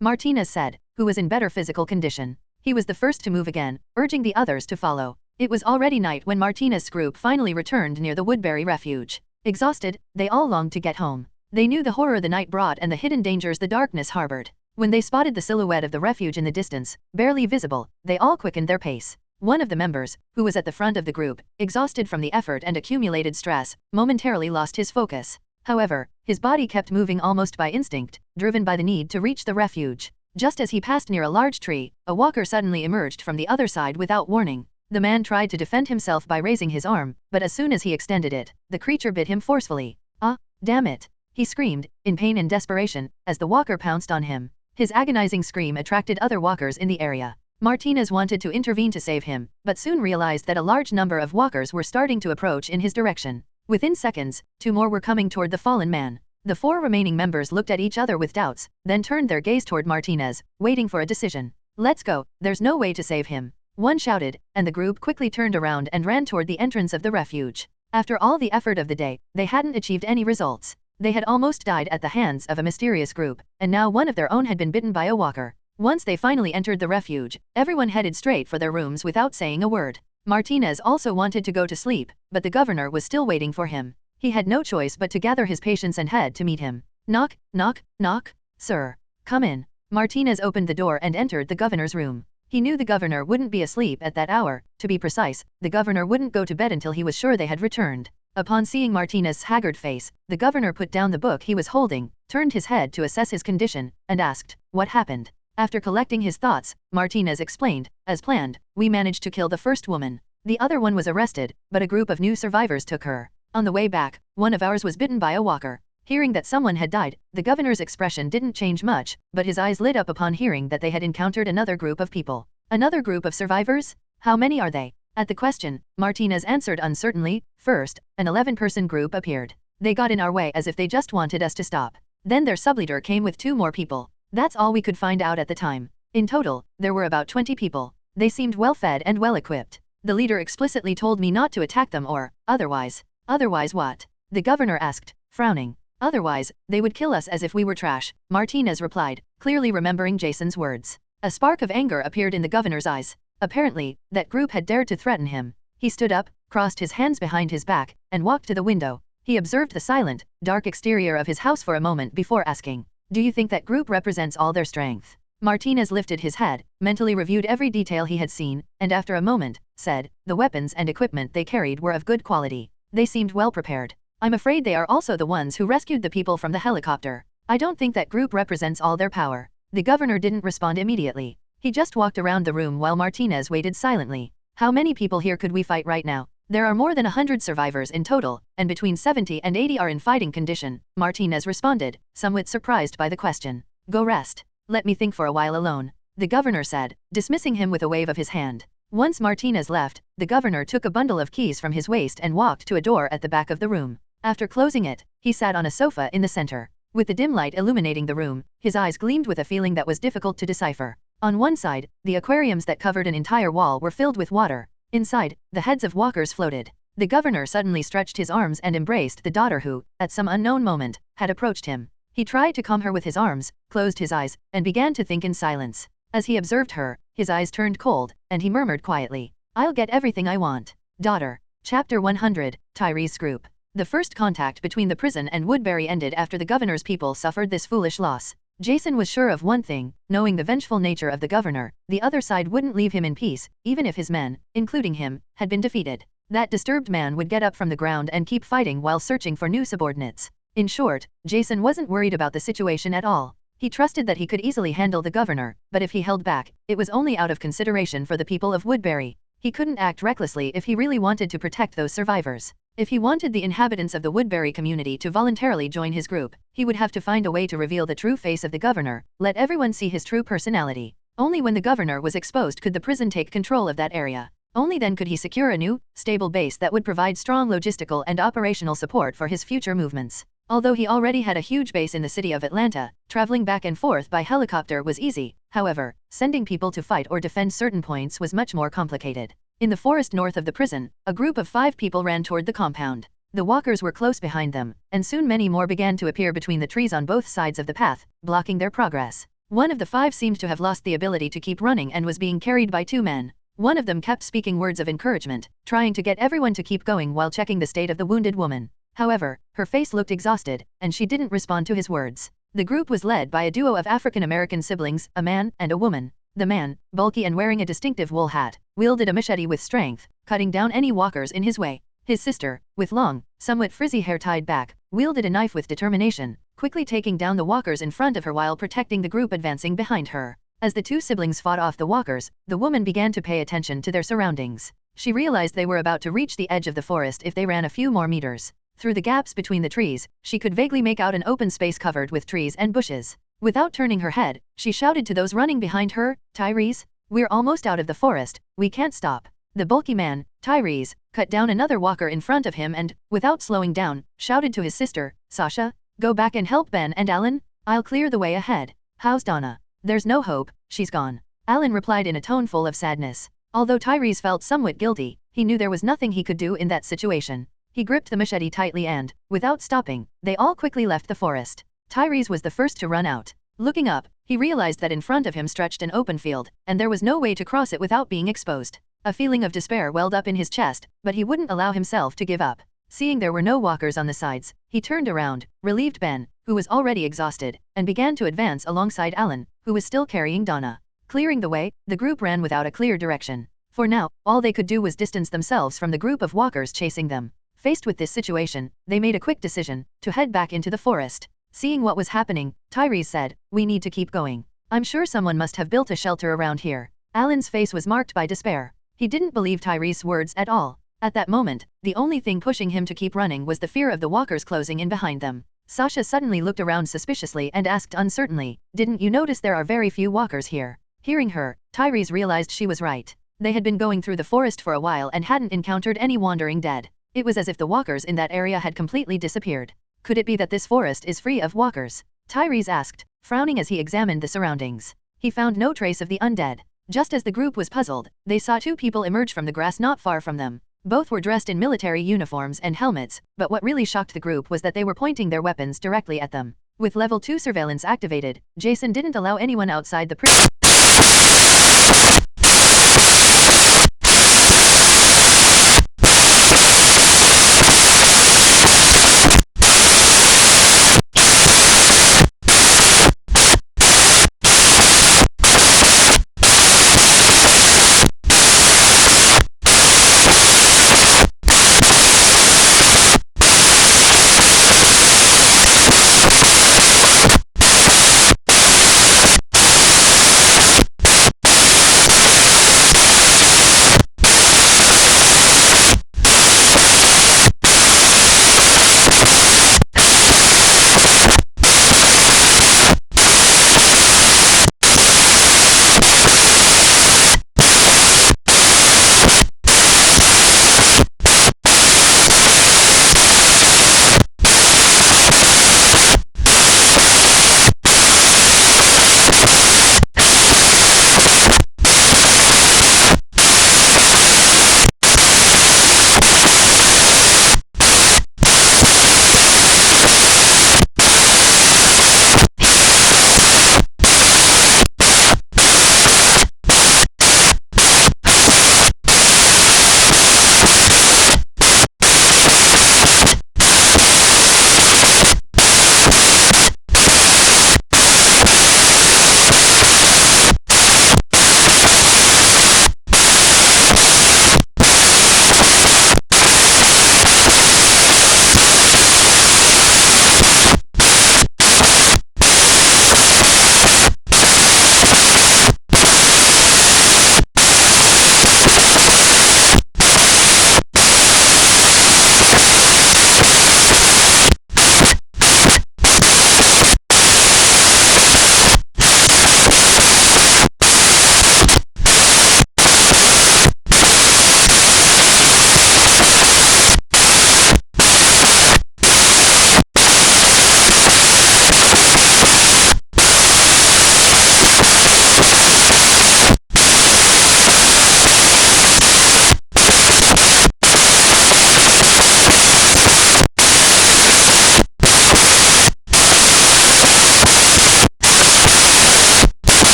Martinez said, who was in better physical condition. He was the first to move again, urging the others to follow. It was already night when Martinez's group finally returned near the Woodbury refuge. Exhausted, they all longed to get home. They knew the horror the night brought and the hidden dangers the darkness harbored. When they spotted the silhouette of the refuge in the distance, barely visible, they all quickened their pace. One of the members, who was at the front of the group, exhausted from the effort and accumulated stress, momentarily lost his focus. However, his body kept moving almost by instinct, driven by the need to reach the refuge. Just as he passed near a large tree, a walker suddenly emerged from the other side without warning. The man tried to defend himself by raising his arm, but as soon as he extended it, the creature bit him forcefully. "Ah, damn it!" he screamed, in pain and desperation, as the walker pounced on him. His agonizing scream attracted other walkers in the area. Martinez wanted to intervene to save him, but soon realized that a large number of walkers were starting to approach in his direction. Within seconds, 2 more were coming toward the fallen man. The 4 remaining members looked at each other with doubts, then turned their gaze toward Martinez, waiting for a decision. "Let's go, there's no way to save him," one shouted, and the group quickly turned around and ran toward the entrance of the refuge. After all the effort of the day, they hadn't achieved any results. They had almost died at the hands of a mysterious group, and now one of their own had been bitten by a walker. Once they finally entered the refuge, everyone headed straight for their rooms without saying a word. Martinez also wanted to go to sleep, but the governor was still waiting for him. He had no choice but to gather his patience and head to meet him. "Knock, knock, knock. Sir. Come in." Martinez opened the door and entered the governor's room. He knew the governor wouldn't be asleep at that hour. To be precise, the governor wouldn't go to bed until he was sure they had returned. Upon seeing Martinez's haggard face, the governor put down the book he was holding, turned his head to assess his condition, and asked, "What happened?" After collecting his thoughts, Martinez explained, "As planned, we managed to kill the first woman. The other one was arrested, but a group of new survivors took her. On the way back, one of ours was bitten by a walker." Hearing that someone had died, the governor's expression didn't change much, but his eyes lit up upon hearing that they had encountered another group of people. "Another group of survivors? How many are they?" At the question, Martinez answered uncertainly, "First, an 11-person group appeared. They got in our way as if they just wanted us to stop. Then their subleader came with 2 more people. That's all we could find out at the time. In total, there were about 20 people. They seemed well-fed and well-equipped. The leader explicitly told me not to attack them or, otherwise." "Otherwise what?" the governor asked, frowning. "Otherwise, they would kill us as if we were trash," Martinez replied, clearly remembering Jason's words. A spark of anger appeared in the governor's eyes. Apparently, that group had dared to threaten him. He stood up, crossed his hands behind his back, and walked to the window. He observed the silent, dark exterior of his house for a moment before asking, "Do you think that group represents all their strength?" Martinez lifted his head, mentally reviewed every detail he had seen, and after a moment, said, "The weapons and equipment they carried were of good quality. They seemed well prepared. I'm afraid they are also the ones who rescued the people from the helicopter. I don't think that group represents all their power." The governor didn't respond immediately. He just walked around the room while Martinez waited silently. "How many people here could we fight right now?" "There are more than 100 survivors in total, and between 70 and 80 are in fighting condition," Martinez responded, somewhat surprised by the question. "Go rest. Let me think for a while alone," the governor said, dismissing him with a wave of his hand. Once Martinez left, the governor took a bundle of keys from his waist and walked to a door at the back of the room. After closing it, he sat on a sofa in the center. With the dim light illuminating the room, his eyes gleamed with a feeling that was difficult to decipher. On one side, the aquariums that covered an entire wall were filled with water. Inside, the heads of walkers floated. The governor suddenly stretched his arms and embraced the daughter who, at some unknown moment, had approached him. He tried to calm her with his arms, closed his eyes, and began to think in silence. As he observed her, his eyes turned cold, and he murmured quietly, "I'll get everything I want." Daughter. Chapter 100, Tyree's Group. The first contact between the prison and Woodbury ended after the governor's people suffered this foolish loss. Jason was sure of one thing, knowing the vengeful nature of the governor, the other side wouldn't leave him in peace, even if his men, including him, had been defeated. That disturbed man would get up from the ground and keep fighting while searching for new subordinates. In short, Jason wasn't worried about the situation at all. He trusted that he could easily handle the governor, but if he held back, it was only out of consideration for the people of Woodbury. He couldn't act recklessly if he really wanted to protect those survivors. If he wanted the inhabitants of the Woodbury community to voluntarily join his group, he would have to find a way to reveal the true face of the governor, let everyone see his true personality. Only when the governor was exposed could the prison take control of that area. Only then could he secure a new, stable base that would provide strong logistical and operational support for his future movements. Although he already had a huge base in the city of Atlanta, traveling back and forth by helicopter was easy. However, sending people to fight or defend certain points was much more complicated. In the forest north of the prison, a group of 5 people ran toward the compound. The walkers were close behind them, and soon many more began to appear between the trees on both sides of the path, blocking their progress. One of the 5 seemed to have lost the ability to keep running and was being carried by 2 men. One of them kept speaking words of encouragement, trying to get everyone to keep going while checking the state of the wounded woman. However, her face looked exhausted, and she didn't respond to his words. The group was led by a duo of African American siblings, a man and a woman. The man, bulky and wearing a distinctive wool hat, wielded a machete with strength, cutting down any walkers in his way. His sister, with long, somewhat frizzy hair tied back, wielded a knife with determination, quickly taking down the walkers in front of her while protecting the group advancing behind her. As the 2 siblings fought off the walkers, the woman began to pay attention to their surroundings. She realized they were about to reach the edge of the forest if they ran a few more meters. Through the gaps between the trees, she could vaguely make out an open space covered with trees and bushes. Without turning her head, she shouted to those running behind her, "Tyrese, we're almost out of the forest, we can't stop." The bulky man, Tyrese, cut down another walker in front of him and, without slowing down, shouted to his sister, "Sasha, go back and help Ben and Alan, I'll clear the way ahead." "How's Donna?" "There's no hope, she's gone," Alan replied in a tone full of sadness. Although Tyrese felt somewhat guilty, he knew there was nothing he could do in that situation. He gripped the machete tightly and, without stopping, they all quickly left the forest. Tyrese was the first to run out. Looking up, he realized that in front of him stretched an open field, and there was no way to cross it without being exposed. A feeling of despair welled up in his chest, but he wouldn't allow himself to give up. Seeing there were no walkers on the sides, he turned around, relieved Ben, who was already exhausted, and began to advance alongside Alan, who was still carrying Donna. Clearing the way, the group ran without a clear direction. For now, all they could do was distance themselves from the group of walkers chasing them. Faced with this situation, they made a quick decision to head back into the forest. Seeing what was happening, Tyrese said, "We need to keep going. I'm sure someone must have built a shelter around here." Alan's face was marked by despair. He didn't believe Tyrese's words at all. At that moment, the only thing pushing him to keep running was the fear of the walkers closing in behind them. Sasha suddenly looked around suspiciously and asked uncertainly, "Didn't you notice there are very few walkers here?" Hearing her, Tyrese realized she was right. They had been going through the forest for a while and hadn't encountered any wandering dead. It was as if the walkers in that area had completely disappeared. Could it be that this forest is free of walkers? Tyrese asked, frowning as he examined the surroundings. He found no trace of the undead. Just as the group was puzzled, they saw 2 people emerge from the grass not far from them. Both were dressed in military uniforms and helmets, but what really shocked the group was that they were pointing their weapons directly at them. With level 2 surveillance activated, Jason didn't allow anyone outside the prison